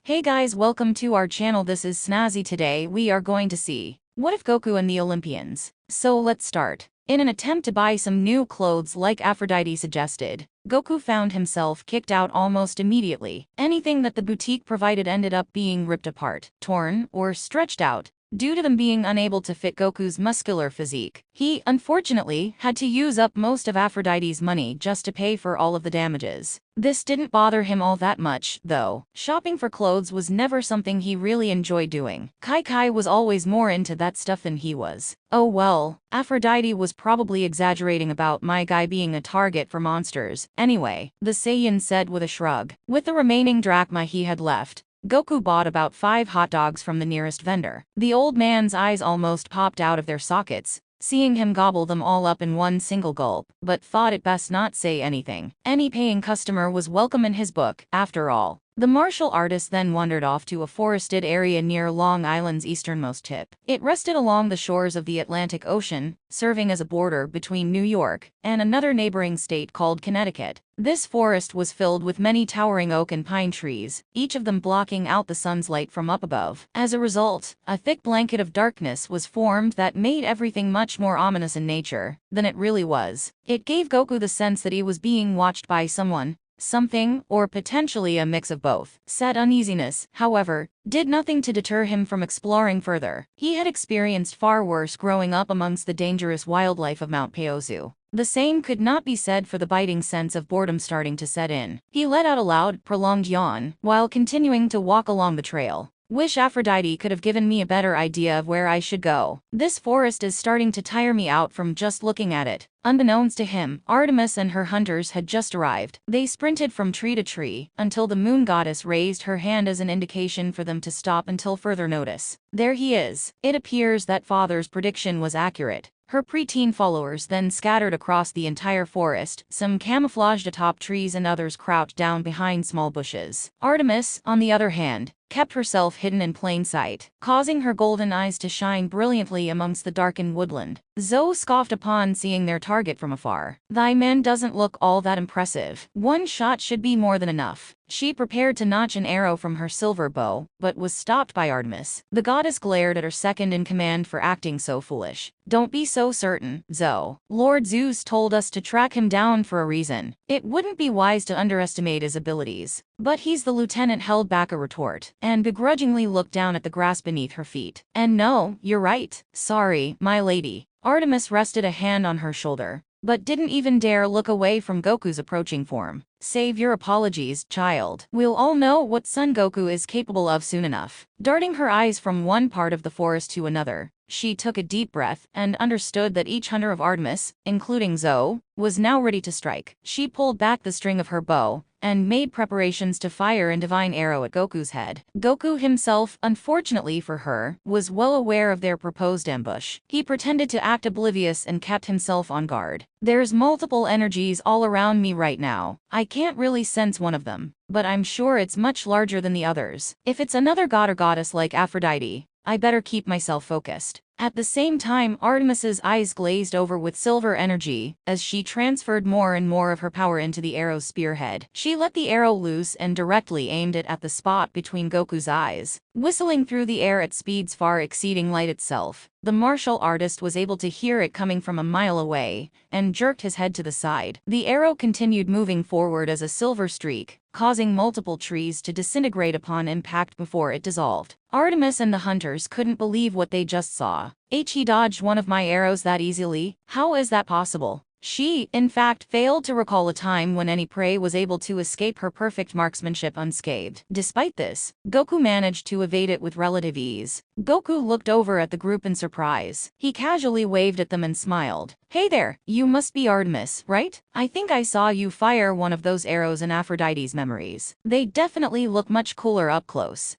Hey guys, welcome to our channel. This is Snazzy. Today we are going to see what if Goku and the Olympians. So let's start. In an attempt to buy some new clothes like Aphrodite suggested, Goku found himself kicked out almost immediately. Anything that the boutique provided ended up being ripped apart, torn, or stretched out, due to them being unable to fit Goku's muscular physique. He, unfortunately, had to use up most of Aphrodite's money just to pay for all of the damages. This didn't bother him all that much, though. Shopping for clothes was never something he really enjoyed doing. Kai was always more into that stuff than he was. Oh well, Aphrodite was probably exaggerating about my guy being a target for monsters. Anyway, the Saiyan said with a shrug. With the remaining drachma he had left, Goku bought about 5 hot dogs from the nearest vendor. The old man's eyes almost popped out of their sockets, seeing him gobble them all up in one single gulp, but thought it best not say anything. Any paying customer was welcome in his book, after all. The martial artist then wandered off to a forested area near Long Island's easternmost tip. It rested along the shores of the Atlantic Ocean, serving as a border between New York and another neighboring state called Connecticut. This forest was filled with many towering oak and pine trees, each of them blocking out the sun's light from up above. As a result, a thick blanket of darkness was formed that made everything much more ominous in nature than it really was. It gave Goku the sense that he was being watched by someone, something, or potentially a mix of both. Said uneasiness, however, did nothing to deter him from exploring further. He had experienced far worse growing up amongst the dangerous wildlife of Mount Paozu. The same could not be said for the biting sense of boredom starting to set in. He let out a loud, prolonged yawn, while continuing to walk along the trail. Wish Aphrodite could have given me a better idea of where I should go. This forest is starting to tire me out from just looking at it. Unbeknownst to him, Artemis and her hunters had just arrived. They sprinted from tree to tree, until the moon goddess raised her hand as an indication for them to stop until further notice. There he is. It appears that Father's prediction was accurate. Her preteen followers then scattered across the entire forest, some camouflaged atop trees and others crouched down behind small bushes. Artemis, on the other hand, kept herself hidden in plain sight, causing her golden eyes to shine brilliantly amongst the darkened woodland. Zoe scoffed upon seeing their target from afar. "Thy man doesn't look all that impressive. One shot should be more than enough." She prepared to notch an arrow from her silver bow, but was stopped by Artemis. The goddess glared at her second-in-command for acting so foolish. "Don't be so certain, Zoe. Lord Zeus told us to track him down for a reason. It wouldn't be wise to underestimate his abilities." But he's the lieutenant held back a retort, and begrudgingly looked down at the grass beneath her feet. "And no, you're right. Sorry, my lady." Artemis rested a hand on her shoulder, but didn't even dare look away from Goku's approaching form. "Save your apologies, child. We'll all know what Son Goku is capable of soon enough." Darting her eyes from one part of the forest to another, she took a deep breath and understood that each hunter of Artemis, including Zoe, was now ready to strike. She pulled back the string of her bow and made preparations to fire a divine arrow at Goku's head. Goku himself, unfortunately for her, was well aware of their proposed ambush. He pretended to act oblivious and kept himself on guard. "There's multiple energies all around me right now. I can't really sense one of them, but I'm sure it's much larger than the others. If it's another god or goddess like Aphrodite, I better keep myself focused." At the same time, Artemis's eyes glazed over with silver energy as she transferred more and more of her power into the arrow's spearhead. She let the arrow loose and directly aimed it at the spot between Goku's eyes, whistling through the air at speeds far exceeding light itself. The martial artist was able to hear it coming from a mile away and jerked his head to the side. The arrow continued moving forward as a silver streak, causing multiple trees to disintegrate upon impact before it dissolved. Artemis and the hunters couldn't believe what they just saw. He dodged one of my arrows that easily? How is that possible? She, in fact, failed to recall a time when any prey was able to escape her perfect marksmanship unscathed. Despite this, Goku managed to evade it with relative ease. Goku looked over at the group in surprise. He casually waved at them and smiled. "Hey there, you must be Artemis, right? I think I saw you fire one of those arrows in Aphrodite's memories. They definitely look much cooler up close."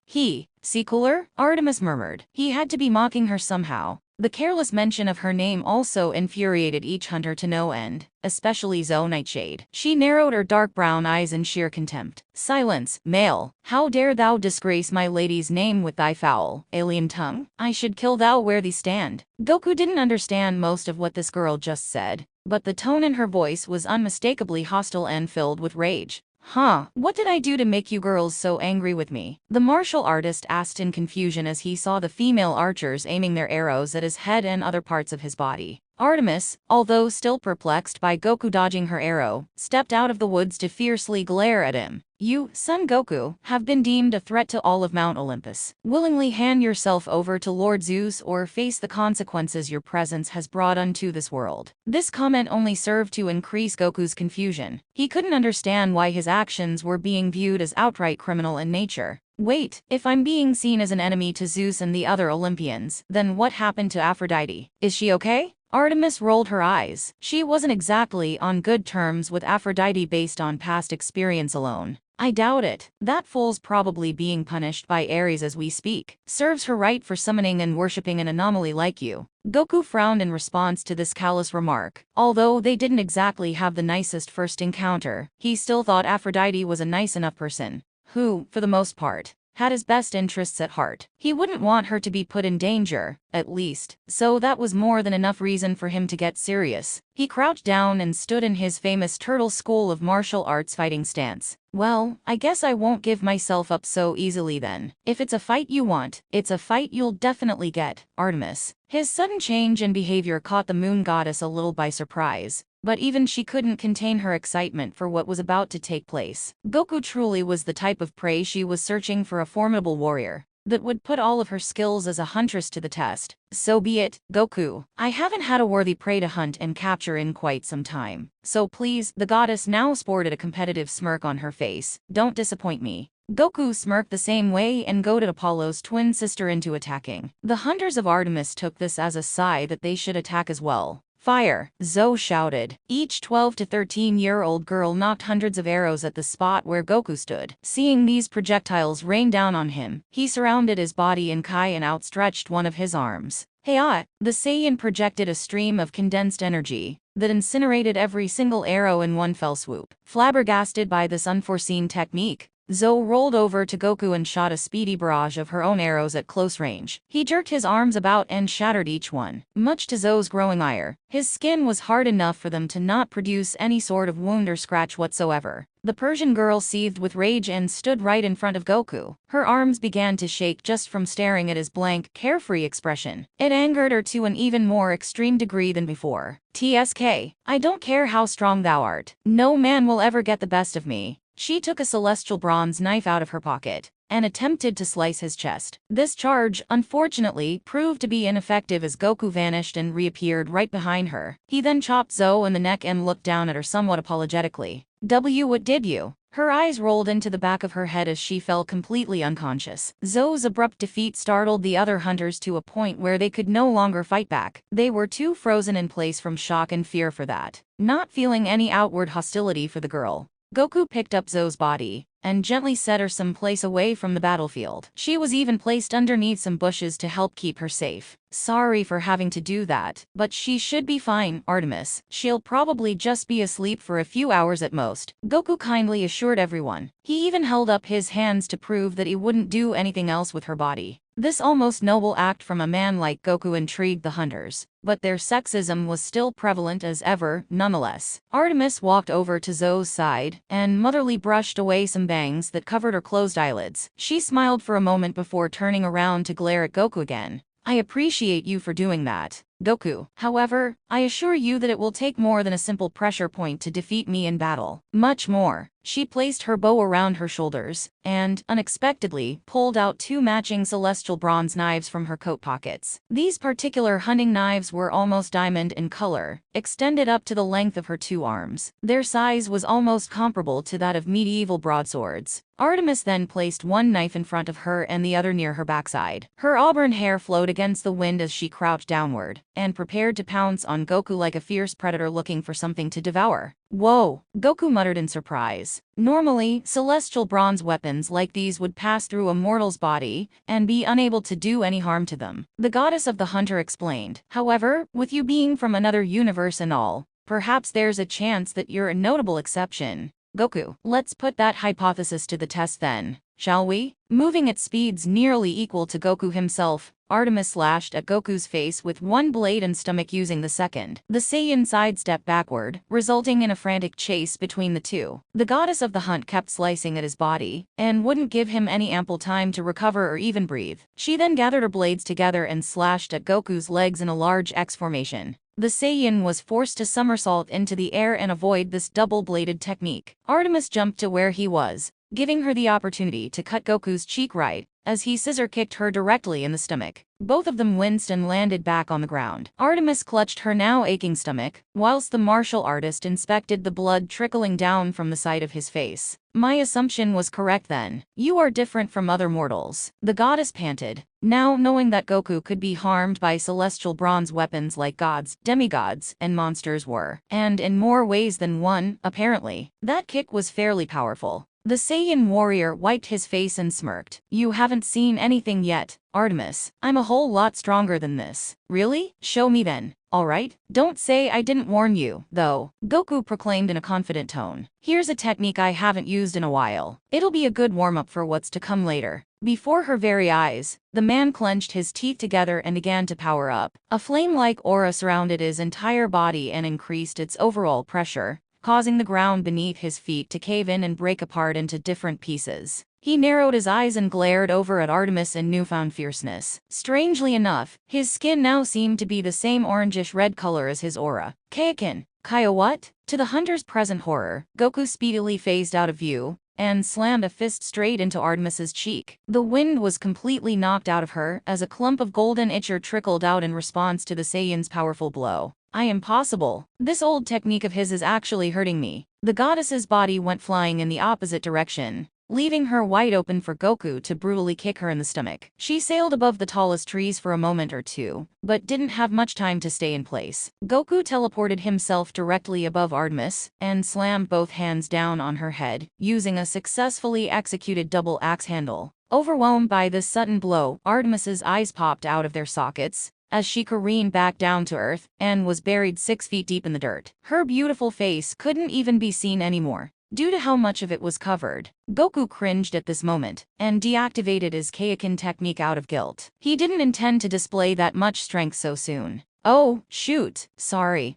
See cooler? Artemis murmured. He had to be mocking her somehow. The careless mention of her name also infuriated each hunter to no end, especially Zoe Nightshade. She narrowed her dark brown eyes in sheer contempt. "Silence, male! How dare thou disgrace my lady's name with thy foul, alien tongue? I should kill thou where thee stand." Goku didn't understand most of what this girl just said, but the tone in her voice was unmistakably hostile and filled with rage. Huh, what did I do to make you girls so angry with me? The martial artist asked in confusion as he saw the female archers aiming their arrows at his head and other parts of his body. Artemis, although still perplexed by Goku dodging her arrow, stepped out of the woods to fiercely glare at him. You, Son Goku, have been deemed a threat to all of Mount Olympus. Willingly hand yourself over to Lord Zeus or face the consequences your presence has brought unto this world. This comment only served to increase Goku's confusion. He couldn't understand why his actions were being viewed as outright criminal in nature. Wait, if I'm being seen as an enemy to Zeus and the other Olympians, then what happened to Aphrodite? Is she okay? Artemis rolled her eyes. She wasn't exactly on good terms with Aphrodite based on past experience alone. I doubt it. That fool's probably being punished by Ares as we speak. Serves her right for summoning and worshipping an anomaly like you. Goku frowned in response to this callous remark. Although they didn't exactly have the nicest first encounter, he still thought Aphrodite was a nice enough person, who, for the most part, had his best interests at heart. He wouldn't want her to be put in danger, at least, so that was more than enough reason for him to get serious. He crouched down and stood in his famous turtle school of martial arts fighting stance. Well, I guess I won't give myself up so easily then. If it's a fight you want, it's a fight you'll definitely get, Artemis. His sudden change in behavior caught the moon goddess a little by surprise, but even she couldn't contain her excitement for what was about to take place. Goku truly was the type of prey she was searching for, a formidable warrior that would put all of her skills as a huntress to the test. So be it, Goku. I haven't had a worthy prey to hunt and capture in quite some time. So please, the goddess now sported a competitive smirk on her face, don't disappoint me. Goku smirked the same way and goaded Apollo's twin sister into attacking. The hunters of Artemis took this as a sign that they should attack as well. Fire! Zoe shouted. Each 12 to 13-year-old girl knocked hundreds of arrows at the spot where Goku stood. Seeing these projectiles rain down on him, he surrounded his body in Kai and outstretched one of his arms. Hey-ah! The Saiyan projected a stream of condensed energy that incinerated every single arrow in one fell swoop. Flabbergasted by this unforeseen technique, Zoe rolled over to Goku and shot a speedy barrage of her own arrows at close range. He jerked his arms about and shattered each one. Much to Zoe's growing ire, his skin was hard enough for them to not produce any sort of wound or scratch whatsoever. The Persian girl seethed with rage and stood right in front of Goku. Her arms began to shake just from staring at his blank, carefree expression. It angered her to an even more extreme degree than before. TSK, I don't care how strong thou art. No man will ever get the best of me. She took a celestial bronze knife out of her pocket and attempted to slice his chest. This charge, unfortunately, proved to be ineffective as Goku vanished and reappeared right behind her. He then chopped Zoe in the neck and looked down at her somewhat apologetically. What did you? Her eyes rolled into the back of her head as she fell completely unconscious. Zoe's abrupt defeat startled the other hunters to a point where they could no longer fight back. They were too frozen in place from shock and fear for that. Not feeling any outward hostility for the girl, Goku picked up Zoe's body and gently set her someplace away from the battlefield. She was even placed underneath some bushes to help keep her safe. Sorry for having to do that, but she should be fine, Artemis. She'll probably just be asleep for a few hours at most, Goku kindly assured everyone. He even held up his hands to prove that he wouldn't do anything else with her body. This almost noble act from a man like Goku intrigued the hunters, but their sexism was still prevalent as ever, nonetheless. Artemis walked over to Zoe's side and motherly brushed away some bangs that covered her closed eyelids. She smiled for a moment before turning around to glare at Goku again. I appreciate you for doing that, Goku. However, I assure you that it will take more than a simple pressure point to defeat me in battle. Much more. She placed her bow around her shoulders and, unexpectedly, pulled out two matching celestial bronze knives from her coat pockets. These particular hunting knives were almost diamond in color, extended up to the length of her two arms. Their size was almost comparable to that of medieval broadswords. Artemis then placed one knife in front of her and the other near her backside. Her auburn hair flowed against the wind as she crouched downward and prepared to pounce on Goku like a fierce predator looking for something to devour. Whoa, Goku muttered in surprise. Normally, celestial bronze weapons like these would pass through a mortal's body and be unable to do any harm to them. The goddess of the hunter explained. However, with you being from another universe and all, perhaps there's a chance that you're a notable exception. Goku, let's put that hypothesis to the test then, shall we? Moving at speeds nearly equal to Goku himself, Artemis slashed at Goku's face with one blade and stomach using the second. The Saiyan sidestepped backward, resulting in a frantic chase between the two. The goddess of the hunt kept slicing at his body, and wouldn't give him any ample time to recover or even breathe. She then gathered her blades together and slashed at Goku's legs in a large X formation. The Saiyan was forced to somersault into the air and avoid this double-bladed technique. Artemis jumped to where he was, giving her the opportunity to cut Goku's cheek right, as he scissor-kicked her directly in the stomach. Both of them winced and landed back on the ground. Artemis clutched her now aching stomach, whilst the martial artist inspected the blood trickling down from the side of his face. My assumption was correct then. You are different from other mortals, the goddess panted, now knowing that Goku could be harmed by celestial bronze weapons like gods, demigods, and monsters were. And in more ways than one, apparently. That kick was fairly powerful. The Saiyan warrior wiped his face and smirked. You haven't seen anything yet, Artemis. I'm a whole lot stronger than this. Really? Show me then. Alright, don't say I didn't warn you, though, Goku proclaimed in a confident tone. Here's a technique I haven't used in a while. It'll be a good warm-up for what's to come later. Before her very eyes, the man clenched his teeth together and began to power up. A flame-like aura surrounded his entire body and increased its overall pressure, causing the ground beneath his feet to cave in and break apart into different pieces. He narrowed his eyes and glared over at Artemis in newfound fierceness. Strangely enough, his skin now seemed to be the same orangish-red color as his aura. Kaioken. Kaya what? To the hunter's present horror, Goku speedily phased out of view, and slammed a fist straight into Artemis's cheek. The wind was completely knocked out of her as a clump of golden ichor trickled out in response to the Saiyan's powerful blow. I am possible. This old technique of his is actually hurting me. The goddess's body went flying in the opposite direction, leaving her wide open for Goku to brutally kick her in the stomach. She sailed above the tallest trees for a moment or two, but didn't have much time to stay in place. Goku teleported himself directly above Artemis and slammed both hands down on her head, using a successfully executed double axe handle. Overwhelmed by this sudden blow, Artemis's eyes popped out of their sockets as she careened back down to earth and was buried 6 feet deep in the dirt. Her beautiful face couldn't even be seen anymore, due to how much of it was covered. Goku cringed at this moment, and deactivated his Kaioken technique out of guilt. He didn't intend to display that much strength so soon. Oh, shoot. Sorry.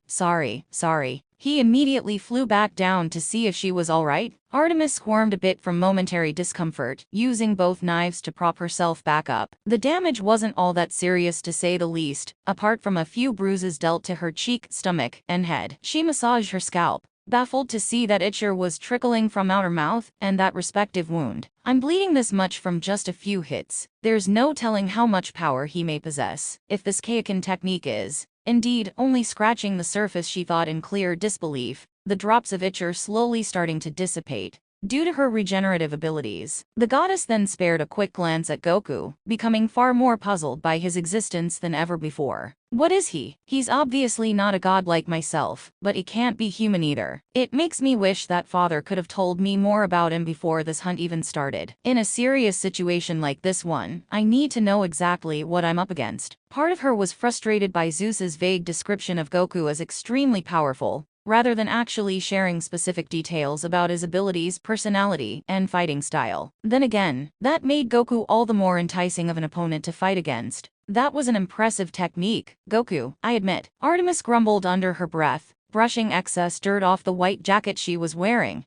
He immediately flew back down to see if she was alright. Artemis squirmed a bit from momentary discomfort, using both knives to prop herself back up. The damage wasn't all that serious to say the least, apart from a few bruises dealt to her cheek, stomach, and head. She massaged her scalp, baffled to see that ichor was trickling from out her mouth and that respective wound. I'm bleeding this much from just a few hits. There's no telling how much power he may possess. If this Kaioken technique is, indeed, only scratching the surface, she thought in clear disbelief, the drops of ichor slowly starting to dissipate, due to her regenerative abilities. The goddess then spared a quick glance at Goku, becoming far more puzzled by his existence than ever before. What is he? He's obviously not a god like myself, but he can't be human either. It makes me wish that father could have told me more about him before this hunt even started. In a serious situation like this one, I need to know exactly what I'm up against. Part of her was frustrated by Zeus's vague description of Goku as extremely powerful, rather than actually sharing specific details about his abilities, personality, and fighting style. Then again, that made Goku all the more enticing of an opponent to fight against. That was an impressive technique, Goku, I admit. Artemis grumbled under her breath, brushing excess dirt off the white jacket she was wearing.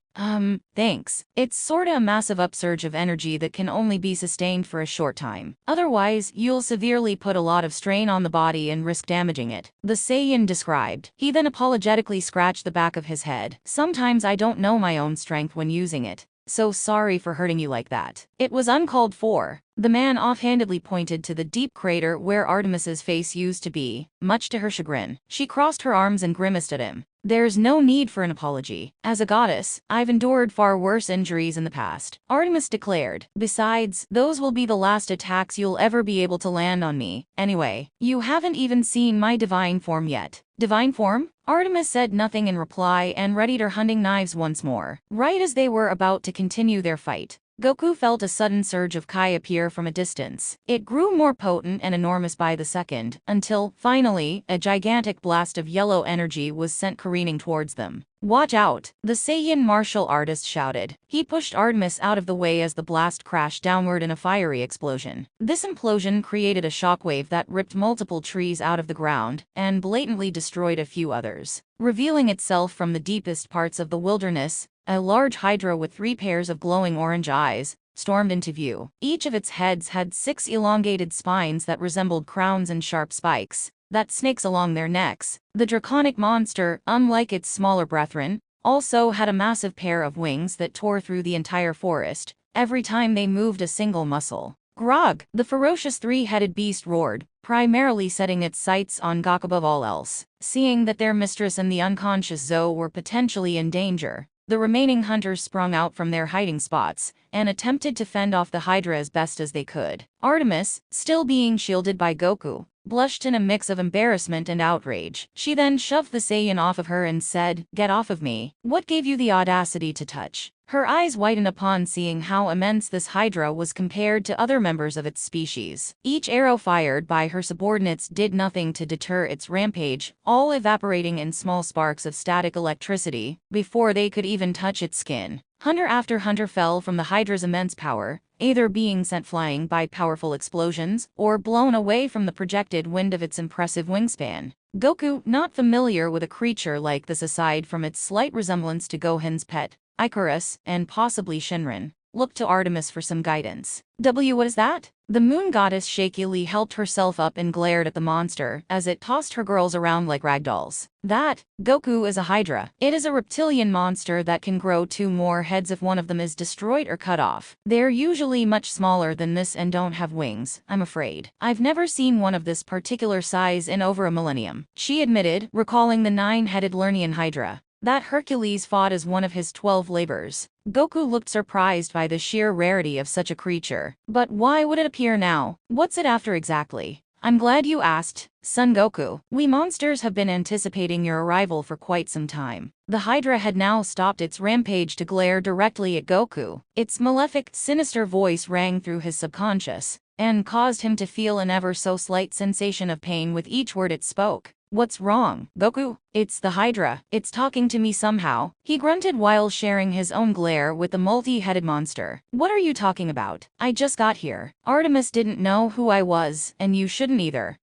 Thanks. It's sorta a massive upsurge of energy that can only be sustained for a short time. Otherwise, you'll severely put a lot of strain on the body and risk damaging it, the Saiyan described. He then apologetically scratched the back of his head. Sometimes I don't know my own strength when using it, so sorry for hurting you like that. It was uncalled for. The man offhandedly pointed to the deep crater where Artemis's face used to be, much to her chagrin. She crossed her arms and grimaced at him. There's no need for an apology. As a goddess, I've endured far worse injuries in the past, Artemis declared. Besides, those will be the last attacks you'll ever be able to land on me. Anyway, you haven't even seen my divine form yet. Divine form? Artemis said nothing in reply and readied her hunting knives once more. Right as they were about to continue their fight, Goku felt a sudden surge of Kai appear from a distance. It grew more potent and enormous by the second, until, finally, a gigantic blast of yellow energy was sent careening towards them. Watch out! The Saiyan martial artist shouted. He pushed Artemis out of the way as the blast crashed downward in a fiery explosion. This implosion created a shockwave that ripped multiple trees out of the ground and blatantly destroyed a few others. Revealing itself from the deepest parts of the wilderness, a large Hydra with 3 pairs of glowing orange eyes stormed into view. Each of its heads had 6 elongated spines that resembled crowns and sharp spikes that snakes along their necks. The draconic monster, unlike its smaller brethren, also had a massive pair of wings that tore through the entire forest every time they moved a single muscle. Grog! The ferocious 3-headed beast roared, primarily setting its sights on Goku above all else. Seeing that their mistress and the unconscious Zoe were potentially in danger, the remaining hunters sprung out from their hiding spots and attempted to fend off the Hydra as best as they could. Artemis, still being shielded by Goku, blushed in a mix of embarrassment and outrage. She then shoved the Saiyan off of her and said, "Get off of me. What gave you the audacity to touch?" Her eyes widened upon seeing how immense this Hydra was compared to other members of its species. Each arrow fired by her subordinates did nothing to deter its rampage, all evaporating in small sparks of static electricity before they could even touch its skin. Hunter after hunter fell from the Hydra's immense power, either being sent flying by powerful explosions or blown away from the projected wind of its impressive wingspan. Goku, not familiar with a creature like this aside from its slight resemblance to Gohan's pet, Icarus, and possibly Shinran, looked to Artemis for some guidance. What is that? The moon goddess shakily helped herself up and glared at the monster as it tossed her girls around like ragdolls. That, Goku, is a Hydra. It is a reptilian monster that can grow 2 more heads if one of them is destroyed or cut off. They're usually much smaller than this and don't have wings, I'm afraid. I've never seen one of this particular size in over a millennium, she admitted, recalling the 9-headed Lernian Hydra that Hercules fought as one of his 12 labors. Goku looked surprised by the sheer rarity of such a creature. But why would it appear now? What's it after exactly? I'm glad you asked, Son Goku. We monsters have been anticipating your arrival for quite some time. The Hydra had now stopped its rampage to glare directly at Goku. Its malefic, sinister voice rang through his subconscious and caused him to feel an ever so slight sensation of pain with each word it spoke. What's wrong, Goku? It's the Hydra. It's talking to me somehow, he grunted while sharing his own glare with the multi-headed monster. What are you talking about? I just got here. Artemis didn't know who I was, and you shouldn't either.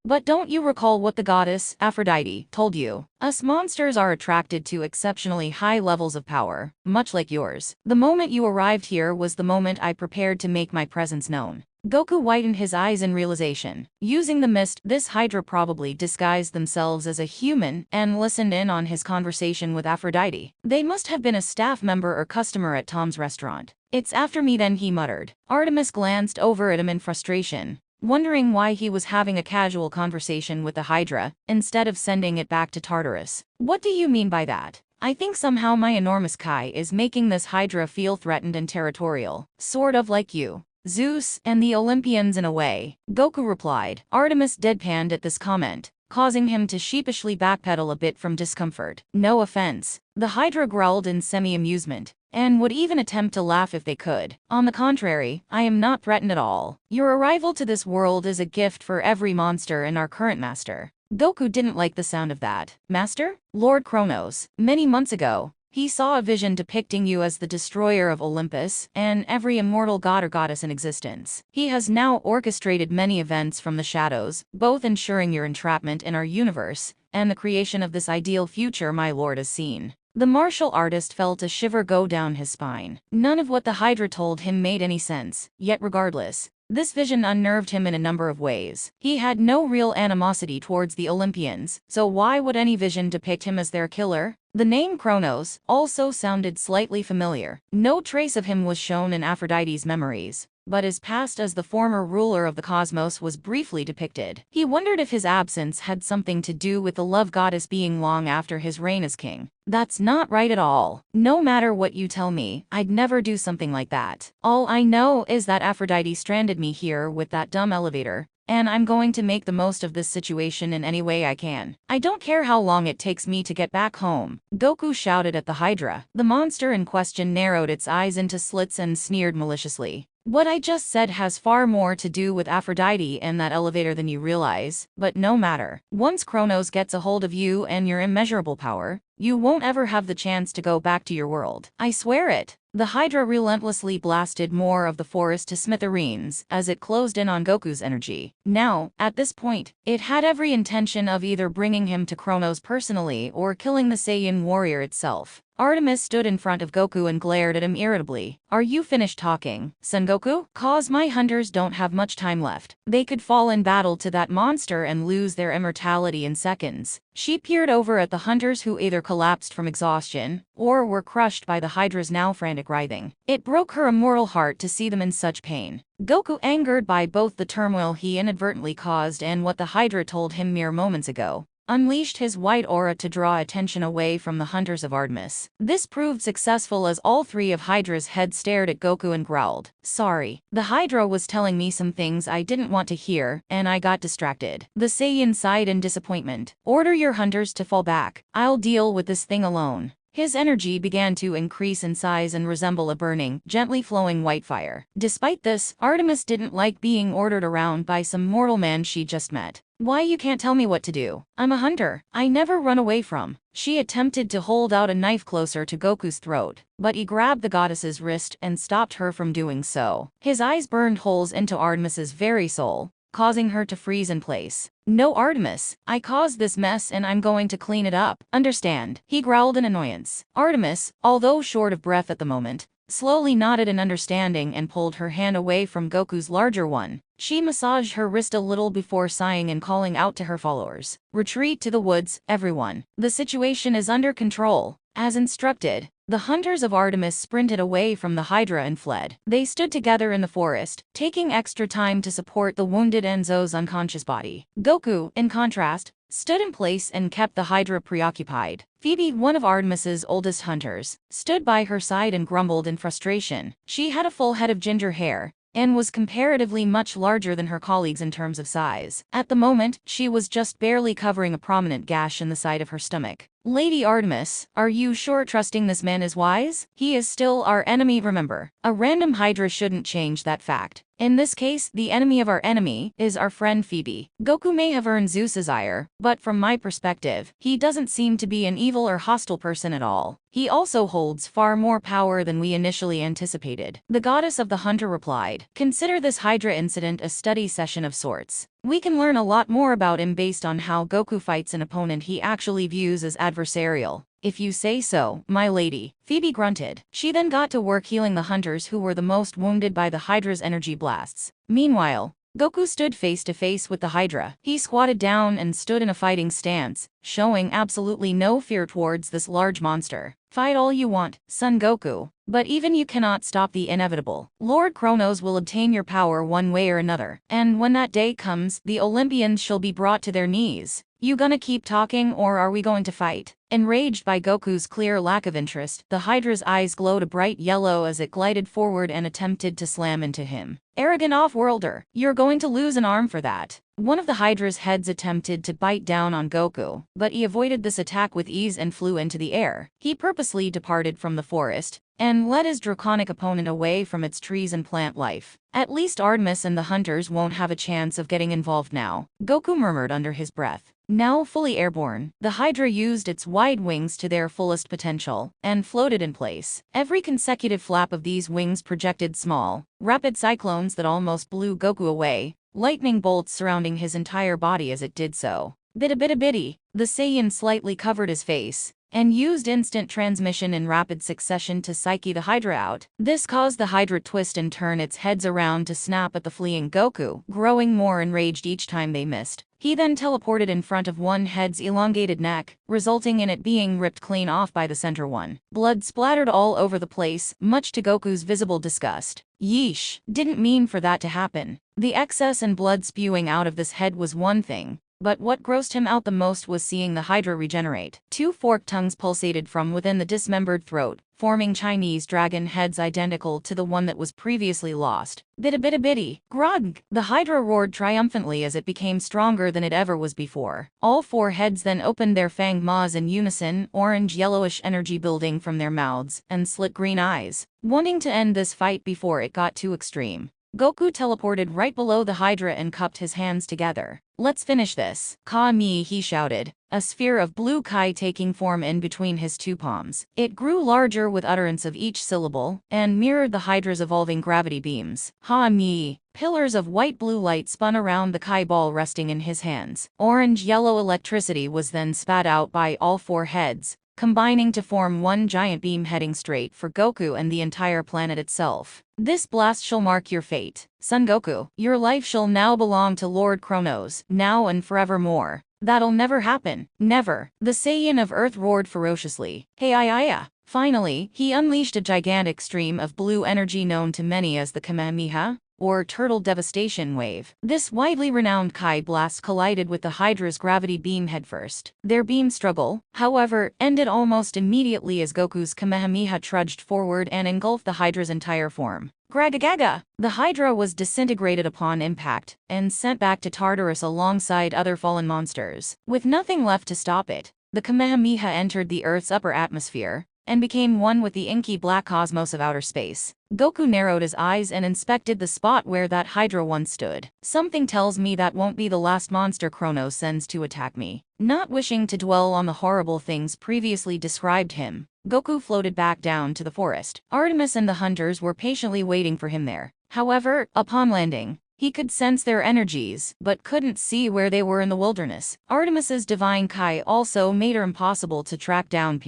But don't you recall what the goddess, Aphrodite, told you? Us monsters are attracted to exceptionally high levels of power, much like yours. The moment you arrived here was the moment I prepared to make my presence known. Goku widened his eyes in realization. Using the mist, this Hydra probably disguised themselves as a human and listened in on his conversation with Aphrodite. They must have been a staff member or customer at Tom's restaurant. It's after me then, he muttered. Artemis glanced over at him in frustration, wondering why he was having a casual conversation with the Hydra instead of sending it back to Tartarus. What do you mean by that? I think somehow my enormous Kai is making this Hydra feel threatened and territorial, sort of like you, Zeus, and the Olympians in a way, Goku replied. Artemis deadpanned at this comment, causing him to sheepishly backpedal a bit from discomfort. No offense. The Hydra growled in semi-amusement, and would even attempt to laugh if they could. On the contrary, I am not threatened at all. Your arrival to this world is a gift for every monster and our current master. Goku didn't like the sound of that. Master? Lord Kronos. Many months ago, he saw a vision depicting you as the destroyer of Olympus and every immortal god or goddess in existence. He has now orchestrated many events from the shadows, both ensuring your entrapment in our universe and the creation of this ideal future my lord has seen. The martial artist felt a shiver go down his spine. None of what the Hydra told him made any sense, yet regardless, this vision unnerved him in a number of ways. He had no real animosity towards the Olympians, so why would any vision depict him as their killer? The name Kronos also sounded slightly familiar. No trace of him was shown in Aphrodite's memories, but his past as the former ruler of the cosmos was briefly depicted. He wondered if his absence had something to do with the love goddess being long after his reign as king. That's not right at all. No matter what you tell me, I'd never do something like that. All I know is that Aphrodite stranded me here with that dumb elevator, and I'm going to make the most of this situation in any way I can. I don't care how long it takes me to get back home, Goku shouted at the Hydra. The monster in question narrowed its eyes into slits and sneered maliciously. What I just said has far more to do with Aphrodite and that elevator than you realize, but no matter. Once Kronos gets a hold of you and your immeasurable power, you won't ever have the chance to go back to your world. I swear it. The Hydra relentlessly blasted more of the forest to smithereens as it closed in on Goku's energy. Now, at this point, it had every intention of either bringing him to Kronos personally or killing the Saiyan warrior itself. Artemis stood in front of Goku and glared at him irritably. Are you finished talking, Son Goku? Cause my hunters don't have much time left. They could fall in battle to that monster and lose their immortality in seconds. She peered over at the hunters who either collapsed from exhaustion or were crushed by the Hydra's now frantic writhing. It broke her immortal heart to see them in such pain. Goku, angered by both the turmoil he inadvertently caused and what the Hydra told him mere moments ago, unleashed his white aura to draw attention away from the hunters of Artemis. This proved successful as all three of Hydra's heads stared at Goku and growled. Sorry, the Hydra was telling me some things I didn't want to hear, and I got distracted. The Saiyan sighed in disappointment. Order your hunters to fall back. I'll deal with this thing alone. His energy began to increase in size and resemble a burning, gently flowing white fire. Despite this, Artemis didn't like being ordered around by some mortal man she just met. Why you can't tell me what to do? I'm a hunter. I never run away from. She attempted to hold out a knife closer to Goku's throat, but he grabbed the goddess's wrist and stopped her from doing so. His eyes burned holes into Artemis's very soul, causing her to freeze in place. No, Artemis, I caused this mess and I'm going to clean it up. Understand? He growled in annoyance. Artemis, although short of breath at the moment, slowly nodded in understanding and pulled her hand away from Goku's larger one. She massaged her wrist a little before sighing and calling out to her followers. Retreat to the woods, everyone. The situation is under control. As instructed, the hunters of Artemis sprinted away from the Hydra and fled. They stood together in the forest, taking extra time to support the wounded Enzo's unconscious body. Goku, in contrast, stood in place and kept the Hydra preoccupied. Phoebe, one of Artemis's oldest hunters, stood by her side and grumbled in frustration. She had a full head of ginger hair and was comparatively much larger than her colleagues in terms of size. At the moment, she was just barely covering a prominent gash in the side of her stomach. Lady Artemis, are you sure trusting this man is wise? He is still our enemy, remember. A random Hydra shouldn't change that fact. In this case, the enemy of our enemy is our friend Phoebe. Goku may have earned Zeus's ire, but from my perspective, he doesn't seem to be an evil or hostile person at all. He also holds far more power than we initially anticipated. The goddess of the hunter replied, consider this Hydra incident a study session of sorts. We can learn a lot more about him based on how Goku fights an opponent he actually views as adversarial. If you say so, my lady, Phoebe grunted. She then got to work healing the hunters who were the most wounded by the Hydra's energy blasts. Meanwhile, Goku stood face to face with the Hydra. He squatted down and stood in a fighting stance, showing absolutely no fear towards this large monster. Fight all you want, Son Goku, but even you cannot stop the inevitable. Lord Kronos will obtain your power one way or another, and when that day comes, the Olympians shall be brought to their knees. You gonna keep talking or are we going to fight? Enraged by Goku's clear lack of interest, the Hydra's eyes glowed a bright yellow as it glided forward and attempted to slam into him. Arrogant off-worlder, you're going to lose an arm for that. One of the Hydra's heads attempted to bite down on Goku, but he avoided this attack with ease and flew into the air. He purposely departed from the forest and led his draconic opponent away from its trees and plant life. At least Artemis and the hunters won't have a chance of getting involved now, Goku murmured under his breath. Now fully airborne, the Hydra used its wide wings to their fullest potential and floated in place. Every consecutive flap of these wings projected small, rapid cyclones that almost blew Goku away, lightning bolts surrounding his entire body as it did so. Bitty, the Saiyan slightly covered his face and used instant transmission in rapid succession to psyche the Hydra out. This caused the Hydra twist and turn its heads around to snap at the fleeing Goku, growing more enraged each time they missed. He then teleported in front of one head's elongated neck, resulting in it being ripped clean off by the center one. Blood splattered all over the place, much to Goku's visible disgust. Yeesh, didn't mean for that to happen. The excess and blood spewing out of this head was one thing, but what grossed him out the most was seeing the Hydra regenerate. Two forked tongues pulsated from within the dismembered throat, forming Chinese dragon heads identical to the one that was previously lost. Bitty, grog! The Hydra roared triumphantly as it became stronger than it ever was before. All four heads then opened their fanged maws in unison, orange-yellowish energy building from their mouths, and slit green eyes, wanting to end this fight before it got too extreme. Goku teleported right below the Hydra and cupped his hands together. "Let's finish this." "Ka-me," he shouted, a sphere of blue kai taking form in between his two palms. It grew larger with utterance of each syllable, and mirrored the Hydra's evolving gravity beams. "Ha-me." Pillars of white-blue light spun around the kai ball resting in his hands. Orange-yellow electricity was then spat out by all four heads, combining to form one giant beam heading straight for Goku and the entire planet itself. "This blast shall mark your fate, Son Goku. Your life shall now belong to Lord Kronos, now and forevermore." "That'll never happen. Never." The Saiyan of Earth roared ferociously. "Hey-ya-ya." Finally, he unleashed a gigantic stream of blue energy known to many as the Kamehameha, or Turtle Devastation Wave. This widely renowned Kai blast collided with the Hydra's gravity beam headfirst. Their beam struggle, however, ended almost immediately as Goku's Kamehameha trudged forward and engulfed the Hydra's entire form. Gragagaga! The Hydra was disintegrated upon impact, and sent back to Tartarus alongside other fallen monsters. With nothing left to stop it, the Kamehameha entered the Earth's upper atmosphere, and became one with the inky black cosmos of outer space. Goku narrowed his eyes and inspected the spot where that Hydra once stood. "Something tells me that won't be the last monster Kronos sends to attack me." Not wishing to dwell on the horrible things previously described him, Goku floated back down to the forest. Artemis and the hunters were patiently waiting for him there. However, upon landing, he could sense their energies, but couldn't see where they were in the wilderness. Artemis's divine Kai also made her impossible to track down.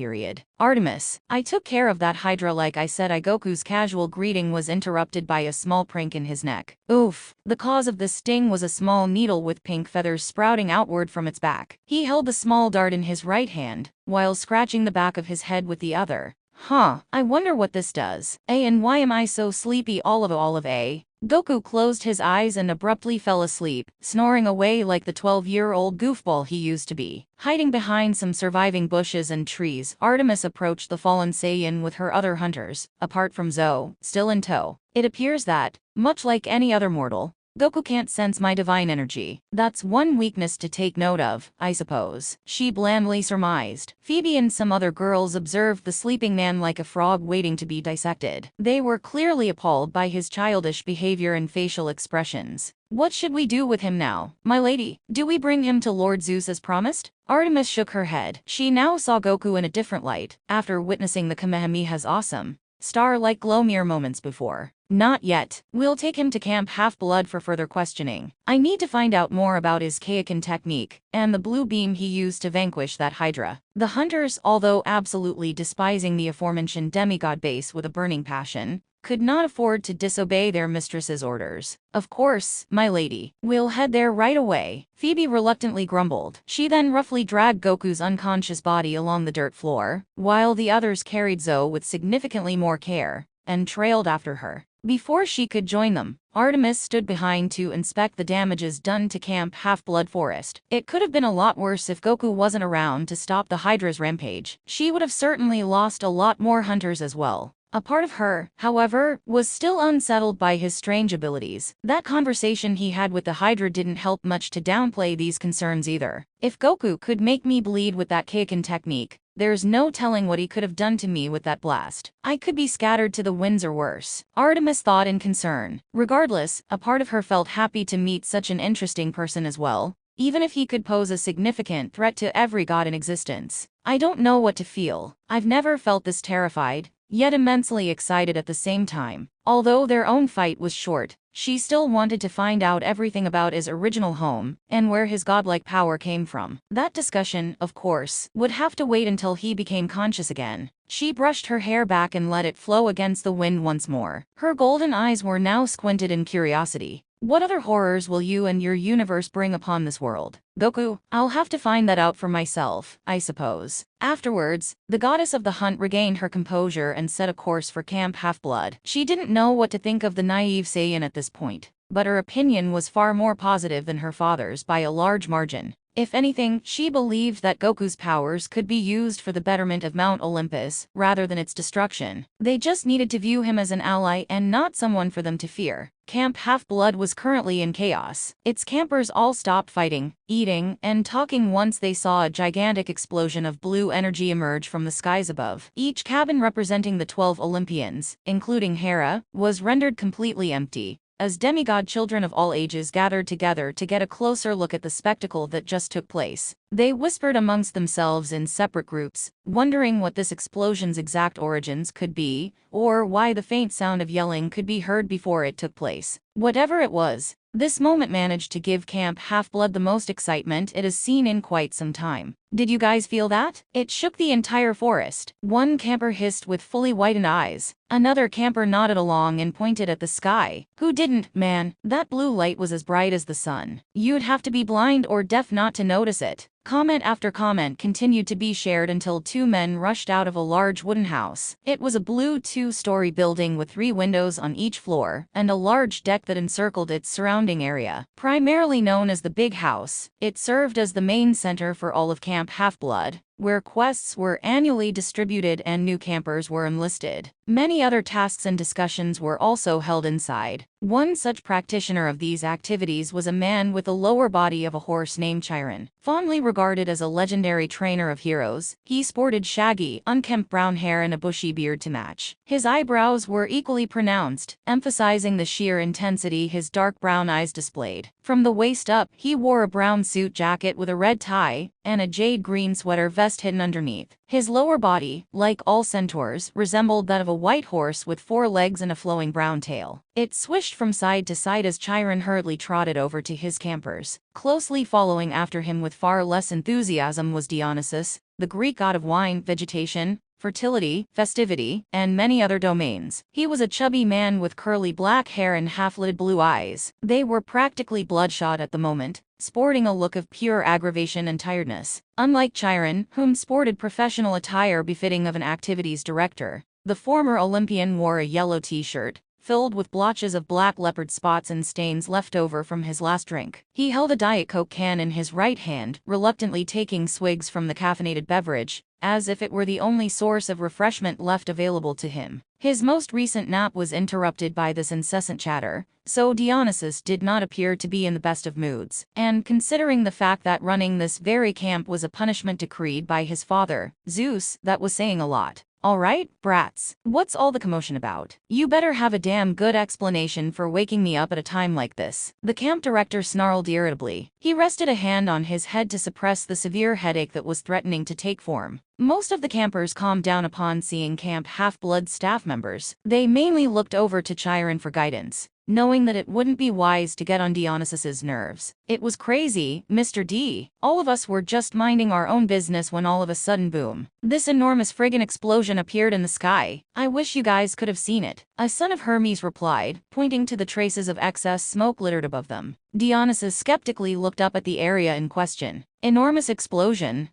"Artemis, I took care of that Hydra like I said I." Goku's casual greeting was interrupted by a small prank in his neck. Oof. The cause of the sting was a small needle with pink feathers sprouting outward from its back. He held the small dart in his right hand, while scratching the back of his head with the other. "Huh, I wonder what this does. And why am I so sleepy? Olive A." Goku closed his eyes and abruptly fell asleep, snoring away like the 12-year-old goofball he used to be. Hiding behind some surviving bushes and trees, Artemis approached the fallen Saiyan with her other hunters, apart from Zo, still in tow. "It appears that, much like any other mortal, Goku can't sense my divine energy. That's one weakness to take note of, I suppose," she blandly surmised. Phoebe and some other girls observed the sleeping man like a frog waiting to be dissected. They were clearly appalled by his childish behavior and facial expressions. "What should we do with him now, my lady? Do we bring him to Lord Zeus as promised?" Artemis shook her head. She now saw Goku in a different light, after witnessing the Kamehameha's awesome, star-like glow mere moments before. "Not yet. We'll take him to Camp Half-Blood for further questioning. I need to find out more about his Kaioken technique, and the blue beam he used to vanquish that Hydra." The hunters, although absolutely despising the aforementioned demigod base with a burning passion, could not afford to disobey their mistress's orders. "Of course, my lady. We'll head there right away," Phoebe reluctantly grumbled. She then roughly dragged Goku's unconscious body along the dirt floor, while the others carried Zo with significantly more care, and trailed after her. Before she could join them, Artemis stood behind to inspect the damages done to Camp Half-Blood Forest. It could have been a lot worse if Goku wasn't around to stop the Hydra's rampage. She would have certainly lost a lot more hunters as well. A part of her, however, was still unsettled by his strange abilities. That conversation he had with the Hydra didn't help much to downplay these concerns either. "If Goku could make me bleed with that Kaioken technique, there's no telling what he could have done to me with that blast. I could be scattered to the winds or worse," Artemis thought in concern. Regardless, a part of her felt happy to meet such an interesting person as well, even if he could pose a significant threat to every god in existence. "I don't know what to feel. I've never felt this terrified, yet immensely excited at the same time." Although their own fight was short, she still wanted to find out everything about his original home, and where his godlike power came from. That discussion, of course, would have to wait until he became conscious again. She brushed her hair back and let it flow against the wind once more. Her golden eyes were now squinted in curiosity. "What other horrors will you and your universe bring upon this world, Goku?" "I'll have to find that out for myself, I suppose." Afterwards, the goddess of the hunt regained her composure and set a course for Camp Half-Blood. She didn't know what to think of the naive Saiyan at this point, but her opinion was far more positive than her father's by a large margin. If anything, she believed that Goku's powers could be used for the betterment of Mount Olympus, rather than its destruction. They just needed to view him as an ally and not someone for them to fear. Camp Half-Blood was currently in chaos. Its campers all stopped fighting, eating, and talking once they saw a gigantic explosion of blue energy emerge from the skies above. Each cabin representing the 12 Olympians, including Hera, was rendered completely empty. as demigod children of all ages gathered together to get a closer look at the spectacle that just took place. They whispered amongst themselves in separate groups, wondering what this explosion's exact origins could be, or why the faint sound of yelling could be heard before it took place. Whatever it was, this moment managed to give Camp Half-Blood the most excitement it has seen in quite some time. Did you guys feel that? It shook the entire forest. One camper hissed with fully widened eyes. Another camper nodded along and pointed at the sky. Who didn't? Man, that blue light was as bright as the sun. You'd have to be blind or deaf not to notice it. Comment after comment continued to be shared until two men rushed out of a large wooden house. It was a blue two-story building with 3 windows on each floor, and a large deck that encircled its surrounding area. Primarily known as the Big House, it served as the main center for all of Camp Half-Blood, where quests were annually distributed and new campers were enlisted. Many other tasks and discussions were also held inside. One such practitioner of these activities was a man with the lower body of a horse named Chiron. Fondly regarded as a legendary trainer of heroes, he sported shaggy, unkempt brown hair and a bushy beard to match. His eyebrows were equally pronounced, emphasizing the sheer intensity his dark brown eyes displayed. From the waist up, he wore a brown suit jacket with a red tie, and a jade green sweater vest hidden underneath. His lower body, like all centaurs, resembled that of a white horse with 4 legs and a flowing brown tail. It swished from side to side as Chiron hurriedly trotted over to his campers. Closely following after him with far less enthusiasm was Dionysus, the Greek god of wine, vegetation, fertility, festivity, and many other domains. He was a chubby man with curly black hair and half-lit blue eyes. They were practically bloodshot at the moment, sporting a look of pure aggravation and tiredness. Unlike Chiron, whom sported professional attire befitting of an activities director, the former Olympian wore a yellow t-shirt, filled with blotches of black leopard spots and stains left over from his last drink. He held a Diet Coke can in his right hand, reluctantly taking swigs from the caffeinated beverage, as if it were the only source of refreshment left available to him. His most recent nap was interrupted by this incessant chatter, so Dionysus did not appear to be in the best of moods. And considering the fact that running this very camp was a punishment decreed by his father, Zeus, that was saying a lot. Alright, brats, what's all the commotion about? You better have a damn good explanation for waking me up at a time like this. The camp director snarled irritably. He rested a hand on his head to suppress the severe headache that was threatening to take form. Most of the campers calmed down upon seeing Camp Half-Blood staff members. They mainly looked over to Chiron for guidance, knowing that it wouldn't be wise to get on Dionysus's nerves. It was crazy, Mr. D. All of us were just minding our own business when all of a sudden boom. This enormous friggin' explosion appeared in the sky. I wish you guys could have seen it. A son of Hermes replied, pointing to the traces of excess smoke littered above them. Dionysus skeptically looked up at the area in question. Enormous explosion?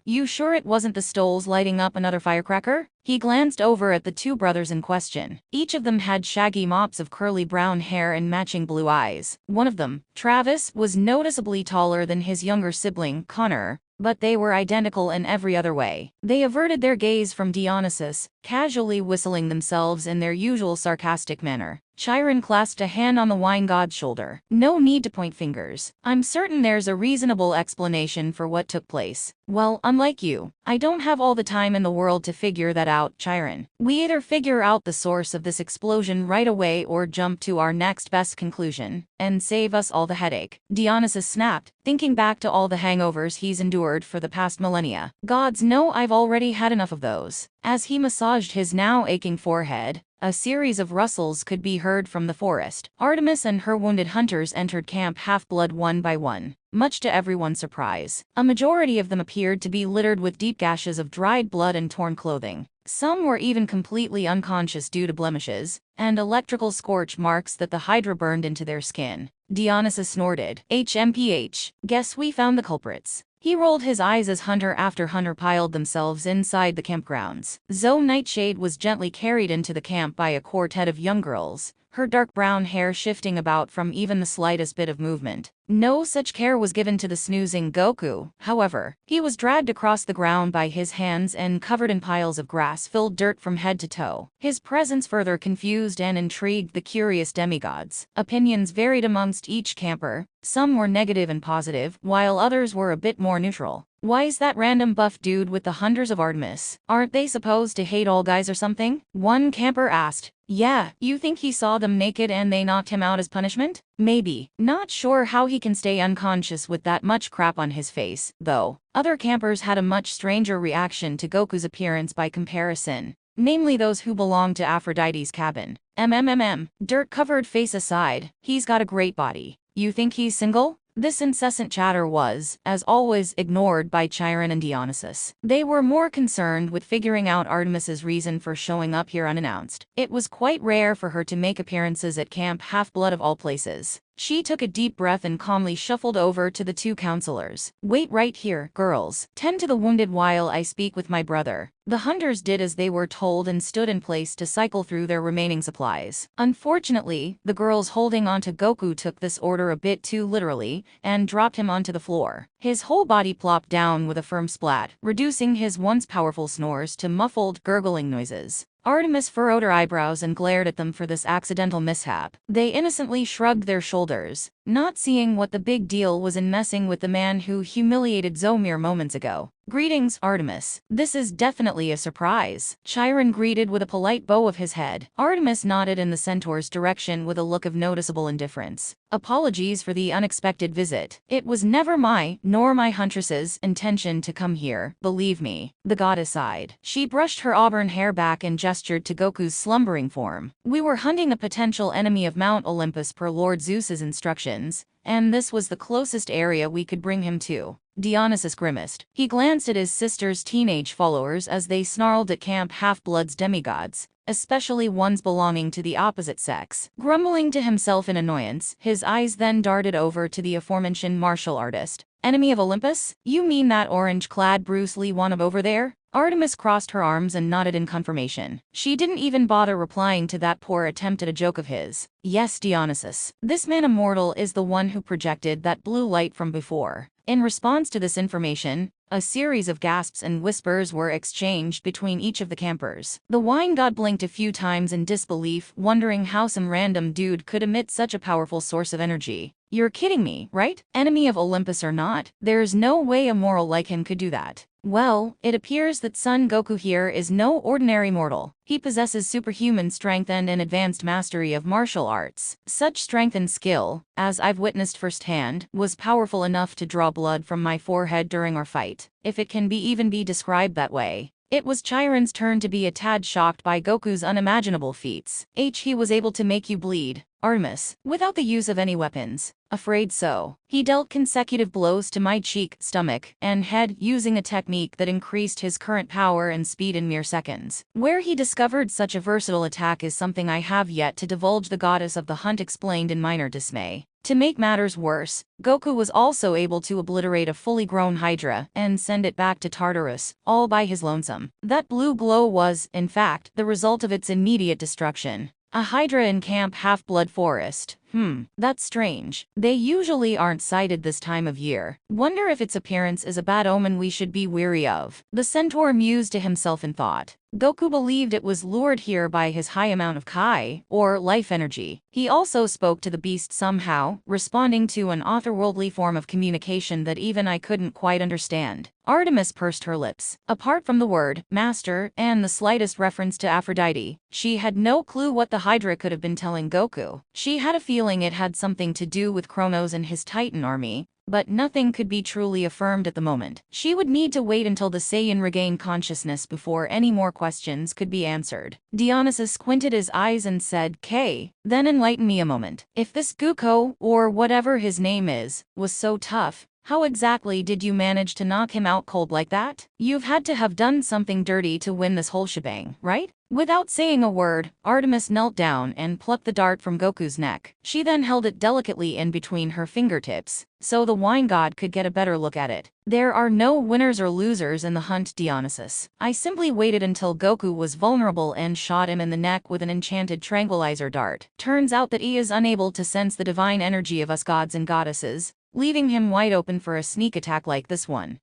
You sure it wasn't the stoles lighting up another firecracker? He glanced over at the 2 brothers in question. Each of them had shaggy mops of curly brown hair and matching blue eyes. One of them, Travis, was noticeably taller than his younger sibling, Connor, but they were identical in every other way. They averted their gaze from Dionysus, casually whistling themselves in their usual sarcastic manner. Chiron clasped a hand on the wine god's shoulder. No need to point fingers. I'm certain there's a reasonable explanation for what took place. Well, unlike you, I don't have all the time in the world to figure that out, Chiron. We either figure out the source of this explosion right away or jump to our next best conclusion, and save us all the headache. Dionysus snapped, thinking back to all the hangovers he's endured for the past millennia. Gods know I've already had enough of those. As he massaged his now aching forehead, a series of rustles could be heard from the forest. Artemis and her wounded hunters entered Camp Half-Blood one by one, much to everyone's surprise. A majority of them appeared to be littered with deep gashes of dried blood and torn clothing. Some were even completely unconscious due to blemishes and electrical scorch marks that the Hydra burned into their skin. Dionysus snorted. HMPH. Guess we found the culprits. He rolled his eyes as hunter after hunter piled themselves inside the campgrounds. Zoe Nightshade was gently carried into the camp by a quartet of young girls, her dark brown hair shifting about from even the slightest bit of movement. No such care was given to the snoozing Goku, however. He was dragged across the ground by his hands and covered in piles of grass-filled dirt from head to toe. His presence further confused and intrigued the curious demigods. Opinions varied amongst each camper. Some were negative and positive, while others were a bit more neutral. Why is that random buff dude with the hundreds of Artemis? Aren't they supposed to hate all guys or something? One camper asked. Yeah, you think he saw them naked and they knocked him out as punishment? Maybe. Not sure how he can stay unconscious with that much crap on his face, though. Other campers had a much stranger reaction to Goku's appearance by comparison. Namely those who belonged to Aphrodite's cabin. Dirt-covered face aside, he's got a great body. You think he's single? This incessant chatter was, as always, ignored by Chiron and Dionysus. They were more concerned with figuring out Artemis's reason for showing up here unannounced. It was quite rare for her to make appearances at Camp Half-Blood of all places. She took a deep breath and calmly shuffled over to the two counselors. Wait right here, girls. Tend to the wounded while I speak with my brother. The hunters did as they were told and stood in place to cycle through their remaining supplies. Unfortunately, the girls holding onto Goku took this order a bit too literally and dropped him onto the floor. His whole body plopped down with a firm splat, reducing his once powerful snores to muffled, gurgling noises. Artemis furrowed her eyebrows and glared at them for this accidental mishap. They innocently shrugged their shoulders, not seeing what the big deal was in messing with the man who humiliated Zoe mere moments ago. Greetings, Artemis. This is definitely a surprise. Chiron greeted with a polite bow of his head. Artemis nodded in the centaur's direction with a look of noticeable indifference. Apologies for the unexpected visit. It was never nor my huntress's, intention to come here, believe me. The goddess sighed. She brushed her auburn hair back and gestured to Goku's slumbering form. We were hunting a potential enemy of Mount Olympus per Lord Zeus's instructions, and this was the closest area we could bring him to. Dionysus grimaced. He glanced at his sister's teenage followers as they snarled at Camp Half-Blood's demigods, especially ones belonging to the opposite sex. Grumbling to himself in annoyance, his eyes then darted over to the aforementioned martial artist. Enemy of Olympus? You mean that orange-clad Bruce Lee wannabe over there? Artemis crossed her arms and nodded in confirmation. She didn't even bother replying to that poor attempt at a joke of his. Yes, Dionysus. This man immortal is the one who projected that blue light from before. In response to this information, a series of gasps and whispers were exchanged between each of the campers. The wine god blinked a few times in disbelief, wondering how some random dude could emit such a powerful source of energy. You're kidding me, right? Enemy of Olympus or not, there's no way a mortal like him could do that. Well, it appears that Son Goku here is no ordinary mortal. He possesses superhuman strength and an advanced mastery of martial arts. Such strength and skill, as I've witnessed firsthand, was powerful enough to draw blood from my forehead during our fight, if it can even be described that way. It was Chiron's turn to be a tad shocked by Goku's unimaginable feats. He was able to make you bleed, Artemis, without the use of any weapons. Afraid so. He dealt consecutive blows to my cheek, stomach, and head using a technique that increased his current power and speed in mere seconds. Where he discovered such a versatile attack is something I have yet to divulge, the goddess of the hunt explained in minor dismay. To make matters worse, Goku was also able to obliterate a fully grown Hydra and send it back to Tartarus, all by his lonesome. That blue glow was, in fact, the result of its immediate destruction. A Hydra in Camp Half-Blood Forest. That's strange. They usually aren't sighted this time of year. Wonder if its appearance is a bad omen we should be wary of. The centaur mused to himself in thought. Goku believed it was lured here by his high amount of Kai, or life energy. He also spoke to the beast somehow, responding to an otherworldly form of communication that even I couldn't quite understand. Artemis pursed her lips. Apart from the word, master, and the slightest reference to Aphrodite, she had no clue what the Hydra could have been telling Goku. She had a feeling it had something to do with Kronos and his Titan army, but nothing could be truly affirmed at the moment. She would need to wait until the Saiyan regained consciousness before any more questions could be answered. Dionysus squinted his eyes and said, then enlighten me a moment. If this Goku, or whatever his name is, was so tough, how exactly did you manage to knock him out cold like that? You've had to have done something dirty to win this whole shebang, right? Without saying a word, Artemis knelt down and plucked the dart from Goku's neck. She then held it delicately in between her fingertips, so the wine god could get a better look at it. There are no winners or losers in the hunt, Dionysus. I simply waited until Goku was vulnerable and shot him in the neck with an enchanted tranquilizer dart. Turns out that he is unable to sense the divine energy of us gods and goddesses, leaving him wide open for a sneak attack like this one.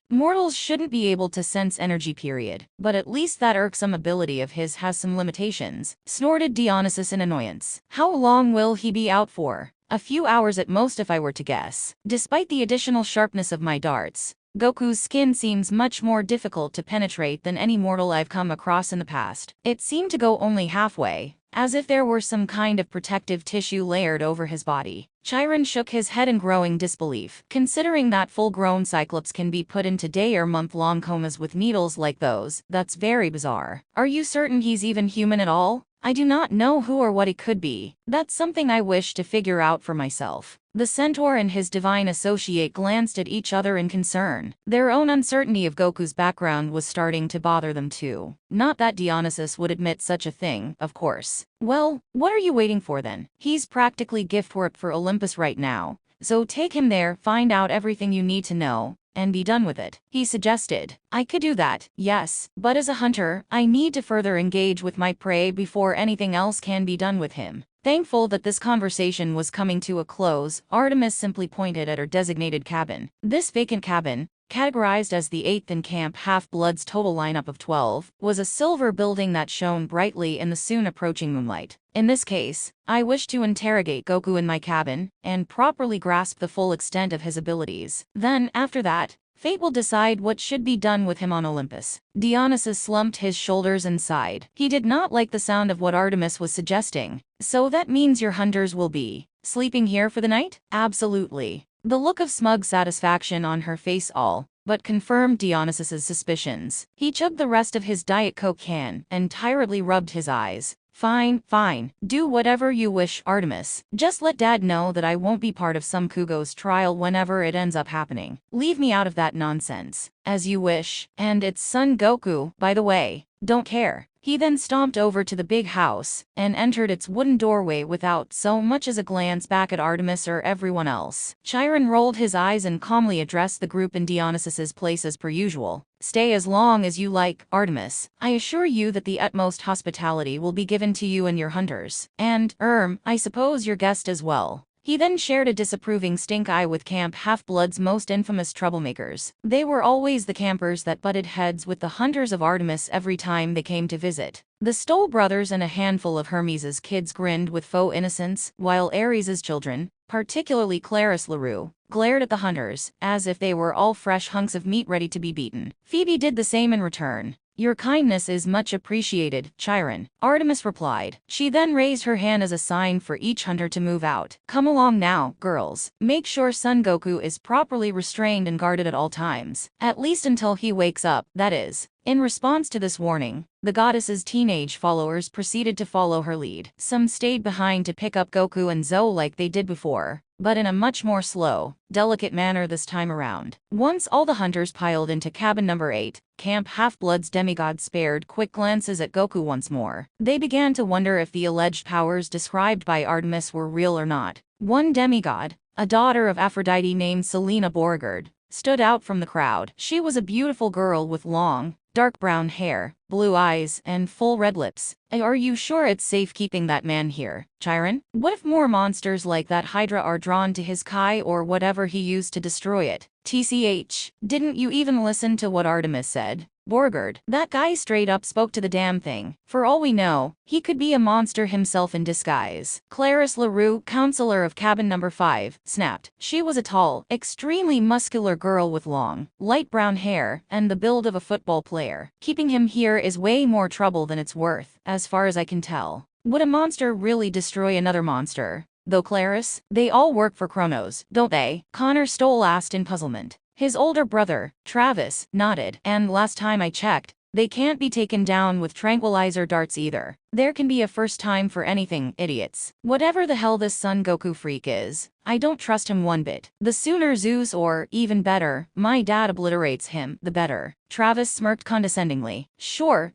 Mortals shouldn't be able to sense energy, period. But at least that irksome ability of his has some limitations, snorted Dionysus in annoyance. How long will he be out for? A few hours at most if I were to guess. Despite the additional sharpness of my darts, Goku's skin seems much more difficult to penetrate than any mortal I've come across in the past. It seemed to go only halfway, as if there were some kind of protective tissue layered over his body. Chiron shook his head in growing disbelief. Considering that full-grown Cyclops can be put into day or month-long comas with needles like those, that's very bizarre. Are you certain he's even human at all? I do not know who or what he could be. That's something I wish to figure out for myself. The centaur and his divine associate glanced at each other in concern. Their own uncertainty of Goku's background was starting to bother them too. Not that Dionysus would admit such a thing, of course. Well, what are you waiting for then? He's practically gift-wrapped for Olympus right now. So take him there, find out everything you need to know, and be done with it, he suggested. I could do that, yes, but as a hunter, I need to further engage with my prey before anything else can be done with him. Thankful that this conversation was coming to a close, Artemis simply pointed at her designated cabin. This vacant cabin, categorized as the 8th in Camp Half-Blood's total lineup of 12, was a silver building that shone brightly in the soon approaching moonlight. In this case, I wish to interrogate Goku in my cabin, and properly grasp the full extent of his abilities. Then, after that, fate will decide what should be done with him on Olympus. Dionysus slumped his shoulders and sighed. He did not like the sound of what Artemis was suggesting. So that means your hunters will be sleeping here for the night? Absolutely. The look of smug satisfaction on her face all but confirmed Dionysus's suspicions. He chugged the rest of his Diet Coke can and tiredly rubbed his eyes. Fine, fine. Do whatever you wish, Artemis. Just let Dad know that I won't be part of some Kugo's trial whenever it ends up happening. Leave me out of that nonsense. As you wish. And it's son Goku, by the way. Don't care. He then stomped over to the big house and entered its wooden doorway without so much as a glance back at Artemis or everyone else. Chiron rolled his eyes and calmly addressed the group in Dionysus's place as per usual. Stay as long as you like, Artemis. I assure you that the utmost hospitality will be given to you and your hunters. And, I suppose your guest as well. He then shared a disapproving stink eye with Camp Half-Blood's most infamous troublemakers. They were always the campers that butted heads with the hunters of Artemis every time they came to visit. The Stoll brothers and a handful of Hermes's kids grinned with faux innocence, while Ares's children, particularly Clarisse LaRue, glared at the hunters, as if they were all fresh hunks of meat ready to be beaten. Phoebe did the same in return. Your kindness is much appreciated, Chiron, Artemis replied. She then raised her hand as a sign for each hunter to move out. Come along now, girls. Make sure Son Goku is properly restrained and guarded at all times. At least until he wakes up, that is. In response to this warning, the goddess's teenage followers proceeded to follow her lead. Some stayed behind to pick up Goku and Zoe like they did before, but in a much more slow, delicate manner this time around. Once all the hunters piled into cabin number 8, Camp Half-Blood's demigod spared quick glances at Goku once more. They began to wonder if the alleged powers described by Artemis were real or not. One demigod, a daughter of Aphrodite named Selena Beauregard, stood out from the crowd. She was a beautiful girl with long, dark brown hair, blue eyes, and full red lips. Are you sure it's safe keeping that man here, Chiron? What if more monsters like that Hydra are drawn to his Kai or whatever he used to destroy it? TCH, didn't you even listen to what Artemis said? Beauregard, that guy straight up spoke to the damn thing. For all we know, he could be a monster himself in disguise. Clarisse LaRue, counselor of cabin number 5, snapped. She was a tall, extremely muscular girl with long, light brown hair and the build of a football player. Keeping him here is way more trouble than it's worth, as far as I can tell. Would a monster really destroy another monster? Though Clarisse, they all work for Kronos, don't they? Connor Stoll asked in puzzlement. His older brother, Travis, nodded. And last time I checked, they can't be taken down with tranquilizer darts either. There can be a first time for anything, idiots. Whatever the hell this Son Goku freak is, I don't trust him one bit. The sooner Zeus or, even better, my dad obliterates him, the better. Travis smirked condescendingly. Sure,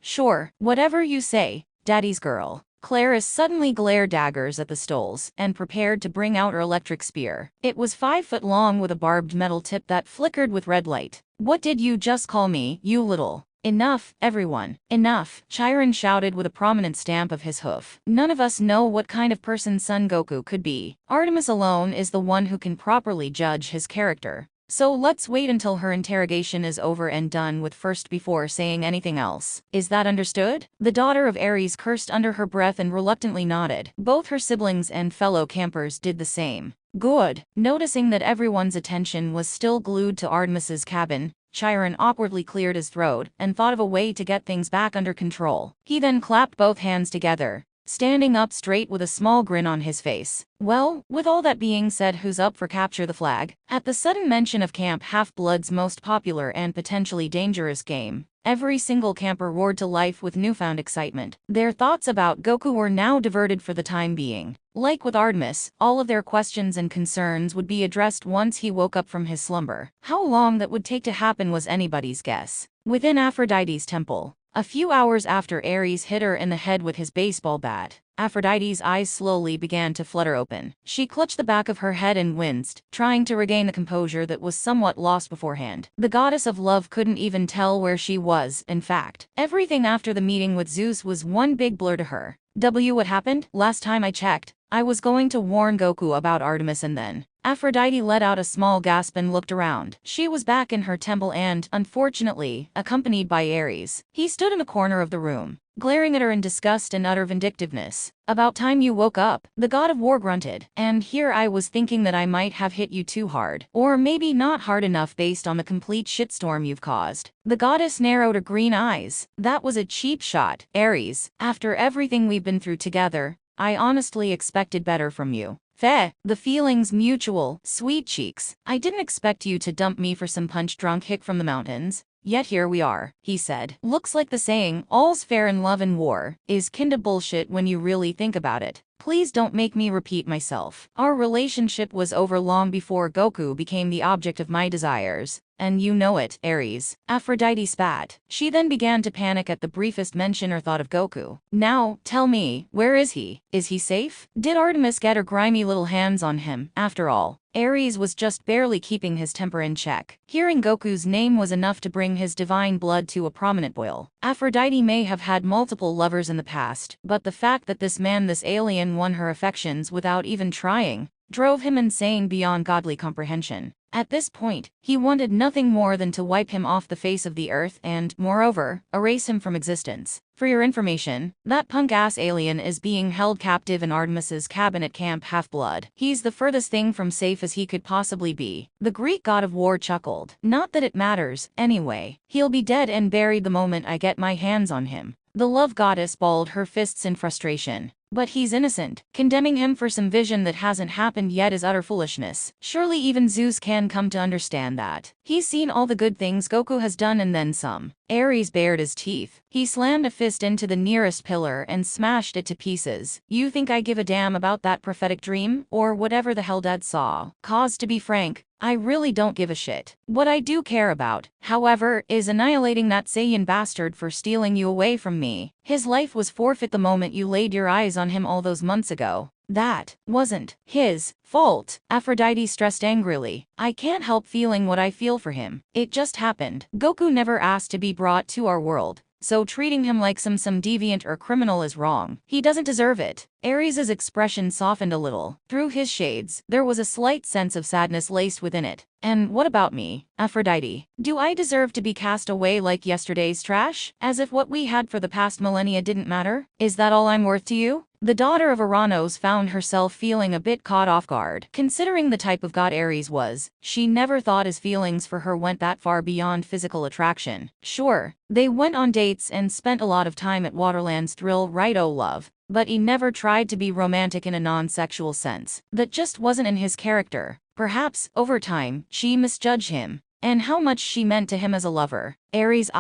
whatever you say, daddy's girl. Clarisse suddenly glared daggers at the Stolls and prepared to bring out her electric spear. It was 5 foot long with a barbed metal tip that flickered with red light. What did you just call me, you little? Enough, everyone. Enough, Chiron shouted with a prominent stamp of his hoof. None of us know what kind of person Son Goku could be. Artemis alone is the one who can properly judge his character. So let's wait until her interrogation is over and done with first before saying anything else. Is that understood? The daughter of Ares cursed under her breath and reluctantly nodded. Both her siblings and fellow campers did the same. Good. Noticing that everyone's attention was still glued to Artemis's cabin, Chiron awkwardly cleared his throat and thought of a way to get things back under control. He then clapped both hands together, standing up straight with a small grin on his face. Well, with all that being said, who's up for capture the flag? At the sudden mention of Camp Half-Blood's most popular and potentially dangerous game, every single camper roared to life with newfound excitement. Their thoughts about Goku were now diverted for the time being. Like with Artemis, all of their questions and concerns would be addressed once he woke up from his slumber. How long that would take to happen was anybody's guess. Within Aphrodite's temple, a few hours after Ares hit her in the head with his baseball bat, Aphrodite's eyes slowly began to flutter open. She clutched the back of her head and winced, trying to regain the composure that was somewhat lost beforehand. The goddess of love couldn't even tell where she was, in fact. Everything after the meeting with Zeus was one big blur to her. What happened? Last time I checked, I was going to warn Goku about Artemis and then. Aphrodite let out a small gasp and looked around. She was back in her temple and, unfortunately, accompanied by Ares. He stood in a corner of the room, glaring at her in disgust and utter vindictiveness. About time you woke up, the god of war grunted. And here I was thinking that I might have hit you too hard. Or maybe not hard enough based on the complete shitstorm you've caused. The goddess narrowed her green eyes. That was a cheap shot, Ares. After everything we've been through together, I honestly expected better from you. Feh, the feeling's mutual, sweet cheeks. I didn't expect you to dump me for some punch-drunk hick from the mountains. Yet here we are, he said. Looks like the saying, all's fair in love and war, is kinda bullshit when you really think about it. Please don't make me repeat myself. Our relationship was over long before Goku became the object of my desires. And you know it, Ares. Aphrodite spat. She then began to panic at the briefest mention or thought of Goku. Now, tell me, where is he? Is he safe? Did Artemis get her grimy little hands on him? After all, Ares was just barely keeping his temper in check. Hearing Goku's name was enough to bring his divine blood to a prominent boil. Aphrodite may have had multiple lovers in the past, but the fact that this alien won her affections without even trying, drove him insane beyond godly comprehension. At this point, he wanted nothing more than to wipe him off the face of the earth and, moreover, erase him from existence. For your information, that punk-ass alien is being held captive in Artemis's cabin at Camp Half-Blood. He's the furthest thing from safe as he could possibly be. The Greek god of war chuckled. Not that it matters, anyway. He'll be dead and buried the moment I get my hands on him. The love goddess balled her fists in frustration. But he's innocent. Condemning him for some vision that hasn't happened yet is utter foolishness. Surely even Zeus can come to understand that. He's seen all the good things Goku has done and then some. Ares bared his teeth. He slammed a fist into the nearest pillar and smashed it to pieces. You think I give a damn about that prophetic dream? Or whatever the hell Dad saw? Cause to be frank, I really don't give a shit. What I do care about, however, is annihilating that Saiyan bastard for stealing you away from me. His life was forfeit the moment you laid your eyes on him all those months ago. That wasn't his fault. Aphrodite stressed angrily. I can't help feeling what I feel for him. It just happened. Goku never asked to be brought to our world, so treating him like some deviant or criminal is wrong. He doesn't deserve it. Ares's expression softened a little. Through his shades, there was a slight sense of sadness laced within it. And what about me, Aphrodite? Do I deserve to be cast away like yesterday's trash? As if what we had for the past millennia didn't matter? Is that all I'm worth to you? The daughter of Uranos found herself feeling a bit caught off guard. Considering the type of god Ares was, she never thought his feelings for her went that far beyond physical attraction. Sure, they went on dates and spent a lot of time at Waterland's Thrill Ride-O Love, but he never tried to be romantic in a non-sexual sense. That just wasn't in his character. Perhaps, over time, she misjudged him, and how much she meant to him as a lover. Ares,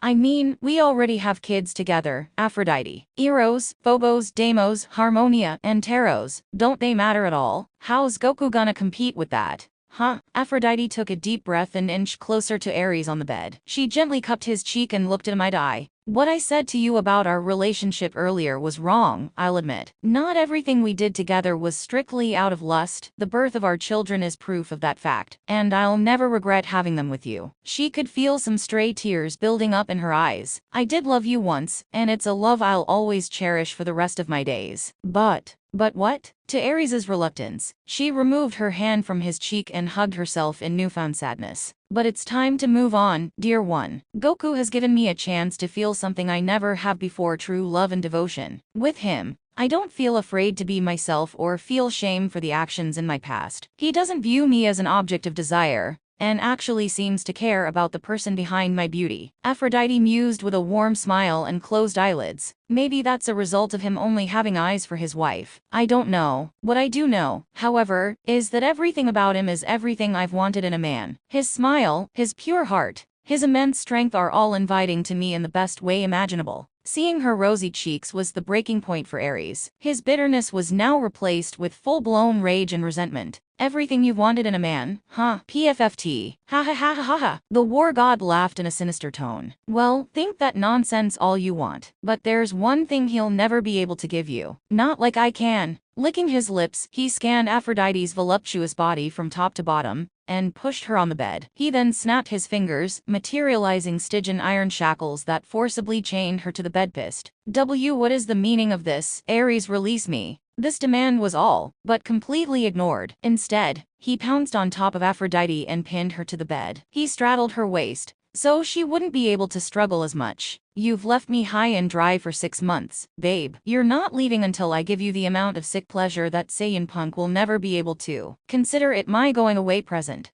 I mean, we already have kids together, Aphrodite. Eros, Phobos, Deimos, Harmonia, and Teros, don't they matter at all? How's Goku gonna compete with that? Huh? Aphrodite took a deep breath and inched closer to Ares on the bed. She gently cupped his cheek and looked at him eye-to-eye. What I said to you about our relationship earlier was wrong, I'll admit. Not everything we did together was strictly out of lust. The birth of our children is proof of that fact, and I'll never regret having them with you. She could feel some stray tears building up in her eyes. I did love you once, and it's a love I'll always cherish for the rest of my days. But But what? To Ares's reluctance, she removed her hand from his cheek and hugged herself in newfound sadness. But it's time to move on, dear one. Goku has given me a chance to feel something I never have before, true love and devotion. With him, I don't feel afraid to be myself or feel shame for the actions in my past. He doesn't view me as an object of desire, and actually seems to care about the person behind my beauty. Aphrodite mused with a warm smile and closed eyelids. Maybe that's a result of him only having eyes for his wife. I don't know. What I do know, however, is that everything about him is everything I've wanted in a man. His smile, his pure heart, his immense strength are all inviting to me in the best way imaginable. Seeing her rosy cheeks was the breaking point for Ares. His bitterness was now replaced with full-blown rage and resentment. Everything you've wanted in a man, huh? PFFT. Ha ha ha ha ha ha. The war god laughed in a sinister tone. Well, think that nonsense all you want. But there's one thing he'll never be able to give you. Not like I can. Licking his lips, he scanned Aphrodite's voluptuous body from top to bottom, and pushed her on the bed. He then snapped his fingers, materializing Stygian iron shackles that forcibly chained her to the bedpost. What is the meaning of this? Ares, release me. This demand was all, but completely ignored. Instead, he pounced on top of Aphrodite and pinned her to the bed. He straddled her waist, so she wouldn't be able to struggle as much. You've left me high and dry for 6 months, babe. You're not leaving until I give you the amount of sick pleasure that Saiyan punk will never be able to. Consider it my going away present.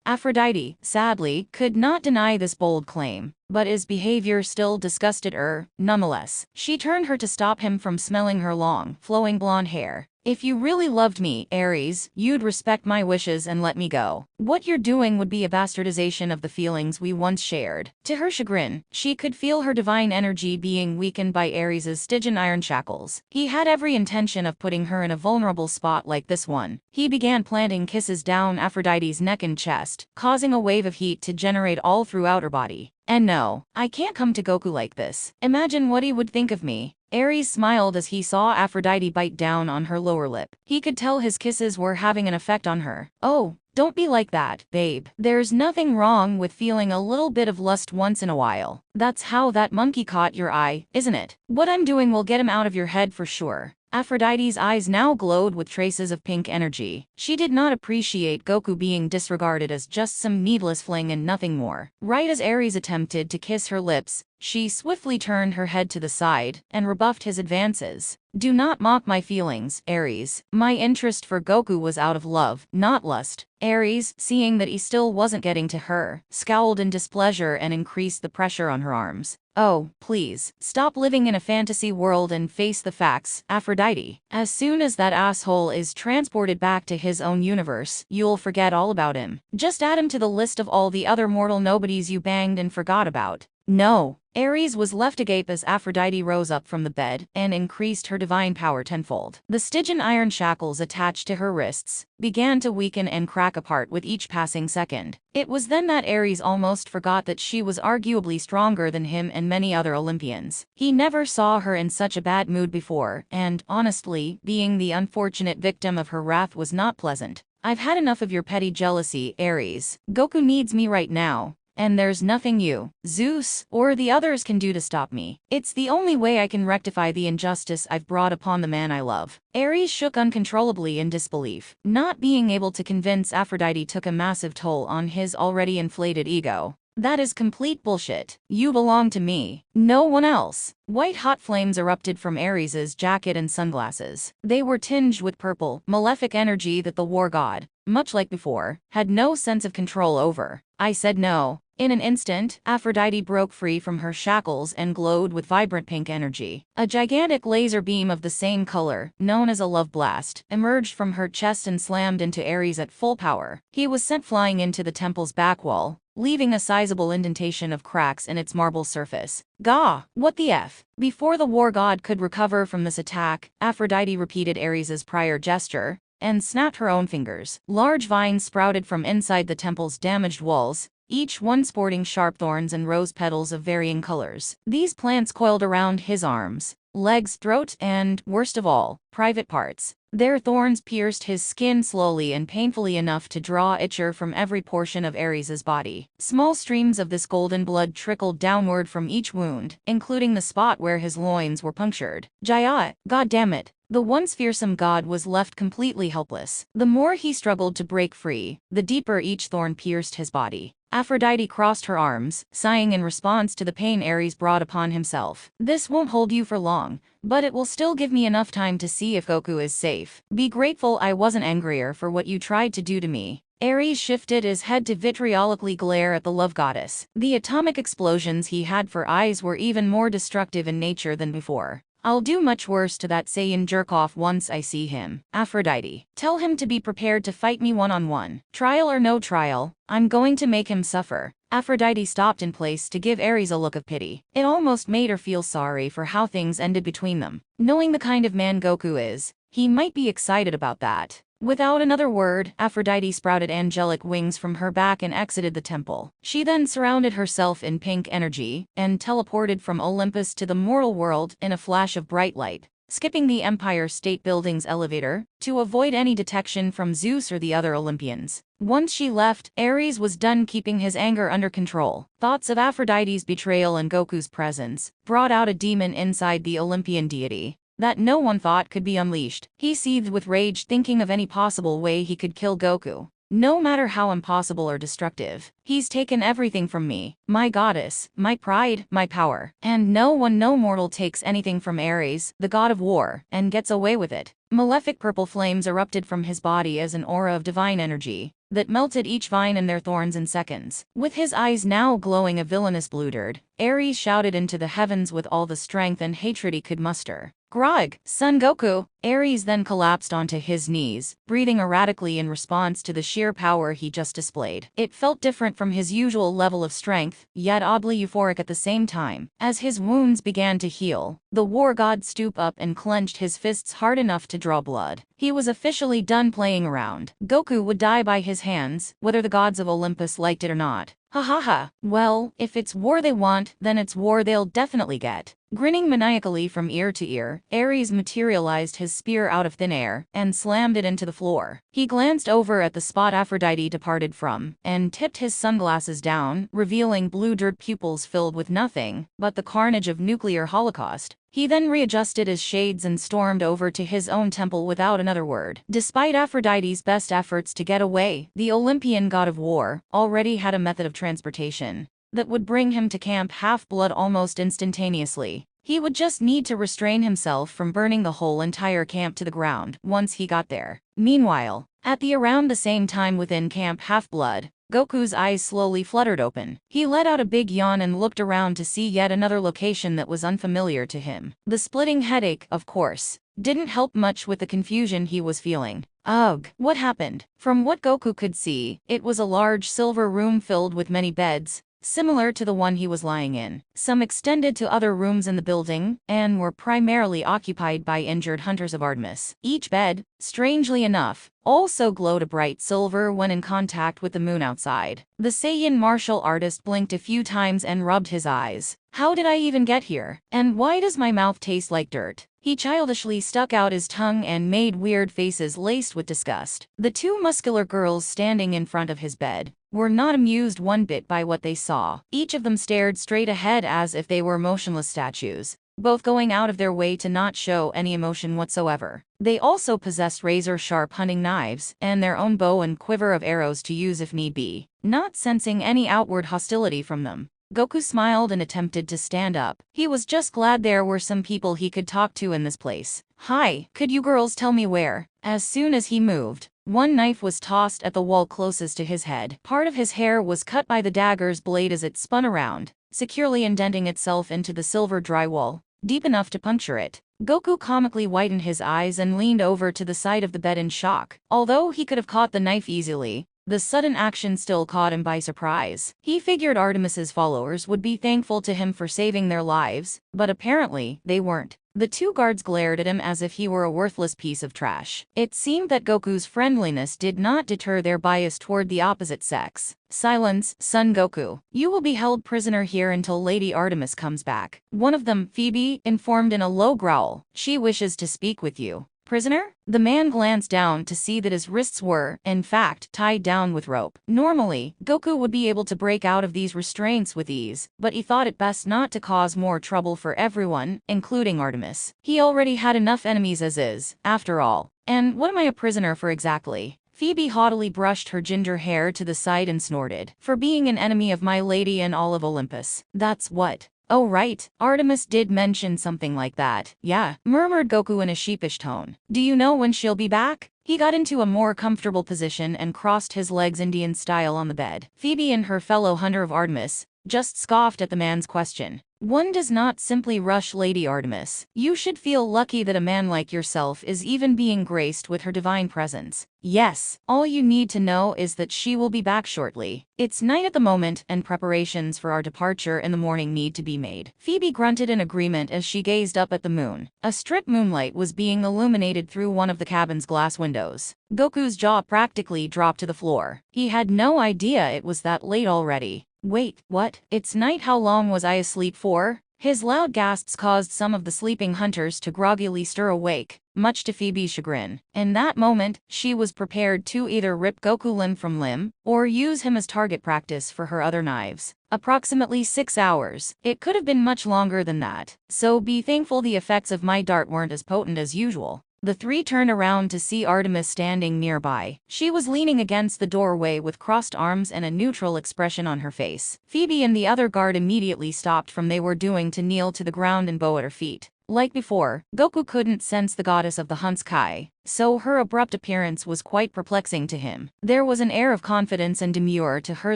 Aphrodite, sadly, could not deny this bold claim, but his behavior still disgusted her, nonetheless. She turned her to stop him from smelling her long, flowing blonde hair. If you really loved me, Ares, you'd respect my wishes and let me go. What you're doing would be a bastardization of the feelings we once shared. To her chagrin, she could feel her divine energy being weakened by Ares's Stygian iron shackles. He had every intention of putting her in a vulnerable spot like this one. He began planting kisses down Aphrodite's neck and chest, causing a wave of heat to generate all throughout her body. And no, I can't come to Goku like this. Imagine what he would think of me. Ares smiled as he saw Aphrodite bite down on her lower lip. He could tell his kisses were having an effect on her. Oh, don't be like that, babe. There's nothing wrong with feeling a little bit of lust once in a while. That's how that monkey caught your eye, isn't it? What I'm doing will get him out of your head for sure. Aphrodite's eyes now glowed with traces of pink energy. She did not appreciate Goku being disregarded as just some needless fling and nothing more. Right as Ares attempted to kiss her lips, she swiftly turned her head to the side and rebuffed his advances. Do not mock my feelings, Ares. My interest for Goku was out of love, not lust. Ares, seeing that he still wasn't getting to her, scowled in displeasure and increased the pressure on her arms. Oh, please, stop living in a fantasy world and face the facts, Aphrodite. As soon as that asshole is transported back to his own universe, you'll forget all about him. Just add him to the list of all the other mortal nobodies you banged and forgot about. No. Ares was left agape as Aphrodite rose up from the bed and increased her divine power tenfold. The Stygian iron shackles attached to her wrists began to weaken and crack apart with each passing second. It was then that Ares almost forgot that she was arguably stronger than him and many other Olympians. He never saw her in such a bad mood before, and, honestly, being the unfortunate victim of her wrath was not pleasant. I've had enough of your petty jealousy, Ares. Goku needs me right now. And there's nothing you, Zeus, or the others can do to stop me. It's the only way I can rectify the injustice I've brought upon the man I love. Ares shook uncontrollably in disbelief. Not being able to convince Aphrodite took a massive toll on his already inflated ego. That is complete bullshit. You belong to me. No one else. White hot flames erupted from Ares's jacket and sunglasses. They were tinged with purple, malefic energy that the war god, much like before, had no sense of control over. I said no. In an instant, Aphrodite broke free from her shackles and glowed with vibrant pink energy. A gigantic laser beam of the same color, known as a love blast, emerged from her chest and slammed into Ares at full power. He was sent flying into the temple's back wall, leaving a sizable indentation of cracks in its marble surface. Gah! What the F? Before the war god could recover from this attack, Aphrodite repeated Ares's prior gesture and snapped her own fingers. Large vines sprouted from inside the temple's damaged walls, each one sporting sharp thorns and rose petals of varying colors. These plants coiled around his arms, legs, throat, and, worst of all, private parts. Their thorns pierced his skin slowly and painfully enough to draw ichor from every portion of Ares's body. Small streams of this golden blood trickled downward from each wound, including the spot where his loins were punctured. Jaya, goddammit! The once fearsome god was left completely helpless. The more he struggled to break free, the deeper each thorn pierced his body. Aphrodite crossed her arms, sighing in response to the pain Ares brought upon himself. This won't hold you for long, but it will still give me enough time to see if Goku is safe. Be grateful I wasn't angrier for what you tried to do to me. Ares shifted his head to vitriolically glare at the love goddess. The atomic explosions he had for eyes were even more destructive in nature than before. I'll do much worse to that Saiyan jerk-off once I see him. Aphrodite, tell him to be prepared to fight me one-on-one. Trial or no trial, I'm going to make him suffer. Aphrodite stopped in place to give Ares a look of pity. It almost made her feel sorry for how things ended between them. Knowing the kind of man Goku is, he might be excited about that. Without another word, Aphrodite sprouted angelic wings from her back and exited the temple. She then surrounded herself in pink energy and teleported from Olympus to the mortal world in a flash of bright light, skipping the Empire State Building's elevator to avoid any detection from Zeus or the other Olympians. Once she left, Ares was done keeping his anger under control. Thoughts of Aphrodite's betrayal and Goku's presence brought out a demon inside the Olympian deity that no one thought could be unleashed. He seethed with rage, thinking of any possible way he could kill Goku. No matter how impossible or destructive, he's taken everything from me. My goddess, my pride, my power. And no mortal takes anything from Ares, the god of war, and gets away with it. Malefic purple flames erupted from his body as an aura of divine energy that melted each vine and their thorns in seconds. With his eyes now glowing a villainous blue dirt, Ares shouted into the heavens with all the strength and hatred he could muster. Grog, Son Goku! Ares then collapsed onto his knees, breathing erratically in response to the sheer power he just displayed. It felt different from his usual level of strength, yet oddly euphoric at the same time. As his wounds began to heal, the war god stooped up and clenched his fists hard enough to draw blood. He was officially done playing around. Goku would die by his hands, whether the gods of Olympus liked it or not. Ha ha ha. Well, if it's war they want, then it's war they'll definitely get. Grinning maniacally from ear to ear, Ares materialized his spear out of thin air and slammed it into the floor. He glanced over at the spot Aphrodite departed from and tipped his sunglasses down, revealing blue dirt pupils filled with nothing but the carnage of nuclear holocaust. He then readjusted his shades and stormed over to his own temple without another word. Despite Aphrodite's best efforts to get away, the Olympian god of war already had a method of transportation that would bring him to Camp Half-Blood almost instantaneously. He would just need to restrain himself from burning the whole entire camp to the ground once he got there. Meanwhile, at around the same time within Camp Half-Blood, Goku's eyes slowly fluttered open. He let out a big yawn and looked around to see yet another location that was unfamiliar to him. The splitting headache, of course, didn't help much with the confusion he was feeling. Ugh, what happened? From what Goku could see, it was a large silver room filled with many beds, similar to the one he was lying in. Some extended to other rooms in the building, and were primarily occupied by injured hunters of Artemis. Each bed, strangely enough, also glowed a bright silver when in contact with the moon outside. The Saiyan martial artist blinked a few times and rubbed his eyes. How did I even get here? And why does my mouth taste like dirt? He childishly stuck out his tongue and made weird faces laced with disgust. The two muscular girls standing in front of his bed were not amused one bit by what they saw. Each of them stared straight ahead as if they were motionless statues, both going out of their way to not show any emotion whatsoever. They also possessed razor-sharp hunting knives and their own bow and quiver of arrows to use if need be. Not sensing any outward hostility from them, Goku smiled and attempted to stand up. He was just glad there were some people he could talk to in this place. Hi, could you girls tell me where? As soon as he moved, one knife was tossed at the wall closest to his head. Part of his hair was cut by the dagger's blade as it spun around, securely indenting itself into the silver drywall, deep enough to puncture it. Goku comically widened his eyes and leaned over to the side of the bed in shock. Although he could have caught the knife easily, the sudden action still caught him by surprise. He figured Artemis's followers would be thankful to him for saving their lives, but apparently they weren't. The two guards glared at him as if he were a worthless piece of trash. It seemed that Goku's friendliness did not deter their bias toward the opposite sex. Silence, Son Goku. You will be held prisoner here until Lady Artemis comes back. One of them, Phoebe, informed in a low growl. She wishes to speak with you. Prisoner? The man glanced down to see that his wrists were, in fact, tied down with rope. Normally, Goku would be able to break out of these restraints with ease, but he thought it best not to cause more trouble for everyone, including Artemis. He already had enough enemies as is, after all. And what am I a prisoner for exactly? Phoebe haughtily brushed her ginger hair to the side and snorted. For being an enemy of my lady and all of Olympus. That's what. Oh right, Artemis did mention something like that. Yeah, murmured Goku in a sheepish tone. Do you know when she'll be back? He got into a more comfortable position and crossed his legs Indian style on the bed. Phoebe and her fellow hunter of Artemis just scoffed at the man's question. One does not simply rush Lady Artemis. You should feel lucky that a man like yourself is even being graced with her divine presence. Yes, all you need to know is that she will be back shortly. It's night at the moment, and preparations for our departure in the morning need to be made. Phoebe grunted in agreement as she gazed up at the moon. A strip moonlight was being illuminated through one of the cabin's glass windows. Goku's jaw practically dropped to the floor. He had no idea it was that late already. Wait, what? It's night? How long was I asleep for? His loud gasps caused some of the sleeping hunters to groggily stir awake, much to Phoebe's chagrin. In that moment, she was prepared to either rip Goku limb from limb, or use him as target practice for her other knives. Approximately 6 hours. It could have been much longer than that. So be thankful the effects of my dart weren't as potent as usual. The three turned around to see Artemis standing nearby. She was leaning against the doorway with crossed arms and a neutral expression on her face. Phoebe and the other guard immediately stopped from they were doing to kneel to the ground and bow at her feet. Like before, Goku couldn't sense the goddess of the Hunt's Kai, so her abrupt appearance was quite perplexing to him. There was an air of confidence and demure to her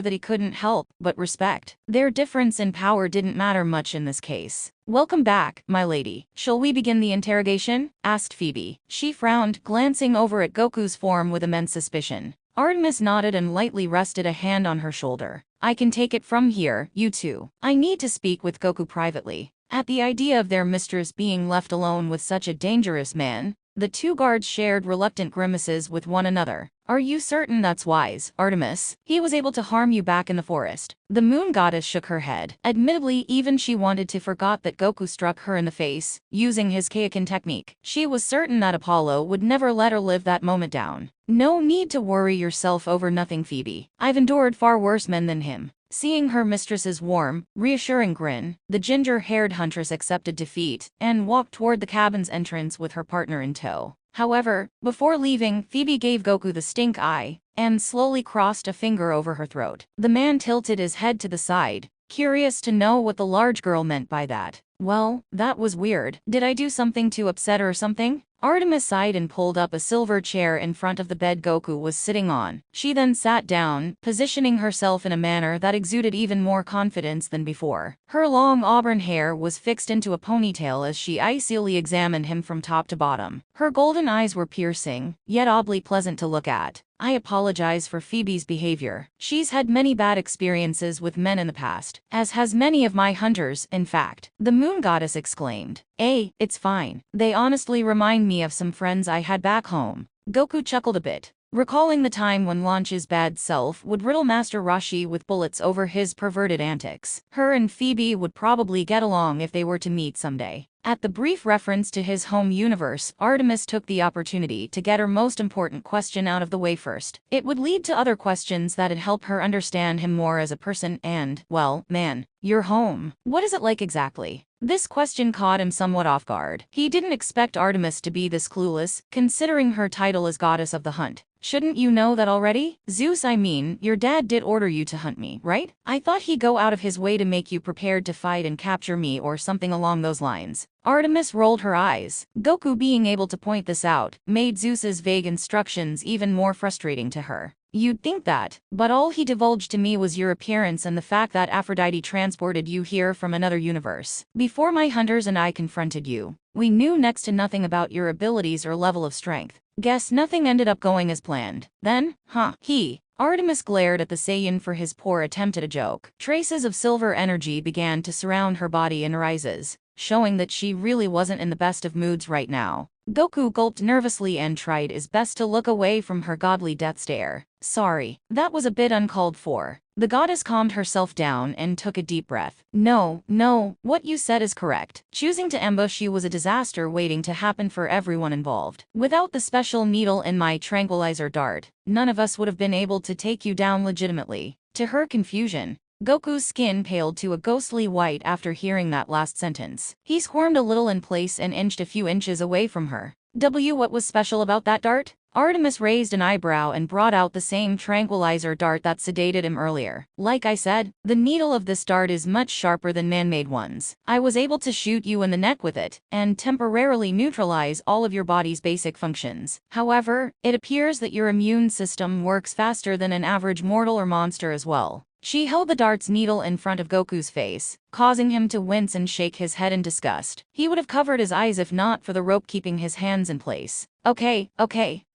that he couldn't help but respect. Their difference in power didn't matter much in this case. Welcome back, my lady. Shall we begin the interrogation? Asked Phoebe. She frowned, glancing over at Goku's form with immense suspicion. Artemis nodded and lightly rested a hand on her shoulder. I can take it from here, you two. I need to speak with Goku privately. At the idea of their mistress being left alone with such a dangerous man, the two guards shared reluctant grimaces with one another. Are you certain that's wise, Artemis? He was able to harm you back in the forest. The moon goddess shook her head. Admittedly, even she wanted to forgot that Goku struck her in the face, using his Kaioken technique. She was certain that Apollo would never let her live that moment down. No need to worry yourself over nothing, Phoebe. I've endured far worse men than him. Seeing her mistress's warm, reassuring grin, the ginger-haired huntress accepted defeat and walked toward the cabin's entrance with her partner in tow. However, before leaving, Phoebe gave Goku the stink eye and slowly crossed a finger over her throat. The man tilted his head to the side, curious to know what the large girl meant by that. Well, that was weird. Did I do something to upset her or something? Artemis sighed and pulled up a silver chair in front of the bed Goku was sitting on. She then sat down, positioning herself in a manner that exuded even more confidence than before. Her long auburn hair was fixed into a ponytail as she icily examined him from top to bottom. Her golden eyes were piercing, yet oddly pleasant to look at. I apologize for Phoebe's behavior. She's had many bad experiences with men in the past, as has many of my hunters, in fact. The moon goddess exclaimed. It's fine. They honestly remind me of some friends I had back home. Goku chuckled a bit, recalling the time when Launch's bad self would riddle Master Roshi with bullets over his perverted antics. Her and Phoebe would probably get along if they were to meet someday. At the brief reference to his home universe, Artemis took the opportunity to get her most important question out of the way first. It would lead to other questions that'd help her understand him more as a person and, well, man. Your home. What is it like exactly? This question caught him somewhat off guard. He didn't expect Artemis to be this clueless, considering her title as goddess of the hunt. Shouldn't you know that already? Zeus, I mean, your dad did order you to hunt me, right? I thought he'd go out of his way to make you prepared to fight and capture me or something along those lines. Artemis rolled her eyes. Goku being able to point this out made Zeus's vague instructions even more frustrating to her. You'd think that, but all he divulged to me was your appearance and the fact that Aphrodite transported you here from another universe. Before my hunters and I confronted you, we knew next to nothing about your abilities or level of strength. Guess nothing ended up going as planned. Then, Artemis glared at the Saiyan for his poor attempt at a joke. Traces of silver energy began to surround her body and rises, showing that she really wasn't in the best of moods right now. Goku gulped nervously and tried his best to look away from her godly death stare. Sorry, that was a bit uncalled for. The goddess calmed herself down and took a deep breath. No, what you said is correct. Choosing to ambush you was a disaster waiting to happen for everyone involved. Without the special needle in my tranquilizer dart, none of us would have been able to take you down legitimately. To her confusion, Goku's skin paled to a ghostly white after hearing that last sentence. He squirmed a little in place and inched a few inches away from her. What was special about that dart? Artemis raised an eyebrow and brought out the same tranquilizer dart that sedated him earlier. Like I said, the needle of this dart is much sharper than man-made ones. I was able to shoot you in the neck with it, and temporarily neutralize all of your body's basic functions. However, it appears that your immune system works faster than an average mortal or monster as well. She held the dart's needle in front of Goku's face, causing him to wince and shake his head in disgust. He would have covered his eyes if not for the rope keeping his hands in place. Okay,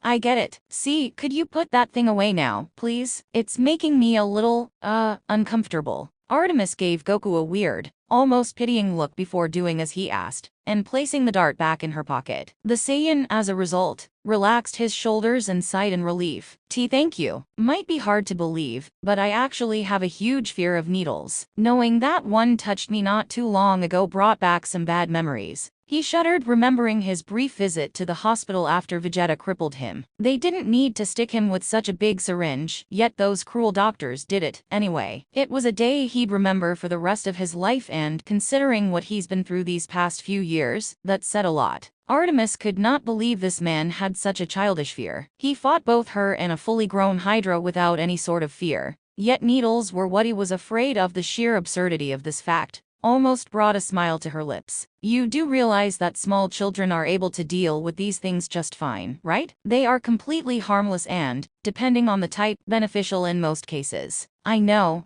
I get it. See, could you put that thing away now, please? It's making me a little, uncomfortable. Artemis gave Goku a weird, almost pitying look before doing as he asked, and placing the dart back in her pocket. The Saiyan, as a result, relaxed his shoulders and sighed in relief. Thank you. Might be hard to believe, but I actually have a huge fear of needles. Knowing that one touched me not too long ago brought back some bad memories. He shuddered, remembering his brief visit to the hospital after Vegeta crippled him. They didn't need to stick him with such a big syringe, yet those cruel doctors did it anyway. It was a day he'd remember for the rest of his life, and considering what he's been through these past few years, that said a lot. Artemis could not believe this man had such a childish fear. He fought both her and a fully grown Hydra without any sort of fear. Yet needles were what he was afraid of. The sheer absurdity of this fact almost brought a smile to her lips. You do realize that small children are able to deal with these things just fine, right? They are completely harmless and, depending on the type, beneficial in most cases. I know.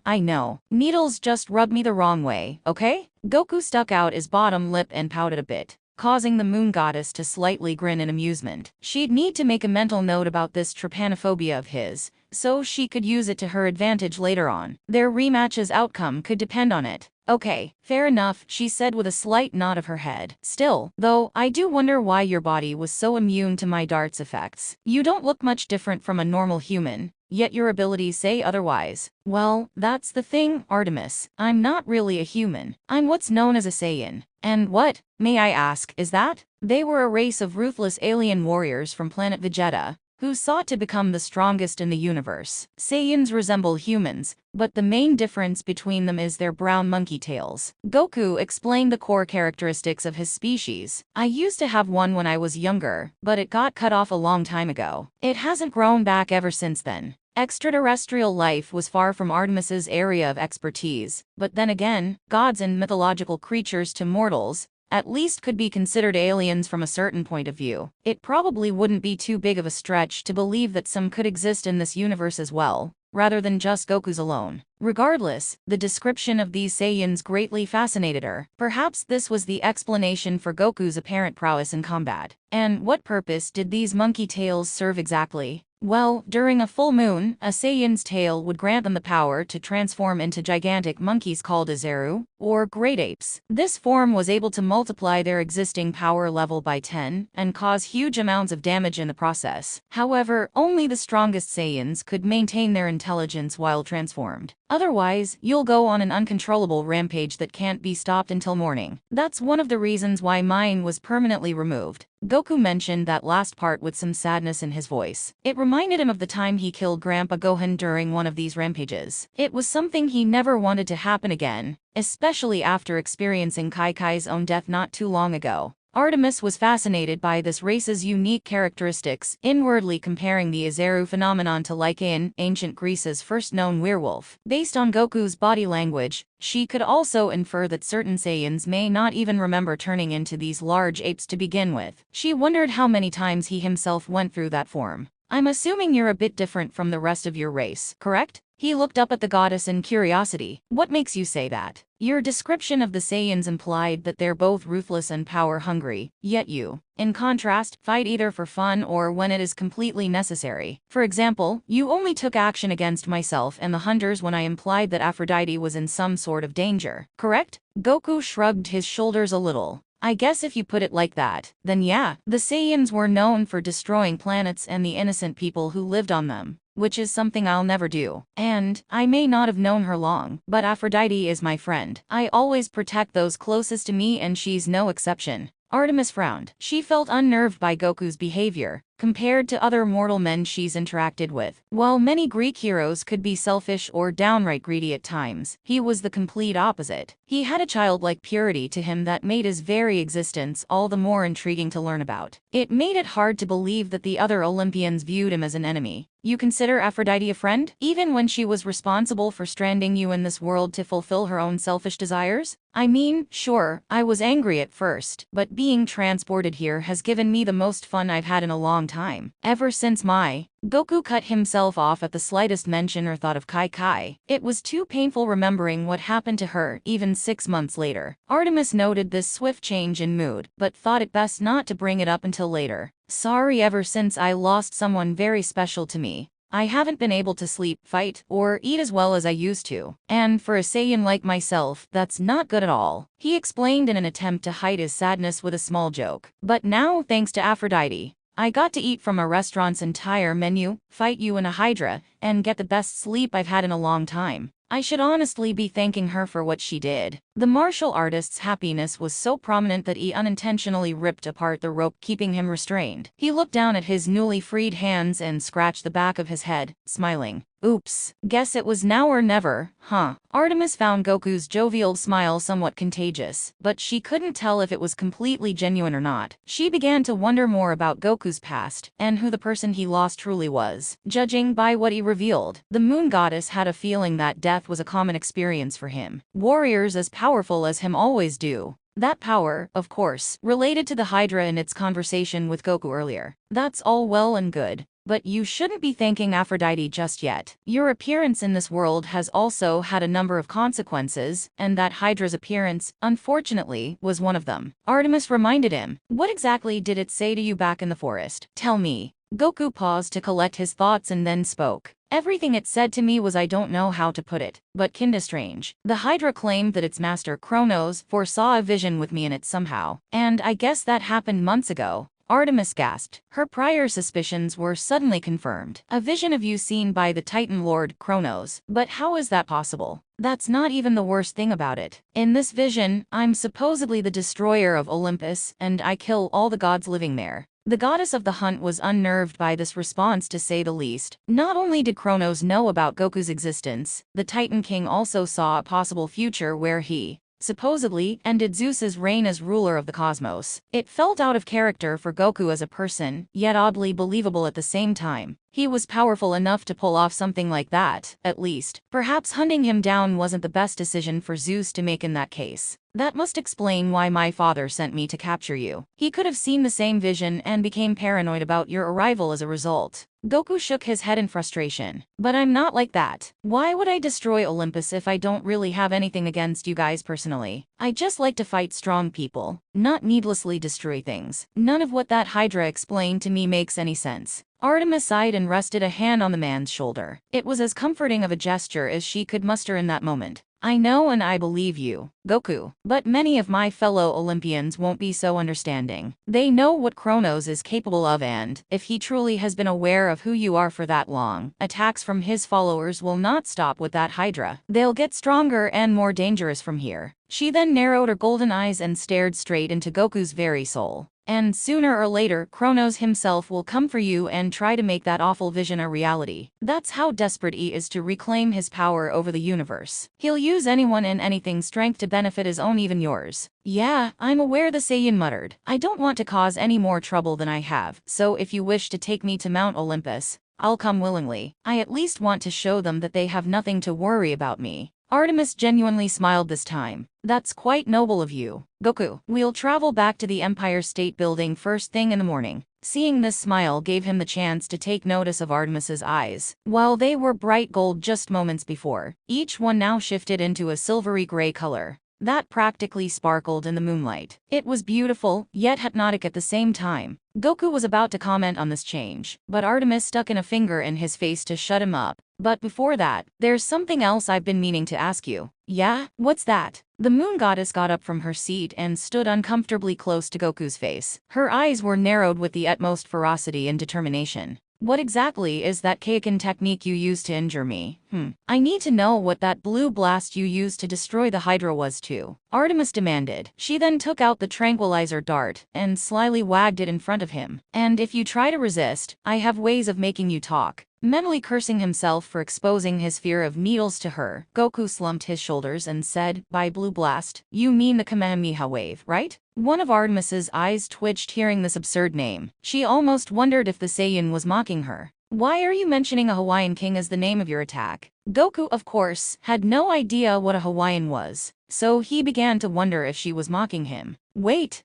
Needles just rub me the wrong way, okay? Goku stuck out his bottom lip and pouted a bit, causing the moon goddess to slightly grin in amusement. She'd need to make a mental note about this trypanophobia of his, so she could use it to her advantage later on. Their rematch's outcome could depend on it. Okay, fair enough, she said with a slight nod of her head. Still, though, I do wonder why your body was so immune to my dart's effects. You don't look much different from a normal human, yet your abilities say otherwise. Well, that's the thing, Artemis. I'm not really a human. I'm what's known as a Saiyan. And what, may I ask, is that? They were a race of ruthless alien warriors from planet Vegeta, who sought to become the strongest in the universe. Saiyans resemble humans, but the main difference between them is their brown monkey tails. Goku explained the core characteristics of his species. I used to have one when I was younger, but it got cut off a long time ago. It hasn't grown back ever since then. Extraterrestrial life was far from Artemis's area of expertise, but then again, gods and mythological creatures to mortals, at least, could be considered aliens from a certain point of view. It probably wouldn't be too big of a stretch to believe that some could exist in this universe as well, rather than just Goku's alone. Regardless, the description of these Saiyans greatly fascinated her. Perhaps this was the explanation for Goku's apparent prowess in combat. And what purpose did these monkey tails serve exactly? Well, during a full moon, a Saiyan's tail would grant them the power to transform into gigantic monkeys called Azeru, or great apes. This form was able to multiply their existing power level by 10, and cause huge amounts of damage in the process. However, only the strongest Saiyans could maintain their intelligence while transformed. Otherwise, you'll go on an uncontrollable rampage that can't be stopped until morning. That's one of the reasons why mine was permanently removed. Goku mentioned that last part with some sadness in his voice. It reminded him of the time he killed Grandpa Gohan during one of these rampages. It was something he never wanted to happen again, especially after experiencing Kai's own death not too long ago. Artemis was fascinated by this race's unique characteristics, inwardly comparing the Azeru phenomenon to Lycaon, ancient Greece's first known werewolf. Based on Goku's body language, she could also infer that certain Saiyans may not even remember turning into these large apes to begin with. She wondered how many times he himself went through that form. I'm assuming you're a bit different from the rest of your race, correct? He looked up at the goddess in curiosity. What makes you say that? Your description of the Saiyans implied that they're both ruthless and power-hungry, yet you, in contrast, fight either for fun or when it is completely necessary. For example, you only took action against myself and the hunters when I implied that Aphrodite was in some sort of danger, correct? Goku shrugged his shoulders a little. I guess if you put it like that, then yeah. The Saiyans were known for destroying planets and the innocent people who lived on them, which is something I'll never do. And I may not have known her long, but Aphrodite is my friend. I always protect those closest to me, and she's no exception. Artemis frowned. She felt unnerved by Goku's behavior, compared to other mortal men she's interacted with. While many Greek heroes could be selfish or downright greedy at times, he was the complete opposite. He had a childlike purity to him that made his very existence all the more intriguing to learn about. It made it hard to believe that the other Olympians viewed him as an enemy. You consider Aphrodite a friend, even when she was responsible for stranding you in this world to fulfill her own selfish desires? I mean, sure, I was angry at first, but being transported here has given me the most fun I've had in a long time. Ever since Goku cut himself off at the slightest mention or thought of Kai Kai. It was too painful remembering what happened to her even 6 months later. Artemis noted this swift change in mood, but thought it best not to bring it up until later. Sorry, ever since I lost someone very special to me, I haven't been able to sleep, fight, or eat as well as I used to. And for a Saiyan like myself, that's not good at all. He explained in an attempt to hide his sadness with a small joke. But now, thanks to Aphrodite, I got to eat from a restaurant's entire menu, fight you in a Hydra, and get the best sleep I've had in a long time. I should honestly be thanking her for what she did. The martial artist's happiness was so prominent that he unintentionally ripped apart the rope keeping him restrained. He looked down at his newly freed hands and scratched the back of his head, smiling. Oops, guess it was now or never, huh? Artemis found Goku's jovial smile somewhat contagious, but she couldn't tell if it was completely genuine or not. She began to wonder more about Goku's past, and who the person he lost truly was. Judging by what he revealed, the moon goddess had a feeling that death was a common experience for him. Warriors as powerful as him always do. That power, of course, related to the Hydra in its conversation with Goku earlier. That's all well and good, but you shouldn't be thanking Aphrodite just yet. Your appearance in this world has also had a number of consequences, and that Hydra's appearance, unfortunately, was one of them. Artemis reminded him. What exactly did it say to you back in the forest? Tell me. Goku paused to collect his thoughts and then spoke. Everything it said to me was, I don't know how to put it, but kinda strange. The Hydra claimed that its master Kronos foresaw a vision with me in it somehow, and I guess that happened months ago. Artemis gasped. Her prior suspicions were suddenly confirmed. A vision of you seen by the Titan Lord Kronos. But how is that possible? That's not even the worst thing about it. In this vision, I'm supposedly the destroyer of Olympus, and I kill all the gods living there. The goddess of the hunt was unnerved by this response, to say the least. Not only did Kronos know about Goku's existence, the Titan King also saw a possible future where he, supposedly, ended Zeus's reign as ruler of the cosmos. It felt out of character for Goku as a person, yet oddly believable at the same time. He was powerful enough to pull off something like that, at least. Perhaps hunting him down wasn't the best decision for Zeus to make in that case. That must explain why my father sent me to capture you. He could have seen the same vision and became paranoid about your arrival as a result. Goku shook his head in frustration. But I'm not like that. Why would I destroy Olympus if I don't really have anything against you guys personally? I just like to fight strong people, not needlessly destroy things. None of what that Hydra explained to me makes any sense. Artemis sighed and rested a hand on the man's shoulder. It was as comforting of a gesture as she could muster in that moment. I know and I believe you, Goku, but many of my fellow Olympians won't be so understanding. They know what Kronos is capable of, and, if he truly has been aware of who you are for that long, attacks from his followers will not stop with that Hydra. They'll get stronger and more dangerous from here. She then narrowed her golden eyes and stared straight into Goku's very soul. And sooner or later, Kronos himself will come for you and try to make that awful vision a reality. That's how desperate he is to reclaim his power over the universe. He'll use anyone and anything's strength to benefit his own, even yours. Yeah, I'm aware, the Saiyan muttered. I don't want to cause any more trouble than I have, so if you wish to take me to Mount Olympus, I'll come willingly. I at least want to show them that they have nothing to worry about me. Artemis genuinely smiled this time. That's quite noble of you, Goku. We'll travel back to the Empire State Building first thing in the morning. Seeing this smile gave him the chance to take notice of Artemis's eyes. While they were bright gold just moments before, each one now shifted into a silvery gray color that practically sparkled in the moonlight. It was beautiful, yet hypnotic at the same time. Goku was about to comment on this change, but Artemis stuck in a finger in his face to shut him up. But before that, there's something else I've been meaning to ask you. Yeah? What's that? The moon goddess got up from her seat and stood uncomfortably close to Goku's face. Her eyes were narrowed with the utmost ferocity and determination. What exactly is that Kaiken technique you used to injure me? I need to know what that blue blast you used to destroy the Hydra was too. Artemis demanded. She then took out the tranquilizer dart and slyly wagged it in front of him. And if you try to resist, I have ways of making you talk. Mentally cursing himself for exposing his fear of needles to her, Goku slumped his shoulders and said, by blue blast, you mean the Kamehameha wave, right? One of Artemis's eyes twitched hearing this absurd name. She almost wondered if the Saiyan was mocking her. Why are you mentioning a Hawaiian king as the name of your attack? Goku, of course, had no idea what a Hawaiian was, so he began to wonder if she was mocking him. Wait,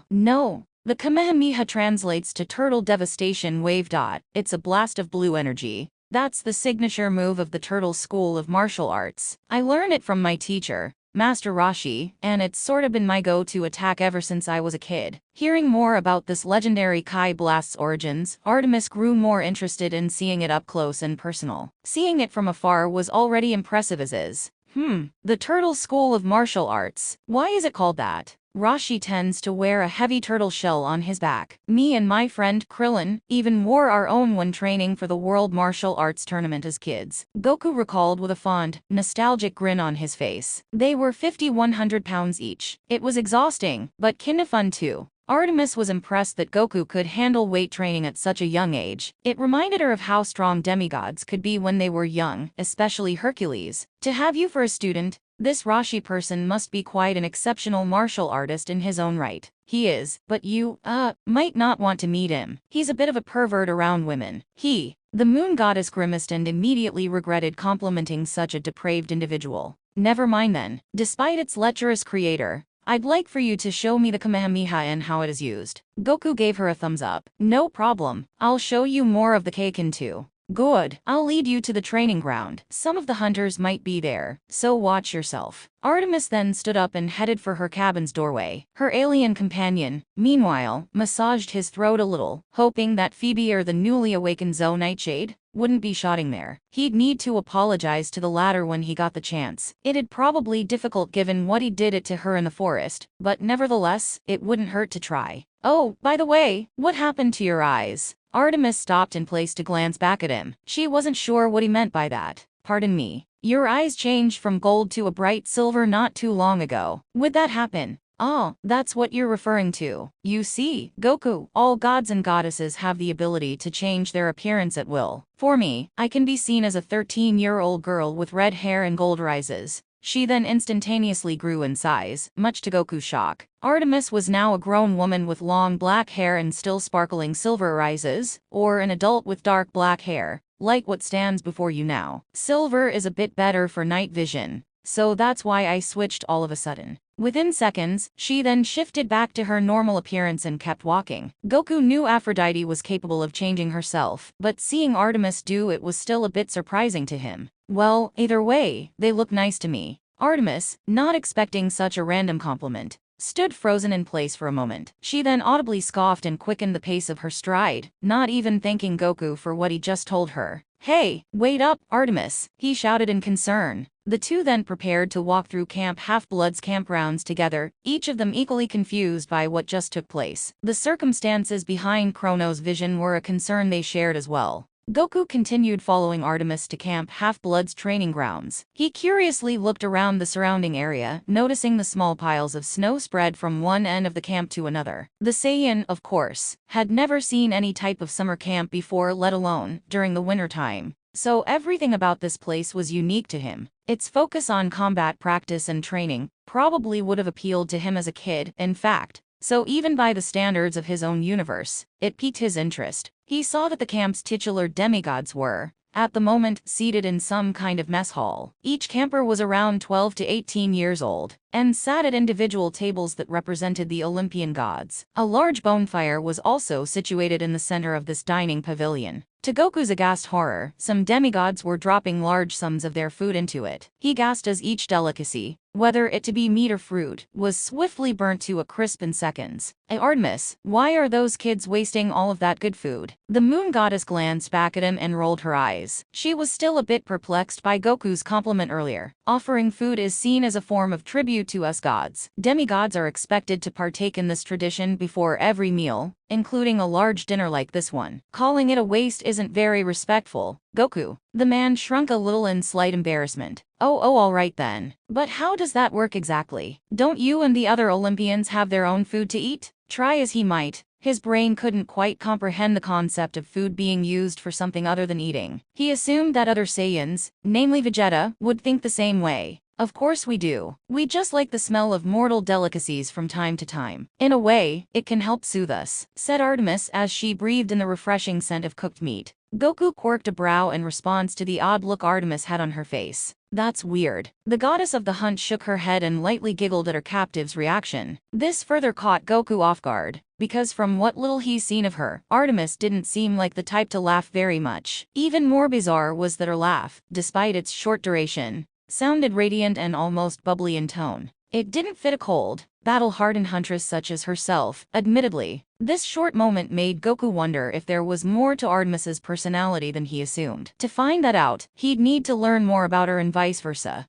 no. The Kamehameha translates to Turtle Devastation Wave. It's a blast of blue energy. That's the signature move of the Turtle School of Martial Arts. I learned it from my teacher, Master Roshi, and it's sort of been my go-to attack ever since I was a kid. Hearing more about this legendary Kai Blast's origins, Artemis grew more interested in seeing it up close and personal. Seeing it from afar was already impressive as is. The Turtle School of Martial Arts. Why is it called that? Roshi tends to wear a heavy turtle shell on his back. Me and my friend Krillin even wore our own when training for the World Martial Arts Tournament as kids. Goku recalled with a fond, nostalgic grin on his face. They were 100 pounds each. It was exhausting, but kinda fun too. Artemis was impressed that Goku could handle weight training at such a young age. It reminded her of how strong demigods could be when they were young, especially Hercules. To have you for a student, this Roshi person must be quite an exceptional martial artist in his own right. He is, but you, might not want to meet him. He's a bit of a pervert around women. The moon goddess grimaced and immediately regretted complimenting such a depraved individual. Never mind then. Despite its lecherous creator, I'd like for you to show me the Kamehameha and how it is used. Goku gave her a thumbs up. No problem. I'll show you more of the Kaiken too. Good. I'll lead you to the training ground. Some of the hunters might be there, so watch yourself. Artemis then stood up and headed for her cabin's doorway. Her alien companion, meanwhile, massaged his throat a little, hoping that Phoebe or the newly awakened Zoe Nightshade wouldn't be shotting there. He'd need to apologize to the latter when he got the chance. It'd probably difficult given what he did it to her in the forest, but nevertheless, it wouldn't hurt to try. Oh, by the way, what happened to your eyes? Artemis stopped in place to glance back at him. She wasn't sure what he meant by that. Pardon me. Your eyes changed from gold to a bright silver not too long ago. Would that happen? Oh, that's what you're referring to. You see, Goku, all gods and goddesses have the ability to change their appearance at will. For me, I can be seen as a 13-year-old girl with red hair and gold eyes. She then instantaneously grew in size, much to Goku's shock. Artemis was now a grown woman with long black hair and still sparkling silver eyes, or an adult with dark black hair, like what stands before you now. Silver is a bit better for night vision, so that's why I switched all of a sudden. Within seconds, she then shifted back to her normal appearance and kept walking. Goku knew Aphrodite was capable of changing herself, but seeing Artemis do it was still a bit surprising to him. Well, either way, they look nice to me. Artemis, not expecting such a random compliment, stood frozen in place for a moment. She then audibly scoffed and quickened the pace of her stride, not even thanking Goku for what he just told her. Hey, wait up, Artemis, he shouted in concern. The two then prepared to walk through Camp Half-Blood's campgrounds together, each of them equally confused by what just took place. The circumstances behind Chrono's vision were a concern they shared as well. Goku continued following Artemis to Camp Half-Blood's training grounds. He curiously looked around the surrounding area, noticing the small piles of snow spread from one end of the camp to another. The Saiyan, of course, had never seen any type of summer camp before, let alone during the winter time. So everything about this place was unique to him. Its focus on combat practice and training probably would have appealed to him as a kid, in fact. So even by the standards of his own universe, it piqued his interest. He saw that the camp's titular demigods were, at the moment, seated in some kind of mess hall. Each camper was around 12 to 18 years old, and sat at individual tables that represented the Olympian gods. A large bonfire was also situated in the center of this dining pavilion. To Goku's aghast horror, some demigods were dropping large sums of their food into it. He gasped as each delicacy, whether it to be meat or fruit, was swiftly burnt to a crisp in seconds. Artemis, why are those kids wasting all of that good food? The moon goddess glanced back at him and rolled her eyes. She was still a bit perplexed by Goku's compliment earlier. Offering food is seen as a form of tribute to us gods. Demigods are expected to partake in this tradition before every meal, including a large dinner like this one. Calling it a waste isn't very respectful, Goku. The man shrunk a little in slight embarrassment. Oh, all right then. But how does that work exactly? Don't you and the other Olympians have their own food to eat? Try as he might, his brain couldn't quite comprehend the concept of food being used for something other than eating. He assumed that other Saiyans, namely Vegeta, would think the same way. Of course we do. We just like the smell of mortal delicacies from time to time. In a way, it can help soothe us, said Artemis as she breathed in the refreshing scent of cooked meat. Goku quirked a brow in response to the odd look Artemis had on her face. That's weird. The goddess of the hunt shook her head and lightly giggled at her captive's reaction. This further caught Goku off guard, because from what little he's seen of her, Artemis didn't seem like the type to laugh very much. Even more bizarre was that her laugh, despite its short duration, sounded radiant and almost bubbly in tone. It didn't fit a cold, battle-hardened huntress such as herself, admittedly. This short moment made Goku wonder if there was more to Artemis's personality than he assumed. To find that out, he'd need to learn more about her and vice versa.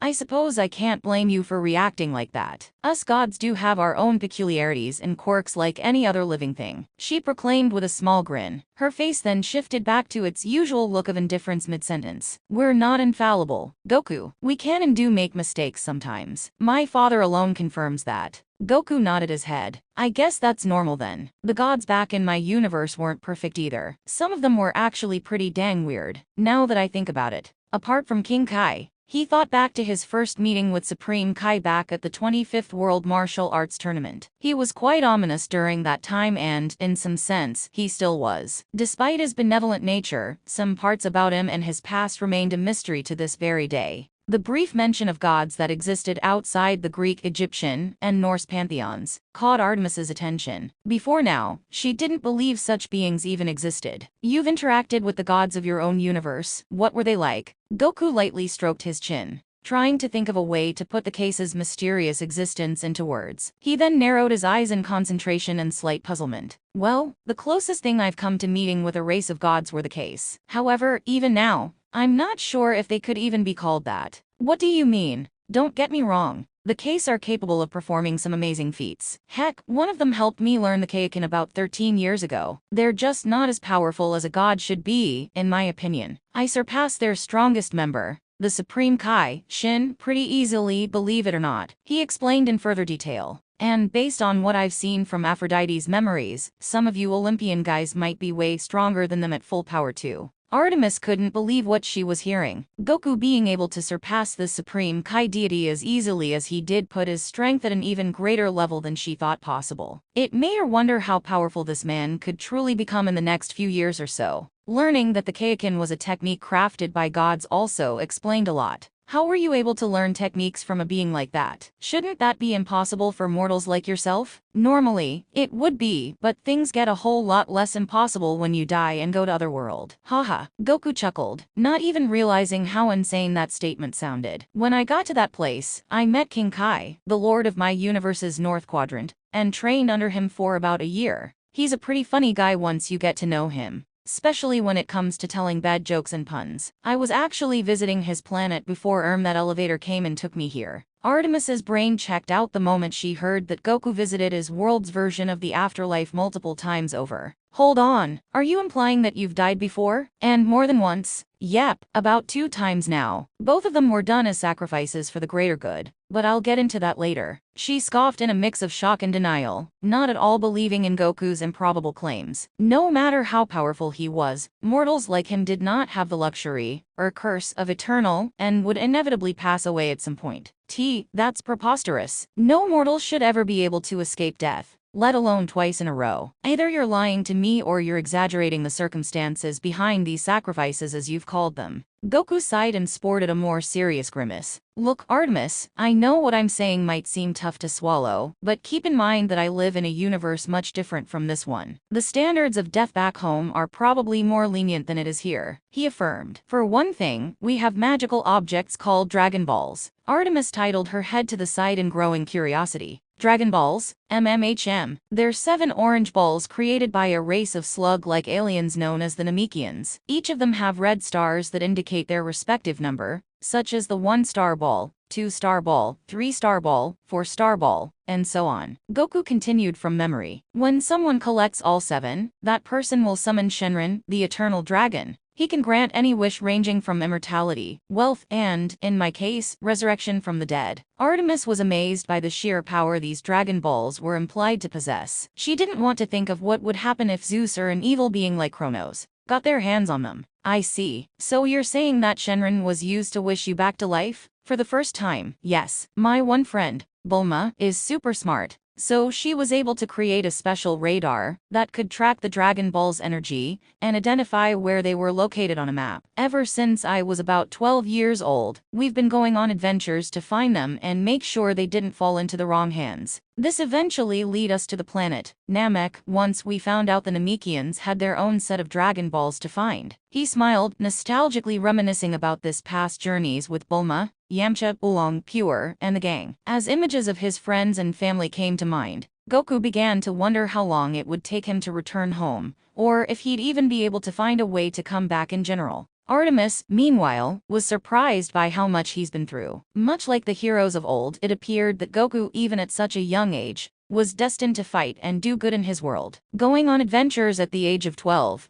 I suppose I can't blame you for reacting like that. Us gods do have our own peculiarities and quirks like any other living thing, she proclaimed with a small grin. Her face then shifted back to its usual look of indifference mid-sentence. We're not infallible, Goku. We can and do make mistakes sometimes. My father alone confirms that. Goku nodded his head. I guess that's normal then. The gods back in my universe weren't perfect either. Some of them were actually pretty dang weird, now that I think about it. Apart from King Kai. He thought back to his first meeting with Supreme Kai back at the 25th World Martial Arts Tournament. He was quite ominous during that time and, in some sense, he still was. Despite his benevolent nature, some parts about him and his past remained a mystery to this very day. The brief mention of gods that existed outside the Greek, Egyptian, and Norse pantheons caught Artemis's attention. Before now, she didn't believe such beings even existed. You've interacted with the gods of your own universe. What were they like? Goku lightly stroked his chin, trying to think of a way to put the case's mysterious existence into words. He then narrowed his eyes in concentration and slight puzzlement. Well, the closest thing I've come to meeting with a race of gods were the case. However, even now, I'm not sure if they could even be called that. What do you mean? Don't get me wrong. The case are capable of performing some amazing feats. Heck, one of them helped me learn the Kaioken about 13 years ago. They're just not as powerful as a god should be, in my opinion. I surpassed their strongest member, the Supreme Kai, Shin, pretty easily, believe it or not. He explained in further detail. And based on what I've seen from Aphrodite's memories, some of you Olympian guys might be way stronger than them at full power too. Artemis couldn't believe what she was hearing. Goku being able to surpass the Supreme Kai deity as easily as he did put his strength at an even greater level than she thought possible. It made her wonder how powerful this man could truly become in the next few years or so. Learning that the Kaioken was a technique crafted by gods also explained a lot. How were you able to learn techniques from a being like that? Shouldn't that be impossible for mortals like yourself? Normally, it would be, but things get a whole lot less impossible when you die and go to Otherworld. Haha, Goku chuckled, not even realizing how insane that statement sounded. When I got to that place, I met King Kai, the lord of my universe's North Quadrant, and trained under him for about a year. He's a pretty funny guy once you get to know him, especially when it comes to telling bad jokes and puns. I was actually visiting his planet before that elevator came and took me here. Artemis's brain checked out the moment she heard that Goku visited his world's version of the afterlife multiple times over. Hold on, are you implying that you've died before? And more than once? Yep, about 2 times now. Both of them were done as sacrifices for the greater good, but I'll get into that later. She scoffed in a mix of shock and denial, not at all believing in Goku's improbable claims. No matter how powerful he was, mortals like him did not have the luxury, or curse, of eternal, and would inevitably pass away at some point. That's preposterous. No mortal should ever be able to escape death. let alone twice in a row. Either you're lying to me or you're exaggerating the circumstances behind these sacrifices as you've called them. Goku sighed and sported a more serious grimace. Look, Artemis, I know what I'm saying might seem tough to swallow, but keep in mind that I live in a universe much different from this one. The standards of death back home are probably more lenient than it is here, he affirmed. For one thing, we have magical objects called Dragon Balls. Artemis titled her head to the side in growing curiosity. Dragon Balls? MMHM. They're 7 orange balls created by a race of slug-like aliens known as the Namekians. Each of them have red stars that indicate their respective number, such as the 1-star ball, 2-star ball, 3-star ball, 4-star ball, and so on. Goku continued from memory. When someone collects all 7, that person will summon Shenron, the eternal dragon. He can grant any wish ranging from immortality, wealth, and, in my case, resurrection from the dead. Artemis was amazed by the sheer power these Dragon Balls were implied to possess. She didn't want to think of what would happen if Zeus or an evil being like Kronos got their hands on them. I see. So you're saying that Shenron was used to wish you back to life? For the first time, yes. My one friend, Bulma, is super smart. So she was able to create a special radar that could track the Dragon Ball's energy and identify where they were located on a map. Ever since I was about 12 years old, we've been going on adventures to find them and make sure they didn't fall into the wrong hands. This eventually led us to the planet Namek. Once we found out the Namekians had their own set of Dragon Balls to find. He smiled, nostalgically reminiscing about this past journeys with Bulma, Yamcha, Oolong, Pure, and the gang. As images of his friends and family came to mind, Goku began to wonder how long it would take him to return home, or if he'd even be able to find a way to come back in general. Artemis, meanwhile, was surprised by how much he's been through. Much like the heroes of old, it appeared that Goku, even at such a young age, was destined to fight and do good in his world. Going on adventures at the age of 12,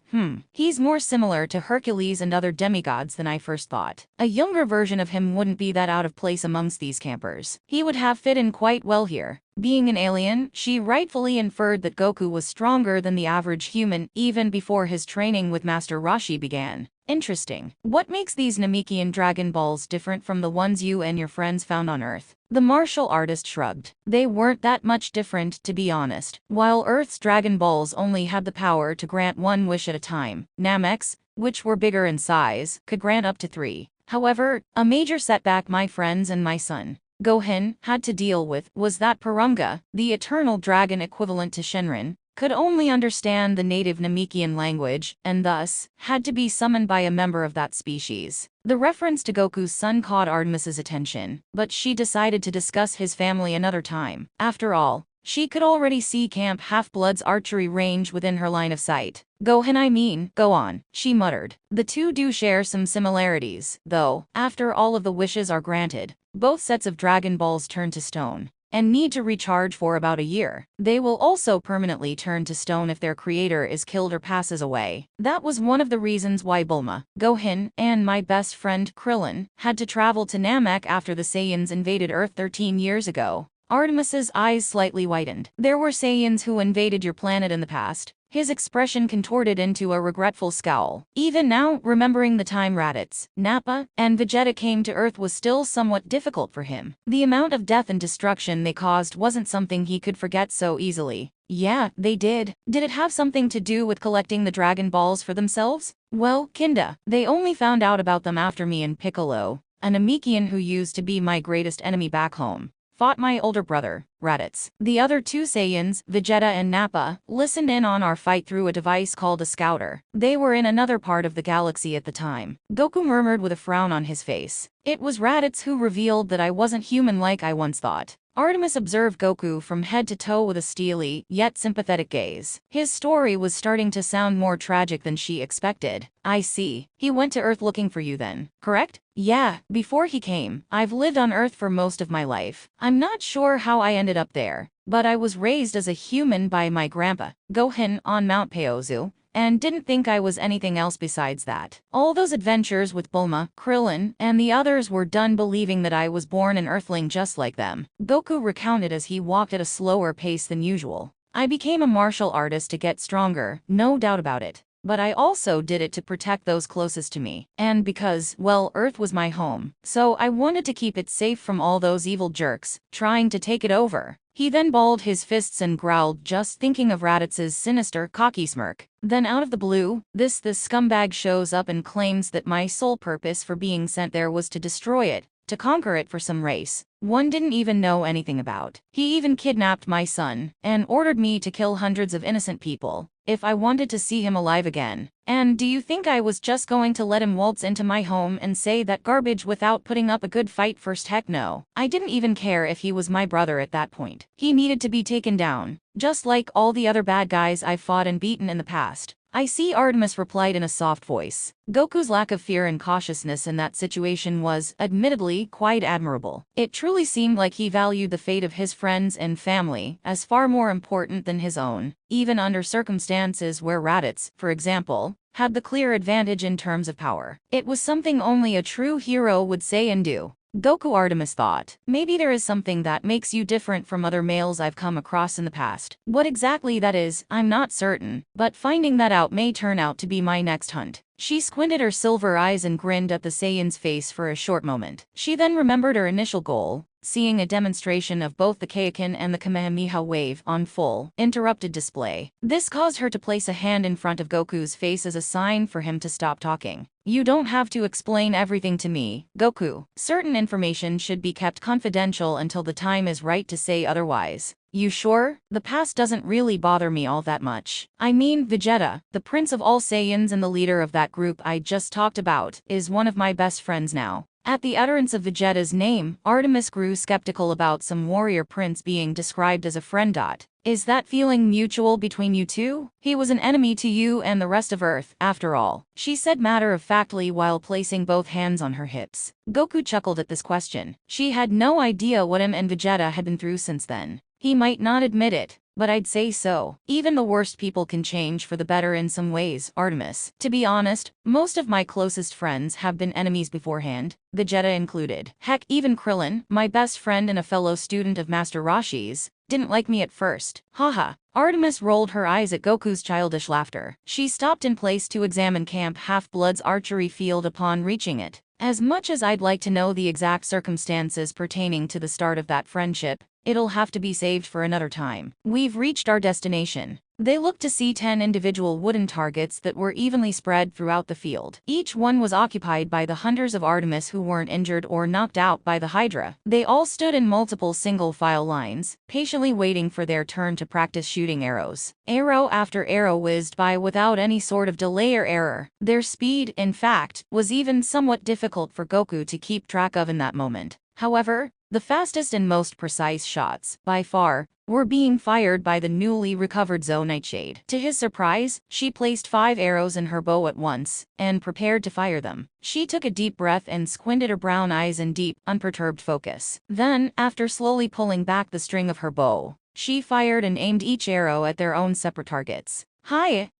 he's more similar to Hercules and other demigods than I first thought. A younger version of him wouldn't be that out of place amongst these campers. He would have fit in quite well here. Being an alien, she rightfully inferred that Goku was stronger than the average human even before his training with Master Roshi began. Interesting. What makes these Namekian Dragon Balls different from the ones you and your friends found on Earth? The martial artist shrugged. They weren't that much different, to be honest. While Earth's Dragon Balls only had the power to grant 1 wish at a time, Namek's, which were bigger in size, could grant up to 3. However, a major setback my friends and my son, Gohan, had to deal with was that Purunga, the eternal dragon equivalent to Shenron, could only understand the native Namekian language, and thus, had to be summoned by a member of that species. The reference to Goku's son caught Artemis's attention, but she decided to discuss his family another time. After all, she could already see Camp Half-Blood's archery range within her line of sight. Gohan, go on, she muttered. The two do share some similarities, though. After all of the wishes are granted, both sets of Dragon Balls turn to stone and need to recharge for about a year. They will also permanently turn to stone if their creator is killed or passes away. That was one of the reasons why Bulma, Gohan, and my best friend Krillin had to travel to Namek after the Saiyans invaded Earth 13 years ago. Artemis's eyes slightly widened. There were Saiyans who invaded your planet in the past. His expression contorted into a regretful scowl. Even now, remembering the time Raditz, Nappa, and Vegeta came to Earth was still somewhat difficult for him. The amount of death and destruction they caused wasn't something he could forget so easily. Yeah, they did. Did it have something to do with collecting the Dragon Balls for themselves? Well, kinda. They only found out about them after me and Piccolo, a Namekian who used to be my greatest enemy back home, fought my older brother, Raditz. The other 2 Saiyans, Vegeta and Nappa, listened in on our fight through a device called a scouter. They were in another part of the galaxy at the time. Goku murmured with a frown on his face. It was Raditz who revealed that I wasn't human like I once thought. Artemis observed Goku from head to toe with a steely, yet sympathetic gaze. His story was starting to sound more tragic than she expected. I see. He went to Earth looking for you then, correct? Yeah, before he came, I've lived on Earth for most of my life. I'm not sure how I ended up there, but I was raised as a human by my grandpa, Gohan, on Mount Paozu, and didn't think I was anything else besides that. All those adventures with Bulma, Krillin, and the others were done believing that I was born an Earthling just like them. Goku recounted as he walked at a slower pace than usual. I became a martial artist to get stronger, no doubt about it. But I also did it to protect those closest to me. And because, well, Earth was my home, so I wanted to keep it safe from all those evil jerks trying to take it over. He then balled his fists and growled, just thinking of Raditz's sinister, cocky smirk. Then out of the blue, this scumbag shows up and claims that my sole purpose for being sent there was to destroy it, to conquer it for some race one didn't even know anything about. He even kidnapped my son, and ordered me to kill hundreds of innocent people if I wanted to see him alive again. And do you think I was just going to let him waltz into my home and say that garbage without putting up a good fight first? Heck no. I didn't even care if he was my brother at that point. He needed to be taken down, just like all the other bad guys I've fought and beaten in the past. I see, Artemis replied in a soft voice. Goku's lack of fear and cautiousness in that situation was, admittedly, quite admirable. It truly seemed like he valued the fate of his friends and family as far more important than his own, even under circumstances where Raditz, for example, had the clear advantage in terms of power. It was something only a true hero would say and do. Goku, Artemis thought. Maybe there is something that makes you different from other males I've come across in the past. What exactly that is, I'm not certain, but finding that out may turn out to be my next hunt. She squinted her silver eyes and grinned at the Saiyan's face for a short moment. She then remembered her initial goal, seeing a demonstration of both the Kaioken and the Kamehameha wave on full, interrupted display. This caused her to place a hand in front of Goku's face as a sign for him to stop talking. You don't have to explain everything to me, Goku. Certain information should be kept confidential until the time is right to say otherwise. You sure? The past doesn't really bother me all that much. I mean, Vegeta, the prince of all Saiyans and the leader of that group I just talked about, is one of my best friends now. At the utterance of Vegeta's name, Artemis grew skeptical about some warrior prince being described as a friend. Is that feeling mutual between you two? He was an enemy to you and the rest of Earth, after all, she said matter-of-factly while placing both hands on her hips. Goku chuckled at this question. She had no idea what him and Vegeta had been through since then. He might not admit it, but I'd say so. Even the worst people can change for the better in some ways, Artemis. To be honest, most of my closest friends have been enemies beforehand, Vegeta included. Heck, even Krillin, my best friend and a fellow student of Master Roshi's, didn't like me at first. Haha. Artemis rolled her eyes at Goku's childish laughter. She stopped in place to examine Camp Half-Blood's archery field upon reaching it. As much as I'd like to know the exact circumstances pertaining to the start of that friendship, it'll have to be saved for another time. We've reached our destination. They looked to see 10 individual wooden targets that were evenly spread throughout the field. Each one was occupied by the hunters of Artemis who weren't injured or knocked out by the Hydra. They all stood in multiple single-file lines, patiently waiting for their turn to practice shooting arrows. Arrow after arrow whizzed by without any sort of delay or error. Their speed, in fact, was even somewhat difficult for Goku to keep track of in that moment. However, the fastest and most precise shots, by far, were being fired by the newly recovered Zoe Nightshade. To his surprise, she placed 5 arrows in her bow at once, and prepared to fire them. She took a deep breath and squinted her brown eyes in deep, unperturbed focus. Then, after slowly pulling back the string of her bow, she fired and aimed each arrow at their own separate targets.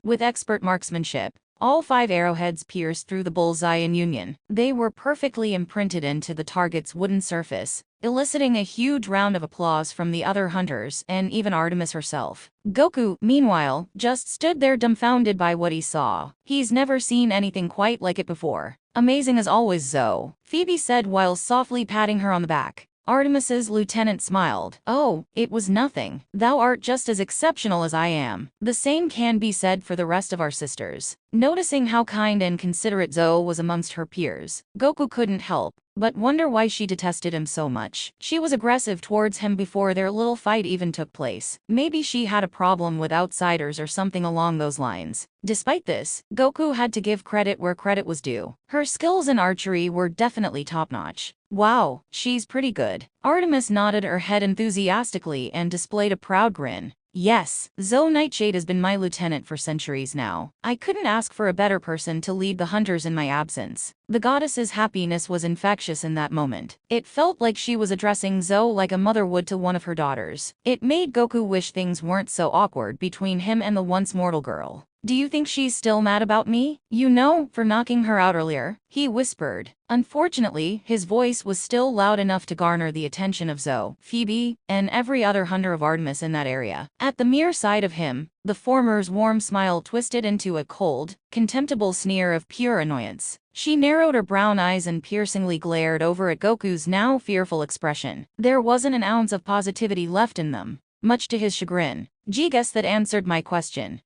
With expert marksmanship, all 5 arrowheads pierced through the bullseye in union. They were perfectly imprinted into the target's wooden surface, eliciting a huge round of applause from the other hunters and even Artemis herself. Goku, meanwhile, just stood there dumbfounded by what he saw. He's never seen anything quite like it before. Amazing as always, Zoe, Phoebe said while softly patting her on the back. Artemis's lieutenant smiled. Oh, it was nothing. Thou art just as exceptional as I am. The same can be said for the rest of our sisters. Noticing how kind and considerate Zoe was amongst her peers, Goku couldn't help but wonder why she detested him so much. She was aggressive towards him before their little fight even took place. Maybe she had a problem with outsiders or something along those lines. Despite this, Goku had to give credit where credit was due. Her skills in archery were definitely top-notch. Wow, she's pretty good. Artemis nodded her head enthusiastically and displayed a proud grin. Yes, Zoe Nightshade has been my lieutenant for centuries now. I couldn't ask for a better person to lead the hunters in my absence. The goddess's happiness was infectious in that moment. It felt like she was addressing Zoe like a mother would to one of her daughters. It made Goku wish things weren't so awkward between him and the once mortal girl. Do you think she's still mad about me? You know, for knocking her out earlier, he whispered. Unfortunately, his voice was still loud enough to garner the attention of Zoe, Phoebe, and every other hunter of Artemis in that area. At the mere sight of him, the former's warm smile twisted into a cold, contemptible sneer of pure annoyance. She narrowed her brown eyes and piercingly glared over at Goku's now fearful expression. There wasn't an ounce of positivity left in them. Much to his chagrin, G guessed that answered my question.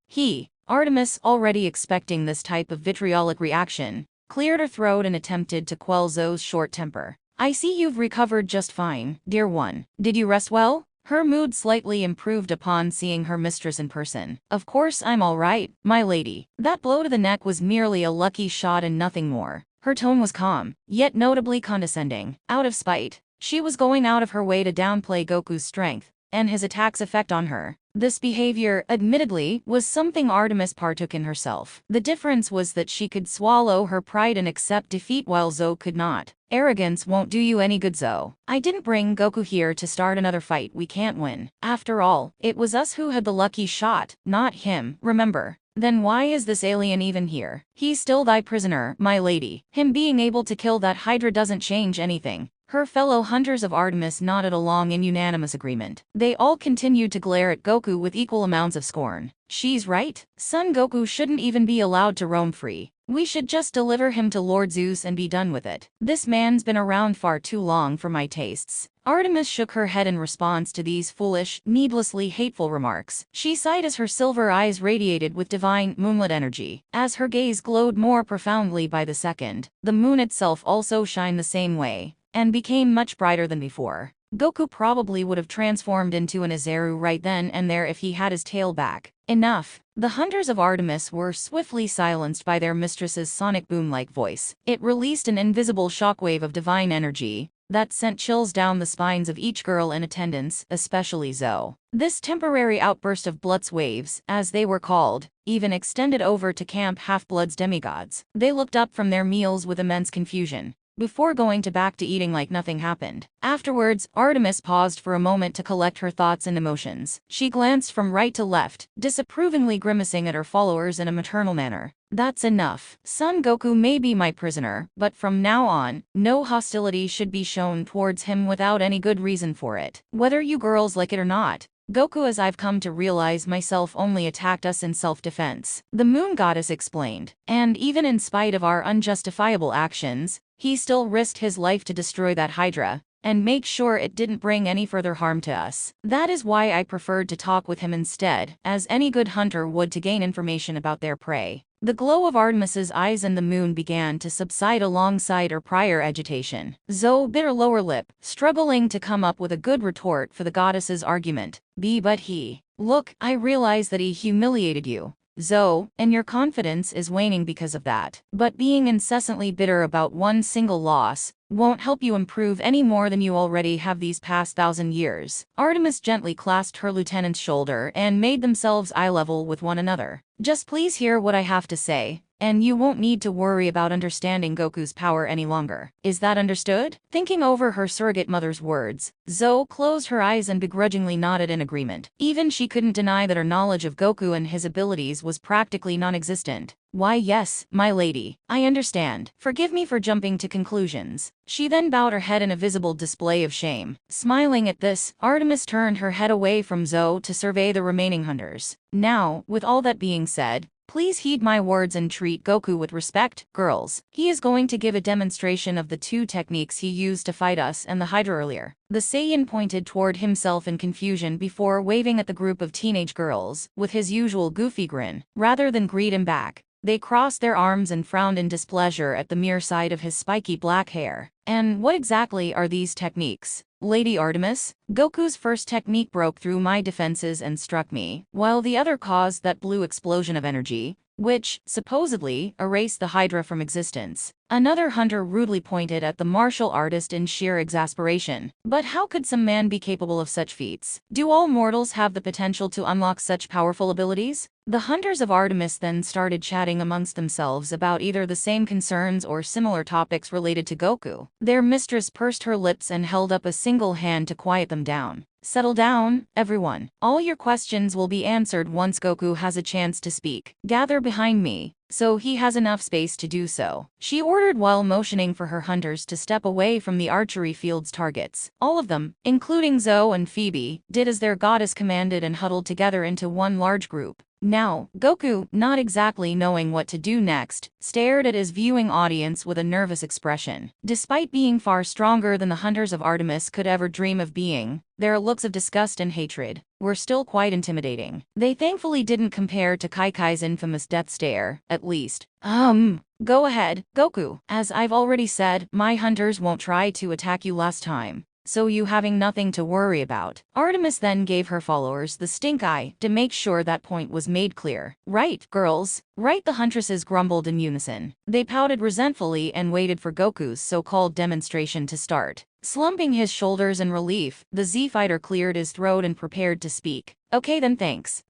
Artemis, already expecting this type of vitriolic reaction, cleared her throat and attempted to quell Zoe's short temper. I see you've recovered just fine, dear one. Did you rest well? Her mood slightly improved upon seeing her mistress in person. Of course I'm all right, my lady. That blow to the neck was merely a lucky shot and nothing more. Her tone was calm, yet notably condescending. Out of spite, she was going out of her way to downplay Goku's strength and his attack's effect on her. This behavior, admittedly, was something Artemis partook in herself. The difference was that she could swallow her pride and accept defeat while Zoe could not. Arrogance won't do you any good, Zoe. I didn't bring Goku here to start another fight we can't win. After all, it was us who had the lucky shot, not him, remember? Then why is this alien even here? He's still thy prisoner, my lady. Him being able to kill that Hydra doesn't change anything. Her fellow hunters of Artemis nodded along in unanimous agreement. They all continued to glare at Goku with equal amounts of scorn. She's right. Son Goku shouldn't even be allowed to roam free. We should just deliver him to Lord Zeus and be done with it. This man's been around far too long for my tastes. Artemis shook her head in response to these foolish, needlessly hateful remarks. She sighed as her silver eyes radiated with divine, moonlit energy. As her gaze glowed more profoundly by the second, the moon itself also shined the same way and became much brighter than before. Goku probably would have transformed into an Azaru right then and there if he had his tail back. Enough. The hunters of Artemis were swiftly silenced by their mistress's sonic boom-like voice. It released an invisible shockwave of divine energy that sent chills down the spines of each girl in attendance, especially Zoe. This temporary outburst of Blutz waves, as they were called, even extended over to Camp Half-Blood's demigods. They looked up from their meals with immense confusion, before going back to eating like nothing happened. Afterwards, Artemis paused for a moment to collect her thoughts and emotions. She glanced from right to left, disapprovingly grimacing at her followers in a maternal manner. That's enough. Son Goku may be my prisoner, but from now on, no hostility should be shown towards him without any good reason for it. Whether you girls like it or not, Goku, as I've come to realize myself, only attacked us in self-defense. The moon goddess explained. And even in spite of our unjustifiable actions, he still risked his life to destroy that Hydra and make sure it didn't bring any further harm to us. That is why I preferred to talk with him instead, as any good hunter would, to gain information about their prey. The glow of Artemis's eyes and the moon began to subside alongside her prior agitation. Zoe bit her lower lip, struggling to come up with a good retort for the goddess's argument. But he. Look, I realize that he humiliated you, Zoe, and your confidence is waning because of that. But being incessantly bitter about one single loss won't help you improve any more than you already have these past 1,000 years. Artemis gently clasped her lieutenant's shoulder and made themselves eye level with one another. Just please hear what I have to say, and you won't need to worry about understanding Goku's power any longer. Is that understood? Thinking over her surrogate mother's words, Zoe closed her eyes and begrudgingly nodded in agreement. Even she couldn't deny that her knowledge of Goku and his abilities was practically non-existent. Why yes, my lady, I understand. Forgive me for jumping to conclusions. She then bowed her head in a visible display of shame. Smiling at this, Artemis turned her head away from Zoe to survey the remaining hunters. Now, with all that being said, please heed my words and treat Goku with respect, girls. He is going to give a demonstration of the two techniques he used to fight us and the Hydra earlier. The Saiyan pointed toward himself in confusion before waving at the group of teenage girls, with his usual goofy grin. Rather than greet him back, they crossed their arms and frowned in displeasure at the mere sight of his spiky black hair. And what exactly are these techniques, Lady Artemis? Goku's first technique broke through my defenses and struck me, while the other caused that blue explosion of energy, which, supposedly, erased the Hydra from existence. Another hunter rudely pointed at the martial artist in sheer exasperation. But how could some man be capable of such feats? Do all mortals have the potential to unlock such powerful abilities? The hunters of Artemis then started chatting amongst themselves about either the same concerns or similar topics related to Goku. Their mistress pursed her lips and held up a single hand to quiet them down. Settle down, everyone. All your questions will be answered once Goku has a chance to speak. Gather behind me, so he has enough space to do so, she ordered while motioning for her hunters to step away from the archery field's targets. All of them, including Zoe and Phoebe, did as their goddess commanded and huddled together into one large group. Now, Goku, not exactly knowing what to do next, stared at his viewing audience with a nervous expression. Despite being far stronger than the hunters of Artemis could ever dream of being, their looks of disgust and hatred were still quite intimidating. They thankfully didn't compare to Kai's infamous death stare, at least. Go ahead, Goku. As I've already said, my hunters won't try to attack you last time, so you having nothing to worry about. Artemis then gave her followers the stink eye to make sure that point was made clear. Right, girls. Right, the huntresses grumbled in unison. They pouted resentfully and waited for Goku's so-called demonstration to start. Slumping his shoulders in relief, the Z-fighter cleared his throat and prepared to speak. Okay then, thanks.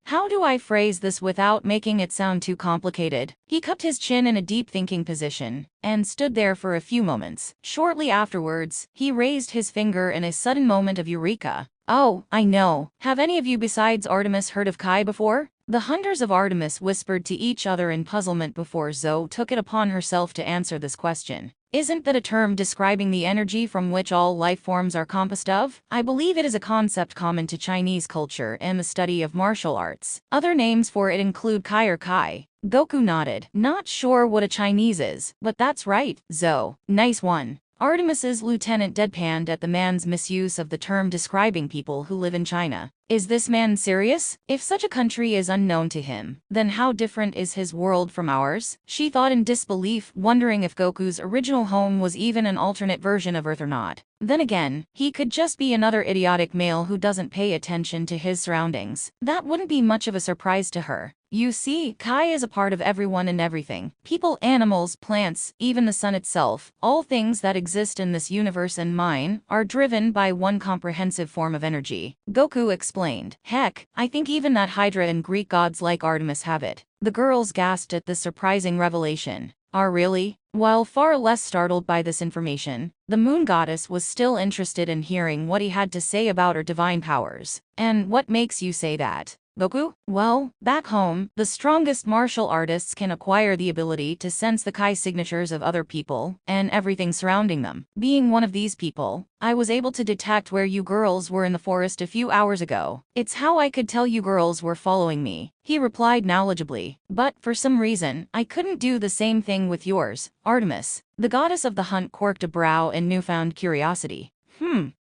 How do I phrase this without making it sound too complicated? He cupped his chin in a deep thinking position and stood there for a few moments. Shortly afterwards, he raised his finger in a sudden moment of eureka. Oh, I know. Have any of you besides Artemis heard of Kai before? The hunters of Artemis whispered to each other in puzzlement before Zoe took it upon herself to answer this question. Isn't that a term describing the energy from which all life forms are composed of? I believe it is a concept common to Chinese culture and the study of martial arts. Other names for it include Kai or Kai. Goku nodded. Not sure what a Chinese is, but that's right, Zoe. Nice one. Artemis's lieutenant deadpanned at the man's misuse of the term describing people who live in China. Is this man serious? If such a country is unknown to him, then how different is his world from ours? She thought in disbelief, wondering if Goku's original home was even an alternate version of Earth or not. Then again, he could just be another idiotic male who doesn't pay attention to his surroundings. That wouldn't be much of a surprise to her. You see, Kai is a part of everyone and everything. People, animals, plants, even the sun itself. All things that exist in this universe and mine are driven by one comprehensive form of energy. Goku explained. Heck, I think even that Hydra and Greek gods like Artemis have it. The girls gasped at this surprising revelation. Really? While far less startled by this information, the moon goddess was still interested in hearing what he had to say about her divine powers. And what makes you say that, Goku? Well, back home, the strongest martial artists can acquire the ability to sense the Kai signatures of other people and everything surrounding them. Being one of these people, I was able to detect where you girls were in the forest a few hours ago. It's how I could tell you girls were following me, he replied knowledgeably. But for some reason, I couldn't do the same thing with yours, Artemis. The goddess of the hunt quirked a brow in newfound curiosity.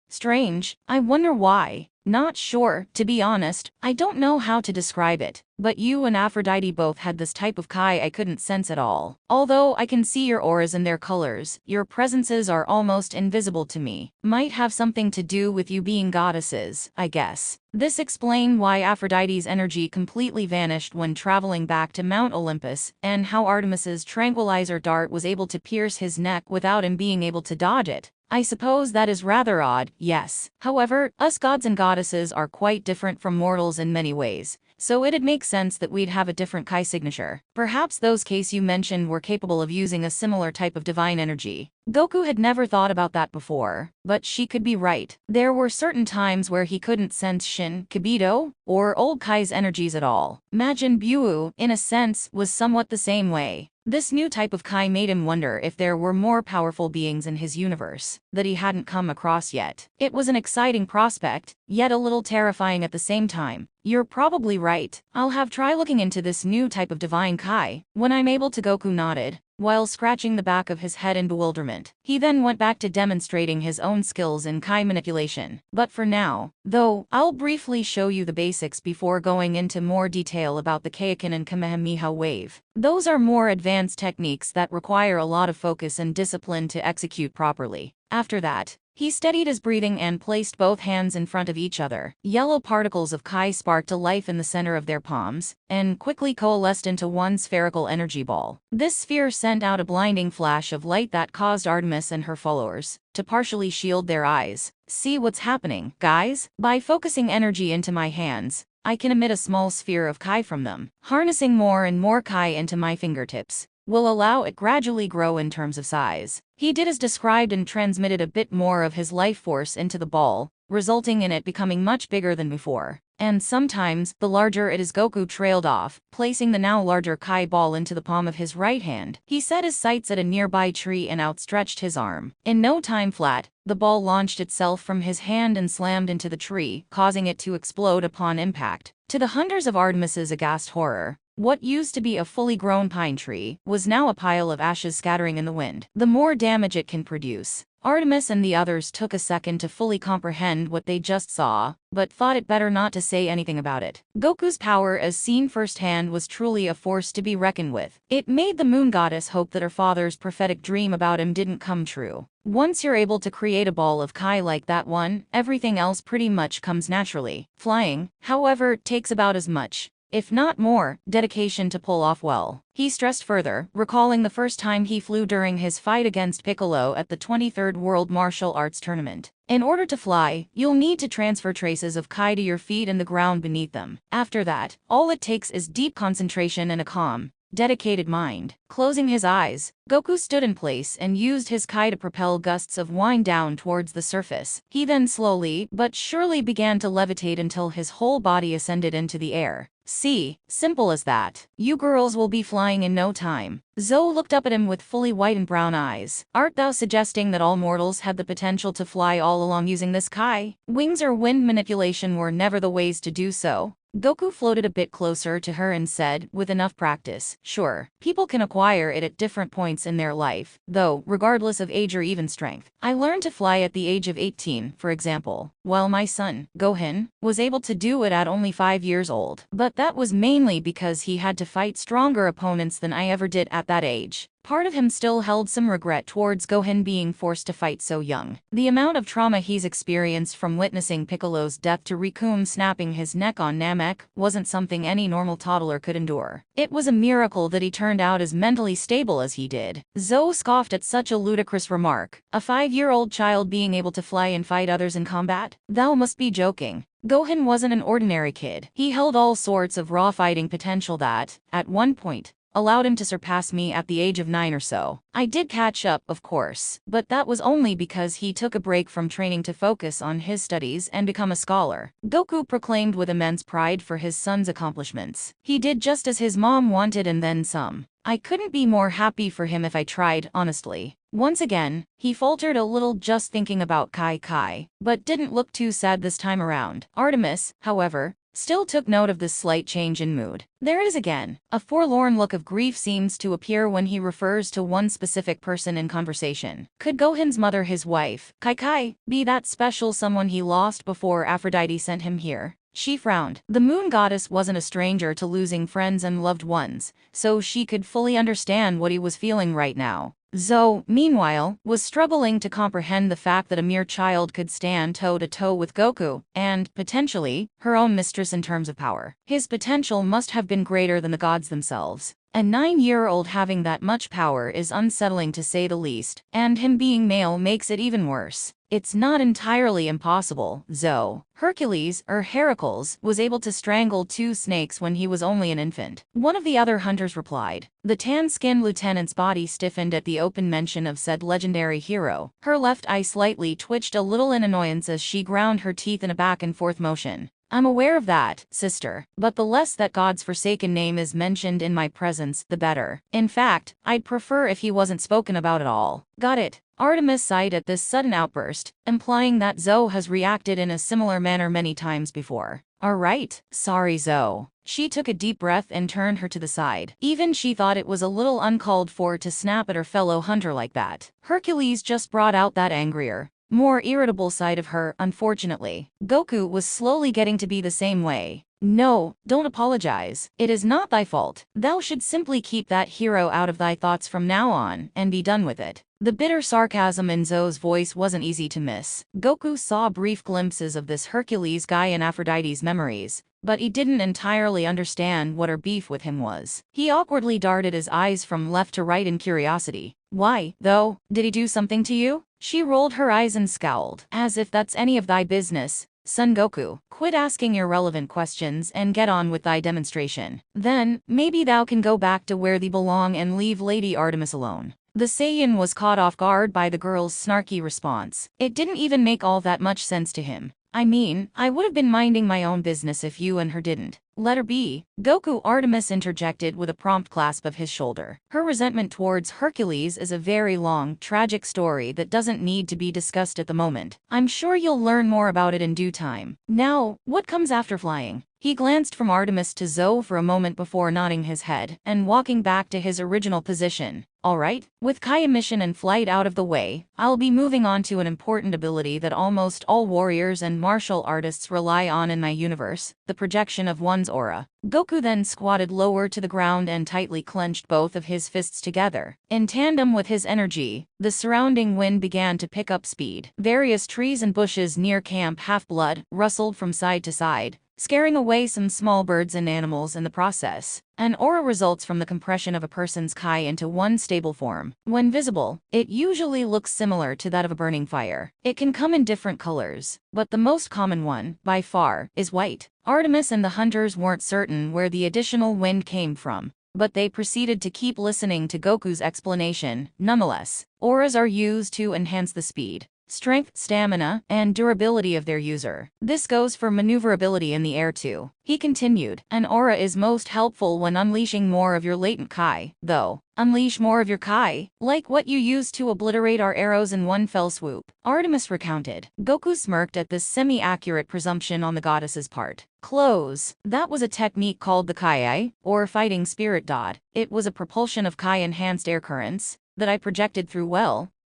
Strange. I wonder why. Not sure, to be honest. I don't know how to describe it. But you and Aphrodite both had this type of Kai I couldn't sense at all. Although I can see your auras and their colors, your presences are almost invisible to me. Might have something to do with you being goddesses, I guess. This explained why Aphrodite's energy completely vanished when traveling back to Mount Olympus, and how Artemis's tranquilizer dart was able to pierce his neck without him being able to dodge it. I suppose that is rather odd, yes. However, us gods and goddesses are quite different from mortals in many ways, so it'd make sense that we'd have a different Kai signature. Perhaps those cases you mentioned were capable of using a similar type of divine energy. Goku had never thought about that before, but she could be right. There were certain times where he couldn't sense Shin, Kibito, or old Kai's energies at all. Majin Buu, in a sense, was somewhat the same way. This new type of Kai made him wonder if there were more powerful beings in his universe that he hadn't come across yet. It was an exciting prospect, yet a little terrifying at the same time. You're probably right. I'll have try looking into this new type of divine Kai when I'm able to. Goku nodded, while scratching the back of his head in bewilderment. He then went back to demonstrating his own skills in Kai manipulation. But for now, though, I'll briefly show you the basics before going into more detail about the Kaioken and Kamehameha wave. Those are more advanced techniques that require a lot of focus and discipline to execute properly. After that, he steadied his breathing and placed both hands in front of each other. Yellow particles of Kai sparked to life in the center of their palms, and quickly coalesced into one spherical energy ball. This sphere sent out a blinding flash of light that caused Artemis and her followers to partially shield their eyes. See what's happening, guys? By focusing energy into my hands, I can emit a small sphere of Kai from them. Harnessing more and more Kai into my fingertips will allow it gradually grow in terms of size. He did as described and transmitted a bit more of his life force into the ball, resulting in it becoming much bigger than before. And sometimes, the larger it is, Goku trailed off, placing the now larger Kai ball into the palm of his right hand. He set his sights at a nearby tree and outstretched his arm. In no time flat, the ball launched itself from his hand and slammed into the tree, causing it to explode upon impact. To the hunters of Artemis's aghast horror, what used to be a fully grown pine tree was now a pile of ashes scattering in the wind. The more damage it can produce. Artemis and the others took a second to fully comprehend what they just saw, but thought it better not to say anything about it. Goku's power, as seen firsthand, was truly a force to be reckoned with. It made the moon goddess hope that her father's prophetic dream about him didn't come true. Once you're able to create a ball of Kai like that one, everything else pretty much comes naturally. Flying, however, takes about as much, if not more, dedication to pull off well. He stressed further, recalling the first time he flew during his fight against Piccolo at the 23rd World Martial Arts Tournament. In order to fly, you'll need to transfer traces of Kai to your feet and the ground beneath them. After that, all it takes is deep concentration and a calm, dedicated mind. Closing his eyes, Goku stood in place and used his Kai to propel gusts of wind down towards the surface. He then slowly but surely began to levitate until his whole body ascended into the air. See, simple as that. You girls will be flying in no time. Zoe looked up at him with fully white and brown eyes. Art thou suggesting that all mortals had the potential to fly all along using this Kai? Wings or wind manipulation were never the ways to do so. Goku floated a bit closer to her and said, with enough practice, sure, people can acquire it at different points in their life, though, regardless of age or even strength. I learned to fly at the age of 18, for example, while my son, Gohan, was able to do it at only 5 years old. But that was mainly because he had to fight stronger opponents than I ever did at that age. Part of him still held some regret towards Gohan being forced to fight so young. The amount of trauma he's experienced from witnessing Piccolo's death to Rikum snapping his neck on Namek wasn't something any normal toddler could endure. It was a miracle that he turned out as mentally stable as he did. Zoe scoffed at such a ludicrous remark. A 5-year-old child being able to fly and fight others in combat? Thou must be joking. Gohan wasn't an ordinary kid. He held all sorts of raw fighting potential that, at one point, allowed him to surpass me at the age of 9 or so. I did catch up, of course, but that was only because he took a break from training to focus on his studies and become a scholar. Goku proclaimed with immense pride for his son's accomplishments. He did just as his mom wanted and then some. I couldn't be more happy for him if I tried, honestly. Once again, he faltered a little just thinking about Kai, but didn't look too sad this time around. Artemis, however, still took note of this slight change in mood. There it is again. A forlorn look of grief seems to appear when he refers to one specific person in conversation. Could Gohan's mother, his wife, Kai, be that special someone he lost before Aphrodite sent him here? She frowned. The moon goddess wasn't a stranger to losing friends and loved ones, so she could fully understand what he was feeling right now. Zoe, meanwhile, was struggling to comprehend the fact that a mere child could stand toe-to-toe with Goku, and, potentially, her own mistress in terms of power. His potential must have been greater than the gods themselves. A 9-year-old having that much power is unsettling to say the least, and him being male makes it even worse. It's not entirely impossible, Zoe. Heracles, was able to strangle 2 snakes when he was only an infant. One of the other hunters replied. The tan-skinned lieutenant's body stiffened at the open mention of said legendary hero. Her left eye slightly twitched a little in annoyance as she ground her teeth in a back-and-forth motion. I'm aware of that, sister, but the less that God's forsaken name is mentioned in my presence, the better. In fact, I'd prefer if he wasn't spoken about at all. Got it. Artemis sighed at this sudden outburst, implying that Zoe has reacted in a similar manner many times before. Alright, sorry Zoe. She took a deep breath and turned her to the side. Even she thought it was a little uncalled for to snap at her fellow hunter like that. Hercules just brought out that angrier, more irritable side of her, unfortunately. Goku was slowly getting to be the same way. No, don't apologize. It is not thy fault. Thou should simply keep that hero out of thy thoughts from now on, and be done with it. The bitter sarcasm in Zoe's voice wasn't easy to miss. Goku saw brief glimpses of this Hercules guy in Aphrodite's memories, but he didn't entirely understand what her beef with him was. He awkwardly darted his eyes from left to right in curiosity. Why, though? Did he do something to you? She rolled her eyes and scowled. As if that's any of thy business, Son Goku. Quit asking irrelevant questions and get on with thy demonstration. Then, maybe thou can go back to where thee belong and leave Lady Artemis alone. The Saiyan was caught off guard by the girl's snarky response. It didn't even make all that much sense to him. I mean, I would have been minding my own business if you and her didn't. Letter B. Goku. Artemis interjected with a prompt clasp of his shoulder. Her resentment towards Hercules is a very long, tragic story that doesn't need to be discussed at the moment. I'm sure you'll learn more about it in due time. Now, what comes after flying? He glanced from Artemis to Zoe for a moment before nodding his head and walking back to his original position. Alright, with Kai emission and flight out of the way, I'll be moving on to an important ability that almost all warriors and martial artists rely on in my universe, the projection of one's aura. Goku then squatted lower to the ground and tightly clenched both of his fists together. In tandem with his energy, the surrounding wind began to pick up speed. Various trees and bushes near Camp Half-Blood rustled from side to side, scaring away some small birds and animals in the process. An aura results from the compression of a person's Kai into one stable form. When visible, it usually looks similar to that of a burning fire. It can come in different colors, but the most common one, by far, is white. Artemis and the hunters weren't certain where the additional wind came from, but they proceeded to keep listening to Goku's explanation. Nonetheless, auras are used to enhance the speed, strength, stamina, and durability of their user. This goes for maneuverability in the air too. He continued, an aura is most helpful when unleashing more of your latent Kai, though. Unleash more of your Kai, like what you used to obliterate our arrows in one fell swoop. Artemis recounted. Goku smirked at this semi-accurate presumption on the goddess's part. Close. That was a technique called the Kai, or fighting spirit dot. It was a propulsion of Kai-enhanced air currents that I projected through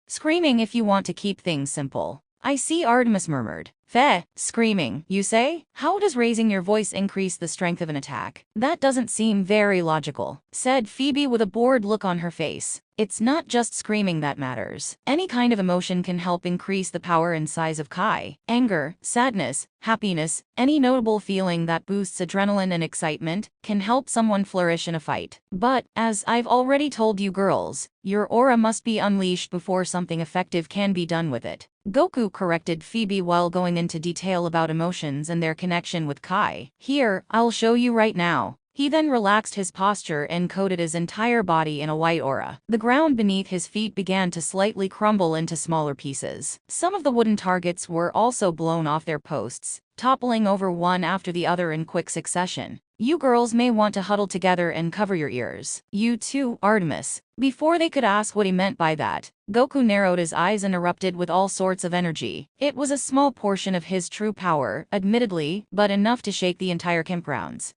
screaming if you want to keep things simple. I see, Artemis murmured. Feh, screaming, you say? How does raising your voice increase the strength of an attack? That doesn't seem very logical, said Phoebe with a bored look on her face. It's not just screaming that matters. Any kind of emotion can help increase the power and size of Kai. Anger, sadness, happiness, any notable feeling that boosts adrenaline and excitement can help someone flourish in a fight. But, as I've already told you girls, your aura must be unleashed before something effective can be done with it. Goku corrected Phoebe while going into detail about emotions and their connection with Kai. Here, I'll show you right now. He then relaxed his posture and coated his entire body in a white aura. The ground beneath his feet began to slightly crumble into smaller pieces. Some of the wooden targets were also blown off their posts, toppling over one after the other in quick succession. You girls may want to huddle together and cover your ears. You too, Artemis. Before they could ask what he meant by that, Goku narrowed his eyes and erupted with all sorts of energy. It was a small portion of his true power, admittedly, but enough to shake the entire campgrounds.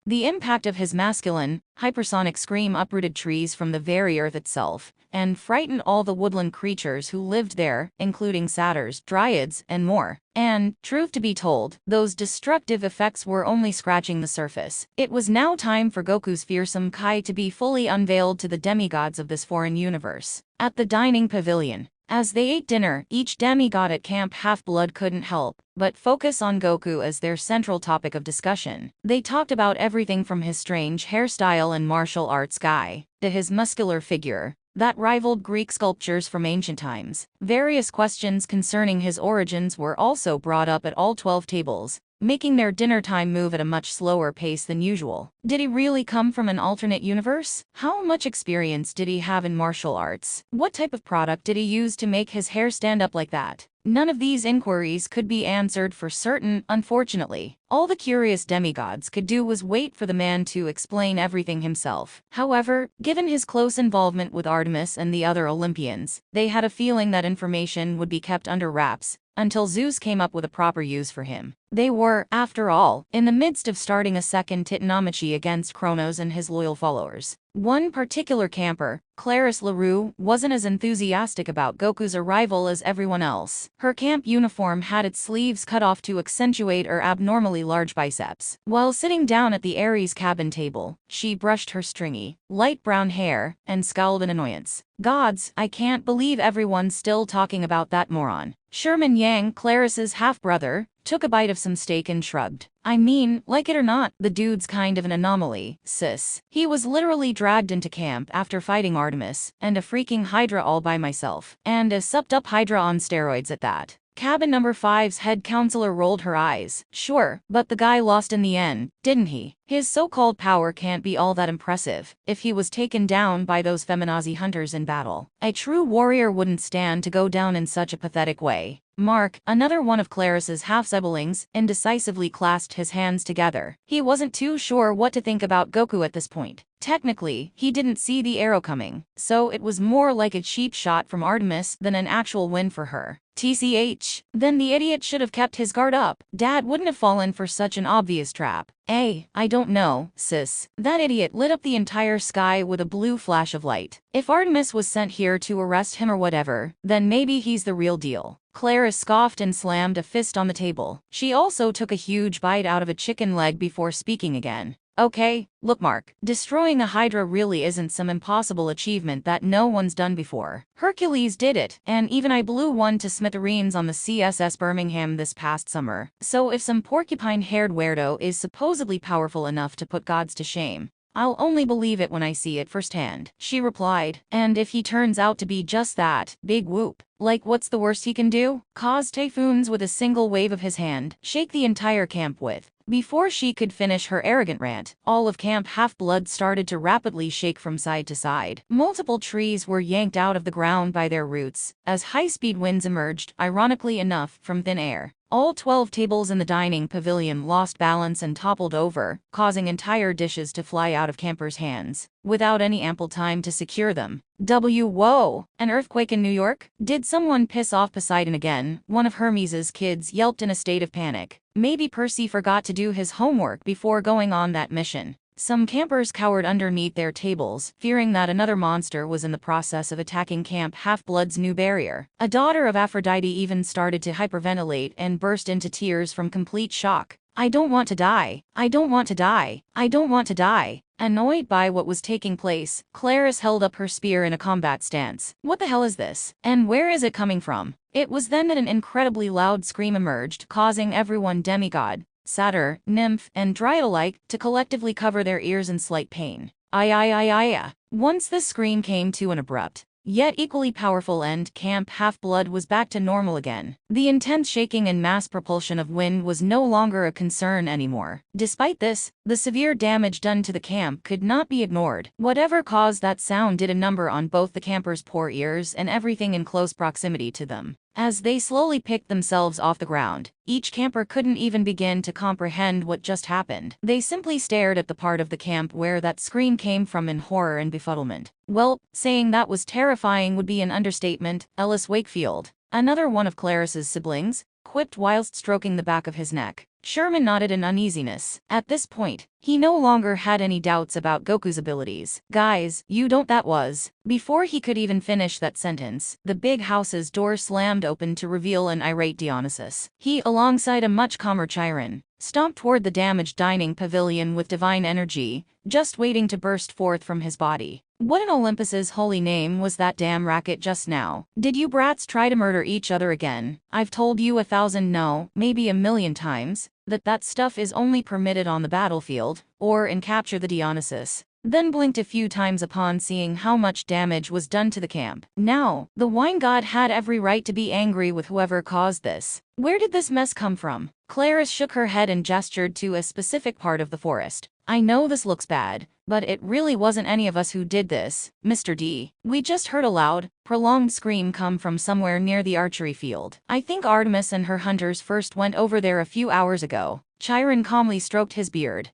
The impact of his masculine, hypersonic scream uprooted trees from the very earth itself, and frightened all the woodland creatures who lived there, including satyrs, dryads, and more. And, truth to be told, those destructive effects were only scratching the surface. It was now time for Goku's fearsome Kai to be fully unveiled to the demigods of this foreign universe. At the dining pavilion, as they ate dinner, each demigod at Camp Half-Blood couldn't help but focus on Goku as their central topic of discussion. They talked about everything from his strange hairstyle and martial arts guy, to his muscular figure that rivaled Greek sculptures from ancient times. Various questions concerning his origins were also brought up at all 12 tables, making their dinner time move at a much slower pace than usual. Did he really come from an alternate universe? How much experience did he have in martial arts? What type of product did he use to make his hair stand up like that? None of these inquiries could be answered for certain, unfortunately. All the curious demigods could do was wait for the man to explain everything himself. However, given his close involvement with Artemis and the other Olympians, they had a feeling that information would be kept under wraps until Zeus came up with a proper use for him. They were, after all, in the midst of starting a second Titanomachy against Kronos and his loyal followers. One particular camper, Clarice LaRue, wasn't as enthusiastic about Goku's arrival as everyone else. Her camp uniform had its sleeves cut off to accentuate her abnormally large biceps. While sitting down at the Ares cabin table, she brushed her stringy, light brown hair and scowled in annoyance. Gods, I can't believe everyone's still talking about that moron. Sherman Yang, Clarice's half-brother, took a bite of some steak and shrugged. I mean, like it or not, the dude's kind of an anomaly, sis. He was literally dragged into camp after fighting Artemis and a freaking Hydra all by myself. And a supped-up Hydra on steroids at that. Cabin number 5's head counselor rolled her eyes. Sure, but the guy lost in the end, didn't he? His so-called power can't be all that impressive if he was taken down by those feminazi hunters in battle. A true warrior wouldn't stand to go down in such a pathetic way. Mark, another one of Claris's half-siblings, indecisively clasped his hands together. He wasn't too sure what to think about Goku at this point. Technically, he didn't see the arrow coming, so it was more like a cheap shot from Artemis than an actual win for her. TCH. Then the idiot should have kept his guard up. Dad wouldn't have fallen for such an obvious trap. I don't know, sis. That idiot lit up the entire sky with a blue flash of light. If Artemis was sent here to arrest him or whatever, then maybe he's the real deal. Claris scoffed and slammed a fist on the table. She also took a huge bite out of a chicken leg before speaking again. Okay, look Mark, destroying a Hydra really isn't some impossible achievement that no one's done before. Hercules did it, and even I blew one to smithereens on the CSS Birmingham this past summer. So if some porcupine-haired weirdo is supposedly powerful enough to put gods to shame, I'll only believe it when I see it firsthand, she replied. And if he turns out to be just that, big whoop. Like what's the worst he can do? Cause typhoons with a single wave of his hand, shake the entire camp with. Before she could finish her arrogant rant, all of Camp Half-Blood started to rapidly shake from side to side. Multiple trees were yanked out of the ground by their roots, as high-speed winds emerged, ironically enough, from thin air. All 12 tables in the dining pavilion lost balance and toppled over, causing entire dishes to fly out of campers' hands, without any ample time to secure them. Whoa! An earthquake in New York? Did someone piss off Poseidon again? One of Hermes's kids yelped in a state of panic. Maybe Percy forgot to do his homework before going on that mission. Some campers cowered underneath their tables, fearing that another monster was in the process of attacking Camp Half-Blood's new barrier. A daughter of Aphrodite even started to hyperventilate and burst into tears from complete shock. I don't want to die. I don't want to die. I don't want to die. Annoyed by what was taking place, Claris held up her spear in a combat stance. What the hell is this? And where is it coming from? It was then that an incredibly loud scream emerged, causing everyone demigod, satyr, nymph, and dryad alike to collectively cover their ears in slight pain. Ay. Once the scream came to an abrupt, yet equally powerful end, Camp Half-Blood was back to normal again. The intense shaking and mass propulsion of wind was no longer a concern anymore. Despite this, the severe damage done to the camp could not be ignored. Whatever caused that sound did a number on both the campers' poor ears and everything in close proximity to them. As they slowly picked themselves off the ground, each camper couldn't even begin to comprehend what just happened. They simply stared at the part of the camp where that scream came from in horror and befuddlement. Well, saying that was terrifying would be an understatement, Ellis Wakefield, another one of Claris's siblings, quipped whilst stroking the back of his neck. Sherman nodded in uneasiness. At this point, he no longer had any doubts about Goku's abilities. Guys, you don't that was. Before he could even finish that sentence, the big house's door slammed open to reveal an irate Dionysus. He, alongside a much calmer Chiron, stomped toward the damaged dining pavilion with divine energy, just waiting to burst forth from his body. What in Olympus's holy name was that damn racket just now? Did you brats try to murder each other again? I've told you 1,000 no, maybe 1,000,000 times, that stuff is only permitted on the battlefield, or in Capture the Dionysus. Then blinked a few times upon seeing how much damage was done to the camp. Now, the wine god had every right to be angry with whoever caused this. Where did this mess come from? Claris shook her head and gestured to a specific part of the forest. I know this looks bad, but it really wasn't any of us who did this, Mr. D. We just heard a loud, prolonged scream come from somewhere near the archery field. I think Artemis and her hunters first went over there a few hours ago. Chiron calmly stroked his beard.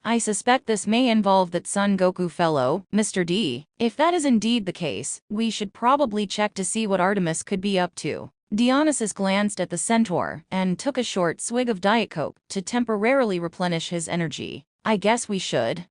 I suspect this may involve that Son Goku fellow, Mr. D. If that is indeed the case, we should probably check to see what Artemis could be up to. Dionysus glanced at the centaur and took a short swig of Diet Coke to temporarily replenish his energy. I guess we should.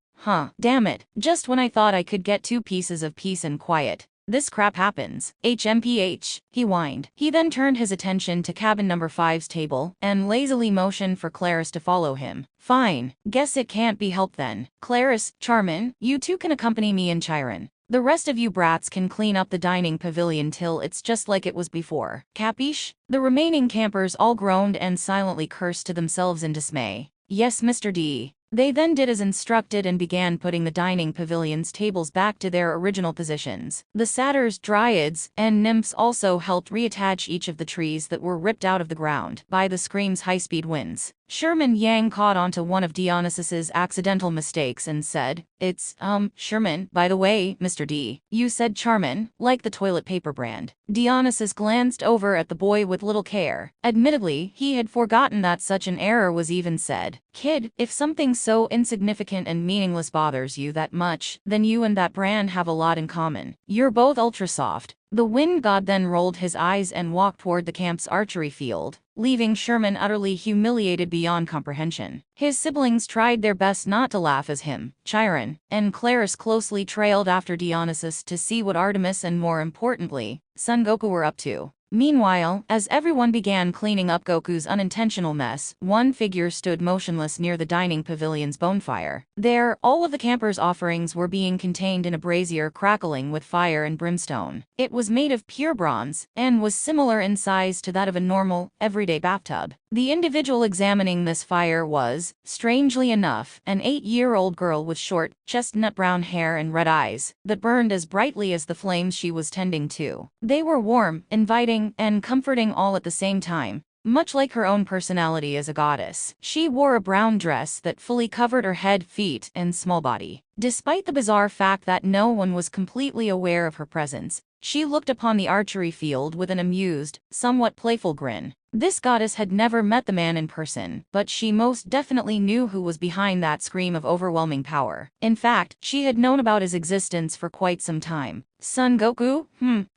Damn it. Just when I thought I could get 2 pieces of peace and quiet, this crap happens. HMPH, he whined. He then turned his attention to cabin number 5's table and lazily motioned for Claris to follow him. Fine. Guess it can't be helped then. Claris, Charmin, you two can accompany me and Chiron. The rest of you brats can clean up the dining pavilion till it's just like it was before. Capiche? The remaining campers all groaned and silently cursed to themselves in dismay. Yes, Mr. D. They then did as instructed and began putting the dining pavilion's tables back to their original positions. The satyrs, dryads, and nymphs also helped reattach each of the trees that were ripped out of the ground by the scream's high-speed winds. Sherman Yang caught onto one of Dionysus's accidental mistakes and said, "It's, Sherman, by the way, Mr. D. You said Charmin, like the toilet paper brand." Dionysus glanced over at the boy with little care. Admittedly, he had forgotten that such an error was even said. "Kid, if something so insignificant and meaningless bothers you that much, then you and that brand have a lot in common. You're both ultra soft." The wind god then rolled his eyes and walked toward the camp's archery field, leaving Sherman utterly humiliated beyond comprehension. His siblings tried their best not to laugh as him, Chiron, and Clarus closely trailed after Dionysus to see what Artemis and, more importantly, Son Goku were up to. Meanwhile, as everyone began cleaning up Goku's unintentional mess, one figure stood motionless near the dining pavilion's bonfire. There, all of the campers' offerings were being contained in a brazier crackling with fire and brimstone. It was made of pure bronze, and was similar in size to that of a normal, everyday bathtub. The individual examining this fire was, strangely enough, an 8-year-old girl with short, chestnut brown hair and red eyes that burned as brightly as the flames she was tending to. They were warm, inviting, and comforting all at the same time. Much like her own personality as a goddess, she wore a brown dress that fully covered her head, feet, and small body. Despite the bizarre fact that no one was completely aware of her presence, she looked upon the archery field with an amused, somewhat playful grin. This goddess had never met the man in person, but she most definitely knew who was behind that scream of overwhelming power. In fact, she had known about his existence for quite some time. "Son Goku?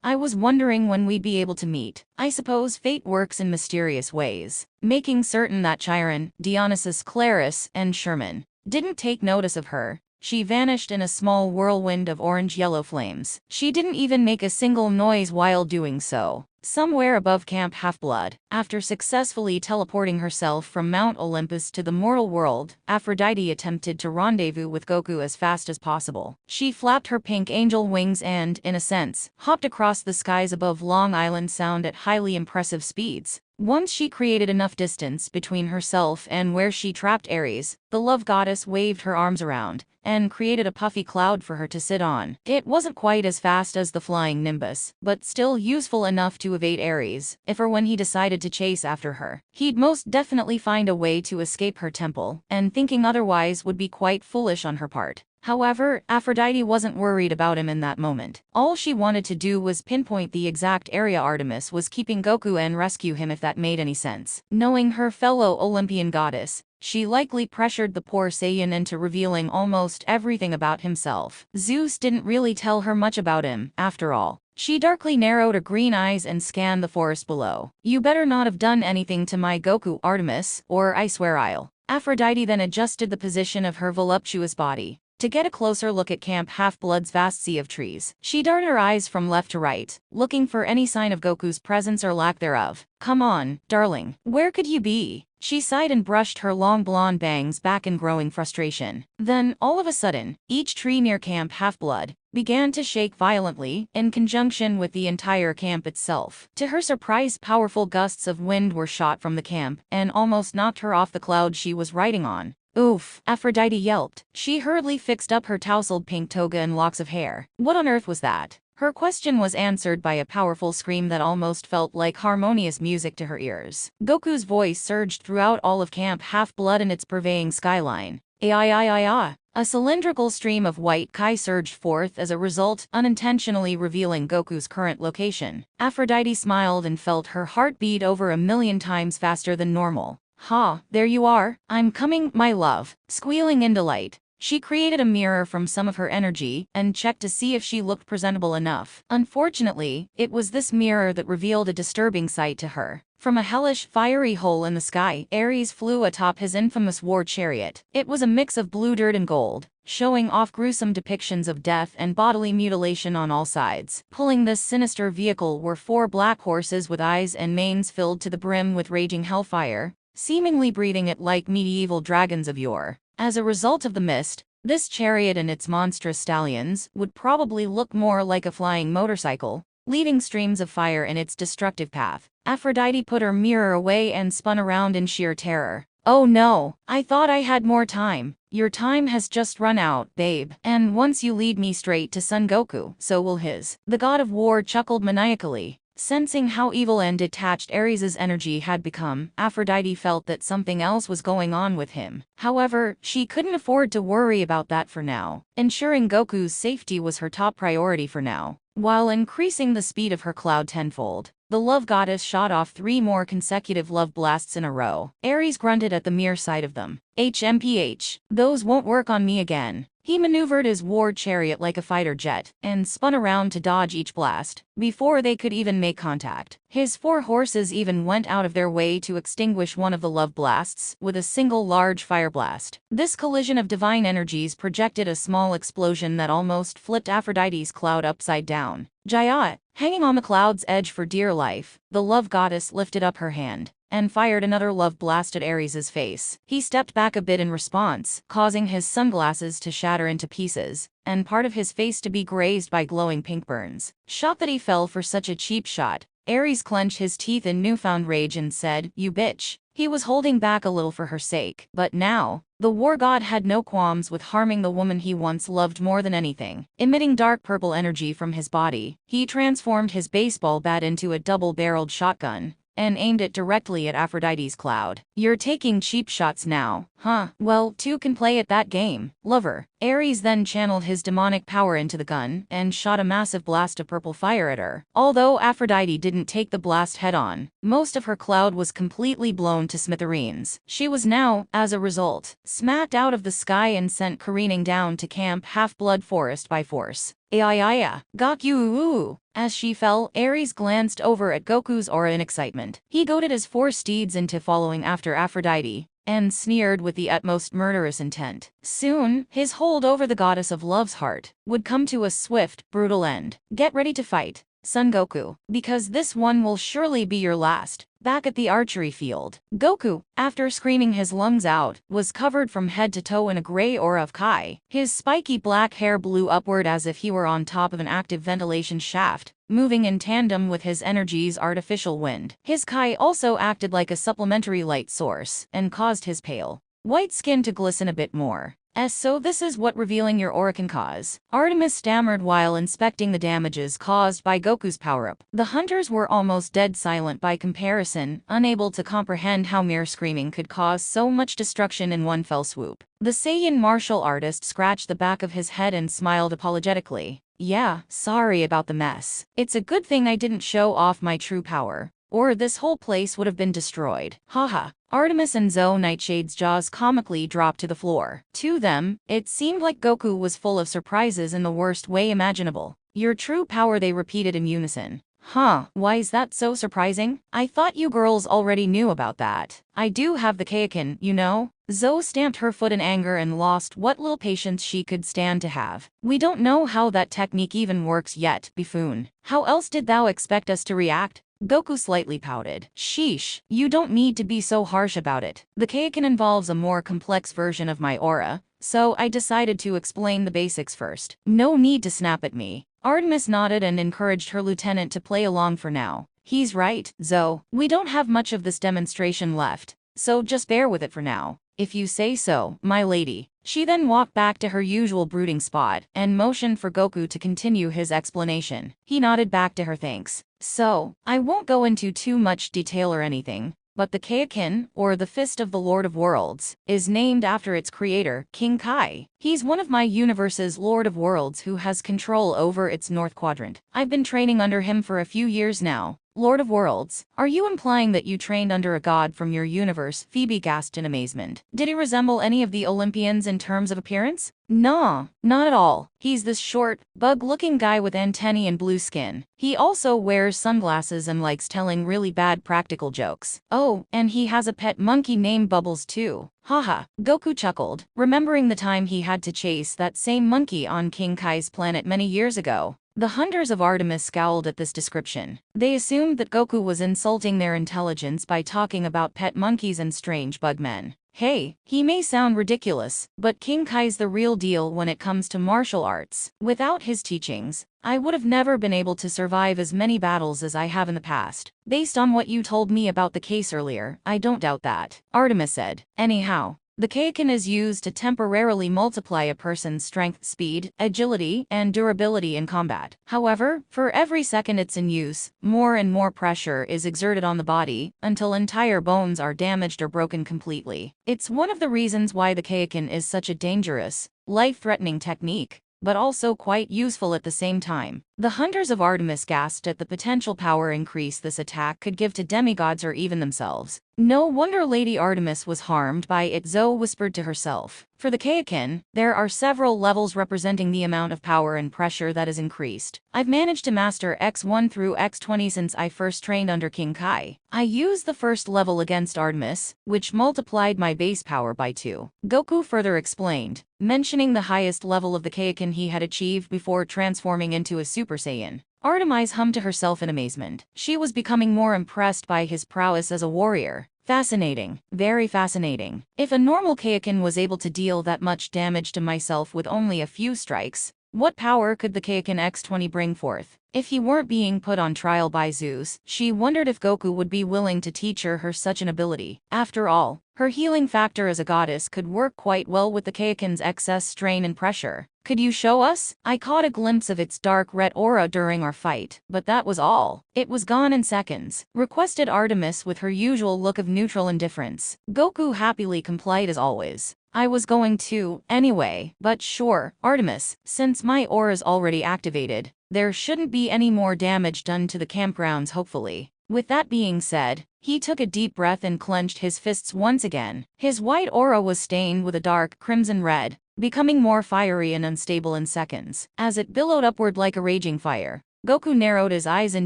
I was wondering when we'd be able to meet. I suppose fate works in mysterious ways." Making certain that Chiron, Dionysus, Clarus, and Sherman didn't take notice of her, she vanished in a small whirlwind of orange-yellow flames. She didn't even make a single noise while doing so. Somewhere above Camp Half-Blood, after successfully teleporting herself from Mount Olympus to the mortal world, Aphrodite attempted to rendezvous with Goku as fast as possible. She flapped her pink angel wings and, in a sense, hopped across the skies above Long Island Sound at highly impressive speeds. Once she created enough distance between herself and where she trapped Ares, the love goddess waved her arms around and created a puffy cloud for her to sit on. It wasn't quite as fast as the flying Nimbus, but still useful enough to evade Ares, if or when he decided to chase after her. He'd most definitely find a way to escape her temple, and thinking otherwise would be quite foolish on her part. However, Aphrodite wasn't worried about him in that moment. All she wanted to do was pinpoint the exact area Artemis was keeping Goku and rescue him, if that made any sense. Knowing her fellow Olympian goddess, she likely pressured the poor Saiyan into revealing almost everything about himself. Zeus didn't really tell her much about him, after all. She darkly narrowed her green eyes and scanned the forest below. "You better not have done anything to my Goku, Artemis, or I swear I'll." Aphrodite then adjusted the position of her voluptuous body to get a closer look at Camp Half-Blood's vast sea of trees. She darted her eyes from left to right, looking for any sign of Goku's presence or lack thereof. "Come on, darling. Where could you be?" She sighed and brushed her long blonde bangs back in growing frustration. Then, all of a sudden, each tree near Camp Half-Blood began to shake violently, in conjunction with the entire camp itself. To her surprise, powerful gusts of wind were shot from the camp and almost knocked her off the cloud she was riding on. "Oof," Aphrodite yelped. She hurriedly fixed up her tousled pink toga and locks of hair. What on earth was that? Her question was answered by a powerful scream that almost felt like harmonious music to her ears. Goku's voice surged throughout all of Camp Half-Blood and its purveying skyline. "Ai. A cylindrical stream of white kai surged forth as a result, unintentionally revealing Goku's current location. Aphrodite smiled and felt her heart beat over 1,000,000 times faster than normal. "Ha, there you are. I'm coming, my love." Squealing in delight, she created a mirror from some of her energy and checked to see if she looked presentable enough. Unfortunately, it was this mirror that revealed a disturbing sight to her. From a hellish, fiery hole in the sky, Ares flew atop his infamous war chariot. It was a mix of blue dirt and gold, showing off gruesome depictions of death and bodily mutilation on all sides. Pulling this sinister vehicle were 4 black horses with eyes and manes filled to the brim with raging hellfire, seemingly breathing it like medieval dragons of yore. As a result of the mist, this chariot and its monstrous stallions would probably look more like a flying motorcycle, leaving streams of fire in its destructive path. Aphrodite put her mirror away and spun around in sheer terror. "Oh no, I thought I had more time." "Your time has just run out, babe. And once you lead me straight to Son Goku, so will his." The god of war chuckled maniacally. Sensing how evil and detached Ares's energy had become, Aphrodite felt that something else was going on with him. However, she couldn't afford to worry about that for now. Ensuring Goku's safety was her top priority for now. While increasing the speed of her cloud tenfold, the love goddess shot off 3 more consecutive love blasts in a row. Ares grunted at the mere sight of them. HMPH, those won't work on me again. He maneuvered his war chariot like a fighter jet, and spun around to dodge each blast, before they could even make contact. His 4 horses even went out of their way to extinguish one of the love blasts, with a single large fire blast. This collision of divine energies projected a small explosion that almost flipped Aphrodite's cloud upside down. Jaya, hanging on the cloud's edge for dear life, the love goddess lifted up her hand and fired another love blast at Ares's face. He stepped back a bit in response, causing his sunglasses to shatter into pieces, and part of his face to be grazed by glowing pink burns. Shocked that he fell for such a cheap shot, Ares clenched his teeth in newfound rage and said, "You bitch." He was holding back a little for her sake, but now, the war god had no qualms with harming the woman he once loved more than anything. Emitting dark purple energy from his body, he transformed his baseball bat into a double-barreled shotgun and aimed it directly at Aphrodite's cloud. "You're taking cheap shots now, huh? Well, 2 can play at that game, lover." Ares then channeled his demonic power into the gun and shot a massive blast of purple fire at her. Although Aphrodite didn't take the blast head-on, most of her cloud was completely blown to smithereens. She was now, as a result, smacked out of the sky and sent careening down to Camp Half-Blood Forest by force. Ayayaya, Goku. As she fell, Ares glanced over at Goku's aura in excitement. He goaded his 4 steeds into following after Aphrodite, and sneered with the utmost murderous intent. Soon, his hold over the goddess of love's heart would come to a swift, brutal end. "Get ready to fight, Son Goku, because this one will surely be your last." Back at the archery field, Goku, after screaming his lungs out, was covered from head to toe in a gray aura of Kai. His spiky black hair blew upward as if he were on top of an active ventilation shaft, moving in tandem with his energy's artificial wind. His Kai also acted like a supplementary light source, and caused his pale, white skin to glisten a bit more. So this is what revealing your aura can cause," Artemis stammered while inspecting the damages caused by Goku's power-up. The hunters were almost dead silent by comparison, unable to comprehend how mere screaming could cause so much destruction in one fell swoop. The Saiyan martial artist scratched the back of his head and smiled apologetically. "Yeah, sorry about the mess. It's a good thing I didn't show off my true power, or this whole place would have been destroyed. Haha." Artemis and Zoe Nightshade's jaws comically dropped to the floor. To them, it seemed like Goku was full of surprises in the worst way imaginable. "Your true power," they repeated in unison. "Huh, why is that so surprising? I thought you girls already knew about that." "I do have the Kaioken, you know." Zoe stamped her foot in anger and lost what little patience she could stand to have. "We don't know how that technique even works yet, buffoon. How else did thou expect us to react?" Goku slightly pouted. "Sheesh, you don't need to be so harsh about it. The Kaioken involves a more complex version of my aura, so I decided to explain the basics first. No need to snap at me." Artemis nodded and encouraged her lieutenant to play along for now. "He's right, Zoe. We don't have much of this demonstration left, so just bear with it for now." "If you say so, my lady." She then walked back to her usual brooding spot and motioned for Goku to continue his explanation. He nodded back to her thanks. "So, I won't go into too much detail or anything, but the Kaioken, or the Fist of the Lord of Worlds, is named after its creator, King Kai. He's one of my universe's Lord of Worlds who has control over its North Quadrant. I've been training under him for a few years now." "Lord of Worlds? Are you implying that you trained under a god from your universe?" Phoebe gasped in amazement. "Did he resemble any of the Olympians in terms of appearance?" "Nah, not at all. He's this short, bug-looking guy with antennae and blue skin. He also wears sunglasses and likes telling really bad practical jokes. Oh, and he has a pet monkey named Bubbles too." Haha, Goku chuckled, remembering the time he had to chase that same monkey on King Kai's planet many years ago. The hunters of Artemis scowled at this description. They assumed that Goku was insulting their intelligence by talking about pet monkeys and strange bug men. Hey, he may sound ridiculous, but King Kai's the real deal when it comes to martial arts. Without his teachings, I would have never been able to survive as many battles as I have in the past. Based on what you told me about the case earlier, I don't doubt that, Artemis said. Anyhow, The Kaioken is used to temporarily multiply a person's strength, speed, agility, and durability in combat. However, for every second it's in use, more and more pressure is exerted on the body, until entire bones are damaged or broken completely. It's one of the reasons why the Kaioken is such a dangerous, life-threatening technique, but also quite useful at the same time. The hunters of Artemis gasped at the potential power increase this attack could give to demigods or even themselves. No wonder Lady Artemis was harmed by it, Zoe whispered to herself. For the Kaioken, there are several levels representing the amount of power and pressure that is increased. I've managed to master X1 through X20 since I first trained under King Kai. I used the first level against Artemis, which multiplied my base power by 2. Goku further explained, mentioning the highest level of the Kaioken he had achieved before transforming into a Super Saiyan. Artemis hummed to herself in amazement. She was becoming more impressed by his prowess as a warrior. Fascinating. Very fascinating. If a normal Kaioken was able to deal that much damage to myself with only a few strikes, what power could the Kaioken X20 bring forth? If he weren't being put on trial by Zeus, she wondered if Goku would be willing to teach her such an ability. After all, her healing factor as a goddess could work quite well with the Kaioken's excess strain and pressure. Could you show us? I caught a glimpse of its dark red aura during our fight, but that was all. It was gone in seconds, requested Artemis with her usual look of neutral indifference. Goku happily complied as always. I was going to, anyway, but sure, Artemis, since my aura's already activated, there shouldn't be any more damage done to the campgrounds hopefully. With that being said, he took a deep breath and clenched his fists once again. His white aura was stained with a dark crimson red, becoming more fiery and unstable in seconds. As it billowed upward like a raging fire, Goku narrowed his eyes in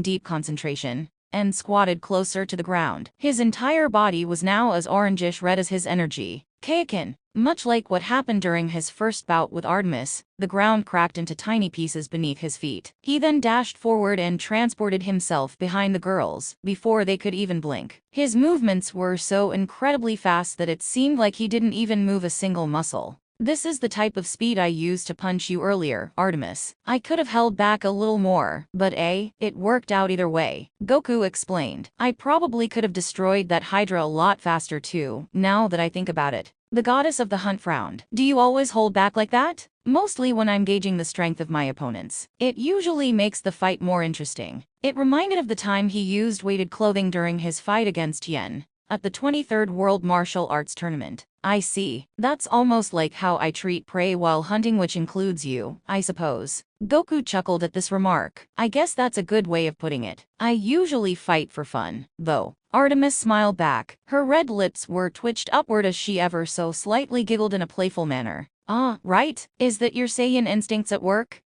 deep concentration and squatted closer to the ground. His entire body was now as orangish red as his energy. Kaioken. Much like what happened during his first bout with Artemis, the ground cracked into tiny pieces beneath his feet. He then dashed forward and transported himself behind the girls before they could even blink. His movements were so incredibly fast that it seemed like he didn't even move a single muscle. This is the type of speed I used to punch you earlier, Artemis. I could have held back a little more, but it worked out either way. Goku explained. I probably could have destroyed that Hydra a lot faster too, now that I think about it. The goddess of the hunt frowned. Do you always hold back like that? Mostly when I'm gauging the strength of my opponents. It usually makes the fight more interesting. It reminded of the time he used weighted clothing during his fight against Yen at the 23rd World Martial Arts Tournament. I see. That's almost like how I treat prey while hunting, which includes you, I suppose. Goku chuckled at this remark. I guess that's a good way of putting it. I usually fight for fun, though. Artemis smiled back. Her red lips were twitched upward as she ever so slightly giggled in a playful manner. Ah, right? Is that your Saiyan instincts at work?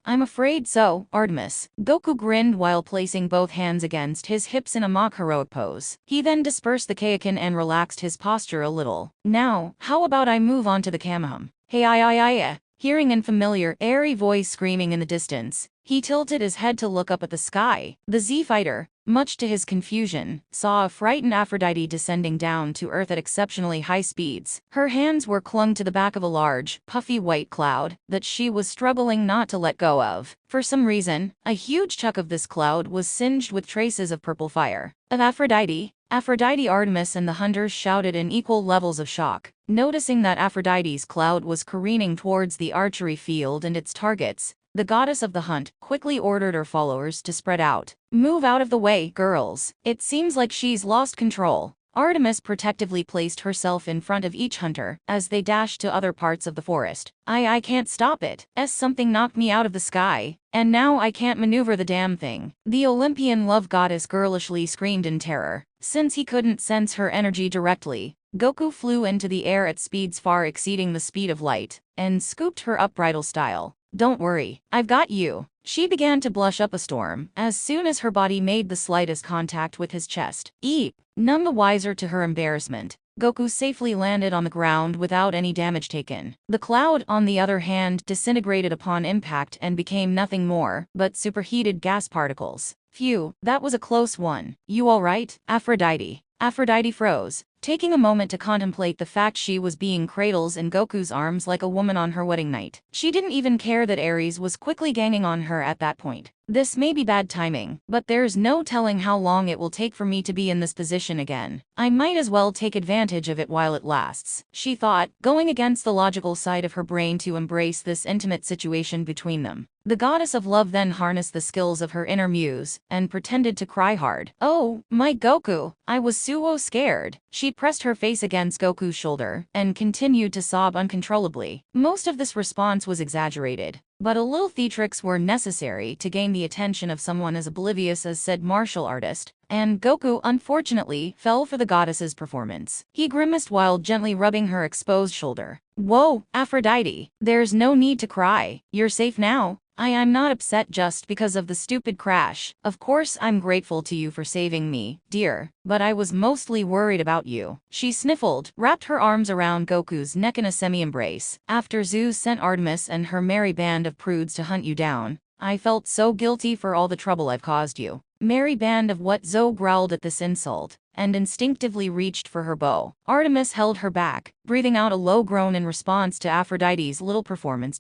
I'm afraid so, Artemis. Goku grinned while placing both hands against his hips in a mock heroic pose. He then dispersed the Kaioken and relaxed his posture a little. Now, how about I move on to the Kameham? Hey. Hearing an familiar, airy voice screaming in the distance, he tilted his head to look up at the sky. The Z-Fighter, much to his confusion, saw a frightened Aphrodite descending down to Earth at exceptionally high speeds. Her hands were clung to the back of a large, puffy white cloud that she was struggling not to let go of. For some reason, a huge chunk of this cloud was singed with traces of purple fire. Of Aphrodite, Artemis and the hunters shouted in equal levels of shock, noticing that Aphrodite's cloud was careening towards the archery field and its targets. The goddess of the hunt quickly ordered her followers to spread out. Move out of the way, girls. It seems like she's lost control. Artemis protectively placed herself in front of each hunter as they dashed to other parts of the forest. I can't stop it. Something knocked me out of the sky, and now I can't maneuver the damn thing. The Olympian love goddess girlishly screamed in terror. Since he couldn't sense her energy directly, Goku flew into the air at speeds far exceeding the speed of light and scooped her up bridal style. Don't worry, I've got you. She began to blush up a storm as soon as her body made the slightest contact with his chest. Eep! None the wiser to her embarrassment, Goku safely landed on the ground without any damage taken. The cloud, on the other hand, disintegrated upon impact and became nothing more but superheated gas particles. Phew, that was a close one. You alright, Aphrodite? Aphrodite froze, taking a moment to contemplate the fact she was being cradled in Goku's arms like a woman on her wedding night. She didn't even care that Ares was quickly ganging on her at that point. This may be bad timing, but there's no telling how long it will take for me to be in this position again. I might as well take advantage of it while it lasts, she thought, going against the logical side of her brain to embrace this intimate situation between them. The goddess of love then harnessed the skills of her inner muse and pretended to cry hard. "Oh, my Goku, I was so scared." She pressed her face against Goku's shoulder and continued to sob uncontrollably. Most of this response was exaggerated, but a little theatrics were necessary to gain the attention of someone as oblivious as said martial artist, and Goku unfortunately fell for the goddess's performance. He grimaced while gently rubbing her exposed shoulder. "Whoa, Aphrodite, there's no need to cry. You're safe now. I'm not upset just because of the stupid crash. Of course I'm grateful to you for saving me, dear, but I was mostly worried about you." She sniffled, wrapped her arms around Goku's neck in a semi-embrace. "After Zeus sent Artemis and her merry band of prudes to hunt you down, I felt so guilty for all the trouble I've caused you." "Merry band of what?" Zoe growled at this insult, and instinctively reached for her bow. Artemis held her back, breathing out a low groan in response to Aphrodite's little performance.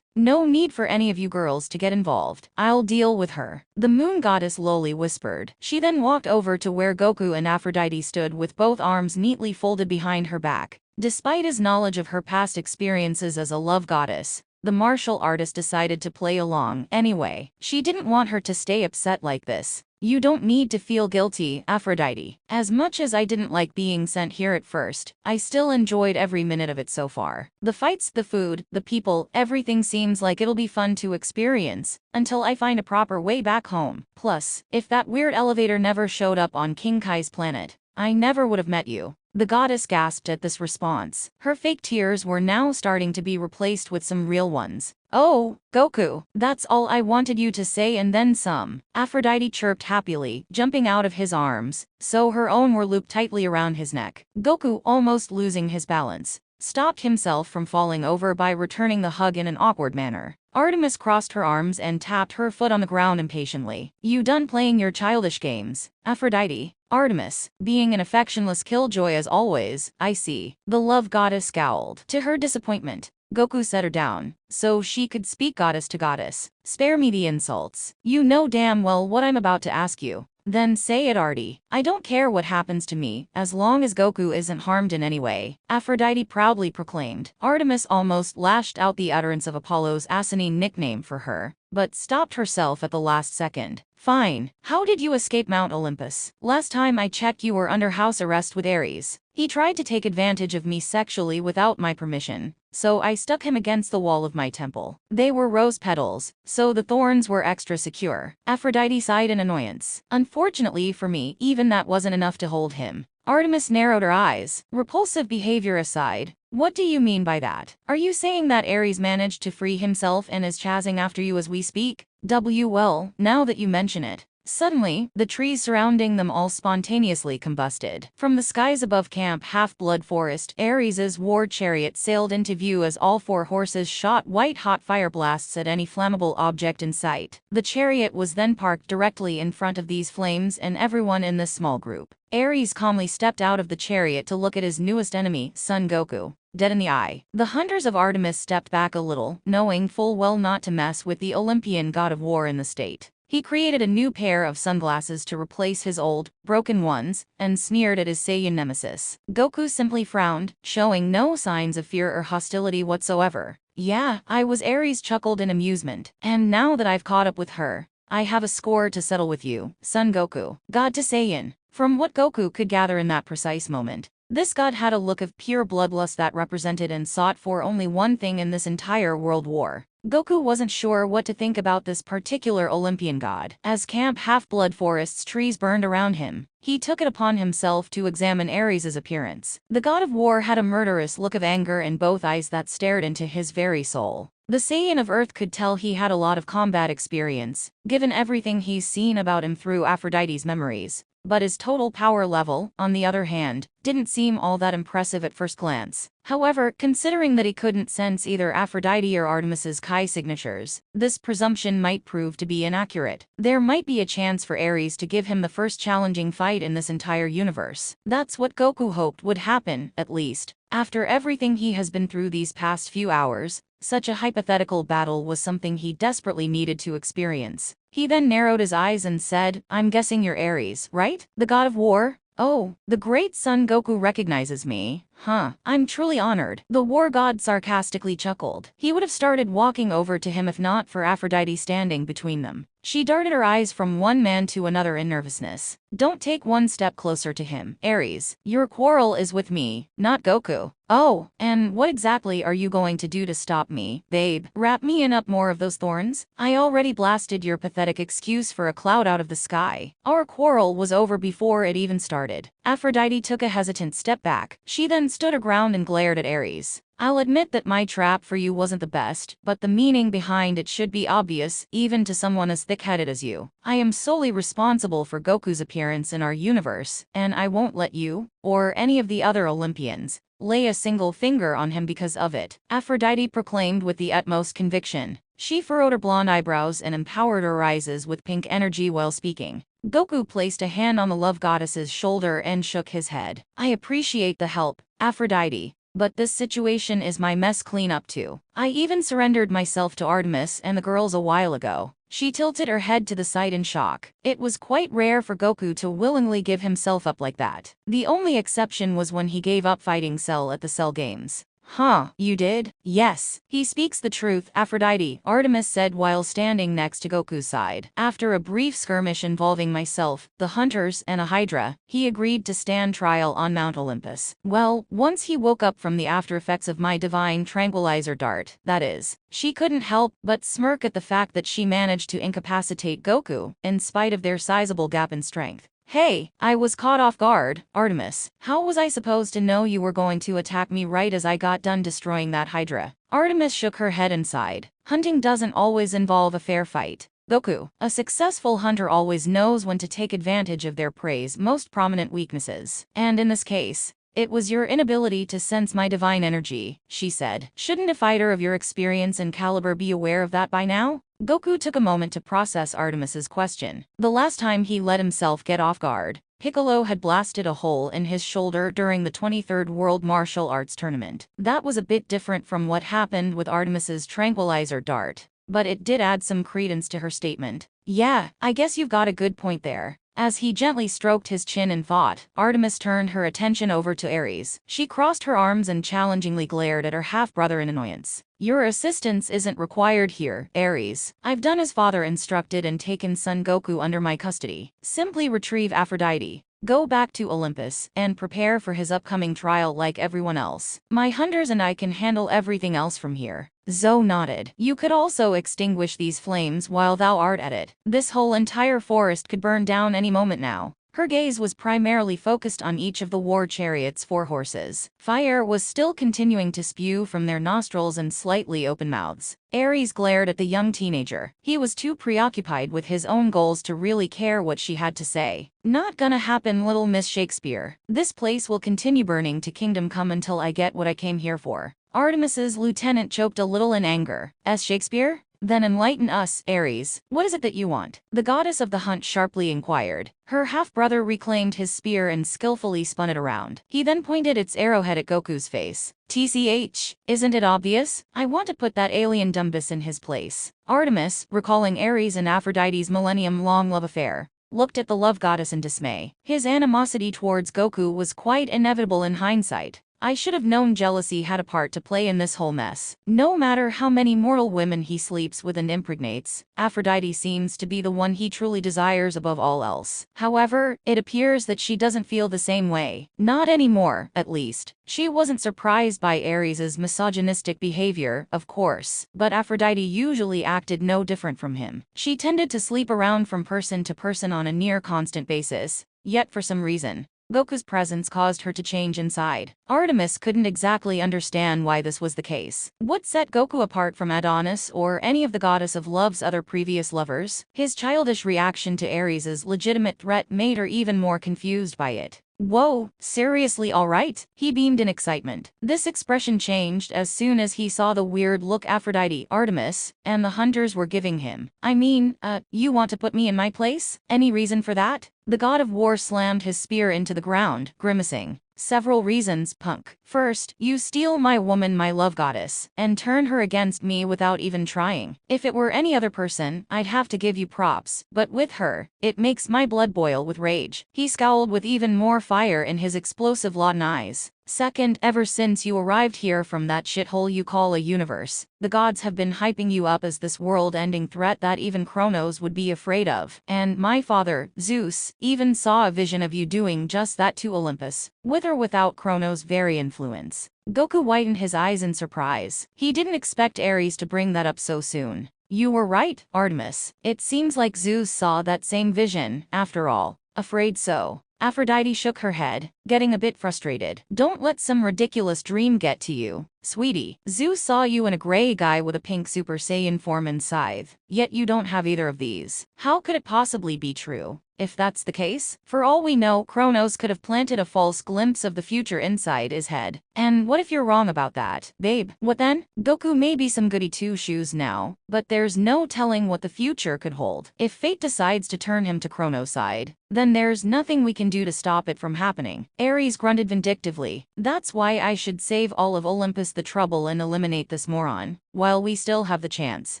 "No need for any of you girls to get involved. I'll deal with her," the moon goddess lowly whispered. She then walked over to where Goku and Aphrodite stood with both arms neatly folded behind her back. Despite his knowledge of her past experiences as a love goddess, the martial artist decided to play along anyway. She didn't want her to stay upset like this. "You don't need to feel guilty, Aphrodite. As much as I didn't like being sent here at first, I still enjoyed every minute of it so far. The fights, the food, the people, everything seems like it'll be fun to experience, until I find a proper way back home. Plus, if that weird elevator never showed up on King Kai's planet, I never would have met you." The goddess gasped at this response. Her fake tears were now starting to be replaced with some real ones. "Oh, Goku, that's all I wanted you to say and then some," Aphrodite chirped happily, jumping out of his arms, so her own were looped tightly around his neck. Goku, almost losing his balance, stopped himself from falling over by returning the hug in an awkward manner. Artemis crossed her arms and tapped her foot on the ground impatiently. "You done playing your childish games, Aphrodite?" Artemis, being an affectionless killjoy as always. "I see." The love goddess scowled. To her disappointment, Goku set her down, so she could speak goddess to goddess. "Spare me the insults. You know damn well what I'm about to ask you." "Then say it, Artie. I don't care what happens to me, as long as Goku isn't harmed in any way," Aphrodite proudly proclaimed. Artemis almost lashed out the utterance of Apollo's asinine nickname for her, but stopped herself at the last second. "Fine. How did you escape Mount Olympus? Last time I checked you were under house arrest with Ares. He tried to take advantage of me sexually without my permission, so I stuck him against the wall of my temple. They were rose petals, so the thorns were extra secure." Aphrodite sighed in annoyance. "Unfortunately for me, even that wasn't enough to hold him." Artemis narrowed her eyes. "Repulsive behavior aside, what do you mean by that? Are you saying that Ares managed to free himself and is chasing after you as we speak?" Well, now that you mention it." Suddenly, the trees surrounding them all spontaneously combusted. From the skies above Camp Half-Blood Forest, Ares's war chariot sailed into view as all four horses shot white-hot fire blasts at any flammable object in sight. The chariot was then parked directly in front of these flames and everyone in this small group. Ares calmly stepped out of the chariot to look at his newest enemy, Son Goku, dead in the eye. The hunters of Artemis stepped back a little, knowing full well not to mess with the Olympian god of war in the state. He created a new pair of sunglasses to replace his old, broken ones, and sneered at his Saiyan nemesis. Goku simply frowned, showing no signs of fear or hostility whatsoever. "Yeah, I was." Ares chuckled in amusement. "And now that I've caught up with her, I have a score to settle with you, Son Goku, god to Saiyan." From what Goku could gather in that precise moment, this god had a look of pure bloodlust that represented and sought for only one thing in this entire world war. Goku wasn't sure what to think about this particular Olympian god. As Camp Half-Blood Forest's trees burned around him, he took it upon himself to examine Ares' appearance. The god of war had a murderous look of anger in both eyes that stared into his very soul. The Saiyan of Earth could tell he had a lot of combat experience, given everything he's seen about him through Aphrodite's memories. but his total power level, on the other hand, didn't seem all that impressive at first glance. However, considering that he couldn't sense either Aphrodite or Artemis's Chi signatures, this presumption might prove to be inaccurate. There might be a chance for Ares to give him the first challenging fight in this entire universe. That's what Goku hoped would happen, at least. After everything he has been through these past few hours, such a hypothetical battle was something he desperately needed to experience. He then narrowed his eyes and said, "I'm guessing you're Ares, right? The god of war?" "Oh, the great son Goku recognizes me. Huh, I'm truly honored." The war god sarcastically chuckled. He would have started walking over to him if not for Aphrodite standing between them. She darted her eyes from one man to another in nervousness. "Don't take one step closer to him, Ares. Your quarrel is with me, not Goku." "Oh, and what exactly are you going to do to stop me, babe? Wrap me in up more of those thorns? I already blasted your pathetic excuse for a cloud out of the sky. Our quarrel was over before it even started." Aphrodite took a hesitant step back. She then stood her ground and glared at Ares. "I'll admit that my trap for you wasn't the best, but the meaning behind it should be obvious, even to someone as thick-headed as you. I am solely responsible for Goku's appearance in our universe, and I won't let you, or any of the other Olympians, lay a single finger on him because of it," Aphrodite proclaimed with the utmost conviction. She furrowed her blonde eyebrows and empowered her eyes with pink energy while speaking. Goku placed a hand on the love goddess's shoulder and shook his head. "I appreciate the help, Aphrodite, but this situation is my mess clean up too. I even surrendered myself to Artemis and the girls a while ago." She tilted her head to the side in shock. It was quite rare for Goku to willingly give himself up like that. The only exception was when he gave up fighting Cell at the Cell Games. "Huh, you did?" "Yes. He speaks the truth, Aphrodite," Artemis said while standing next to Goku's side. "After a brief skirmish involving myself, the Hunters, and a Hydra, he agreed to stand trial on Mount Olympus. Well, once he woke up from the after-effects of my divine tranquilizer dart, that is." She couldn't help but smirk at the fact that she managed to incapacitate Goku, in spite of their sizable gap in strength. "Hey, I was caught off guard, Artemis. How was I supposed to know you were going to attack me right as I got done destroying that Hydra?" Artemis shook her head and sighed. "Hunting doesn't always involve a fair fight, Goku. A successful hunter always knows when to take advantage of their prey's most prominent weaknesses. And in this case, it was your inability to sense my divine energy," she said. "Shouldn't a fighter of your experience and caliber be aware of that by now?" Goku took a moment to process Artemis's question. The last time he let himself get off guard, Piccolo had blasted a hole in his shoulder during the 23rd World Martial Arts Tournament. That was a bit different from what happened with Artemis's tranquilizer dart, but it did add some credence to her statement. "Yeah, I guess you've got a good point there." As he gently stroked his chin in thought, Artemis turned her attention over to Ares. She crossed her arms and challengingly glared at her half-brother in annoyance. "Your assistance isn't required here, Ares. I've done as father instructed and taken son Goku under my custody. Simply retrieve Aphrodite, go back to Olympus, and prepare for his upcoming trial like everyone else. My hunters and I can handle everything else from here." Zoe nodded. "You could also extinguish these flames while thou art at it. This whole entire forest could burn down any moment now." Her gaze was primarily focused on each of the war chariot's 4 horses. Fire was still continuing to spew from their nostrils and slightly open mouths. Ares glared at the young teenager. He was too preoccupied with his own goals to really care what she had to say. "Not gonna happen, little Miss Shakespeare. This place will continue burning to kingdom come until I get what I came here for." Artemis's lieutenant choked a little in anger. "As Shakespeare? Then enlighten us, Ares. What is it that you want?" The goddess of the hunt sharply inquired. Her half-brother reclaimed his spear and skillfully spun it around. He then pointed its arrowhead at Goku's face. "TCH, isn't it obvious? I want to put that alien dumbus in his place." Artemis, recalling Ares and Aphrodite's millennium-long love affair, looked at the love goddess in dismay. His animosity towards Goku was quite inevitable in hindsight. "I should have known jealousy had a part to play in this whole mess. No matter how many mortal women he sleeps with and impregnates, Aphrodite seems to be the one he truly desires above all else. However, it appears that she doesn't feel the same way. Not anymore, at least." She wasn't surprised by Ares's misogynistic behavior, of course, but Aphrodite usually acted no different from him. She tended to sleep around from person to person on a near constant basis, yet for some reason, Goku's presence caused her to change inside. Artemis couldn't exactly understand why this was the case. What set Goku apart from Adonis or any of the goddess of love's other previous lovers? His childish reaction to Ares' legitimate threat made her even more confused by it. Whoa, seriously alright? He beamed in excitement. This expression changed as soon as he saw the weird look Aphrodite, Artemis, and the hunters were giving him. I mean, you want to put me in my place? Any reason for that? The god of war slammed his spear into the ground, grimacing. Several reasons, punk. First, you steal my woman, my love goddess, and turn her against me without even trying. If it were any other person, I'd have to give you props, but with her, it makes my blood boil with rage. He scowled with even more fire in his explosive Latin eyes. Second, ever since you arrived here from that shithole you call a universe, the gods have been hyping you up as this world-ending threat that even Kronos would be afraid of. And my father, Zeus, even saw a vision of you doing just that to Olympus, with or without Kronos' very influence. Goku widened his eyes in surprise. He didn't expect Ares to bring that up so soon. You were right, Artemis. It seems like Zeus saw that same vision, after all. Afraid so. Aphrodite shook her head, getting a bit frustrated. Don't let some ridiculous dream get to you, sweetie. Zeus saw you in a gray guy with a pink Super Saiyan form and scythe, yet you don't have either of these. How could it possibly be true? If that's the case, for all we know, Kronos could have planted a false glimpse of the future inside his head. And what if you're wrong about that, babe? What then? Goku may be some goody two-shoes now, but there's no telling what the future could hold. If fate decides to turn him to Kronos' side, then there's nothing we can do to stop it from happening. Ares grunted vindictively. That's why I should save all of Olympus the trouble and eliminate this moron, while we still have the chance.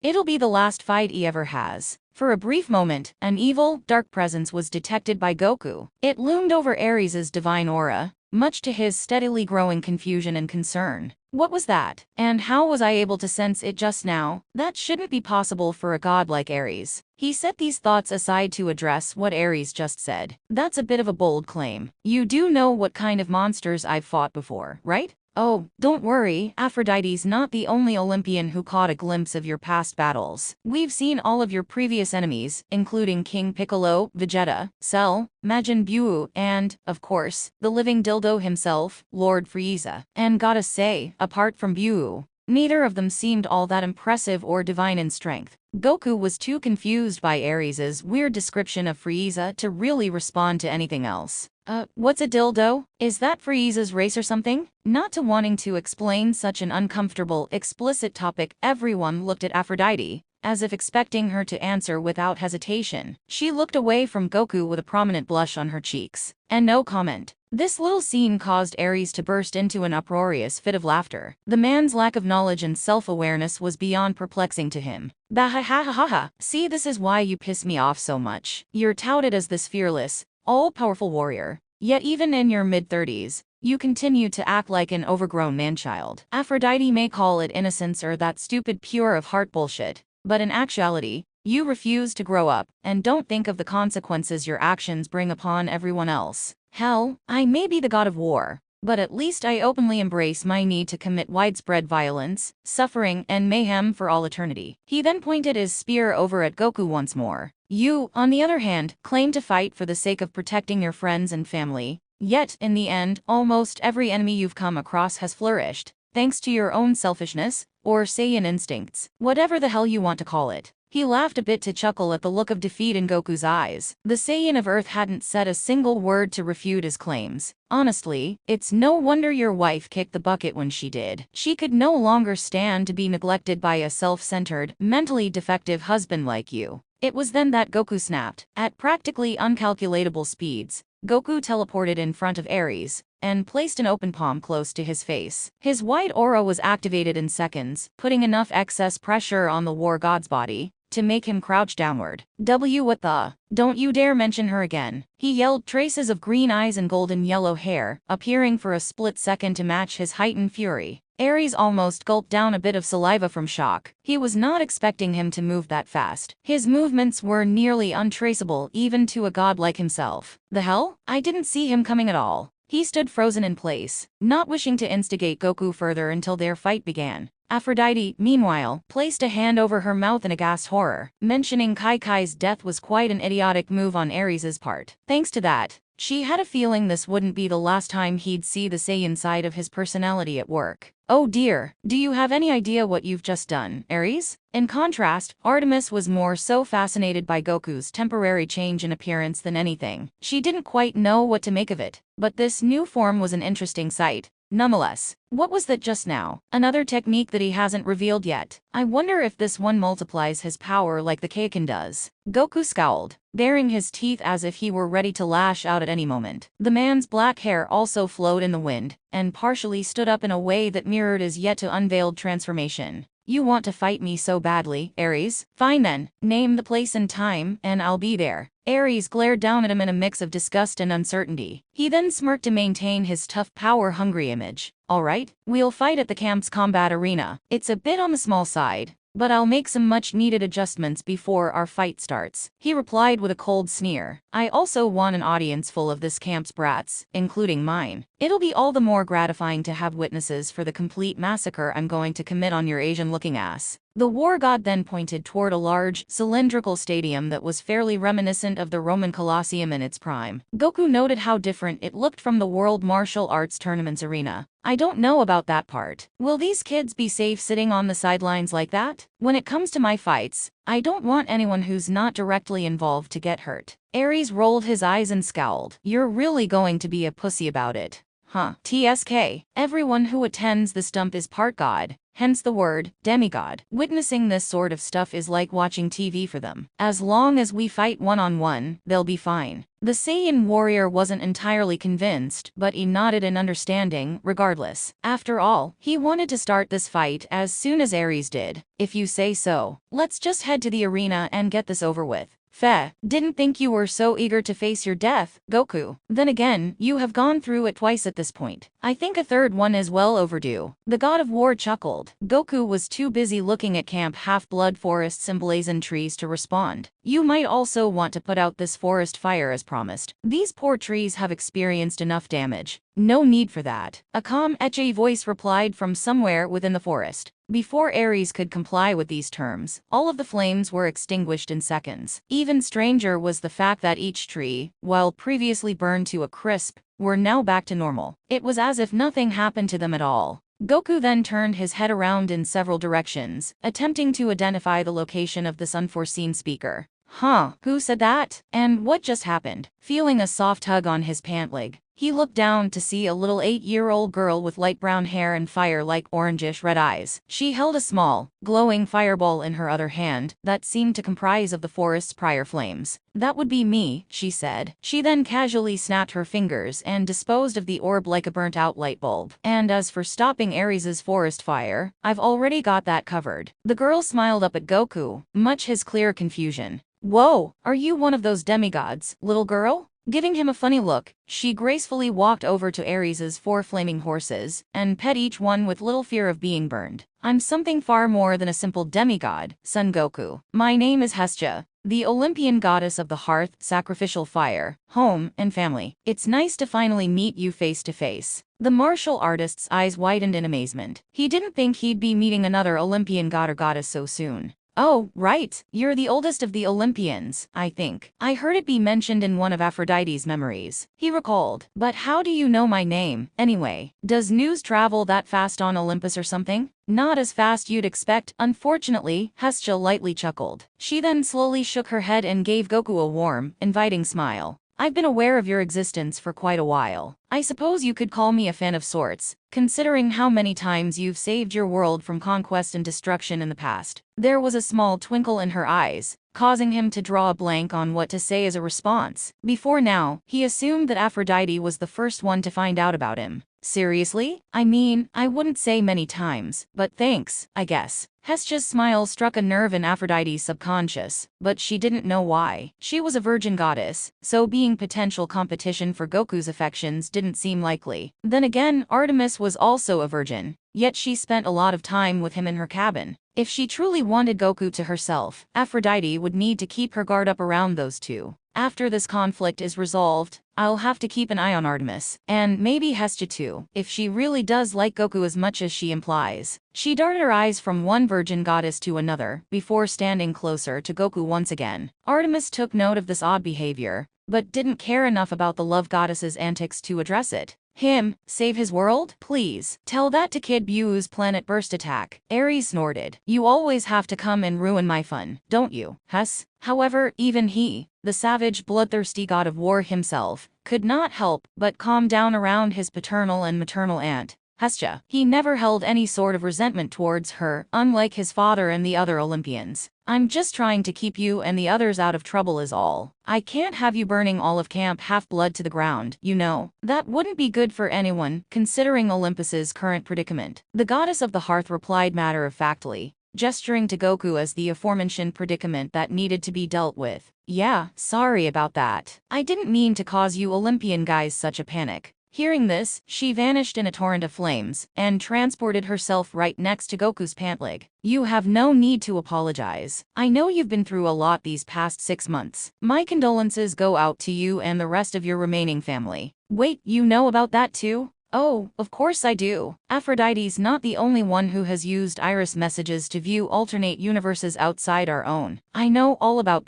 It'll be the last fight he ever has. For a brief moment, an evil, dark presence was detected by Goku. It loomed over Ares' divine aura, much to his steadily growing confusion and concern. What was that? And how was I able to sense it just now? That shouldn't be possible for a god like Ares. He set these thoughts aside to address what Ares just said. That's a bit of a bold claim. You do know what kind of monsters I've fought before, right? Oh, don't worry, Aphrodite's not the only Olympian who caught a glimpse of your past battles. We've seen all of your previous enemies, including King Piccolo, Vegeta, Cell, Majin Buu, and, of course, the living dildo himself, Lord Frieza. And gotta say, apart from Buu, neither of them seemed all that impressive or divine in strength. Goku was too confused by Ares' weird description of Frieza to really respond to anything else. What's a dildo? Is that Frieza's race or something? Not to wanting to explain such an uncomfortable, explicit topic, everyone looked at Aphrodite, as if expecting her to answer without hesitation. She looked away from Goku with a prominent blush on her cheeks, and no comment. This little scene caused Ares to burst into an uproarious fit of laughter. The man's lack of knowledge and self-awareness was beyond perplexing to him. Bah-ha-ha-ha-ha. See, this is why you piss me off so much. You're touted as this fearless, all-powerful warrior, yet even in your mid-30s, you continue to act like an overgrown man-child. Aphrodite may call it innocence or that stupid pure-of-heart bullshit, but in actuality, you refuse to grow up, and don't think of the consequences your actions bring upon everyone else. Hell, I may be the god of war, but at least I openly embrace my need to commit widespread violence, suffering, and mayhem for all eternity. He then pointed his spear over at Goku once more. You, on the other hand, claim to fight for the sake of protecting your friends and family, yet, in the end, almost every enemy you've come across has flourished, thanks to your own selfishness, or Saiyan instincts, whatever the hell you want to call it. He laughed a bit to chuckle at the look of defeat in Goku's eyes. The Saiyan of Earth hadn't said a single word to refute his claims. Honestly, it's no wonder your wife kicked the bucket when she did. She could no longer stand to be neglected by a self-centered, mentally defective husband like you. It was then that Goku snapped. At practically uncalculatable speeds, Goku teleported in front of Ares, and placed an open palm close to his face. His wide aura was activated in seconds, putting enough excess pressure on the war god's body to make him crouch downward. What the? Don't you dare mention her again. He yelled, traces of green eyes and golden yellow hair, appearing for a split second to match his heightened fury. Ares almost gulped down a bit of saliva from shock. He was not expecting him to move that fast. His movements were nearly untraceable even to a god like himself. The hell? I didn't see him coming at all. He stood frozen in place, not wishing to instigate Goku further until their fight began. Aphrodite, meanwhile, placed a hand over her mouth in aghast horror, mentioning Kai's death was quite an idiotic move on Ares's part. Thanks to that, she had a feeling this wouldn't be the last time he'd see the Saiyan side of his personality at work. Oh dear, do you have any idea what you've just done, Ares? In contrast, Artemis was more so fascinated by Goku's temporary change in appearance than anything. She didn't quite know what to make of it, but this new form was an interesting sight. Nonetheless, what was that just now? Another technique that he hasn't revealed yet. I wonder if this one multiplies his power like the Kaioken does. Goku scowled, baring his teeth as if he were ready to lash out at any moment. The man's black hair also flowed in the wind, and partially stood up in a way that mirrored his yet to unveiled transformation. You want to fight me so badly, Ares? Fine then, name the place and time, and I'll be there. Ares glared down at him in a mix of disgust and uncertainty. He then smirked to maintain his tough, power-hungry image. Alright, we'll fight at the camp's combat arena. It's a bit on the small side, but I'll make some much-needed adjustments before our fight starts. He replied with a cold sneer. I also want an audience full of this camp's brats, including mine. It'll be all the more gratifying to have witnesses for the complete massacre I'm going to commit on your Asian-looking ass. The war god then pointed toward a large, cylindrical stadium that was fairly reminiscent of the Roman Colosseum in its prime. Goku noted how different it looked from the World Martial Arts Tournament's arena. I don't know about that part. Will these kids be safe sitting on the sidelines like that? When it comes to my fights, I don't want anyone who's not directly involved to get hurt. Ares rolled his eyes and scowled. You're really going to be a pussy about it. Huh. TSK. Everyone who attends the stump is part god, hence the word demigod. Witnessing this sort of stuff is like watching TV for them. As long as we fight one-on-one, they'll be fine. The Saiyan warrior wasn't entirely convinced, but he nodded in understanding, regardless. After all, he wanted to start this fight as soon as Ares did. If you say so. Let's just head to the arena and get this over with. Feh, didn't think you were so eager to face your death, Goku. Then again, you have gone through it twice at this point. I think a third one is well overdue. The god of war chuckled. Goku was too busy looking at Camp Half-Blood Forest's emblazoned trees to respond. You might also want to put out this forest fire as promised. These poor trees have experienced enough damage. No need for that. A calm, etchy voice replied from somewhere within the forest. Before Ares could comply with these terms, all of the flames were extinguished in seconds. Even stranger was the fact that each tree, while previously burned to a crisp, were now back to normal. It was as if nothing happened to them at all. Goku then turned his head around in several directions, attempting to identify the location of this unforeseen speaker. Huh, who said that? And what just happened? Feeling a soft hug on his pant leg, he looked down to see a little 8-year-old girl with light brown hair and fire-like orangish red eyes. She held a small, glowing fireball in her other hand that seemed to comprise of the forest's prior flames. That would be me, she said. She then casually snapped her fingers and disposed of the orb like a burnt-out light bulb. And as for stopping Ares's forest fire, I've already got that covered. The girl smiled up at Goku, much his clear confusion. Whoa, are you one of those demigods, little girl? Giving him a funny look, she gracefully walked over to Ares's 4 flaming horses, and pet each one with little fear of being burned. I'm something far more than a simple demigod, Son Goku. My name is Hestia, the Olympian goddess of the hearth, sacrificial fire, home, and family. It's nice to finally meet you face to face. The martial artist's eyes widened in amazement. He didn't think he'd be meeting another Olympian god or goddess so soon. Oh, right, you're the oldest of the Olympians, I think. I heard it be mentioned in one of Aphrodite's memories. He recalled. But how do you know my name, anyway? Does news travel that fast on Olympus or something? Not as fast you'd expect, unfortunately, Hestia lightly chuckled. She then slowly shook her head and gave Goku a warm, inviting smile. I've been aware of your existence for quite a while. I suppose you could call me a fan of sorts, considering how many times you've saved your world from conquest and destruction in the past. There was a small twinkle in her eyes, causing him to draw a blank on what to say as a response. Before now, he assumed that Aphrodite was the first one to find out about him. Seriously? I mean, I wouldn't say many times, but thanks, I guess. Hestia's smile struck a nerve in Aphrodite's subconscious, but she didn't know why. She was a virgin goddess, so being potential competition for Goku's affections didn't seem likely. Then again, Artemis was also a virgin, yet she spent a lot of time with him in her cabin. If she truly wanted Goku to herself, Aphrodite would need to keep her guard up around those two. After this conflict is resolved, I'll have to keep an eye on Artemis. And maybe Hestia too, if she really does like Goku as much as she implies. She darted her eyes from one virgin goddess to another, before standing closer to Goku once again. Artemis took note of this odd behavior, but didn't care enough about the love goddess's antics to address it. Him? Save his world? Please. Tell that to Kid Buu's planet burst attack. Ares snorted. You always have to come and ruin my fun, don't you, Hes? However, even he, the savage bloodthirsty god of war himself, could not help but calm down around his paternal and maternal aunt, Hestia. He never held any sort of resentment towards her, unlike his father and the other Olympians. I'm just trying to keep you and the others out of trouble is all. I can't have you burning all of Camp Half-Blood to the ground, you know. That wouldn't be good for anyone, considering Olympus's current predicament. The goddess of the hearth replied matter-of-factly, gesturing to Goku as the aforementioned predicament that needed to be dealt with. Yeah, sorry about that. I didn't mean to cause you Olympian guys such a panic. Hearing this, she vanished in a torrent of flames, and transported herself right next to Goku's pant leg. You have no need to apologize. I know you've been through a lot these past 6 months. My condolences go out to you and the rest of your remaining family. Wait, you know about that too? Oh, of course I do. Aphrodite's not the only one who has used iris messages to view alternate universes outside our own. I know all about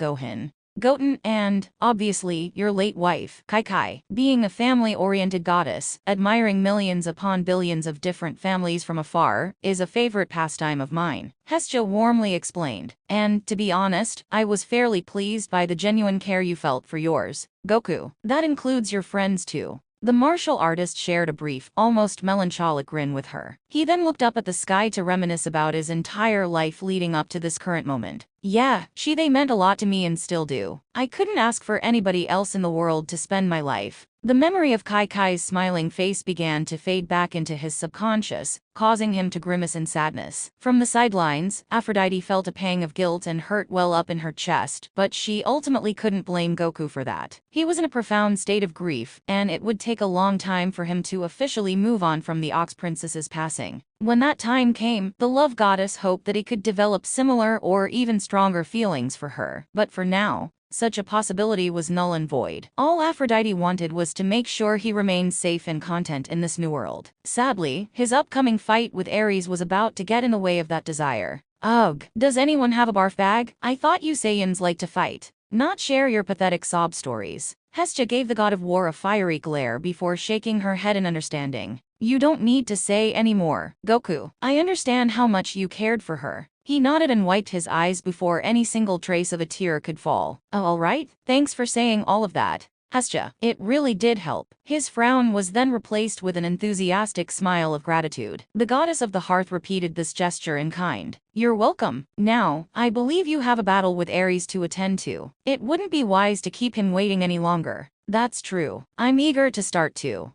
Goten, and, obviously, your late wife, Kai. Being a family-oriented goddess, admiring millions upon billions of different families from afar, is a favorite pastime of mine, Hestia warmly explained. And, to be honest, I was fairly pleased by the genuine care you felt for yours, Goku. That includes your friends too. The martial artist shared a brief, almost melancholic grin with her. He then looked up at the sky to reminisce about his entire life leading up to this current moment. Yeah, they meant a lot to me and still do. I couldn't ask for anybody else in the world to spend my life. The memory of Kai's smiling face began to fade back into his subconscious, causing him to grimace in sadness. From the sidelines, Aphrodite felt a pang of guilt and hurt well up in her chest, but she ultimately couldn't blame Goku for that. He was in a profound state of grief, and it would take a long time for him to officially move on from the Ox Princess's passing. When that time came, the love goddess hoped that he could develop similar or even stronger feelings for her. But for now, such a possibility was null and void. All Aphrodite wanted was to make sure he remained safe and content in this new world. Sadly, his upcoming fight with Ares was about to get in the way of that desire. Ugh, does anyone have a barf bag? I thought you Saiyans like to fight, not share your pathetic sob stories. Hestia gave the god of war a fiery glare before shaking her head in understanding. You don't need to say any more, Goku. I understand how much you cared for her. He nodded and wiped his eyes before any single trace of a tear could fall. Oh, all right, thanks for saying all of that, Hestia. It really did help. His frown was then replaced with an enthusiastic smile of gratitude. The goddess of the hearth repeated this gesture in kind. You're welcome. Now, I believe you have a battle with Ares to attend to. It wouldn't be wise to keep him waiting any longer. That's true. I'm eager to start too.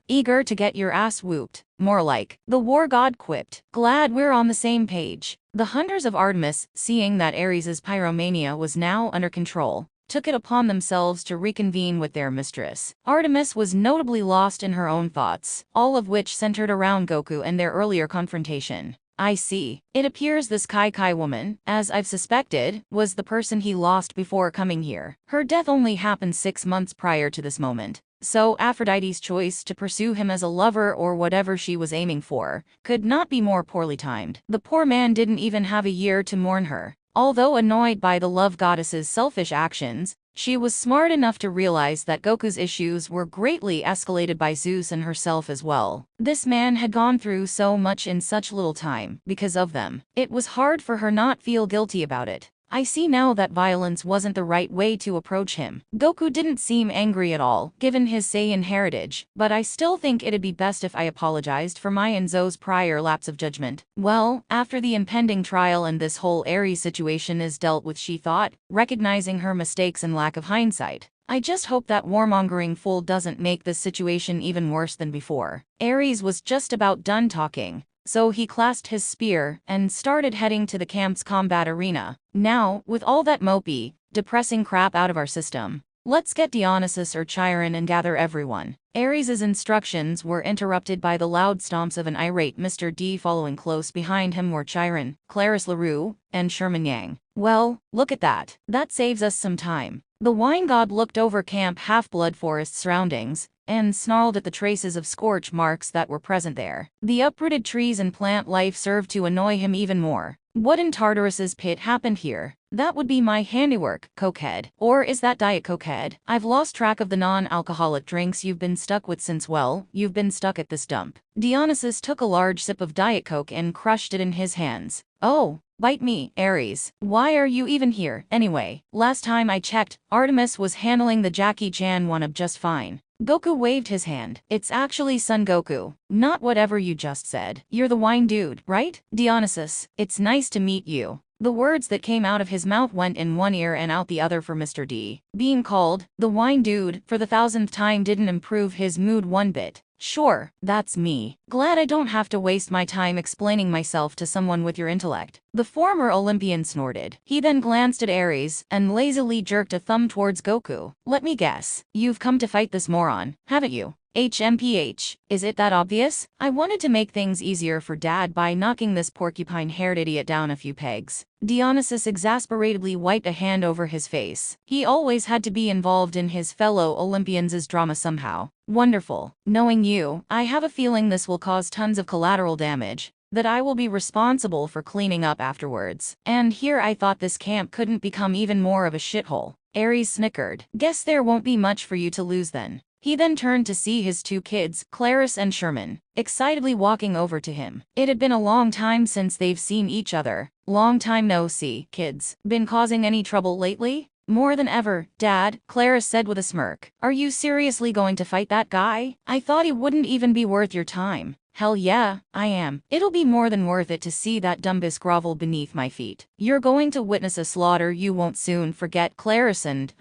Eager to get your ass whooped. More like, the war god quipped. Glad we're on the same page. The hunters of Artemis, seeing that Ares's pyromania was now under control, took it upon themselves to reconvene with their mistress. Artemis was notably lost in her own thoughts, all of which centered around Goku and their earlier confrontation. I see. It appears this Kai woman, as I've suspected, was the person he lost before coming here. Her death only happened 6 months prior to this moment. So Aphrodite's choice to pursue him as a lover or whatever she was aiming for could not be more poorly timed. The poor man didn't even have a year to mourn her. Although annoyed by the love goddess's selfish actions, she was smart enough to realize that Goku's issues were greatly escalated by Zeus and herself as well. This man had gone through so much in such little time because of them. It was hard for her not feel guilty about it. I see now that violence wasn't the right way to approach him. Goku didn't seem angry at all, given his Saiyan heritage, but I still think it'd be best if I apologized for my and Zoe's prior lapse of judgment. Well, after the impending trial and this whole Ares situation is dealt with, she thought, recognizing her mistakes and lack of hindsight. I just hope that warmongering fool doesn't make this situation even worse than before. Ares was just about done talking. So he clasped his spear and started heading to the camp's combat arena. Now, with all that mopey, depressing crap out of our system, Let's get Dionysus or Chiron and gather everyone. Ares's instructions were interrupted by the loud stomps of an irate Mr. D. Following close behind him were Chiron, Clarice LaRue, and Sherman Yang. Well, look at that. That saves us some time. The wine god looked over Camp Half-Blood Forest's surroundings and snarled at the traces of scorch marks that were present there. The uprooted trees and plant life served to annoy him even more. What in Tartarus's pit happened here? That would be my handiwork, cokehead. Or is that Diet Cokehead? I've lost track of the non-alcoholic drinks you've been stuck with since, well, you've been stuck at this dump. Dionysus took a large sip of Diet Coke and crushed it in his hands. Oh, bite me, Ares. Why are you even here, anyway? Last time I checked, Artemis was handling the Jackie Chan one-up just fine. Goku waved his hand. It's actually Son Goku, not whatever you just said. You're the wine dude, right? Dionysus, it's nice to meet you. The words that came out of his mouth went in one ear and out the other for Mr. D. Being called the wine dude for the 1000th time didn't improve his mood one bit. Sure, that's me. Glad I don't have to waste my time explaining myself to someone with your intellect. The former Olympian snorted. He then glanced at Ares and lazily jerked a thumb towards Goku. Let me guess. You've come to fight this moron, haven't you? HMPH. Is it that obvious? I wanted to make things easier for Dad by knocking this porcupine-haired idiot down a few pegs. Dionysus exasperatedly wiped a hand over his face. He always had to be involved in his fellow Olympians' drama somehow. Wonderful. Knowing you, I have a feeling this will cause tons of collateral damage that I will be responsible for cleaning up afterwards. And here I thought this camp couldn't become even more of a shithole. Ares snickered. Guess there won't be much for you to lose then. He then turned to see his two kids, Clarice and Sherman, excitedly walking over to him. It had been a long time since they've seen each other. Long time no see, kids. Been causing any trouble lately? More than ever, Dad, Clarice said with a smirk. Are you seriously going to fight that guy? I thought he wouldn't even be worth your time. Hell yeah, I am. It'll be more than worth it to see that dumbass grovel beneath my feet. You're going to witness a slaughter you won't soon forget. Clarice and,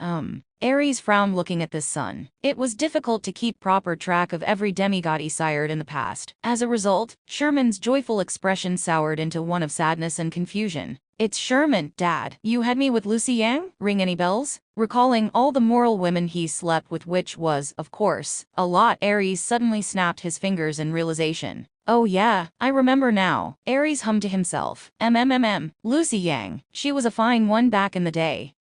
Ares frowned looking at this son. It was difficult to keep proper track of every demigod he sired in the past. As a result, Sherman's joyful expression soured into one of sadness and confusion. It's Sherman, Dad. You had me with Lucy Yang? Ring any bells? Recalling all the moral women he slept with, which was, of course, a lot, Ares suddenly snapped his fingers in realization. Oh yeah, I remember now. Ares hummed to himself. Lucy Yang. She was a fine one back in the day.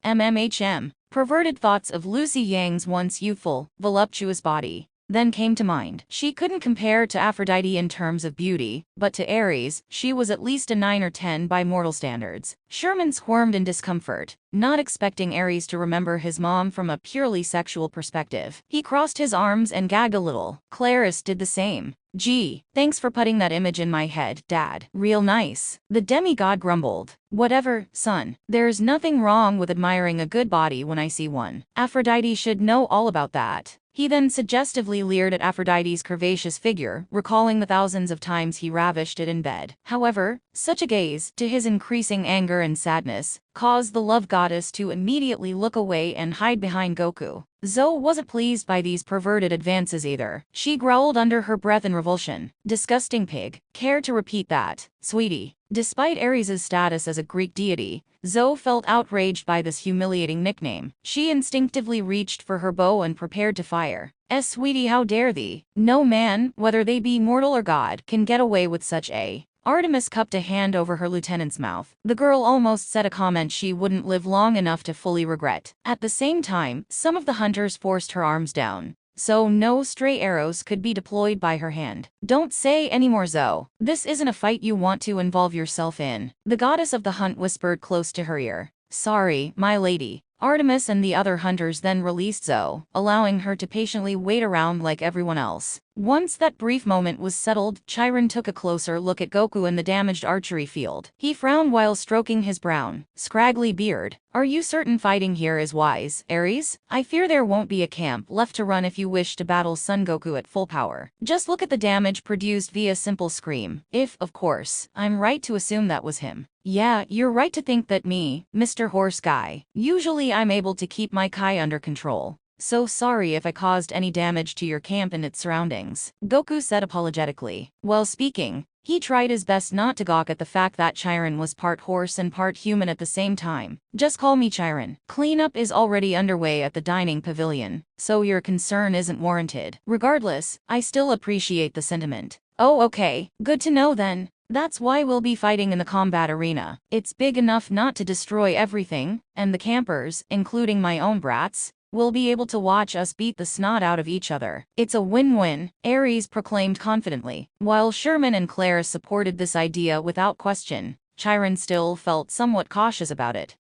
Perverted thoughts of Lucy Yang's once youthful, voluptuous body then came to mind. She couldn't compare to Aphrodite in terms of beauty, but to Ares, she was at least a 9 or 10 by mortal standards. Sherman squirmed in discomfort, not expecting Ares to remember his mom from a purely sexual perspective. He crossed his arms and gagged a little. Clarice did the same. Gee, thanks for putting that image in my head, Dad. Real nice. The demigod grumbled. Whatever, son. There's nothing wrong with admiring a good body when I see one. Aphrodite should know all about that. He then suggestively leered at Aphrodite's curvaceous figure, recalling the thousands of times he ravished it in bed. However, such a gaze, to his increasing anger and sadness, caused the love goddess to immediately look away and hide behind Goku. Zoe wasn't pleased by these perverted advances either. She growled under her breath in revulsion. Disgusting pig. Care to repeat that, sweetie? Despite Ares' status as a Greek deity, Zoe felt outraged by this humiliating nickname. She instinctively reached for her bow and prepared to fire. Sweetie, how dare thee? No man, whether they be mortal or god, can get away with such a... Artemis cupped a hand over her lieutenant's mouth. The girl almost said a comment she wouldn't live long enough to fully regret. At the same time, some of the hunters forced her arms down, so no stray arrows could be deployed by her hand. Don't say any more, Zoe. This isn't a fight you want to involve yourself in. The goddess of the hunt whispered close to her ear. Sorry, my lady. Artemis and the other hunters then released Zoe, allowing her to patiently wait around like everyone else. Once that brief moment was settled, Chiron took a closer look at Goku in the damaged archery field. He frowned while stroking his brown, scraggly beard. Are you certain fighting here is wise, Ares? I fear there won't be a camp left to run if you wish to battle Son Goku at full power. Just look at the damage produced via simple scream. If, of course, I'm right to assume that was him. Yeah, you're right to think that me, Mr. Horse Guy. Usually I'm able to keep my Kai under control. So sorry if I caused any damage to your camp and its surroundings, Goku said apologetically. While speaking, He tried his best not to gawk at the fact that Chiron was part horse and part human at the same time. Just call me Chiron. Cleanup is already underway at the dining pavilion, so your concern isn't warranted. Regardless, I still appreciate the sentiment. Oh, okay, good to know then. That's why we'll be fighting in the combat arena. It's big enough not to destroy everything, and the campers, including my own brats, will be able to watch us beat the snot out of each other. It's a win-win, Ares proclaimed confidently. While Sherman and Claire supported this idea without question, Chiron still felt somewhat cautious about it.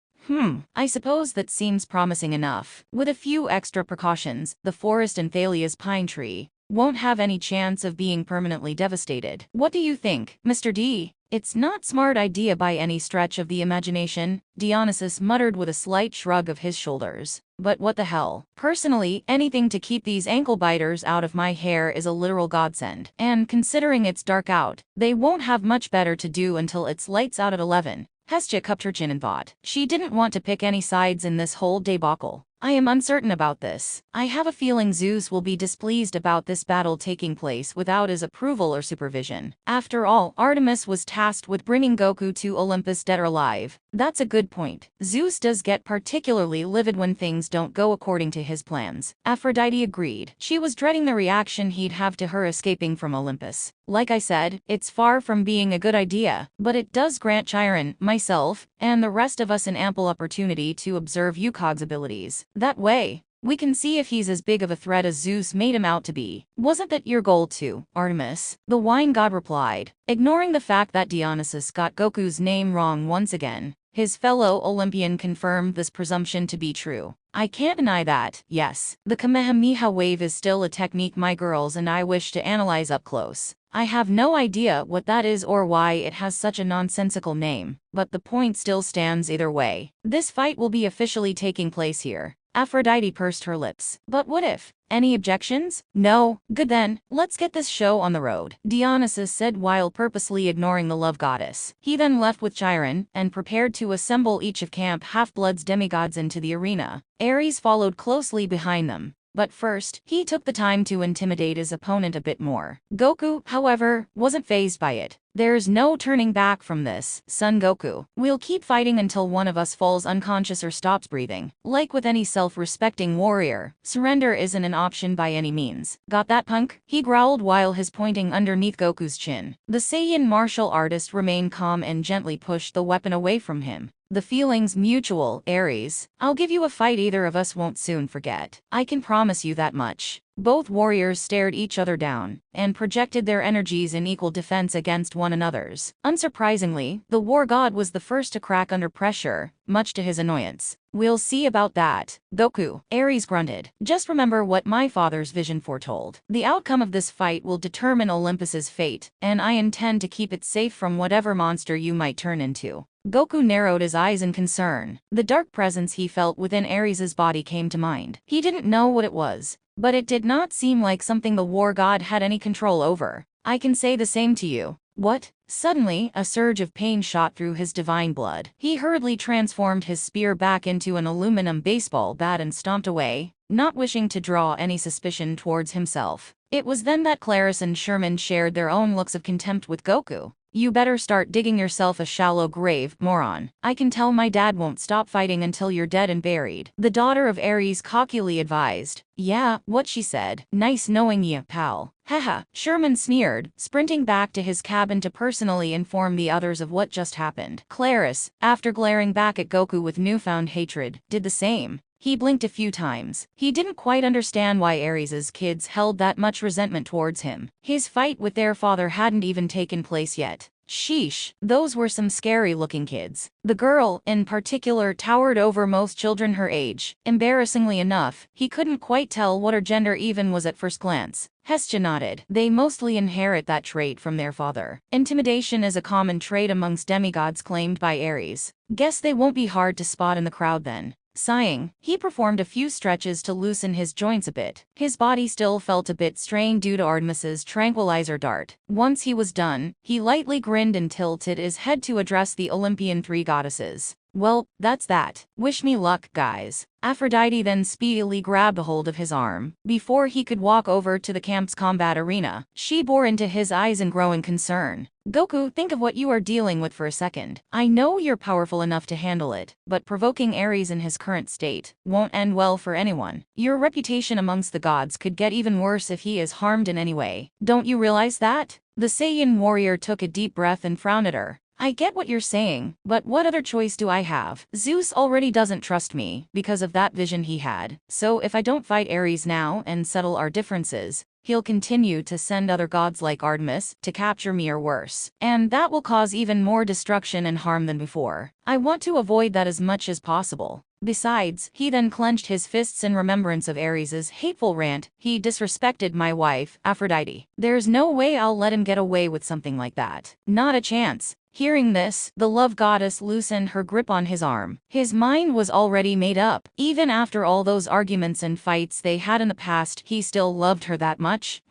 I suppose that seems promising enough. With a few extra precautions, the forest in Thalia's pine tree won't have any chance of being permanently devastated. What do you think, Mr. D? It's not smart idea by any stretch of the imagination, Dionysus muttered with a slight shrug of his shoulders. But what the hell? Personally, anything to keep these ankle biters out of my hair is a literal godsend. And considering it's dark out, they won't have much better to do until it's lights out at 11. Hestia cupped her chin and thought. She didn't want to pick any sides in this whole debacle. I am uncertain about this. I have a feeling Zeus will be displeased about this battle taking place without his approval or supervision. After all, Artemis was tasked with bringing Goku to Olympus dead or alive. That's a good point. Zeus does get particularly livid when things don't go according to his plans. Aphrodite agreed. She was dreading the reaction he'd have to her escaping from Olympus. Like I said, it's far from being a good idea, but it does grant Chiron, myself, and the rest of us an ample opportunity to observe Ukog's abilities. That way, we can see if he's as big of a threat as Zeus made him out to be. Wasn't that your goal too, Artemis? The wine god replied, ignoring the fact that Dionysus got Goku's name wrong once again. His fellow Olympian confirmed this presumption to be true. I can't deny that, yes. The Kamehameha wave is still a technique my girls and I wish to analyze up close. I have no idea what that is or why it has such a nonsensical name, but the point still stands either way. This fight will be officially taking place here. Aphrodite pursed her lips. But what if? Any objections? No? Good then, let's get this show on the road, Dionysus said while purposely ignoring the love goddess. He then left with Chiron, and prepared to assemble each of Camp Half-Blood's demigods into the arena. Ares followed closely behind them. But first, he took the time to intimidate his opponent a bit more. Goku, however, wasn't fazed by it. There's no turning back from this, Son Goku. We'll keep fighting until one of us falls unconscious or stops breathing. Like with any self-respecting warrior, surrender isn't an option by any means. Got that, punk? He growled while his pointing underneath Goku's chin. The Saiyan martial artist remained calm and gently pushed the weapon away from him. The feeling's mutual, Ares. I'll give you a fight either of us won't soon forget. I can promise you that much. Both warriors stared each other down, and projected their energies in equal defense against one another's. Unsurprisingly, the war god was the first to crack under pressure, much to his annoyance. We'll see about that, Goku, Ares grunted. Just remember what my father's vision foretold. The outcome of this fight will determine Olympus's fate, and I intend to keep it safe from whatever monster you might turn into. Goku narrowed his eyes in concern. The dark presence he felt within Ares's body came to mind. He didn't know what it was, but it did not seem like something the war god had any control over. I can say the same to you. What? Suddenly, a surge of pain shot through his divine blood. He hurriedly transformed his spear back into an aluminum baseball bat and stomped away, not wishing to draw any suspicion towards himself. It was then that Clarice and Sherman shared their own looks of contempt with Goku. You better start digging yourself a shallow grave, moron. I can tell my dad won't stop fighting until you're dead and buried. The daughter of Ares cockily advised. Yeah, what she said. Nice knowing ya, pal. Haha, Sherman sneered, sprinting back to his cabin to personally inform the others of what just happened. Clarice, after glaring back at Goku with newfound hatred, did the same. He blinked a few times. He didn't quite understand why Ares's kids held that much resentment towards him. His fight with their father hadn't even taken place yet. Sheesh, those were some scary-looking kids. The girl, in particular, towered over most children her age. Embarrassingly enough, he couldn't quite tell what her gender even was at first glance. Hestia nodded. They mostly inherit that trait from their father. Intimidation is a common trait amongst demigods claimed by Ares. Guess they won't be hard to spot in the crowd then. Sighing, he performed a few stretches to loosen his joints a bit. His body still felt a bit strained due to Artemis's tranquilizer dart. Once he was done, he lightly grinned and tilted his head to address the Olympian three goddesses. Well, that's that. Wish me luck, guys. Aphrodite then speedily grabbed a hold of his arm. Before he could walk over to the camp's combat arena, she bore into his eyes in growing concern. Goku, think of what you are dealing with for a second. I know you're powerful enough to handle it, but provoking Ares in his current state won't end well for anyone. Your reputation amongst the gods could get even worse if he is harmed in any way. Don't you realize that? The Saiyan warrior took a deep breath and frowned at her. I get what you're saying, but what other choice do I have? Zeus already doesn't trust me because of that vision he had, so if I don't fight Ares now and settle our differences, he'll continue to send other gods like Artemis to capture me or worse. And that will cause even more destruction and harm than before. I want to avoid that as much as possible. Besides, he then clenched his fists in remembrance of Ares's hateful rant. He disrespected my wife, Aphrodite. There's no way I'll let him get away with something like that. Not a chance. Hearing this, the love goddess loosened her grip on his arm. His mind was already made up. Even after all those arguments and fights they had in the past, he still loved her that much?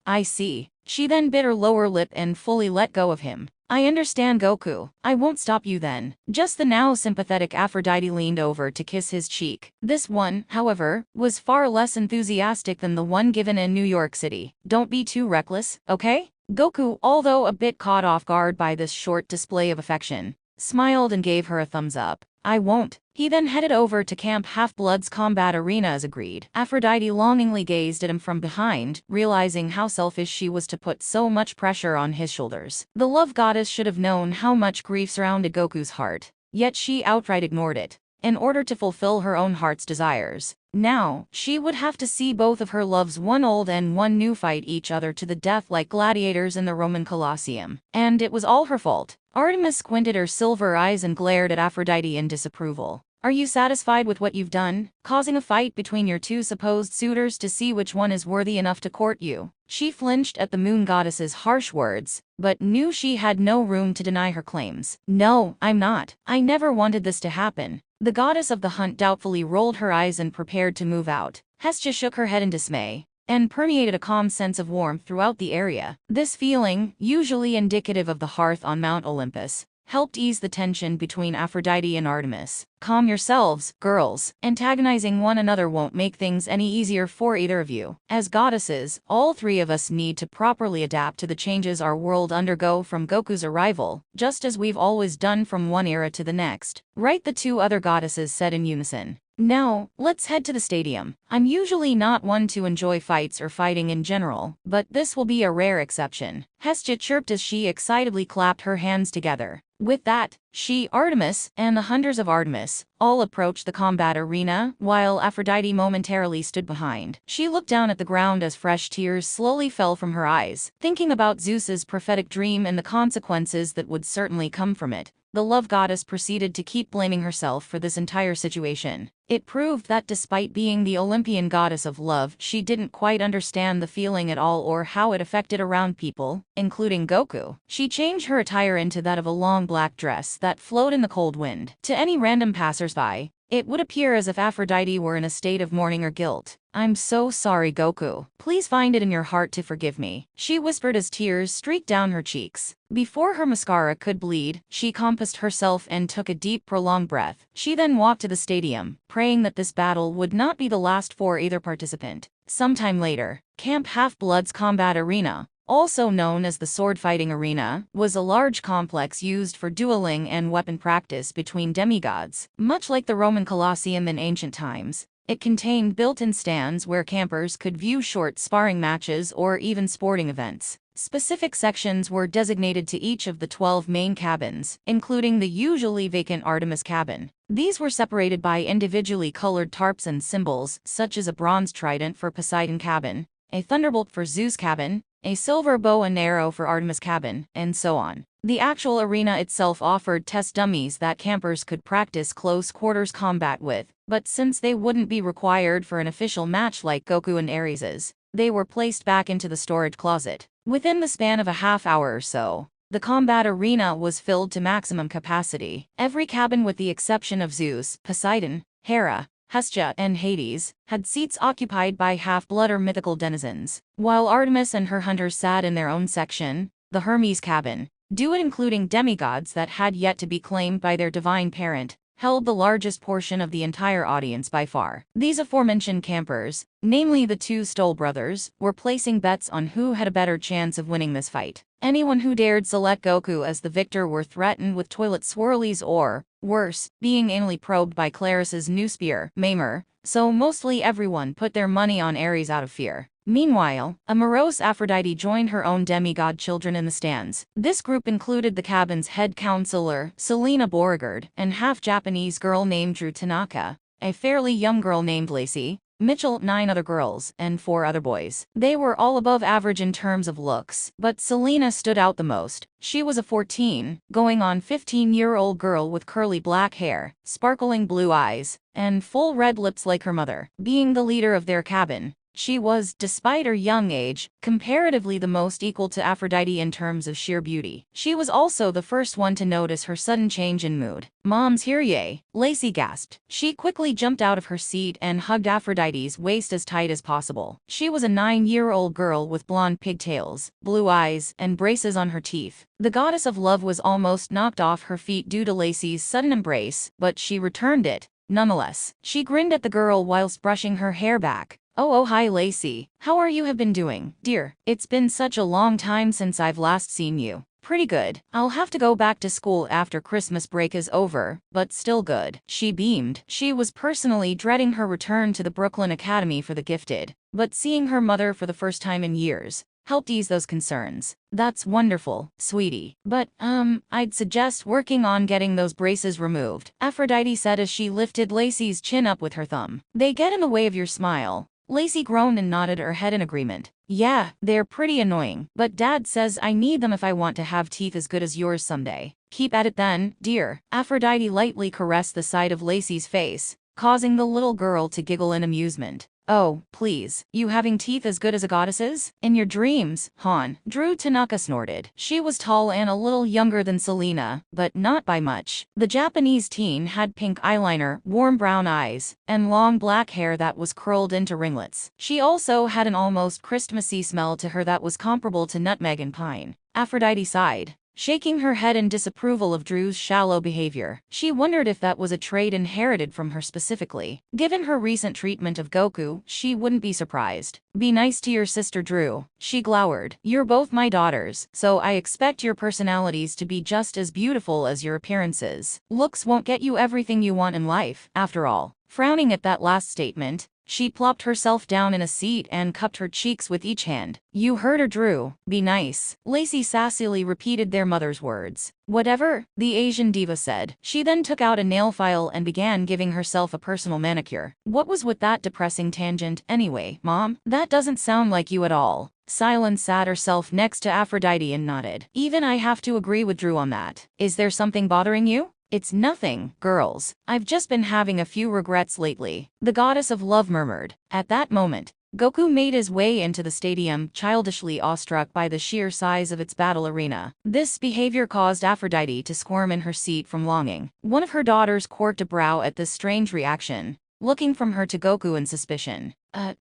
I see. She then bit her lower lip and fully let go of him. I understand, Goku. I won't stop you then. Just the now sympathetic Aphrodite leaned over to kiss his cheek. This one, however, was far less enthusiastic than the one given in New York City. Don't be too reckless, okay? Goku, although a bit caught off guard by this short display of affection, smiled and gave her a thumbs up. I won't. He then headed over to Camp Half-Blood's combat arena as agreed. Aphrodite longingly gazed at him from behind, realizing how selfish she was to put so much pressure on his shoulders. The love goddess should have known how much grief surrounded Goku's heart, yet she outright ignored it, in order to fulfill her own heart's desires. Now, she would have to see both of her loves, one old and one new, fight each other to the death like gladiators in the Roman Colosseum. And it was all her fault. Artemis squinted her silver eyes and glared at Aphrodite in disapproval. Are you satisfied with what you've done? Causing a fight between your two supposed suitors to see which one is worthy enough to court you? She flinched at the moon goddess's harsh words, but knew she had no room to deny her claims. No, I'm not. I never wanted this to happen. The goddess of the hunt doubtfully rolled her eyes and prepared to move out. Hestia shook her head in dismay, and permeated a calm sense of warmth throughout the area. This feeling, usually indicative of the hearth on Mount Olympus, helped ease the tension between Aphrodite and Artemis. Calm yourselves, girls. Antagonizing one another won't make things any easier for either of you. As goddesses, all three of us need to properly adapt to the changes our world undergo from Goku's arrival, just as we've always done from one era to the next. Right, the two other goddesses said in unison. Now, let's head to the stadium. I'm usually not one to enjoy fights or fighting in general, but this will be a rare exception. Hestia chirped as she excitedly clapped her hands together. With that, she, Artemis, and the hunters of Artemis all approached the combat arena, while Aphrodite momentarily stood behind. She looked down at the ground as fresh tears slowly fell from her eyes, thinking about Zeus's prophetic dream and the consequences that would certainly come from it. The love goddess proceeded to keep blaming herself for this entire situation. It proved that despite being the Olympian goddess of love, she didn't quite understand the feeling at all or how it affected around people, including Goku. She changed her attire into that of a long black dress that flowed in the cold wind. To any random passersby, it would appear as if Aphrodite were in a state of mourning or guilt. I'm so sorry, Goku. Please find it in your heart to forgive me, she whispered as tears streaked down her cheeks. Before her mascara could bleed, she composed herself and took a deep, prolonged breath. She then walked to the stadium, praying that this battle would not be the last for either participant. Sometime later, Camp Half-Blood's combat arena, also known as the sword-fighting arena, was a large complex used for dueling and weapon practice between demigods. Much like the Roman Colosseum in ancient times, it contained built-in stands where campers could view short sparring matches or even sporting events. Specific sections were designated to each of the 12 main cabins, including the usually vacant Artemis cabin. These were separated by individually colored tarps and symbols, such as a bronze trident for Poseidon cabin, a thunderbolt for Zeus cabin, a silver bow and arrow for Artemis cabin, and so on. The actual arena itself offered test dummies that campers could practice close quarters combat with, but since they wouldn't be required for an official match like Goku and Ares's, they were placed back into the storage closet. Within the span of a half hour or so, the combat arena was filled to maximum capacity. Every cabin with the exception of Zeus, Poseidon, Hera, Hestia, and Hades, had seats occupied by half-blood or mythical denizens, while Artemis and her hunters sat in their own section, the Hermes cabin, including demigods that had yet to be claimed by their divine parent. held the largest portion of the entire audience by far. These aforementioned campers, namely the two Stoll brothers, were placing bets on who had a better chance of winning this fight. Anyone who dared select Goku as the victor were threatened with toilet swirlies or, worse, being anally probed by Claris's new spear, Maimer, so mostly everyone put their money on Ares out of fear. Meanwhile, a morose Aphrodite joined her own demigod children in the stands. This group included the cabin's head counselor, Selena Beauregard, and half-Japanese girl named Drew Tanaka, a fairly young girl named Lacey, Mitchell, 9 other girls, and 4 other boys. They were all above average in terms of looks, but Selena stood out the most. She was a 14, going on 15-year-old girl with curly black hair, sparkling blue eyes, and full red lips like her mother. Being the leader of their cabin, she was, despite her young age, comparatively the most equal to Aphrodite in terms of sheer beauty. She was also the first one to notice her sudden change in mood. "Mom's here, yay," Lacey gasped. She quickly jumped out of her seat and hugged Aphrodite's waist as tight as possible. She was a 9-year-old girl with blonde pigtails, blue eyes, and braces on her teeth. The goddess of love was almost knocked off her feet due to Lacey's sudden embrace, but she returned it, nonetheless. She grinned at the girl whilst brushing her hair back. Oh, hi Lacey. How are you have been doing, dear? It's been such a long time since I've last seen you. Pretty good. I'll have to go back to school after Christmas break is over, but still good. She beamed. She was personally dreading her return to the Brooklyn Academy for the Gifted, but seeing her mother for the first time in years helped ease those concerns. That's wonderful, sweetie. But, I'd suggest working on getting those braces removed, Aphrodite said as she lifted Lacey's chin up with her thumb. They get in the way of your smile. Lacey groaned and nodded her head in agreement. Yeah, they're pretty annoying, but Dad says I need them if I want to have teeth as good as yours someday. Keep at it then, dear. Aphrodite lightly caressed the side of Lacey's face, causing the little girl to giggle in amusement. Oh, please, you having teeth as good as a goddess's? In your dreams, hon, Drew Tanaka snorted. She was tall and a little younger than Selena, but not by much. The Japanese teen had pink eyeliner, warm brown eyes, and long black hair that was curled into ringlets. She also had an almost Christmassy smell to her that was comparable to nutmeg and pine. Aphrodite sighed, shaking her head in disapproval of Drew's shallow behavior. She wondered if that was a trait inherited from her specifically. Given her recent treatment of Goku, she wouldn't be surprised. Be nice to your sister Drew, she glowered. You're both my daughters, so I expect your personalities to be just as beautiful as your appearances. Looks won't get you everything you want in life, after all. Frowning at that last statement, she plopped herself down in a seat and cupped her cheeks with each hand. You heard her, Drew. Be nice. Lacey sassily repeated their mother's words. Whatever, the Asian diva said. She then took out a nail file and began giving herself a personal manicure. What was with that depressing tangent anyway, Mom? That doesn't sound like you at all. Silence sat herself next to Aphrodite and nodded. Even I have to agree with Drew on that. Is there something bothering you? It's nothing, girls. I've just been having a few regrets lately, the goddess of love murmured. At that moment, Goku made his way into the stadium, childishly awestruck by the sheer size of its battle arena. This behavior caused Aphrodite to squirm in her seat from longing. One of her daughters quirked a brow at this strange reaction, looking from her to Goku in suspicion.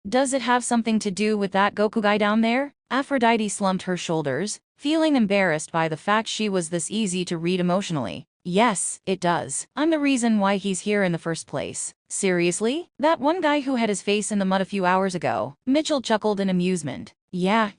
Does it have something to do with that Goku guy down there? Aphrodite slumped her shoulders, feeling embarrassed by the fact she was this easy to read emotionally. Yes, it does. I'm the reason why he's here in the first place. Seriously? That one guy who had his face in the mud a few hours ago? Mitchell chuckled in amusement. Yeah,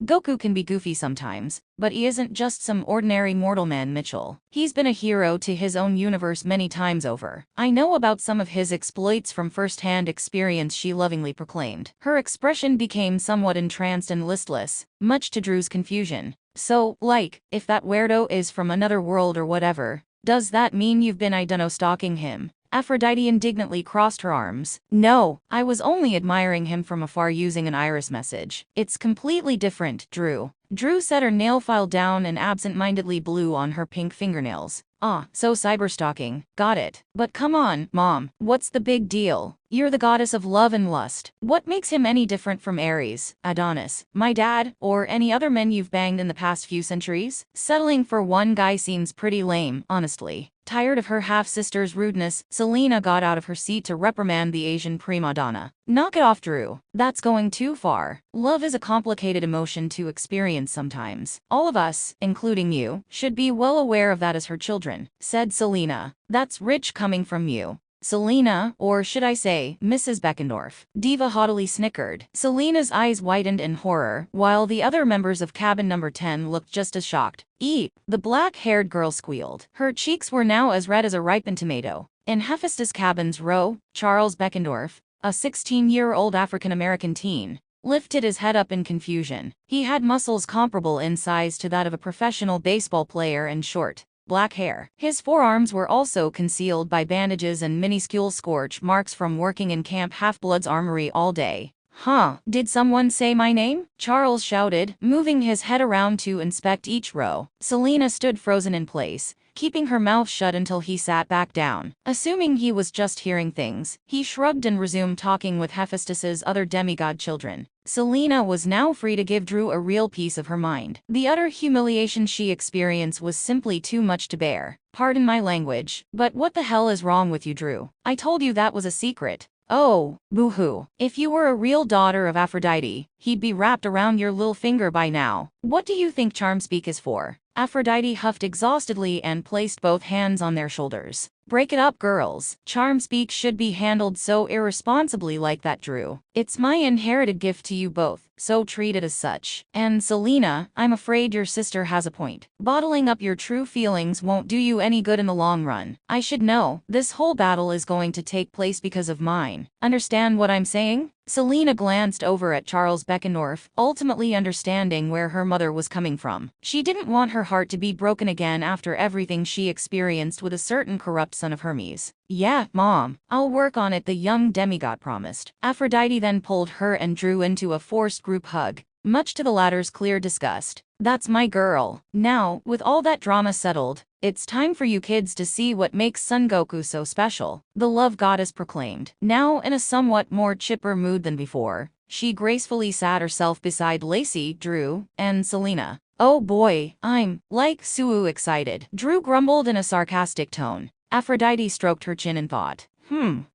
Goku can be goofy sometimes, but he isn't just some ordinary mortal man, Mitchell. He's been a hero to his own universe many times over. I know about some of his exploits from first-hand experience, she lovingly proclaimed. Her expression became somewhat entranced and listless, much to Drew's confusion. So, like, if that weirdo is from another world or whatever, does that mean you've been, I dunno, stalking him? Aphrodite indignantly crossed her arms. No, I was only admiring him from afar using an iris message. It's completely different, Drew. Drew set her nail file down and absent-mindedly blew on her pink fingernails. Ah, so cyberstalking. Got it. But come on, Mom, what's the big deal? You're the goddess of love and lust. What makes him any different from Ares, Adonis, my dad, or any other men you've banged in the past few centuries? Settling for one guy seems pretty lame, honestly. Tired of her half-sister's rudeness, Selena got out of her seat to reprimand the Asian prima donna. Knock it off, Drew. That's going too far. Love is a complicated emotion to experience sometimes. All of us, including you, should be well aware of that as her children, said Selena. That's rich coming from you. Selena, or should I say, Mrs. Beckendorf. Diva haughtily snickered. Selena's eyes widened in horror, while the other members of cabin number 10 looked just as shocked. Eep! The black-haired girl squealed. Her cheeks were now as red as a ripened tomato. In Hephaestus' cabin's row, Charles Beckendorf, a 16-year-old African-American teen, lifted his head up in confusion. He had muscles comparable in size to that of a professional baseball player and short, black hair. His forearms were also concealed by bandages and minuscule scorch marks from working in Camp Half-Blood's armory all day. Huh, did someone say my name? Charles shouted, moving his head around to inspect each row. Selena stood frozen in place, keeping her mouth shut until he sat back down. Assuming he was just hearing things, he shrugged and resumed talking with Hephaestus's other demigod children. Selena was now free to give Drew a real piece of her mind. The utter humiliation she experienced was simply too much to bear. Pardon my language, but what the hell is wrong with you, Drew? I told you that was a secret. Oh, boo-hoo. If you were a real daughter of Aphrodite, he'd be wrapped around your little finger by now. What do you think charm speak is for? Aphrodite huffed exhaustedly and placed both hands on their shoulders. Break it up, girls. Charm speak should be handled so irresponsibly like that, Drew. It's my inherited gift to you both, so treat it as such. And Selena, I'm afraid your sister has a point. Bottling up your true feelings won't do you any good in the long run. I should know, this whole battle is going to take place because of mine. Understand what I'm saying? Selena glanced over at Charles Beckendorf, ultimately understanding where her mother was coming from. She didn't want her heart to be broken again after everything she experienced with a certain corrupt son of Hermes. Yeah, Mom, I'll work on it, the young demigod promised. Aphrodite then pulled her and Drew into a forced group hug, much to the latter's clear disgust. That's my girl. Now, with all that drama settled, it's time for you kids to see what makes Son Goku so special, the love goddess proclaimed. Now in a somewhat more chipper mood than before, she gracefully sat herself beside Lacey, Drew, and Selena. Oh boy, I'm, like, so excited. Drew grumbled in a sarcastic tone. Aphrodite stroked her chin and thought,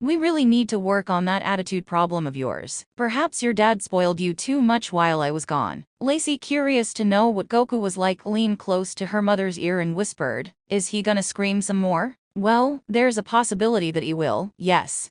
we really need to work on that attitude problem of yours. Perhaps your dad spoiled you too much while I was gone. Lacey, curious to know what Goku was like, leaned close to her mother's ear and whispered, is he gonna scream some more? Well, there's a possibility that he will, yes.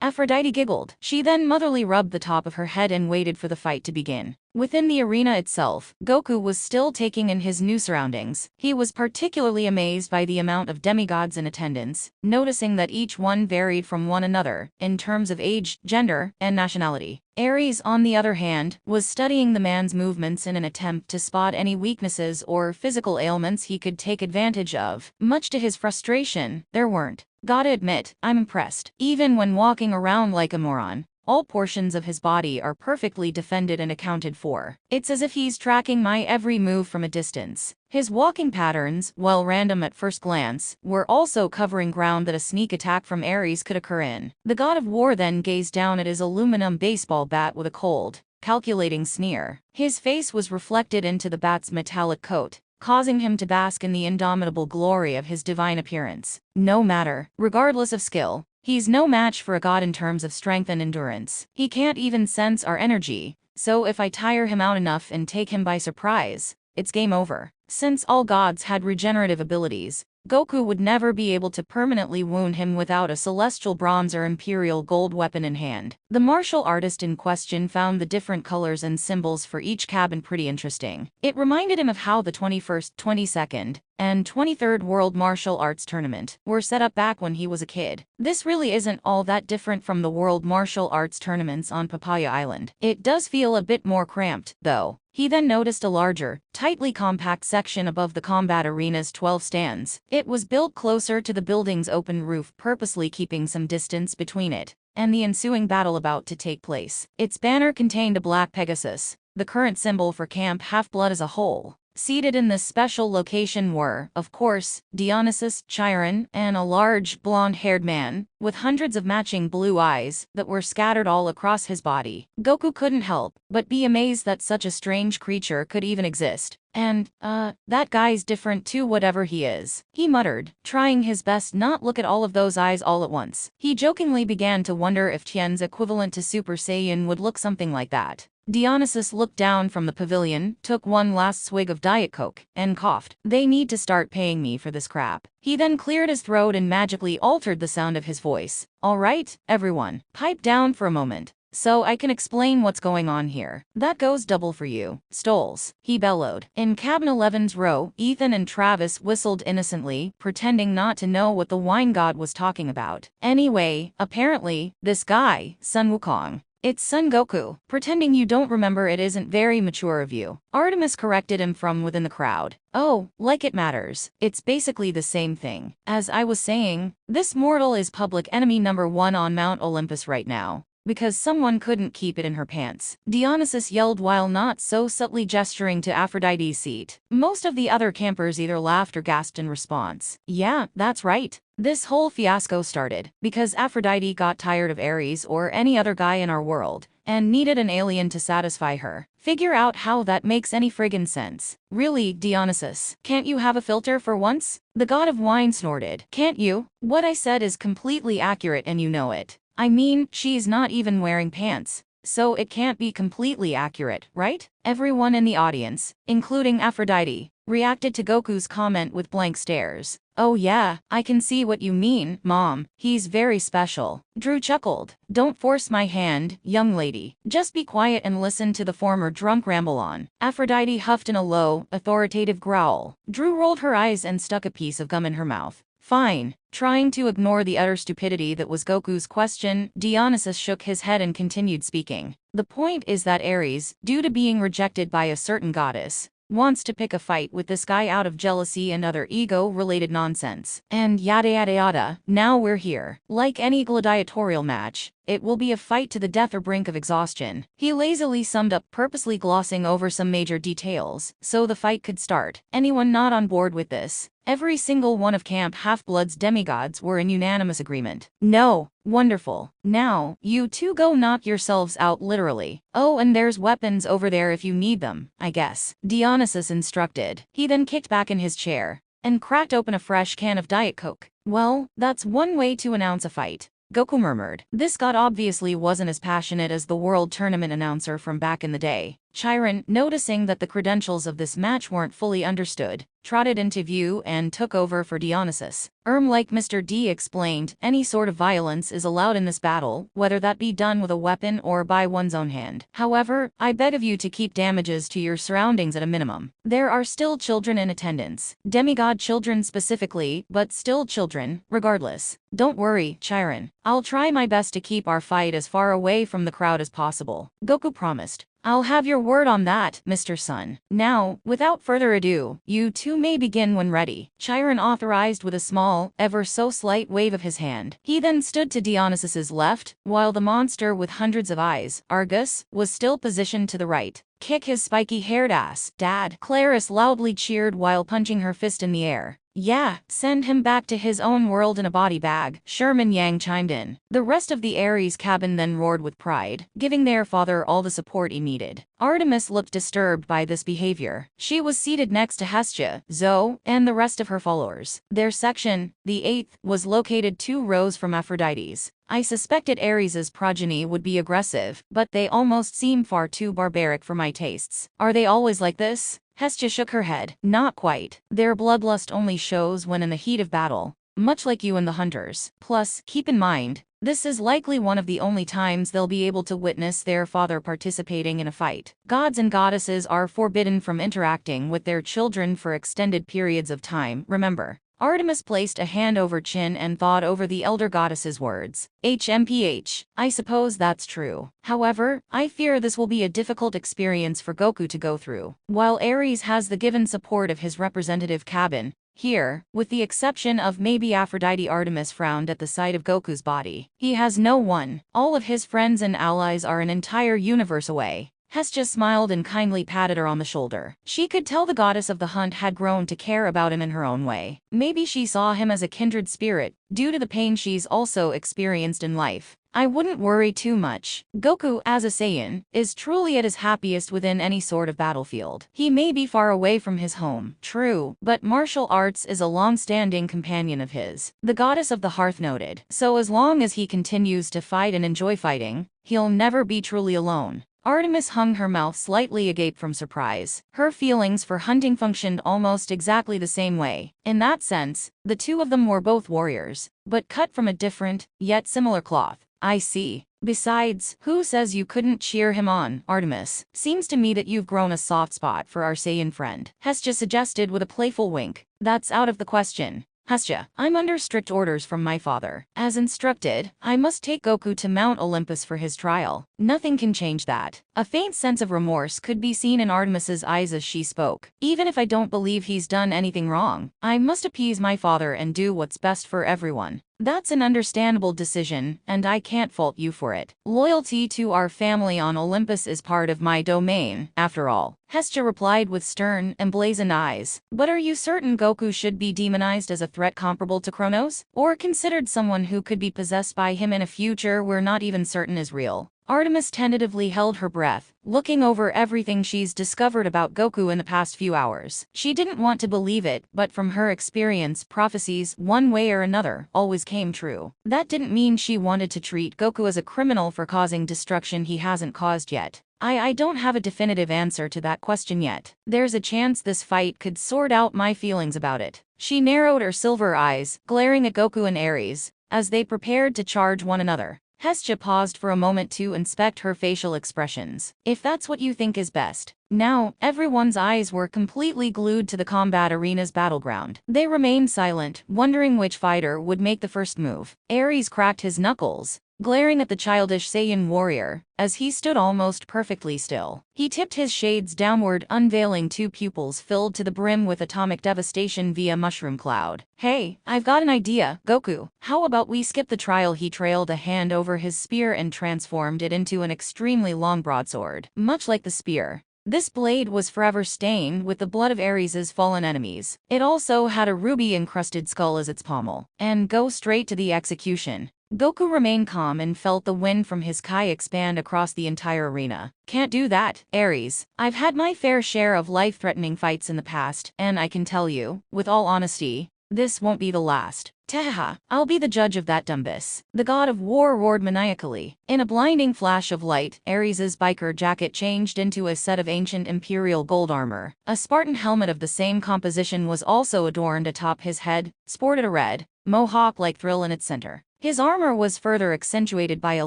Aphrodite giggled. She then motherly rubbed the top of her head and waited for the fight to begin. Within the arena itself, Goku was still taking in his new surroundings. He was particularly amazed by the amount of demigods in attendance, noticing that each one varied from one another, in terms of age, gender, and nationality. Ares, on the other hand, was studying the man's movements in an attempt to spot any weaknesses or physical ailments he could take advantage of. Much to his frustration, there weren't. Gotta admit, I'm impressed. Even when walking around like a moron, all portions of his body are perfectly defended and accounted for. It's as if he's tracking my every move from a distance. His walking patterns, while random at first glance, were also covering ground that a sneak attack from Ares could occur in. The god of war then gazed down at his aluminum baseball bat with a cold, calculating sneer. His face was reflected into the bat's metallic coat, causing him to bask in the indomitable glory of his divine appearance. No matter, regardless of skill, he's no match for a god in terms of strength and endurance. He can't even sense our energy, so if I tire him out enough and take him by surprise, it's game over. Since all gods had regenerative abilities, Goku would never be able to permanently wound him without a celestial bronze or imperial gold weapon in hand. The martial artist in question found the different colors and symbols for each cabin pretty interesting. It reminded him of how the 21st, 22nd, and 23rd World Martial Arts Tournament were set up back when he was a kid. This really isn't all that different from the World Martial Arts Tournaments on Papaya Island. It does feel a bit more cramped, though. He then noticed a larger, tightly compact section above the combat arena's 12 stands. It was built closer to the building's open roof, purposely keeping some distance between it and the ensuing battle about to take place. Its banner contained a black Pegasus, the current symbol for Camp Half-Blood as a whole. Seated in this special location were, of course, Dionysus, Chiron, and a large, blonde-haired man, with hundreds of matching blue eyes that were scattered all across his body. Goku couldn't help but be amazed that such a strange creature could even exist. And, that guy's different too, whatever he is, he muttered, trying his best not look at all of those eyes all at once. He jokingly began to wonder if Tien's equivalent to Super Saiyan would look something like that. Dionysus looked down from the pavilion, took one last swig of Diet Coke, and coughed. They need to start paying me for this crap. He then cleared his throat and magically altered the sound of his voice. All right, everyone, pipe down for a moment, so I can explain what's going on here. That goes double for you, Stoles, he bellowed. In cabin 11's row, Ethan and Travis whistled innocently, pretending not to know what the wine god was talking about. Anyway, apparently, this guy, Sun Wukong, it's Son Goku. Pretending you don't remember it isn't very mature of you. Artemis corrected him from within the crowd. Oh, like it matters. It's basically the same thing. As I was saying, this mortal is public enemy number 1 on Mount Olympus right now, because someone couldn't keep it in her pants, Dionysus yelled while not so subtly gesturing to Aphrodite's seat. Most of the other campers either laughed or gasped in response. Yeah, that's right. This whole fiasco started because Aphrodite got tired of Ares or any other guy in our world and needed an alien to satisfy her. Figure out how that makes any friggin' sense. Really, Dionysus, can't you have a filter for once? The god of wine snorted. Can't you? What I said is completely accurate and you know it. I mean, she's not even wearing pants, so it can't be completely accurate, right? Everyone in the audience, including Aphrodite, reacted to Goku's comment with blank stares. Oh yeah, I can see what you mean, Mom. He's very special. Drew chuckled. Don't force my hand, young lady. Just be quiet and listen to the former drunk ramble on. Aphrodite huffed in a low, authoritative growl. Drew rolled her eyes and stuck a piece of gum in her mouth. Fine. Trying to ignore the utter stupidity that was Goku's question, Dionysus shook his head and continued speaking. The point is that Ares, due to being rejected by a certain goddess, wants to pick a fight with this guy out of jealousy and other ego-related nonsense. And yada yada yada, now we're here. Like any gladiatorial match, it will be a fight to the death or brink of exhaustion. He lazily summed up, purposely glossing over some major details, so the fight could start. Anyone not on board with this? Every single one of Camp Half-Blood's demigods were in unanimous agreement. No. Wonderful. Now, you two go knock yourselves out literally. Oh, and there's weapons over there if you need them, I guess, Dionysus instructed. He then kicked back in his chair and cracked open a fresh can of Diet Coke. Well, that's one way to announce a fight, Goku murmured. This god obviously wasn't as passionate as the World Tournament announcer from back in the day. Chiron, noticing that the credentials of this match weren't fully understood, trotted into view and took over for Dionysus. Like Mr. D explained, any sort of violence is allowed in this battle, whether that be done with a weapon or by one's own hand. However, I beg of you to keep damages to your surroundings at a minimum. There are still children in attendance. Demigod children specifically, but still children, regardless. Don't worry, Chiron. I'll try my best to keep our fight as far away from the crowd as possible, Goku promised. I'll have your word on that, Mr. Sun. Now, without further ado, you two may begin when ready, Chiron authorized with a small, ever so slight wave of his hand. He then stood to Dionysus's left, while the monster with hundreds of eyes, Argus, was still positioned to the right. Kick his spiky-haired ass, Dad, Claris loudly cheered while punching her fist in the air. Yeah, send him back to his own world in a body bag, Sherman Yang chimed in. The rest of the Ares cabin then roared with pride, giving their father all the support he needed. Artemis looked disturbed by this behavior. She was seated next to Hestia, Zoe, and the rest of her followers. Their section, the 8th, was located 2 rows from Aphrodite's. I suspected Ares's progeny would be aggressive, but they almost seem far too barbaric for my tastes. Are they always like this? Hestia shook her head. Not quite. Their bloodlust only shows when in the heat of battle, much like you and the hunters. Plus, keep in mind, this is likely one of the only times they'll be able to witness their father participating in a fight. Gods and goddesses are forbidden from interacting with their children for extended periods of time, remember. Artemis placed a hand over chin and thought over the elder goddess's words. HMPH. I suppose that's true. However, I fear this will be a difficult experience for Goku to go through. While Ares has the given support of his representative cabin, here, with the exception of maybe Aphrodite, Artemis frowned at the sight of Goku's body. He has no one. All of his friends and allies are an entire universe away. Hestia smiled and kindly patted her on the shoulder. She could tell the goddess of the hunt had grown to care about him in her own way. Maybe she saw him as a kindred spirit, due to the pain she's also experienced in life. I wouldn't worry too much. Goku, as a Saiyan, is truly at his happiest within any sort of battlefield. He may be far away from his home, true, but martial arts is a long-standing companion of his. The goddess of the hearth noted. So as long as he continues to fight and enjoy fighting, he'll never be truly alone. Artemis hung her mouth slightly agape from surprise. Her feelings for hunting functioned almost exactly the same way. In that sense, the two of them were both warriors, but cut from a different, yet similar cloth. I see. Besides, who says you couldn't cheer him on, Artemis? Seems to me that you've grown a soft spot for our Saiyan friend, Hestia suggested with a playful wink. That's out of the question. Hestia, I'm under strict orders from my father. As instructed, I must take Goku to Mount Olympus for his trial. Nothing can change that. A faint sense of remorse could be seen in Artemis's eyes as she spoke. Even if I don't believe he's done anything wrong, I must appease my father and do what's best for everyone. That's an understandable decision, and I can't fault you for it. Loyalty to our family on Olympus is part of my domain, after all. Hestia replied with stern, emblazoned eyes. But are you certain Goku should be demonized as a threat comparable to Kronos? Or considered someone who could be possessed by him in a future we're not even certain is real? Artemis tentatively held her breath, looking over everything she's discovered about Goku in the past few hours. She didn't want to believe it, but from her experience, prophecies, one way or another, always came true. That didn't mean she wanted to treat Goku as a criminal for causing destruction he hasn't caused yet. I don't have a definitive answer to that question yet. There's a chance this fight could sort out my feelings about it. She narrowed her silver eyes, glaring at Goku and Ares, as they prepared to charge one another. Hestia paused for a moment to inspect her facial expressions. If that's what you think is best. Now, everyone's eyes were completely glued to the combat arena's battleground. They remained silent, wondering which fighter would make the first move. Ares cracked his knuckles, glaring at the childish Saiyan warrior, as he stood almost perfectly still. He tipped his shades downward, unveiling two pupils filled to the brim with atomic devastation via mushroom cloud. Hey, I've got an idea, Goku. How about we skip the trial? He trailed a hand over his spear and transformed it into an extremely long broadsword. Much like the spear, this blade was forever stained with the blood of Ares's fallen enemies. It also had a ruby-encrusted skull as its pommel. And go straight to the execution. Goku remained calm and felt the wind from his kai expand across the entire arena. Can't do that, Ares. I've had my fair share of life-threatening fights in the past, and I can tell you, with all honesty, this won't be the last. Tehaha, I'll be the judge of that dumbus. The god of war roared maniacally. In a blinding flash of light, Ares's biker jacket changed into a set of ancient imperial gold armor. A Spartan helmet of the same composition was also adorned atop his head, sported a red, mohawk-like thrill in its center. His armor was further accentuated by a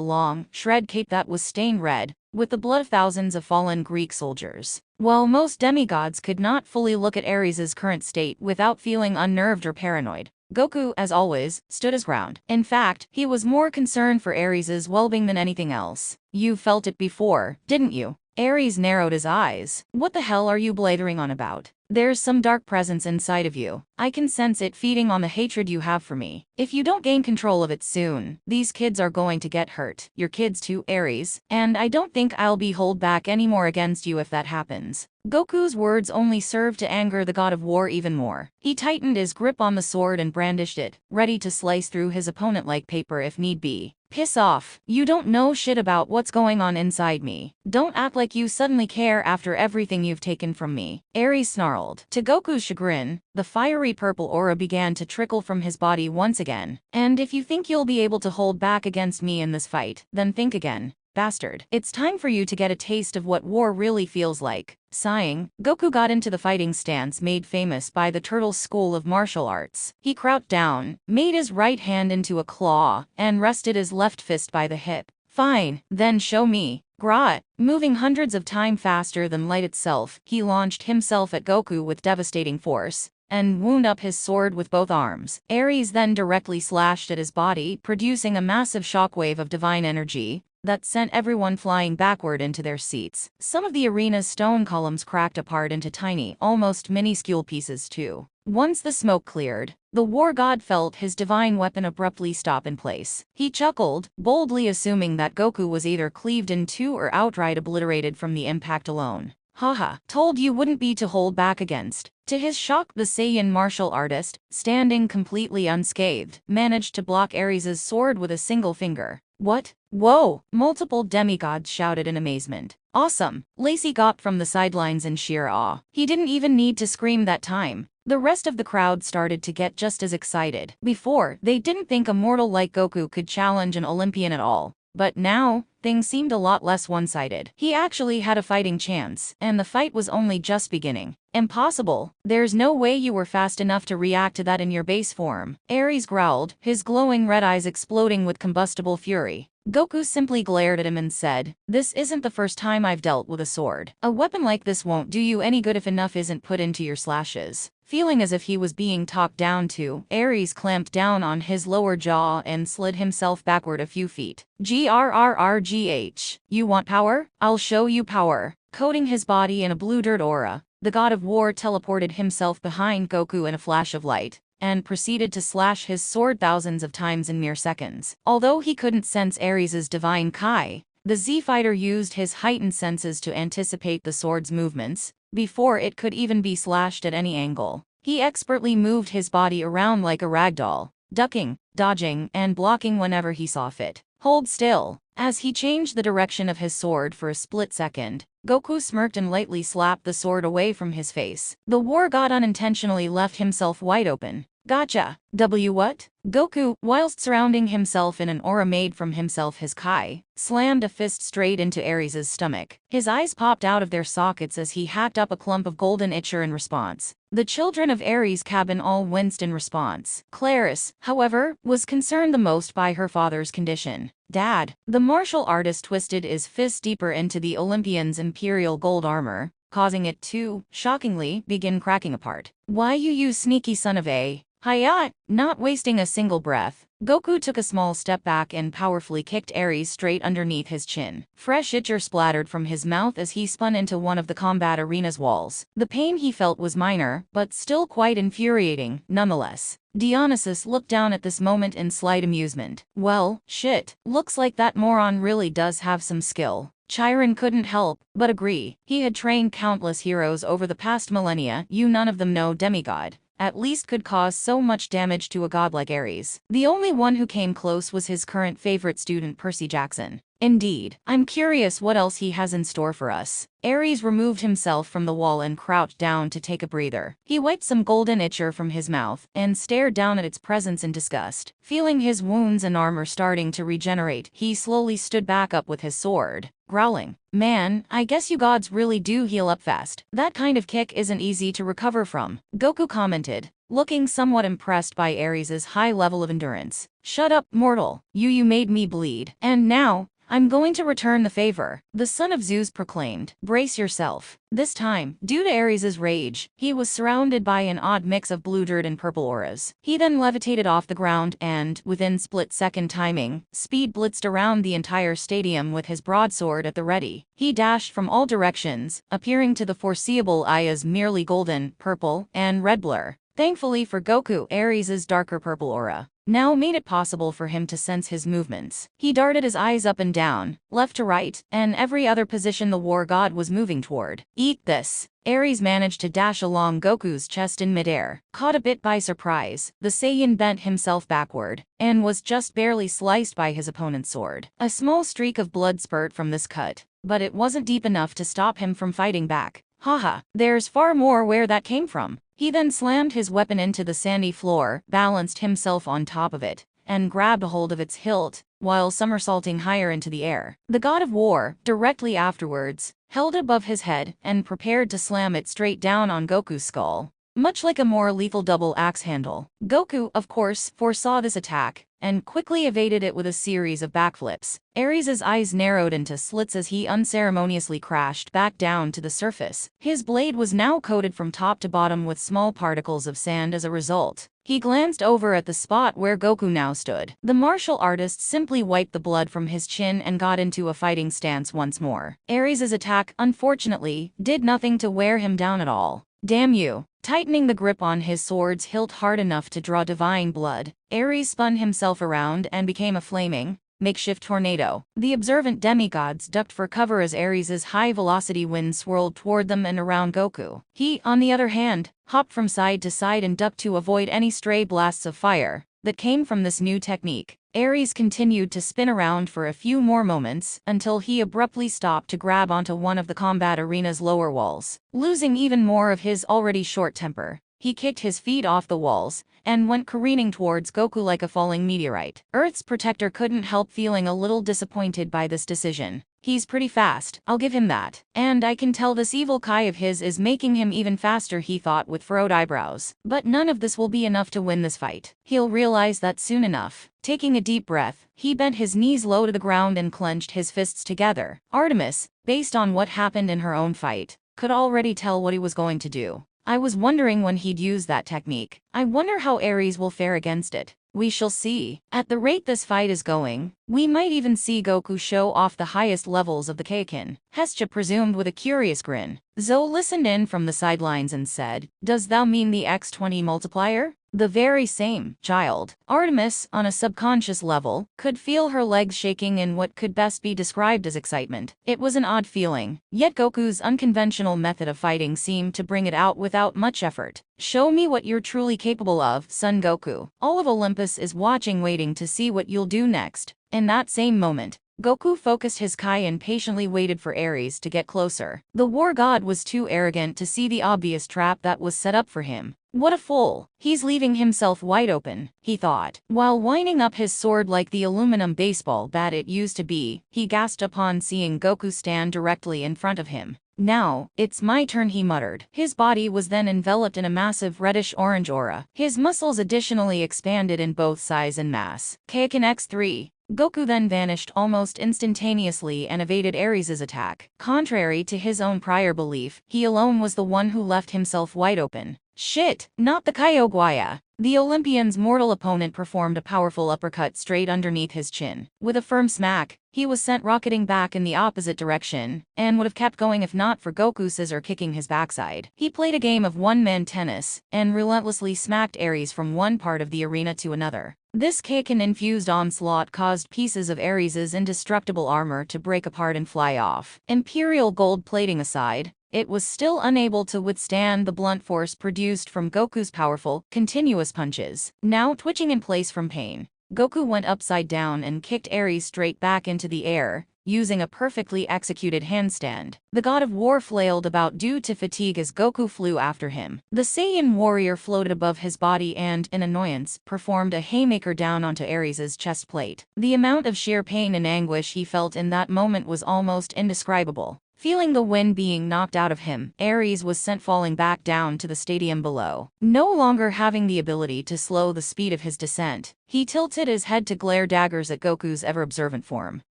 long, shred cape that was stained red, with the blood of thousands of fallen Greek soldiers. While most demigods could not fully look at Ares's current state without feeling unnerved or paranoid, Goku, as always, stood his ground. In fact, he was more concerned for Ares's well-being than anything else. You felt it before, didn't you? Ares narrowed his eyes. What the hell are you blathering on about? There's some dark presence inside of you. I can sense it feeding on the hatred you have for me. If you don't gain control of it soon, these kids are going to get hurt. Your kids too, Ares. And I don't think I'll be held back anymore against you if that happens. Goku's words only served to anger the god of war even more. He tightened his grip on the sword and brandished it, ready to slice through his opponent like paper if need be. Piss off. You don't know shit about what's going on inside me. Don't act like you suddenly care after everything you've taken from me. Ares snarled. To Goku's chagrin, the fiery purple aura began to trickle from his body once again. And if you think you'll be able to hold back against me in this fight, then think again. Bastard. It's time for you to get a taste of what war really feels like. Sighing, Goku got into the fighting stance made famous by the Turtle School of Martial Arts. He crouched down, made his right hand into a claw, and rested his left fist by the hip. Fine, then show me. Grot. Moving hundreds of times faster than light itself, he launched himself at Goku with devastating force, and wound up his sword with both arms. Ares then directly slashed at his body, producing a massive shockwave of divine energy, that sent everyone flying backward into their seats. Some of the arena's stone columns cracked apart into tiny, almost minuscule pieces too. Once the smoke cleared, the war god felt his divine weapon abruptly stop in place. He chuckled, boldly assuming that Goku was either cleaved in two or outright obliterated from the impact alone. Haha, told you wouldn't be to hold back against. To his shock, the Saiyan martial artist, standing completely unscathed, managed to block Ares' sword with a single finger. What? Whoa! Multiple demigods shouted in amazement. Awesome! Lacey got from the sidelines in sheer awe. He didn't even need to scream that time. The rest of the crowd started to get just as excited. Before, they didn't think a mortal like Goku could challenge an Olympian at all. But now, things seemed a lot less one-sided. He actually had a fighting chance, and the fight was only just beginning. Impossible. There's no way you were fast enough to react to that in your base form. Ares growled, his glowing red eyes exploding with combustible fury. Goku simply glared at him and said, "This isn't the first time I've dealt with a sword. A weapon like this won't do you any good if enough isn't put into your slashes." Feeling as if he was being talked down to, Ares clamped down on his lower jaw and slid himself backward a few feet. "Grrrgh. You want power? I'll show you power." Coating his body in a blue dirt aura, the god of war teleported himself behind Goku in a flash of light, and proceeded to slash his sword thousands of times in mere seconds. Although he couldn't sense Ares' divine Kai, the Z-fighter used his heightened senses to anticipate the sword's movements, before it could even be slashed at any angle. He expertly moved his body around like a ragdoll, ducking, dodging, and blocking whenever he saw fit. Hold still. As he changed the direction of his sword for a split second, Goku smirked and lightly slapped the sword away from his face. The war god unintentionally left himself wide open. Gotcha. What? Goku, whilst surrounding himself in an aura made from himself his Kai, slammed a fist straight into Ares' stomach. His eyes popped out of their sockets as he hacked up a clump of golden ichor in response. The children of Ares' cabin all winced in response. Claris, however, was concerned the most by her father's condition. Dad. The martial artist twisted his fist deeper into the Olympian's imperial gold armor, causing it to, shockingly, begin cracking apart. Why you sneaky son of a... Hiya! Not wasting a single breath, Goku took a small step back and powerfully kicked Ares straight underneath his chin. Fresh ichor splattered from his mouth as he spun into one of the combat arena's walls. The pain he felt was minor, but still quite infuriating, nonetheless. Dionysus looked down at this moment in slight amusement. Well, shit, looks like that moron really does have some skill. Chiron couldn't help but agree. He had trained countless heroes over the past millennia, none of them no demigod at least could cause so much damage to a god like Ares. The only one who came close was his current favorite student Percy Jackson. Indeed, I'm curious what else he has in store for us. Ares removed himself from the wall and crouched down to take a breather. He wiped some golden ichor from his mouth and stared down at its presence in disgust. Feeling his wounds and armor starting to regenerate, he slowly stood back up with his sword, growling. Man, I guess you gods really do heal up fast. That kind of kick isn't easy to recover from, Goku commented, looking somewhat impressed by Ares' high level of endurance. Shut up, mortal. You made me bleed. And now, I'm going to return the favor, the son of Zeus proclaimed. Brace yourself. This time, due to Ares' rage, he was surrounded by an odd mix of blue dirt and purple auras. He then levitated off the ground and, within split-second timing, speed blitzed around the entire stadium with his broadsword at the ready. He dashed from all directions, appearing to the foreseeable eye as merely golden, purple, and red blur. Thankfully for Goku, Ares' darker purple aura now made it possible for him to sense his movements. He darted his eyes up and down, left to right, and every other position the war god was moving toward. Eat this. Ares managed to dash along Goku's chest in midair. Caught a bit by surprise, the Saiyan bent himself backward, and was just barely sliced by his opponent's sword. A small streak of blood spurt from this cut, but it wasn't deep enough to stop him from fighting back. Haha, there's far more where that came from. He then slammed his weapon into the sandy floor, balanced himself on top of it, and grabbed a hold of its hilt, while somersaulting higher into the air. The god of war, directly afterwards, held it above his head and prepared to slam it straight down on Goku's skull, much like a more lethal double axe handle. Goku, of course, foresaw this attack, and quickly evaded it with a series of backflips. Ares' eyes narrowed into slits as he unceremoniously crashed back down to the surface. His blade was now coated from top to bottom with small particles of sand as a result. He glanced over at the spot where Goku now stood. The martial artist simply wiped the blood from his chin and got into a fighting stance once more. Ares' attack, unfortunately, did nothing to wear him down at all. Damn you. Tightening the grip on his sword's hilt hard enough to draw divine blood, Ares spun himself around and became a flaming, makeshift tornado. The observant demigods ducked for cover as Ares' high-velocity wind swirled toward them and around Goku. He, on the other hand, hopped from side to side and ducked to avoid any stray blasts of fire that came from this new technique. Ares continued to spin around for a few more moments until he abruptly stopped to grab onto one of the combat arena's lower walls. Losing even more of his already short temper, he kicked his feet off the walls and went careening towards Goku like a falling meteorite. Earth's protector couldn't help feeling a little disappointed by this decision. He's pretty fast, I'll give him that. And I can tell this evil Kai of his is making him even faster, he thought with furrowed eyebrows. But none of this will be enough to win this fight. He'll realize that soon enough. Taking a deep breath, he bent his knees low to the ground and clenched his fists together. Artemis, based on what happened in her own fight, could already tell what he was going to do. I was wondering when he'd use that technique. I wonder how Ares will fare against it. We shall see. At the rate this fight is going, we might even see Goku show off the highest levels of the Kaiken, Hestia presumed with a curious grin. Zoe listened in from the sidelines and said, "Does thou mean the X20 multiplier?" "The very same, child." Artemis, on a subconscious level, could feel her legs shaking in what could best be described as excitement. It was an odd feeling, yet Goku's unconventional method of fighting seemed to bring it out without much effort. "Show me what you're truly capable of, Son Goku. All of Olympus is watching, waiting to see what you'll do next." In that same moment, Goku focused his Kai and patiently waited for Ares to get closer. The war god was too arrogant to see the obvious trap that was set up for him. What a fool! He's leaving himself wide open, he thought. While winding up his sword like the aluminum baseball bat it used to be, he gasped upon seeing Goku stand directly in front of him. "Now, it's my turn," he muttered. His body was then enveloped in a massive reddish-orange aura. His muscles additionally expanded in both size and mass. Kaiken X3. Goku then vanished almost instantaneously and evaded Ares' attack. Contrary to his own prior belief, he alone was the one who left himself wide open. Shit, not the Kyogwaya. The Olympian's mortal opponent performed a powerful uppercut straight underneath his chin. With a firm smack, he was sent rocketing back in the opposite direction, and would have kept going if not for Goku scissor kicking his backside. He played a game of one-man tennis, and relentlessly smacked Ares from one part of the arena to another. This Kaiken-infused onslaught caused pieces of Ares' indestructible armor to break apart and fly off. Imperial gold plating aside, it was still unable to withstand the blunt force produced from Goku's powerful, continuous punches. Now twitching in place from pain, Goku went upside down and kicked Ares straight back into the air, using a perfectly executed handstand. The god of war flailed about due to fatigue as Goku flew after him. The Saiyan warrior floated above his body and, in annoyance, performed a haymaker down onto Ares' chest plate. The amount of sheer pain and anguish he felt in that moment was almost indescribable. Feeling the wind being knocked out of him, Ares was sent falling back down to the stadium below. No longer having the ability to slow the speed of his descent, he tilted his head to glare daggers at Goku's ever-observant form.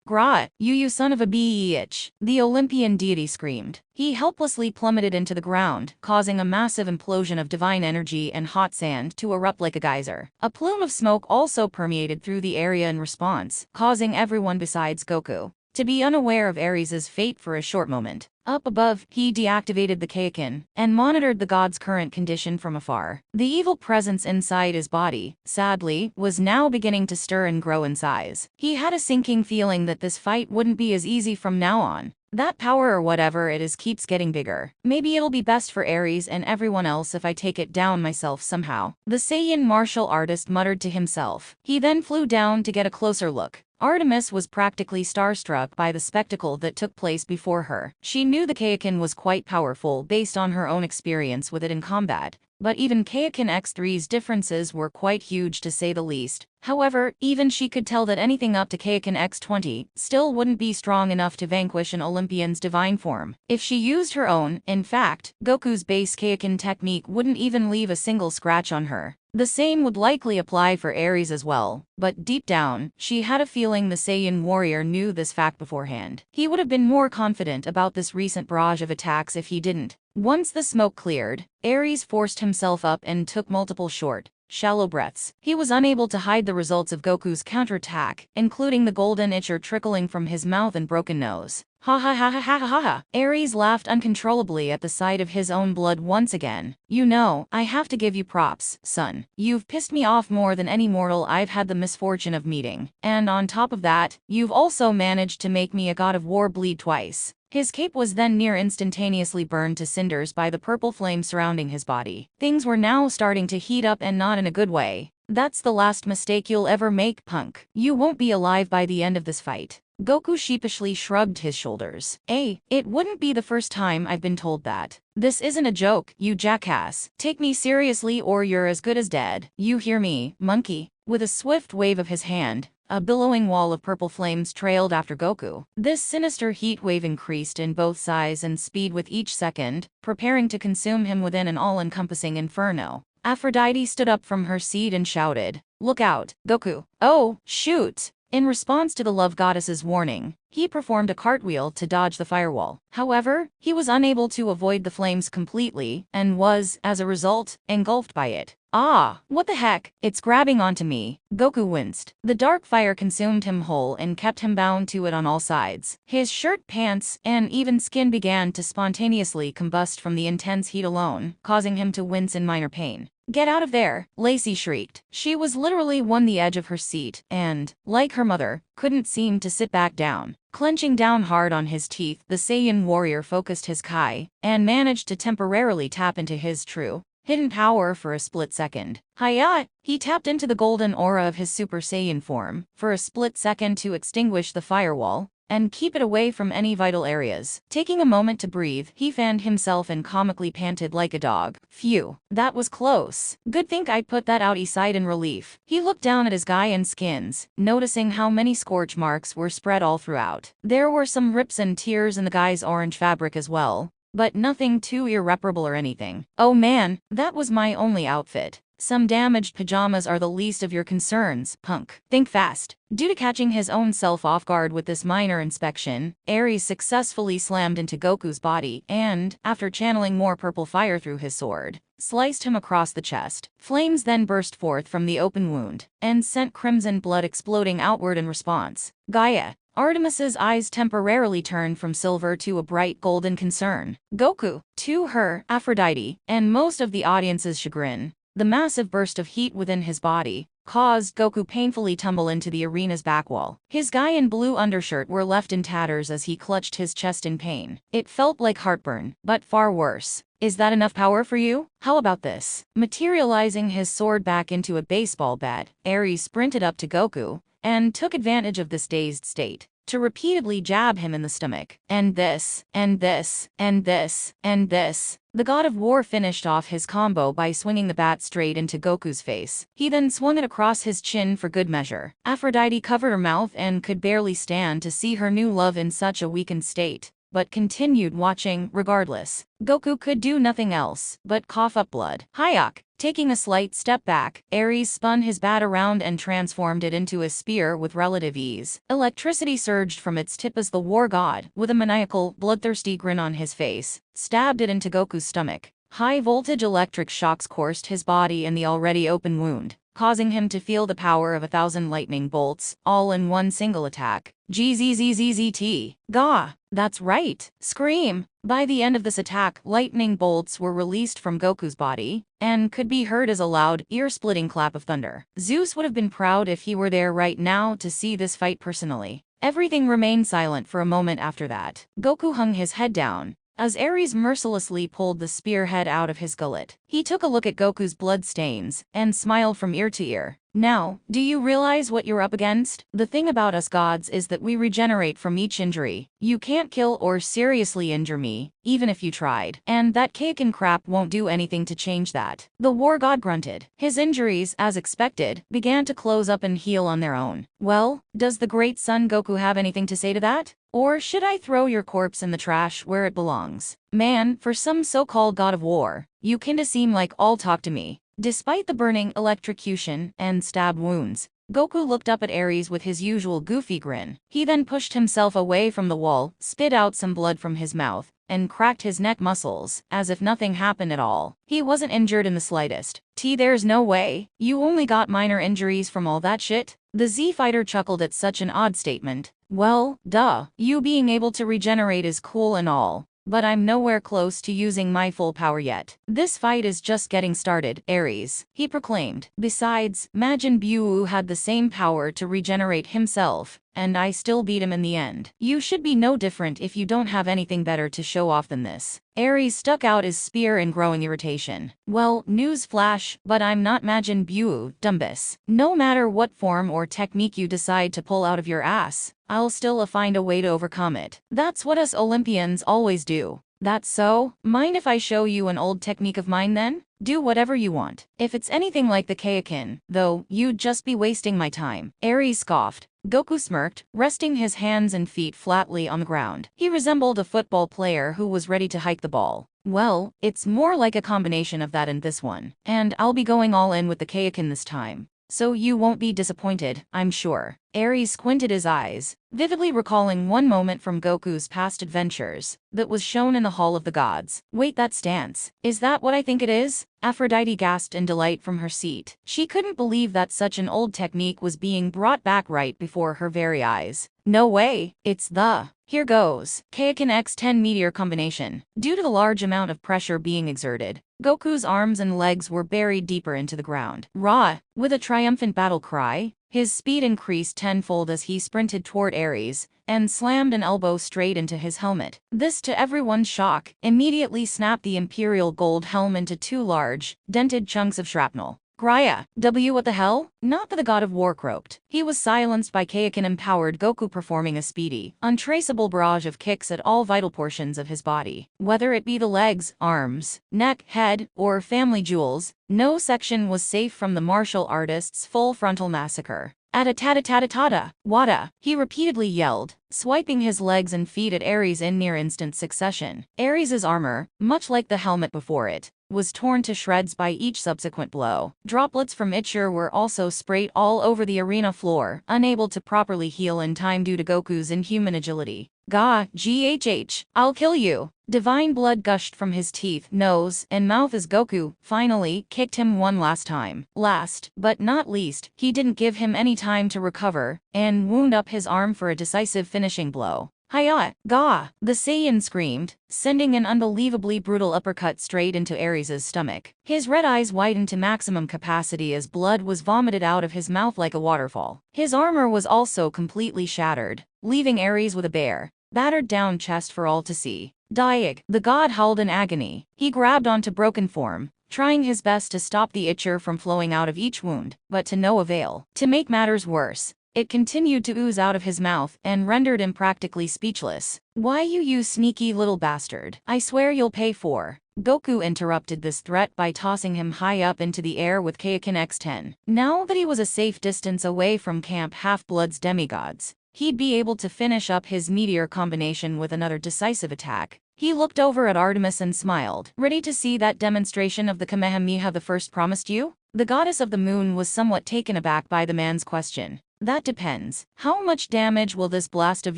"Grat, you son of a bitch!" the Olympian deity screamed. He helplessly plummeted into the ground, causing a massive implosion of divine energy and hot sand to erupt like a geyser. A plume of smoke also permeated through the area in response, causing everyone besides Goku to be unaware of Ares' fate for a short moment. Up above, he deactivated the Kaiken and monitored the god's current condition from afar. The evil presence inside his body, sadly, was now beginning to stir and grow in size. He had a sinking feeling that this fight wouldn't be as easy from now on. That power or whatever it is keeps getting bigger. Maybe it'll be best for Ares and everyone else if I take it down myself somehow. The Saiyan martial artist muttered to himself. He then flew down to get a closer look. Artemis was practically starstruck by the spectacle that took place before her. She knew the Kaiken was quite powerful based on her own experience with it in combat, but even Kaiken X3's differences were quite huge to say the least. However, even she could tell that anything up to Kaiken X20 still wouldn't be strong enough to vanquish an Olympian's divine form. If she used her own, in fact, Goku's base Kaiken technique wouldn't even leave a single scratch on her. The same would likely apply for Ares as well, but deep down, she had a feeling the Saiyan warrior knew this fact beforehand. He would have been more confident about this recent barrage of attacks if he didn't. Once the smoke cleared, Ares forced himself up and took multiple short, shallow breaths. He was unable to hide the results of Goku's counterattack, including the golden itcher trickling from his mouth and broken nose. Ha ha ha ha ha ha ha. Ares laughed uncontrollably at the sight of his own blood once again. You know, I have to give you props, son. You've pissed me off more than any mortal I've had the misfortune of meeting. And on top of that, you've also managed to make me a god of war bleed twice. His cape was then near instantaneously burned to cinders by the purple flame surrounding his body. Things were now starting to heat up, and not in a good way. That's the last mistake you'll ever make, punk. You won't be alive by the end of this fight. Goku sheepishly shrugged his shoulders. It wouldn't be the first time I've been told that. This isn't a joke, you jackass. Take me seriously or you're as good as dead. You hear me, monkey? With a swift wave of his hand, a billowing wall of purple flames trailed after Goku. This sinister heat wave increased in both size and speed with each second, preparing to consume him within an all-encompassing inferno. Aphrodite stood up from her seat and shouted, "Look out, Goku! Oh, shoot!" In response to the love goddess's warning, he performed a cartwheel to dodge the firewall. However, he was unable to avoid the flames completely, and was, as a result, engulfed by it. Ah, what the heck? It's grabbing onto me. Goku winced. The dark fire consumed him whole and kept him bound to it on all sides. His shirt, pants, and even skin began to spontaneously combust from the intense heat alone, causing him to wince in minor pain. Get out of there, Lacey shrieked. She was literally on the edge of her seat and, like her mother, couldn't seem to sit back down. Clenching down hard on his teeth, the Saiyan warrior focused his Kai and managed to temporarily tap into his true, hidden power for a split second. Hiya! He tapped into the golden aura of his Super Saiyan form for a split second to extinguish the firewall and keep it away from any vital areas. Taking a moment to breathe, he fanned himself and comically panted like a dog. Phew, that was close. Good thing I put that out, he sighed in relief. He looked down at his Gaian skins, noticing how many scorch marks were spread all throughout. There were some rips and tears in the guy's orange fabric as well, but nothing too irreparable or anything. Oh man, that was my only outfit. Some damaged pajamas are the least of your concerns, punk. Think fast. Due to catching his own self off guard with this minor inspection, Ares successfully slammed into Goku's body and, after channeling more purple fire through his sword, sliced him across the chest. Flames then burst forth from the open wound and sent crimson blood exploding outward in response. Gaia. Artemis's eyes temporarily turned from silver to a bright golden concern. Goku. To her, Aphrodite, and most of the audience's chagrin, the massive burst of heat within his body caused Goku painfully tumble into the arena's back wall. His Gaian blue undershirt were left in tatters as he clutched his chest in pain. It felt like heartburn, but far worse. Is that enough power for you? How about this? Materializing his sword back into a baseball bat, Ares sprinted up to Goku and took advantage of this dazed state to repeatedly jab him in the stomach. And this, and this, and this, and this. The god of war finished off his combo by swinging the bat straight into Goku's face. He then swung it across his chin for good measure. Aphrodite covered her mouth and could barely stand to see her new love in such a weakened state, but continued watching regardless. Goku could do nothing else but cough up blood. Hayok. Taking a slight step back, Ares spun his bat around and transformed it into a spear with relative ease. Electricity surged from its tip as the war god, with a maniacal, bloodthirsty grin on his face, stabbed it into Goku's stomach. High-voltage electric shocks coursed his body in the already open wound, causing him to feel the power of 1,000 lightning bolts, all in one single attack. GZZZZT. Gah! That's right. Scream! By the end of this attack, lightning bolts were released from Goku's body, and could be heard as a loud, ear-splitting clap of thunder. Zeus would have been proud if he were there right now to see this fight personally. Everything remained silent for a moment after that. Goku hung his head down as Ares mercilessly pulled the spearhead out of his gullet. He took a look at Goku's blood stains and smiled from ear to ear. Now, do you realize what you're up against? The thing about us gods is that we regenerate from each injury. You can't kill or seriously injure me, even if you tried. And that cake and crap won't do anything to change that. The war god grunted. His injuries, as expected, began to close up and heal on their own. Well, does the great Son Goku have anything to say to that? Or should I throw your corpse in the trash where it belongs? Man, for some so-called god of war, you kinda seem like all talk to me. Despite the burning, electrocution, and stab wounds, Goku looked up at Ares with his usual goofy grin. He then pushed himself away from the wall, spit out some blood from his mouth, and cracked his neck muscles, as if nothing happened at all. He wasn't injured in the slightest. There's no way. You only got minor injuries from all that shit? The Z-fighter chuckled at such an odd statement. Well, duh. You being able to regenerate is cool and all, but I'm nowhere close to using my full power yet. This fight is just getting started, Ares, he proclaimed. Besides, Majin Buu had the same power to regenerate himself, and I still beat him in the end. You should be no different if you don't have anything better to show off than this. Ares stuck out his spear in growing irritation. Well, news flash, but I'm not Majin Buu, Dumbus. No matter what form or technique you decide to pull out of your ass, I'll still find a way to overcome it. That's what us Olympians always do. That's so? Mind if I show you an old technique of mine then? Do whatever you want. If it's anything like the Kaioken, though, you'd just be wasting my time. Ares scoffed. Goku smirked, resting his hands and feet flatly on the ground. He resembled a football player who was ready to hike the ball. Well, it's more like a combination of that and this one. And I'll be going all in with the Kaioken this time. So you won't be disappointed, I'm sure. Ares squinted his eyes, vividly recalling one moment from Goku's past adventures that was shown in the Hall of the Gods. Wait, that stance. Is that what I think it is? Aphrodite gasped in delight from her seat. She couldn't believe that such an old technique was being brought back right before her very eyes. No way, it's the... Here goes. Kaioken X10 Meteor Combination. Due to the large amount of pressure being exerted, Goku's arms and legs were buried deeper into the ground. Rah! With a triumphant battle cry, his speed increased tenfold as he sprinted toward Ares and slammed an elbow straight into his helmet. This, to everyone's shock, immediately snapped the imperial gold helm into two large, dented chunks of shrapnel. Grya, what the hell? Not that the god of war croaked. He was silenced by Kaioken-empowered Goku performing a speedy, untraceable barrage of kicks at all vital portions of his body. Whether it be the legs, arms, neck, head, or family jewels, no section was safe from the martial artist's full frontal massacre. Atta-tatta-tatta-tatta, wada, he repeatedly yelled, swiping his legs and feet at Ares in near instant succession. Ares's armor, much like the helmet before it, was torn to shreds by each subsequent blow. Droplets from Itcher were also sprayed all over the arena floor, unable to properly heal in time due to Goku's inhuman agility. GHH, I'll kill you. Divine blood gushed from his teeth, nose, and mouth as Goku, finally, kicked him one last time. Last, but not least, he didn't give him any time to recover, and wound up his arm for a decisive finishing blow. Hiya! Gah! The Saiyan screamed, sending an unbelievably brutal uppercut straight into Ares' stomach. His red eyes widened to maximum capacity as blood was vomited out of his mouth like a waterfall. His armor was also completely shattered, leaving Ares with a bare, battered down chest for all to see. Diag! The god howled in agony. He grabbed onto broken form, trying his best to stop the Itcher from flowing out of each wound, but to no avail. To make matters worse, it continued to ooze out of his mouth and rendered him practically speechless. Why you sneaky little bastard. I swear you'll pay for. Goku interrupted this threat by tossing him high up into the air with Kaioken X10. Now that he was a safe distance away from Camp Half-Blood's demigods, he'd be able to finish up his meteor combination with another decisive attack. He looked over at Artemis and smiled. Ready to see that demonstration of the Kamehameha the first promised you? The goddess of the moon was somewhat taken aback by the man's question. That depends. How much damage will this blast of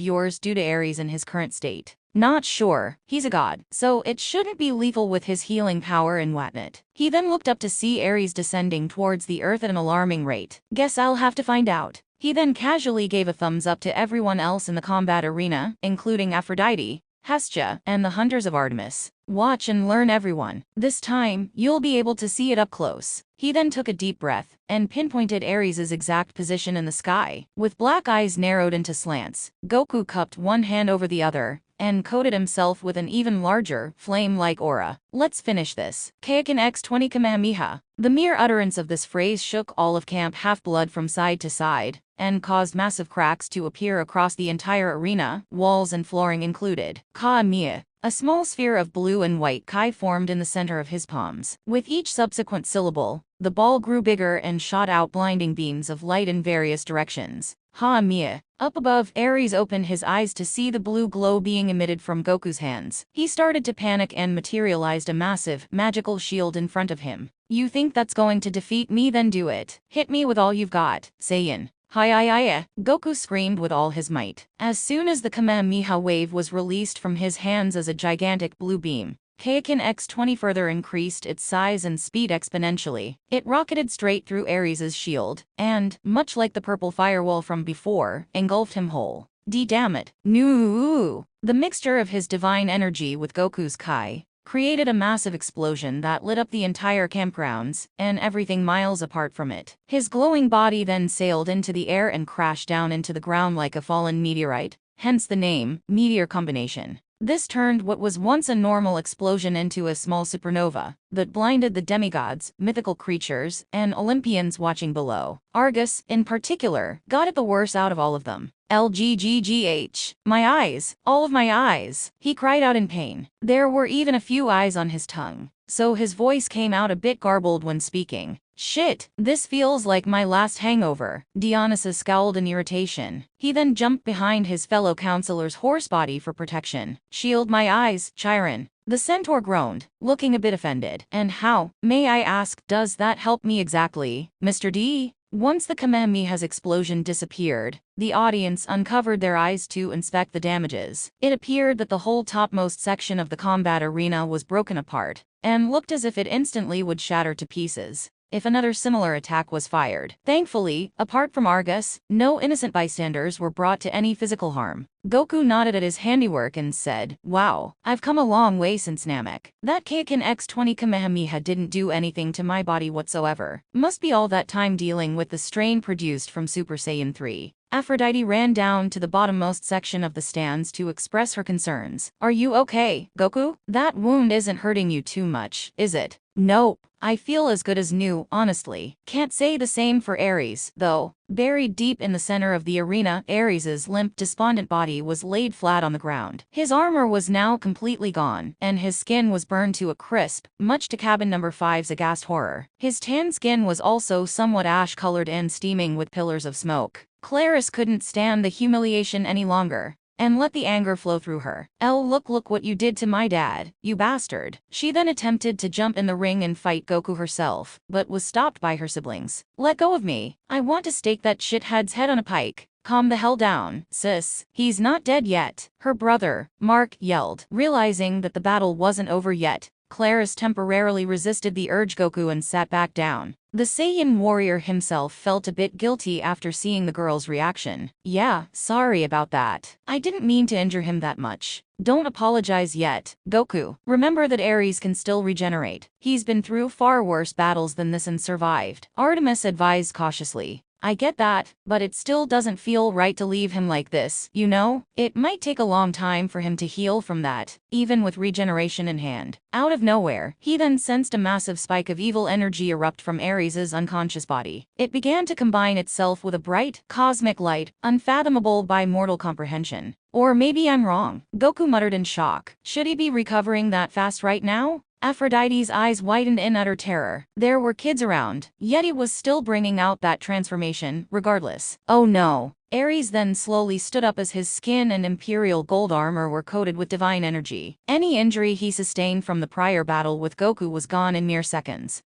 yours do to Ares in his current state? Not sure. He's a god, so it shouldn't be lethal with his healing power and whatnot. He then looked up to see Ares descending towards the earth at an alarming rate. Guess I'll have to find out. He then casually gave a thumbs up to everyone else in the combat arena, including Aphrodite, Hestia, and the hunters of Artemis. Watch and learn, everyone. This time, you'll be able to see it up close. He then took a deep breath and pinpointed Ares' exact position in the sky. With black eyes narrowed into slants, Goku cupped one hand over the other and coated himself with an even larger, flame-like aura. Let's finish this. Kaioken X20 Kamehameha. The mere utterance of this phrase shook all of Camp Half-Blood from side to side and caused massive cracks to appear across the entire arena, walls and flooring included. Kamehameha. A small sphere of blue and white Kai formed in the center of his palms. With each subsequent syllable, the ball grew bigger and shot out blinding beams of light in various directions. Ha-Mia. Up above, Ares opened his eyes to see the blue glow being emitted from Goku's hands. He started to panic and materialized a massive, magical shield in front of him. You think that's going to defeat me? Then do it. Hit me with all you've got, Saiyan. Hi-ya-ya! Goku screamed with all his might. As soon as the Kamehameha wave was released from his hands as a gigantic blue beam, Kaioken X-20 further increased its size and speed exponentially. It rocketed straight through Ares' shield, and, much like the purple firewall from before, engulfed him whole. Damn it. No! The mixture of his divine energy with Goku's Kai created a massive explosion that lit up the entire campgrounds and everything miles apart from it. His glowing body then sailed into the air and crashed down into the ground like a fallen meteorite, hence the name, meteor combination. This turned what was once a normal explosion into a small supernova that blinded the demigods, mythical creatures, and Olympians watching below. Argus, in particular, got it the worst out of all of them. LGGGH. My eyes. All of my eyes. He cried out in pain. There were even a few eyes on his tongue, so his voice came out a bit garbled when speaking. Shit, this feels like my last hangover. Dionysus scowled in irritation. He then jumped behind his fellow counselor's horse body for protection. Shield my eyes, Chiron. The centaur groaned, looking a bit offended. And how, may I ask, does that help me exactly, Mr. D? Once the Kamehameha's explosion disappeared, the audience uncovered their eyes to inspect the damages. It appeared that the whole topmost section of the combat arena was broken apart, and looked as if it instantly would shatter to pieces if another similar attack was fired. Thankfully, apart from Argus, no innocent bystanders were brought to any physical harm. Goku nodded at his handiwork and said, "Wow, I've come a long way since Namek. That Kaioken X-20 Kamehameha didn't do anything to my body whatsoever. Must be all that time dealing with the strain produced from Super Saiyan 3. Aphrodite ran down to the bottommost section of the stands to express her concerns. Are you okay, Goku? That wound isn't hurting you too much, is it? Nope. I feel as good as new, honestly. Can't say the same for Ares, though. Buried deep in the center of the arena, Ares's limp, despondent body was laid flat on the ground. His armor was now completely gone, and his skin was burned to a crisp, much to cabin number 5's aghast horror. His tan skin was also somewhat ash-colored and steaming with pillars of smoke. Claris couldn't stand the humiliation any longer, and let the anger flow through her. Look what you did to my dad, you bastard. She then attempted to jump in the ring and fight Goku herself, but was stopped by her siblings. Let go of me. I want to stake that shithead's head on a pike. Calm the hell down, sis. He's not dead yet. Her brother, Mark, yelled. Realizing that the battle wasn't over yet, Claris temporarily resisted the urge Goku and sat back down. The Saiyan warrior himself felt a bit guilty after seeing the girl's reaction. Yeah, sorry about that. I didn't mean to injure him that much. Don't apologize yet, Goku. Remember that Ares can still regenerate. He's been through far worse battles than this and survived. Artemis advised cautiously. I get that, but it still doesn't feel right to leave him like this, you know? It might take a long time for him to heal from that, even with regeneration in hand. Out of nowhere, he then sensed a massive spike of evil energy erupt from Ares's unconscious body. It began to combine itself with a bright, cosmic light, unfathomable by mortal comprehension. Or maybe I'm wrong, Goku muttered in shock. Should he be recovering that fast right now? Aphrodite's eyes widened in utter terror. There were kids around, yet he was still bringing out that transformation, regardless. Oh no. Ares then slowly stood up as his skin and imperial gold armor were coated with divine energy. Any injury he sustained from the prior battle with Goku was gone in mere seconds.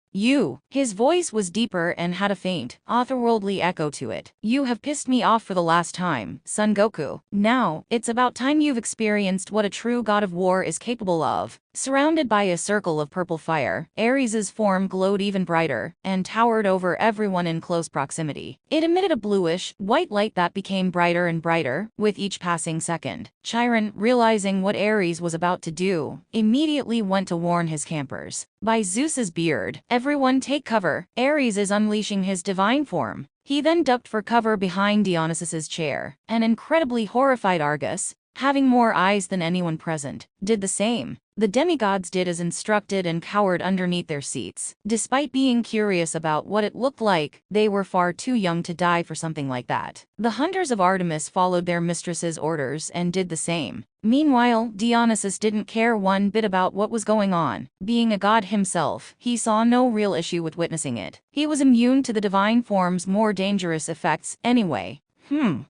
His voice was deeper and had a faint, otherworldly echo to it. You have pissed me off for the last time, Son Goku. Now, it's about time you've experienced what a true god of war is capable of. Surrounded by a circle of purple fire, Ares's form glowed even brighter, and towered over everyone in close proximity. It emitted a bluish, white light that became brighter and brighter with each passing second. Chiron, realizing what Ares was about to do, immediately went to warn his campers. By Zeus's beard, everyone take cover, Ares is unleashing his divine form. He then ducked for cover behind Dionysus's chair. An incredibly horrified Argus, having more eyes than anyone present, did the same. The demigods did as instructed and cowered underneath their seats. Despite being curious about what it looked like, they were far too young to die for something like that. The hunters of Artemis followed their mistress's orders and did the same. Meanwhile, Dionysus didn't care one bit about what was going on. Being a god himself, he saw no real issue with witnessing it. He was immune to the divine form's more dangerous effects anyway.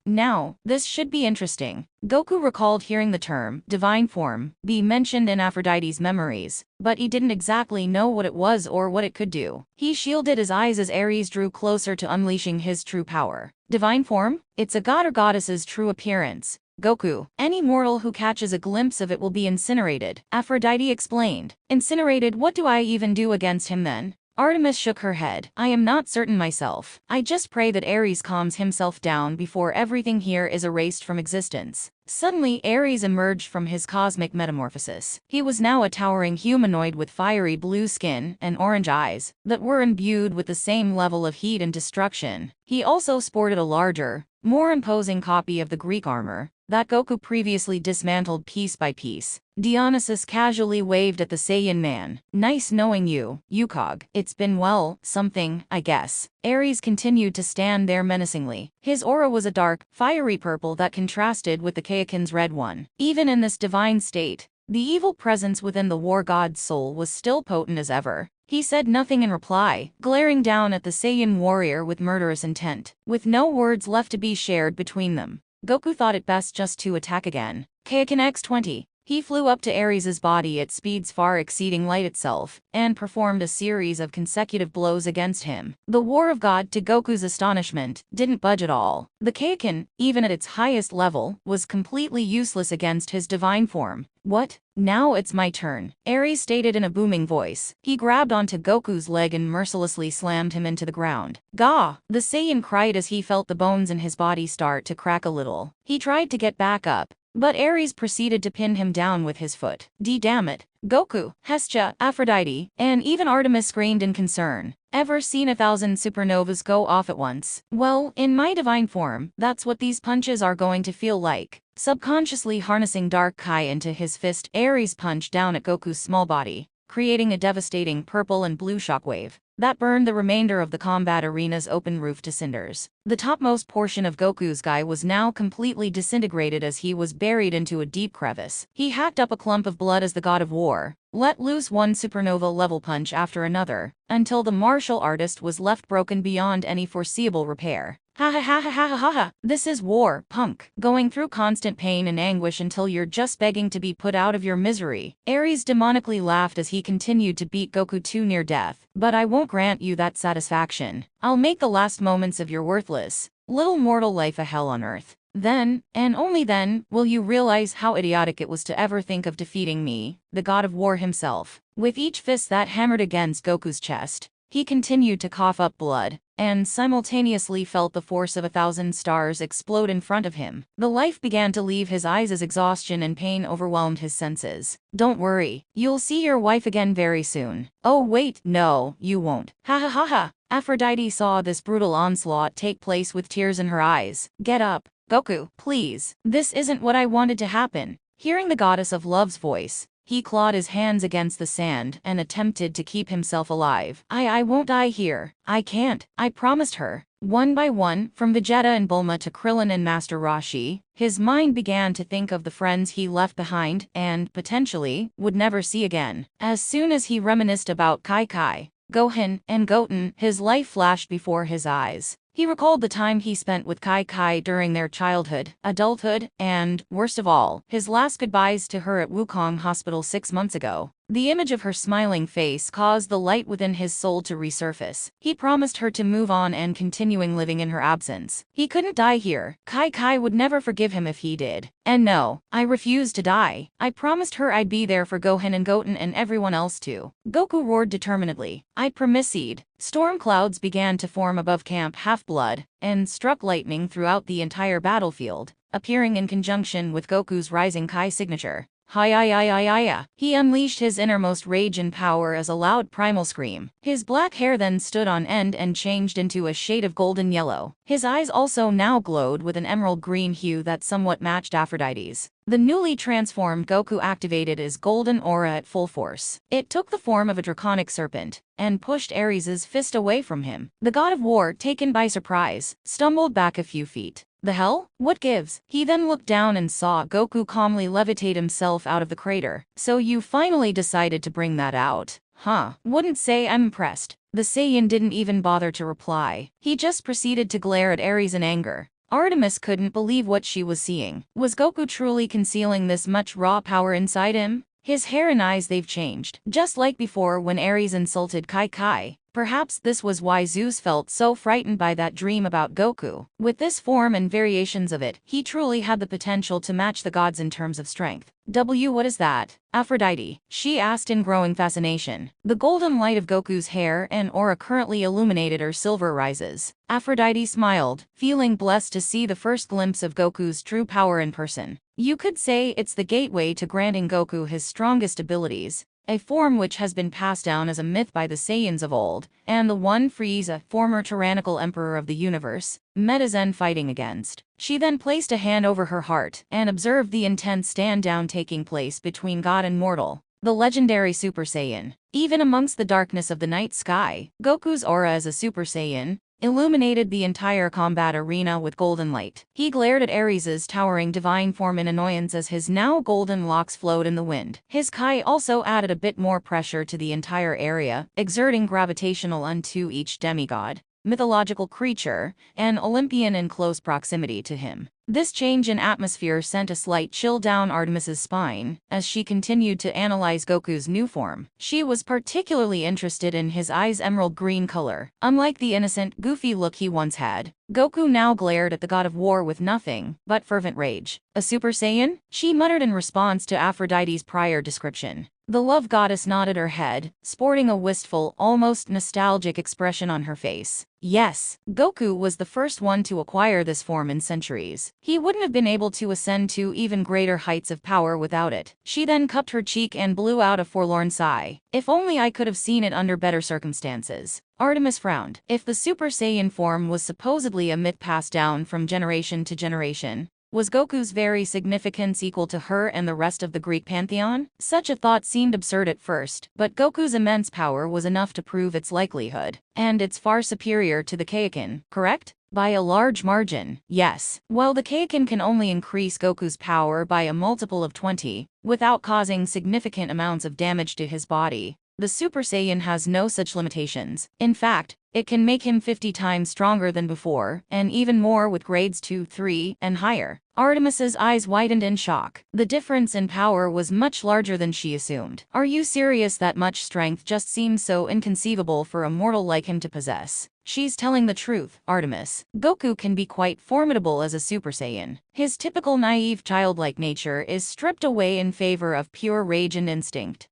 Now, this should be interesting. Goku recalled hearing the term, divine form, be mentioned in Aphrodite's memories, but he didn't exactly know what it was or what it could do. He shielded his eyes as Ares drew closer to unleashing his true power. Divine form? It's a god or goddess's true appearance. Goku, any mortal who catches a glimpse of it will be incinerated, Aphrodite explained. Incinerated? What do I even do against him then? Artemis shook her head. I am not certain myself. I just pray that Ares calms himself down before everything here is erased from existence. Suddenly, Ares emerged from his cosmic metamorphosis. He was now a towering humanoid with fiery blue skin and orange eyes that were imbued with the same level of heat and destruction. He also sported a larger, more imposing copy of the Greek armor that Goku previously dismantled piece by piece. Dionysus casually waved at the Saiyan man. Nice knowing you, Yukog. It's been something, I guess. Ares continued to stand there menacingly. His aura was a dark, fiery purple that contrasted with the Kaioken's red one. Even in this divine state, the evil presence within the war god's soul was still potent as ever. He said nothing in reply, glaring down at the Saiyan warrior with murderous intent. With no words left to be shared between them, Goku thought it best just to attack again. Kaioken X-20. He flew up to Ares' body at speeds far exceeding light itself, and performed a series of consecutive blows against him. The War of God, to Goku's astonishment, didn't budge at all. The Kaioken, even at its highest level, was completely useless against his divine form. What? Now it's my turn, Ares stated in a booming voice. He grabbed onto Goku's leg and mercilessly slammed him into the ground. Gah! The Saiyan cried as he felt the bones in his body start to crack a little. He tried to get back up, but Ares proceeded to pin him down with his foot. Damn it. Goku, Hestia, Aphrodite, and even Artemis screamed in concern. Ever seen 1,000 supernovas go off at once? Well, in my divine form, that's what these punches are going to feel like. Subconsciously harnessing dark Kai into his fist, Ares punched down at Goku's small body, creating a devastating purple and blue shockwave that burned the remainder of the combat arena's open roof to cinders. The topmost portion of Goku's sky was now completely disintegrated as he was buried into a deep crevice. He hacked up a clump of blood as the god of war let loose one supernova-level punch after another, until the martial artist was left broken beyond any foreseeable repair. Ha ha ha ha ha ha ha. This is war, punk. Going through constant pain and anguish until you're just begging to be put out of your misery. Ares demonically laughed as he continued to beat Goku to near death. But I won't grant you that satisfaction. I'll make the last moments of your worthless, little mortal life a hell on earth. Then, and only then, will you realize how idiotic it was to ever think of defeating me, the god of war himself. With each fist that hammered against Goku's chest, he continued to cough up blood, and simultaneously felt the force of 1,000 stars explode in front of him. The life began to leave his eyes as exhaustion and pain overwhelmed his senses. Don't worry, you'll see your wife again very soon. Oh wait, no, you won't. Ha ha ha ha. Aphrodite saw this brutal onslaught take place with tears in her eyes. Get up, Goku, please. This isn't what I wanted to happen. Hearing the goddess of love's voice, he clawed his hands against the sand and attempted to keep himself alive. I won't die here. I can't. I promised her. One by one, from Vegeta and Bulma to Krillin and Master Roshi, his mind began to think of the friends he left behind and, potentially, would never see again. As soon as he reminisced about Kai, Gohan, and Goten, his life flashed before his eyes. He recalled the time he spent with Kai during their childhood, adulthood, and, worst of all, his last goodbyes to her at Wukong Hospital 6 months ago. The image of her smiling face caused the light within his soul to resurface. He promised her to move on and continuing living in her absence. He couldn't die here. Kai would never forgive him if he did. And no, I refused to die. I promised her I'd be there for Gohan and Goten and everyone else too. Goku roared determinedly. I promised. Storm clouds began to form above Camp Half-Blood, and struck lightning throughout the entire battlefield, appearing in conjunction with Goku's rising Kai signature. Hi. He unleashed his innermost rage and power as a loud primal scream. His black hair then stood on end and changed into a shade of golden yellow. His eyes also now glowed with an emerald green hue that somewhat matched Aphrodite's. The newly transformed Goku activated his golden aura at full force. It took the form of a draconic serpent, and pushed Ares' fist away from him. The god of war, taken by surprise, stumbled back a few feet. The hell? What gives? He then looked down and saw Goku calmly levitate himself out of the crater. So you finally decided to bring that out? Huh. Wouldn't say I'm impressed. The Saiyan didn't even bother to reply. He just proceeded to glare at Ares in anger. Artemis couldn't believe what she was seeing. Was Goku truly concealing this much raw power inside him? His hair and eyes, they've changed. Just like before when Ares insulted Kai. Perhaps this was why Zeus felt so frightened by that dream about Goku. With this form and variations of it, he truly had the potential to match the gods in terms of strength. What is that? Aphrodite, she asked in growing fascination. The golden light of Goku's hair and aura currently illuminated her silver rises. Aphrodite smiled, feeling blessed to see the first glimpse of Goku's true power in person. You could say it's the gateway to granting Goku his strongest abilities, a form which has been passed down as a myth by the Saiyans of old, and the one Frieza, former tyrannical emperor of the universe, met Zen fighting against. She then placed a hand over her heart and observed the intense stand-down taking place between god and mortal, the legendary Super Saiyan. Even amongst the darkness of the night sky, Goku's aura as a Super Saiyan illuminated the entire combat arena with golden light. He glared at Ares's towering divine form in annoyance as his now golden locks flowed in the wind. His Kai also added a bit more pressure to the entire area, exerting gravitational unto each demigod, mythological creature, and Olympian in close proximity to him. This change in atmosphere sent a slight chill down Artemis's spine as she continued to analyze Goku's new form. She was particularly interested in his eyes' emerald green color. Unlike the innocent, goofy look he once had, Goku now glared at the god of war with nothing but fervent rage. A Super Saiyan? She muttered in response to Aphrodite's prior description. The love goddess nodded her head, sporting a wistful, almost nostalgic expression on her face. Yes, Goku was the first one to acquire this form in centuries. He wouldn't have been able to ascend to even greater heights of power without it. She then cupped her cheek and blew out a forlorn sigh. If only I could have seen it under better circumstances. Artemis frowned. If the Super Saiyan form was supposedly a myth passed down from generation to generation, was Goku's very significance equal to her and the rest of the Greek pantheon? Such a thought seemed absurd at first, but Goku's immense power was enough to prove its likelihood. And it's far superior to the Kaioken, correct? By a large margin, yes. While the Kaioken can only increase Goku's power by a multiple of 20, without causing significant amounts of damage to his body, the Super Saiyan has no such limitations. In fact, it can make him 50 times stronger than before, and even more with grades 2, 3, and higher. Artemis's eyes widened in shock. The difference in power was much larger than she assumed. Are you serious? That much strength just seems so inconceivable for a mortal like him to possess. She's telling the truth, Artemis. Goku can be quite formidable as a Super Saiyan. His typical naive childlike nature is stripped away in favor of pure rage and instinct.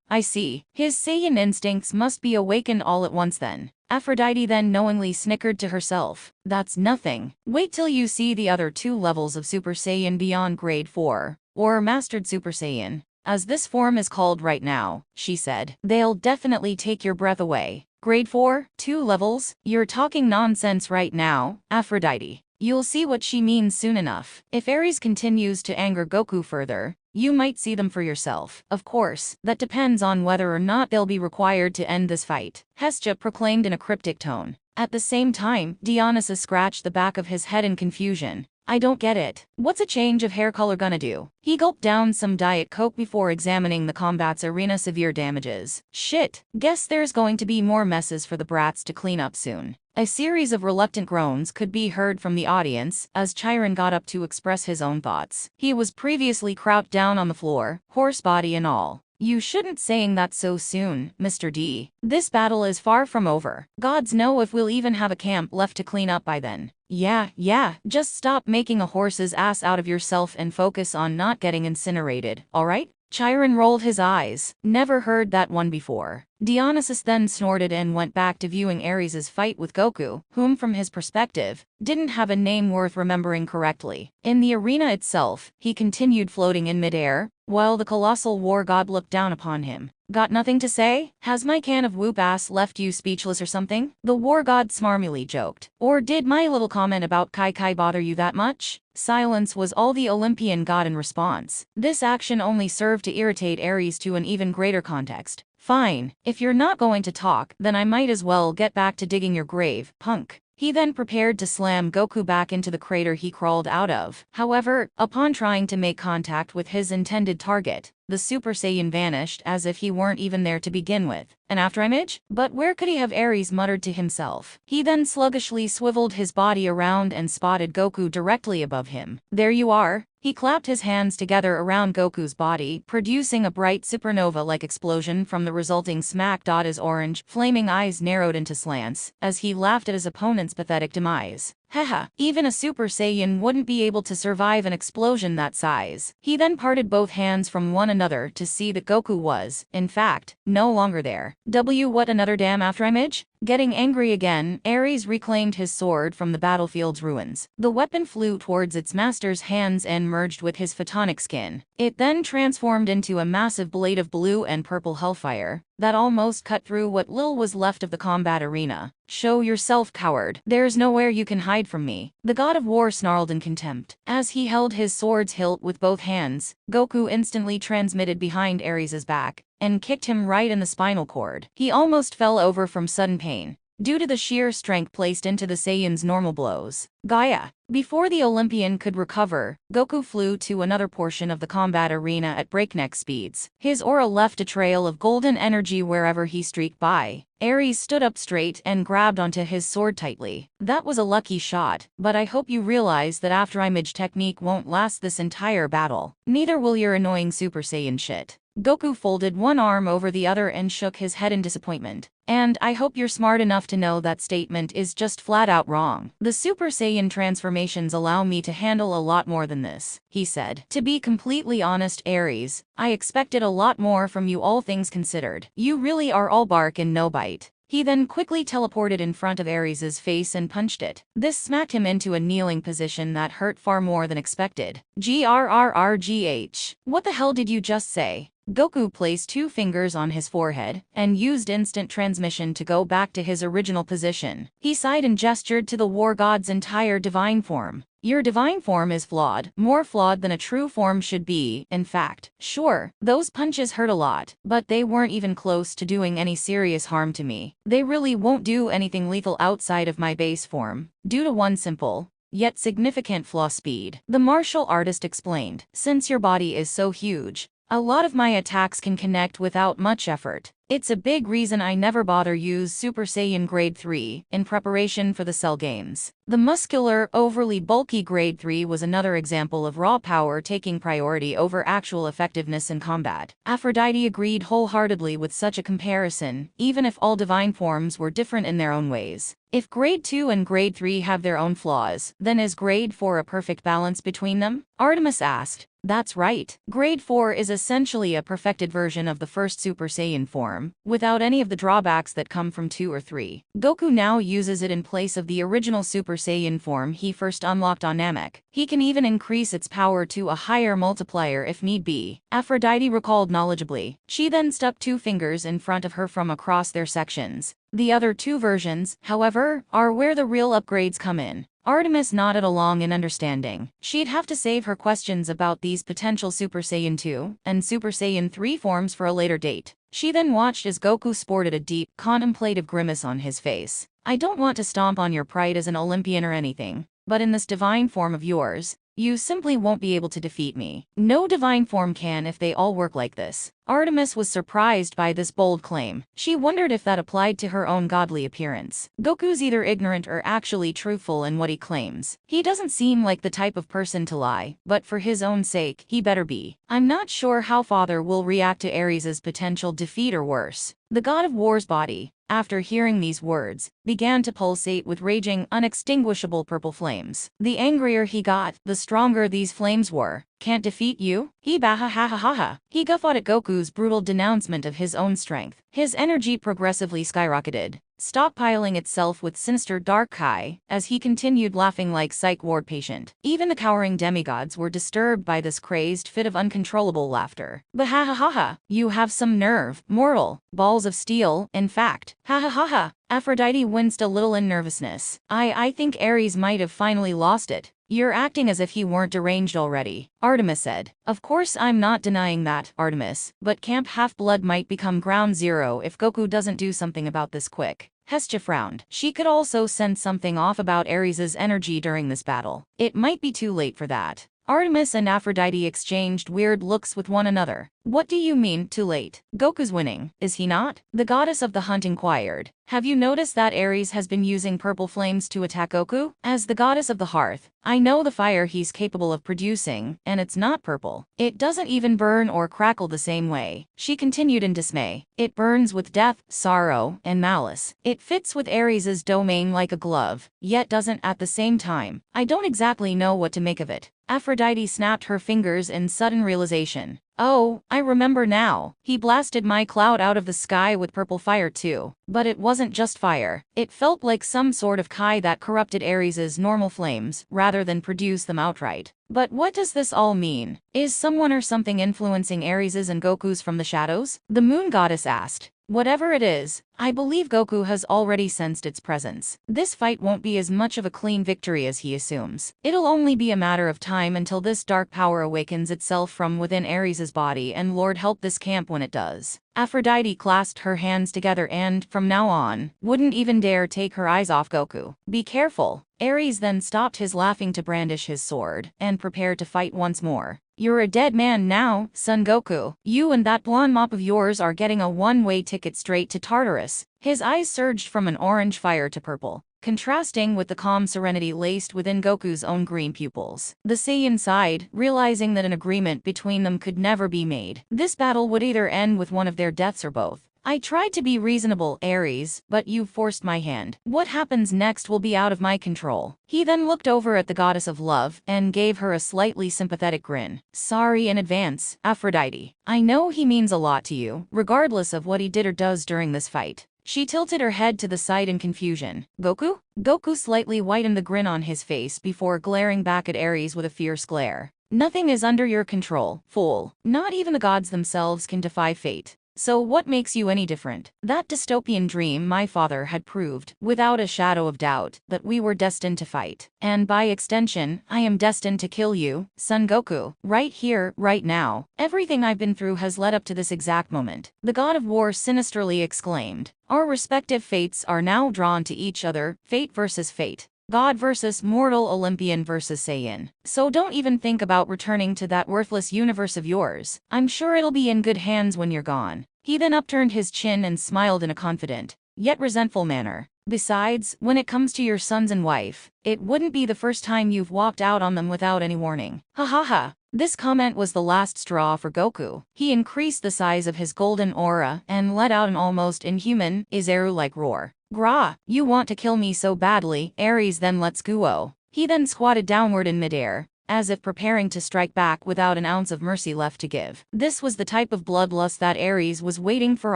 I see. His Saiyan instincts must be awakened all at once then. Aphrodite then knowingly snickered to herself. That's nothing. Wait till you see the other 2 levels of Super Saiyan beyond grade 4, or Mastered Super Saiyan, as this form is called right now, she said. They'll definitely take your breath away. Grade 4, 2 levels? You're talking nonsense right now, Aphrodite. You'll see what she means soon enough. If Ares continues to anger Goku further, you might see them for yourself. Of course, that depends on whether or not they'll be required to end this fight, Hestia proclaimed in a cryptic tone. At the same time, Dionysus scratched the back of his head in confusion. I don't get it. What's a change of hair color gonna do? He gulped down some Diet Coke before examining the combat's arena severe damages. Shit, guess there's going to be more messes for the brats to clean up soon. A series of reluctant groans could be heard from the audience as Chiron got up to express his own thoughts. He was previously crouched down on the floor, horse body and all. You shouldn't saying that so soon, Mr. D. This battle is far from over. Gods know if we'll even have a camp left to clean up by then. Yeah, just stop making a horse's ass out of yourself and focus on not getting incinerated, alright? Chiron rolled his eyes. Never heard that one before. Dionysus then snorted and went back to viewing Ares's fight with Goku, whom from his perspective, didn't have a name worth remembering correctly. In the arena itself, he continued floating in midair, while the colossal war god looked down upon him. Got nothing to say? Has my can of whoop ass left you speechless or something? The war god smarmily joked. Or did my little comment about Kai bother you that much? Silence was all the Olympian got in response. This action only served to irritate Ares to an even greater context. Fine, if you're not going to talk, then I might as well get back to digging your grave, punk. He then prepared to slam Goku back into the crater he crawled out of. However, upon trying to make contact with his intended target, the Super Saiyan vanished as if he weren't even there to begin with. An afterimage? But where could he have? Ares muttered to himself. He then sluggishly swiveled his body around and spotted Goku directly above him. There you are. He clapped his hands together around Goku's body, producing a bright supernova-like explosion from the resulting smack. His orange, flaming eyes narrowed into slants, as he laughed at his opponent's pathetic demise. Haha, even a Super Saiyan wouldn't be able to survive an explosion that size. He then parted both hands from one another to see that Goku was, in fact, no longer there. What another damn afterimage? Getting angry again, Ares reclaimed his sword from the battlefield's ruins. The weapon flew towards its master's hands and merged with his photonic skin. It then transformed into a massive blade of blue and purple hellfire that almost cut through what little was left of the combat arena. Show yourself, coward. There's nowhere you can hide from me. The god of war snarled in contempt. As he held his sword's hilt with both hands, Goku instantly transmitted behind Ares' back and kicked him right in the spinal cord. He almost fell over from sudden pain, due to the sheer strength placed into the Saiyan's normal blows. Gaia. Before the Olympian could recover, Goku flew to another portion of the combat arena at breakneck speeds. His aura left a trail of golden energy wherever he streaked by. Ares stood up straight and grabbed onto his sword tightly. That was a lucky shot, but I hope you realize that afterimage technique won't last this entire battle. Neither will your annoying Super Saiyan shit. Goku folded one arm over the other and shook his head in disappointment. And I hope you're smart enough to know that statement is just flat out wrong. The Super Saiyan transformations allow me to handle a lot more than this, he said. To be completely honest, Ares, I expected a lot more from you, all things considered. You really are all bark and no bite. He then quickly teleported in front of Ares' face and punched it. This smacked him into a kneeling position that hurt far more than expected. Grrrgh. What the hell did you just say? Goku placed 2 fingers on his forehead and used instant transmission to go back to his original position. He sighed and gestured to the war god's entire divine form. Your divine form is flawed, more flawed than a true form should be, in fact. Sure, those punches hurt a lot, but they weren't even close to doing any serious harm to me. They really won't do anything lethal outside of my base form, due to one simple, yet significant flaw: speed. The martial artist explained. Since your body is so huge, a lot of my attacks can connect without much effort. It's a big reason I never bother use Super Saiyan Grade 3 in preparation for the Cell games. The muscular, overly bulky Grade 3 was another example of raw power taking priority over actual effectiveness in combat. Aphrodite agreed wholeheartedly with such a comparison, even if all divine forms were different in their own ways. If Grade 2 and Grade 3 have their own flaws, then is Grade 4 a perfect balance between them? Artemis asked. That's right. Grade 4 is essentially a perfected version of the first Super Saiyan form, without any of the drawbacks that come from 2 or 3. Goku now uses it in place of the original Super Saiyan form he first unlocked on Namek. He can even increase its power to a higher multiplier if need be, Aphrodite recalled knowledgeably. She then stuck 2 fingers in front of her from across their sections. The other 2 versions, however, are where the real upgrades come in. Artemis nodded along in understanding. She'd have to save her questions about these potential Super Saiyan 2 and Super Saiyan 3 forms for a later date. She then watched as Goku sported a deep, contemplative grimace on his face. I don't want to stomp on your pride as an Olympian or anything, but in this divine form of yours, you simply won't be able to defeat me. No divine form can if they all work like this. Artemis was surprised by this bold claim. She wondered if that applied to her own godly appearance. Goku's either ignorant or actually truthful in what he claims. He doesn't seem like the type of person to lie, but for his own sake, he better be. I'm not sure how Father will react to Ares' potential defeat or worse. The god of war's body, after hearing these words, began to pulsate with raging, unextinguishable purple flames. The angrier he got, the stronger these flames were. Can't defeat you? He baha. He guffawed at Goku's brutal denouncement of his own strength. His energy progressively skyrocketed, stockpiling itself with sinister dark kai, as he continued laughing like psych ward patient. Even the cowering demigods were disturbed by this crazed fit of uncontrollable laughter. Baha, you have some nerve, mortal, balls of steel, in fact. Ha. Aphrodite winced a little in nervousness. I think Ares might have finally lost it. You're acting as if he weren't deranged already, Artemis said. Of course I'm not denying that, Artemis, but Camp Half-Blood might become ground zero if Goku doesn't do something about this quick. Hestia frowned. She could also sense something off about Ares' energy during this battle. It might be too late for that. Artemis and Aphrodite exchanged weird looks with one another. What do you mean, too late? Goku's winning, is he not? The goddess of the hunt inquired. Have you noticed that Ares has been using purple flames to attack Goku? As the goddess of the hearth, I know the fire he's capable of producing, and it's not purple. It doesn't even burn or crackle the same way. She continued in dismay. It burns with death, sorrow, and malice. It fits with Ares' domain like a glove, yet doesn't at the same time. I don't exactly know what to make of it. Aphrodite snapped her fingers in sudden realization. Oh, I remember now. He blasted my cloud out of the sky with purple fire too. But it wasn't just fire. It felt like some sort of kai that corrupted Ares' normal flames, rather than produce them outright. But what does this all mean? Is someone or something influencing Ares' and Goku's from the shadows? The moon goddess asked. Whatever it is, I believe Goku has already sensed its presence. This fight won't be as much of a clean victory as he assumes. It'll only be a matter of time until this dark power awakens itself from within Ares' body, and Lord help this camp when it does. Aphrodite clasped her hands together and, from now on, wouldn't even dare take her eyes off Goku. Be careful. Ares then stopped his laughing to brandish his sword, and prepared to fight once more. You're a dead man now, Son Goku. You and that blonde mop of yours are getting a one-way ticket straight to Tartarus. His eyes surged from an orange fire to purple, contrasting with the calm serenity laced within Goku's own green pupils. The Saiyan sighed, realizing that an agreement between them could never be made. This battle would either end with one of their deaths or both. I tried to be reasonable, Ares, but you forced my hand. What happens next will be out of my control. He then looked over at the goddess of love and gave her a slightly sympathetic grin. Sorry in advance, Aphrodite. I know he means a lot to you, regardless of what he did or does during this fight. She tilted her head to the side in confusion. Goku? Goku slightly whitened the grin on his face before glaring back at Ares with a fierce glare. Nothing is under your control, fool. Not even the gods themselves can defy fate. So what makes you any different? That dystopian dream my father had proved, without a shadow of doubt, that we were destined to fight. And by extension, I am destined to kill you, Son Goku. Right here, right now. Everything I've been through has led up to this exact moment. The god of war sinisterly exclaimed. Our respective fates are now drawn to each other, fate versus fate. God versus mortal, Olympian versus Saiyan. So don't even think about returning to that worthless universe of yours. I'm sure it'll be in good hands when you're gone. He then upturned his chin and smiled in a confident, yet resentful manner. Besides, when it comes to your sons and wife, it wouldn't be the first time you've walked out on them without any warning. Ha ha ha. This comment was the last straw for Goku. He increased the size of his golden aura and let out an almost inhuman, Izaru-like roar. Gra, you want to kill me so badly, Ares, then let's go. He then squatted downward in midair, as if preparing to strike back without an ounce of mercy left to give. This was the type of bloodlust that Ares was waiting for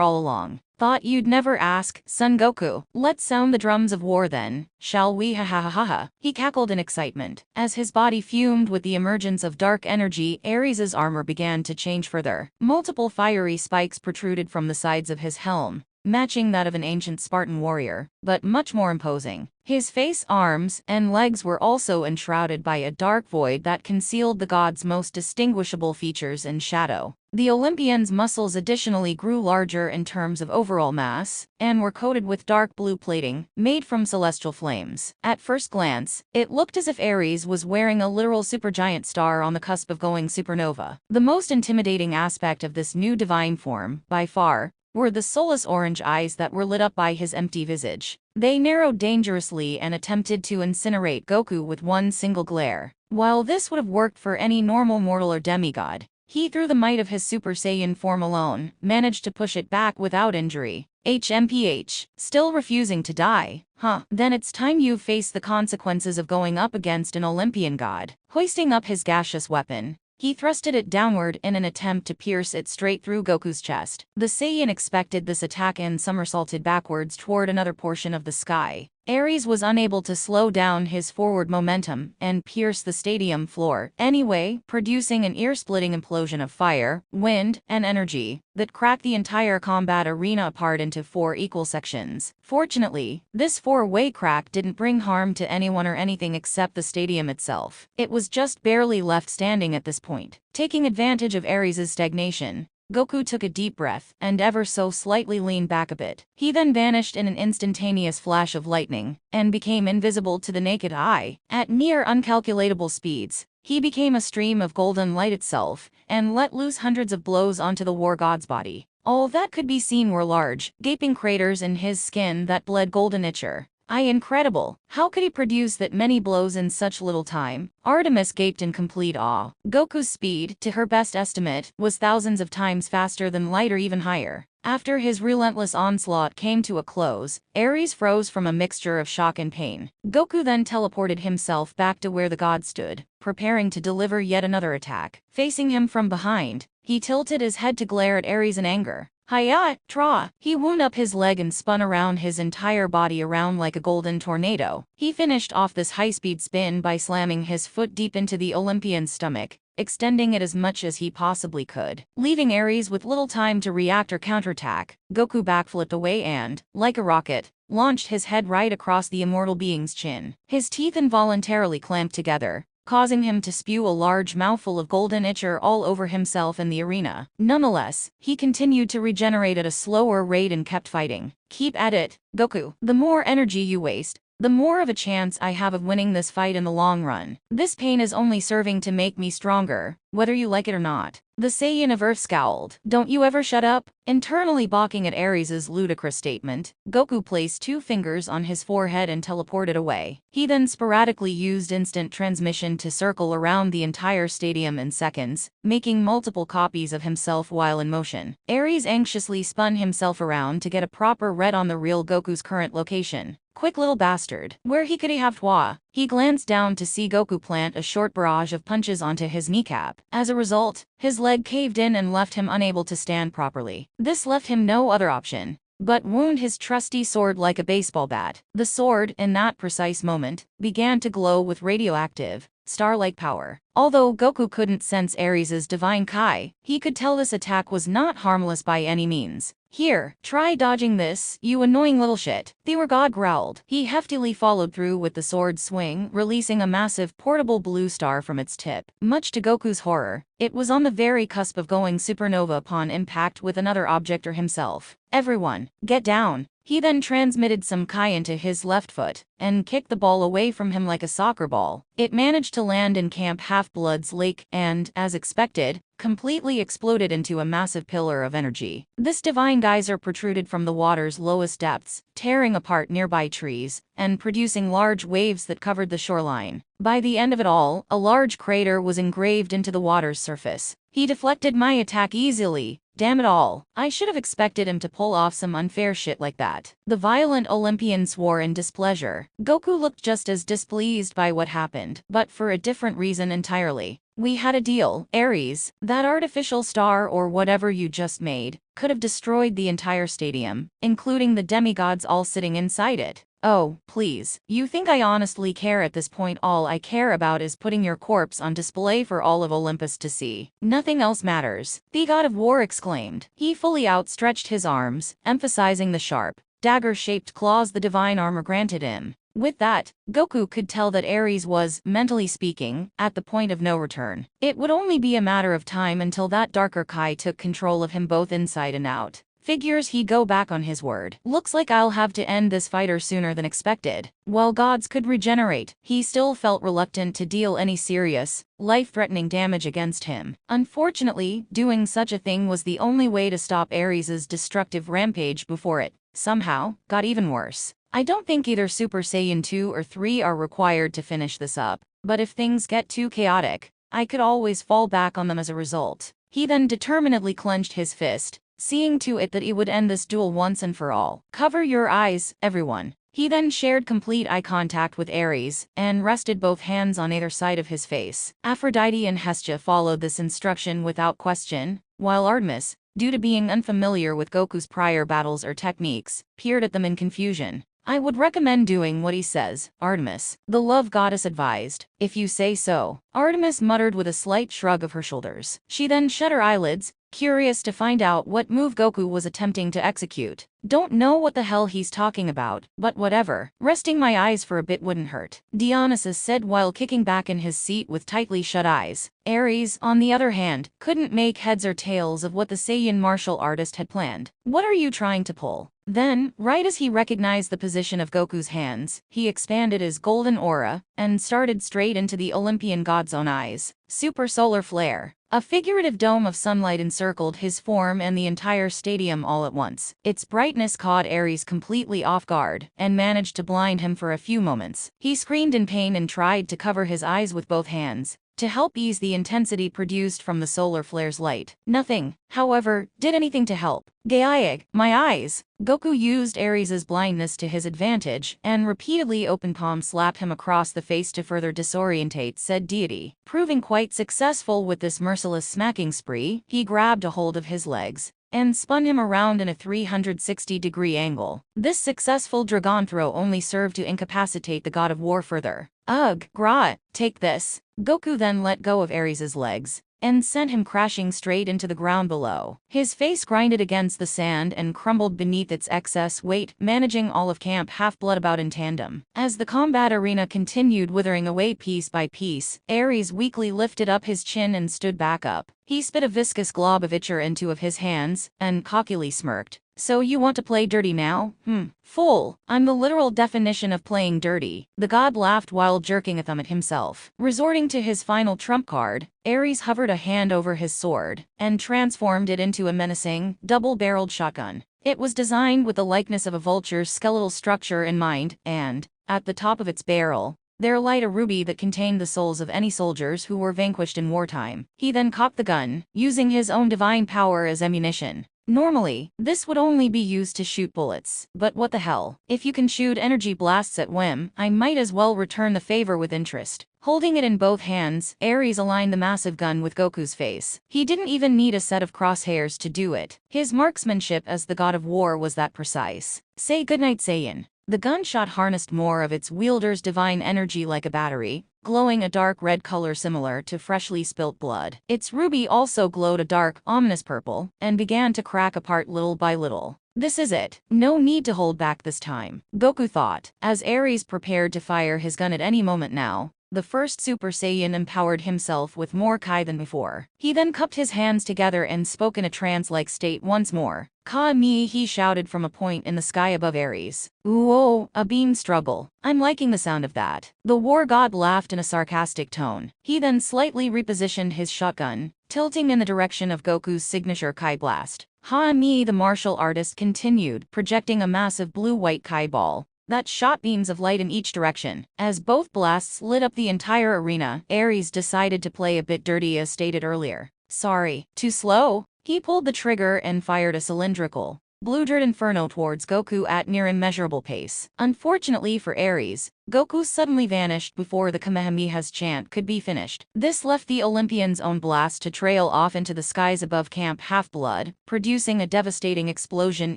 all along. Thought you'd never ask, Son Goku. Let's sound the drums of war then, shall we? Ha ha ha ha ha. He cackled in excitement. As his body fumed with the emergence of dark energy, Ares' armor began to change further. Multiple fiery spikes protruded from the sides of his helm, matching that of an ancient Spartan warrior, but much more imposing. His face, arms, and legs were also enshrouded by a dark void that concealed the god's most distinguishable features in shadow. The Olympians' muscles additionally grew larger in terms of overall mass, and were coated with dark blue plating, made from celestial flames. At first glance, it looked as if Ares was wearing a literal supergiant star on the cusp of going supernova. The most intimidating aspect of this new divine form, by far, were the soulless orange eyes that were lit up by his empty visage. They narrowed dangerously and attempted to incinerate Goku with one single glare. While this would have worked for any normal mortal or demigod, he, through the might of his Super Saiyan form alone, managed to push it back without injury. HMPH, still refusing to die? Huh, then it's time you face the consequences of going up against an Olympian god. Hoisting up his gaseous weapon, he thrusted it downward in an attempt to pierce it straight through Goku's chest. The Saiyan expected this attack and somersaulted backwards toward another portion of the sky, Ares was unable to slow down his forward momentum and pierce the stadium floor anyway, producing an ear-splitting implosion of fire, wind, and energy that cracked the entire combat arena apart into 4 equal sections. Fortunately, this 4-way crack didn't bring harm to anyone or anything except the stadium itself. It was just barely left standing at this point. Taking advantage of Ares' stagnation, Goku took a deep breath and ever so slightly leaned back a bit. He then vanished in an instantaneous flash of lightning and became invisible to the naked eye. At near uncalculatable speeds, he became a stream of golden light itself and let loose hundreds of blows onto the war god's body. All that could be seen were large, gaping craters in his skin that bled golden ichor. Incredible. How could he produce that many blows in such little time? Artemis gaped in complete awe. Goku's speed, to her best estimate, was thousands of times faster than light or even higher. After his relentless onslaught came to a close, Ares froze from a mixture of shock and pain. Goku then teleported himself back to where the god stood, preparing to deliver yet another attack. Facing him from behind, he tilted his head to glare at Ares in anger. Hiya, Tra! He wound up his leg and spun around his entire body around like a golden tornado. He finished off this high-speed spin by slamming his foot deep into the Olympian's stomach, extending it as much as he possibly could. Leaving Ares with little time to react or counterattack, Goku backflipped away and, like a rocket, launched his head right across the immortal being's chin. His teeth involuntarily clamped together, causing him to spew a large mouthful of golden ichor all over himself and the arena. Nonetheless, he continued to regenerate at a slower rate and kept fighting. Keep at it, Goku. The more energy you waste, the more of a chance I have of winning this fight in the long run. This pain is only serving to make me stronger, whether you like it or not. The Saiyan of Earth scowled. Don't you ever shut up? Internally balking at Ares' ludicrous statement, Goku placed 2 fingers on his forehead and teleported away. He then sporadically used instant transmission to circle around the entire stadium in seconds, making multiple copies of himself while in motion. Ares anxiously spun himself around to get a proper read on the real Goku's current location. Quick little bastard. Where could he have Hua? He glanced down to see Goku plant a short barrage of punches onto his kneecap. As a result, his leg caved in and left him unable to stand properly. This left him no other option but wound his trusty sword like a baseball bat. The sword, in that precise moment, began to glow with radioactive, star-like power. Although Goku couldn't sense Ares' divine Kai, he could tell this attack was not harmless by any means. Here, try dodging this, you annoying little shit. The god growled. He heftily followed through with the sword swing, releasing a massive portable blue star from its tip. Much to Goku's horror, it was on the very cusp of going supernova upon impact with another object or himself. Everyone, get down. He then transmitted some Kai into his left foot and kicked the ball away from him like a soccer ball. It managed to land in Camp Half-Blood's lake and, as expected, completely exploded into a massive pillar of energy. This divine geyser protruded from the water's lowest depths, tearing apart nearby trees and producing large waves that covered the shoreline. By the end of it all, a large crater was engraved into the water's surface. He deflected my attack easily. Damn it all. I should have expected him to pull off some unfair shit like that. The violent Olympian swore in displeasure. Goku looked just as displeased by what happened, but for a different reason entirely. We had a deal, Ares. That artificial star or whatever you just made could have destroyed the entire stadium, including the demigods all sitting inside it. Oh, please. You think I honestly care at this point? All I care about is putting your corpse on display for all of Olympus to see. Nothing else matters. The god of war exclaimed. He fully outstretched his arms, emphasizing the sharp, dagger-shaped claws the divine armor granted him. With that, Goku could tell that Ares was, mentally speaking, at the point of no return. It would only be a matter of time until that darker Kai took control of him both inside and out. Figures he'd go back on his word. Looks like I'll have to end this fighter sooner than expected. While gods could regenerate, he still felt reluctant to deal any serious, life-threatening damage against him. Unfortunately, doing such a thing was the only way to stop Ares' destructive rampage before it, somehow, got even worse. I don't think either Super Saiyan 2 or 3 are required to finish this up, but if things get too chaotic, I could always fall back on them as a result. He then determinedly clenched his fist, seeing to it that he would end this duel once and for all. Cover your eyes, everyone. He then shared complete eye contact with Ares, and rested both hands on either side of his face. Aphrodite and Hestia followed this instruction without question, while Artemis, due to being unfamiliar with Goku's prior battles or techniques, peered at them in confusion. I would recommend doing what he says, Artemis, the love goddess advised. If you say so. Artemis muttered with a slight shrug of her shoulders. She then shut her eyelids, curious to find out what move Goku was attempting to execute. Don't know what the hell he's talking about, but whatever. Resting my eyes for a bit wouldn't hurt, Dionysus said while kicking back in his seat with tightly shut eyes. Ares, on the other hand, couldn't make heads or tails of what the Saiyan martial artist had planned. What are you trying to pull? Then, right as he recognized the position of Goku's hands, he expanded his golden aura and started straight into the Olympian god's own eyes. Super solar flare. A figurative dome of sunlight encircled his form and the entire stadium all at once. Its brightness caught Ares completely off guard and managed to blind him for a few moments. He screamed in pain and tried to cover his eyes with both hands to help ease the intensity produced from the solar flare's light. Nothing, however, did anything to help. Gaiag, my eyes! Goku used Ares' blindness to his advantage and repeatedly open palm slapped him across the face to further disorientate said deity. Proving quite successful with this merciless smacking spree, he grabbed a hold of his legs and spun him around in a 360-degree angle. This successful dragon throw only served to incapacitate the god of war further. Ugh, Gra, take this. Goku then let go of Ares' legs and sent him crashing straight into the ground below. His face grinded against the sand and crumbled beneath its excess weight, managing all of Camp Half-Blood about in tandem. As the combat arena continued withering away piece by piece, Ares weakly lifted up his chin and stood back up. He spit a viscous glob of ichor into his hands and cockily smirked. So you want to play dirty now? Fool. I'm the literal definition of playing dirty. The god laughed while jerking a thumb at himself. Resorting to his final trump card, Ares hovered a hand over his sword and transformed it into a menacing, double-barreled shotgun. It was designed with the likeness of a vulture's skeletal structure in mind, and, at the top of its barrel, there lay a ruby that contained the souls of any soldiers who were vanquished in wartime. He then cocked the gun, using his own divine power as ammunition. Normally, this would only be used to shoot bullets, but what the hell? If you can shoot energy blasts at whim, I might as well return the favor with interest. Holding it in both hands, Ares aligned the massive gun with Goku's face. He didn't even need a set of crosshairs to do it. His marksmanship as the god of war was that precise. Say goodnight, Saiyan. The gunshot harnessed more of its wielder's divine energy like a battery, glowing a dark red color similar to freshly spilt blood. Its ruby also glowed a dark, ominous purple, and began to crack apart little by little. This is it. No need to hold back this time, Goku thought, as Ares prepared to fire his gun at any moment now. The first Super Saiyan empowered himself with more Kai than before. He then cupped his hands together and spoke in a trance-like state once more. Ka-me, he shouted from a point in the sky above Ares. Ooh, a beam struggle. I'm liking the sound of that. The war god laughed in a sarcastic tone. He then slightly repositioned his shotgun, tilting in the direction of Goku's signature Kai blast. Ha-me, the martial artist continued, projecting a massive blue-white Kai ball that shot beams of light in each direction. As both blasts lit up the entire arena, Ares decided to play a bit dirty as stated earlier. Sorry, too slow? He pulled the trigger and fired a cylindrical, blue dirt inferno towards Goku at near immeasurable pace. Unfortunately for Ares, Goku suddenly vanished before the Kamehameha's chant could be finished. This left the Olympian's own blast to trail off into the skies above Camp Half-Blood, producing a devastating explosion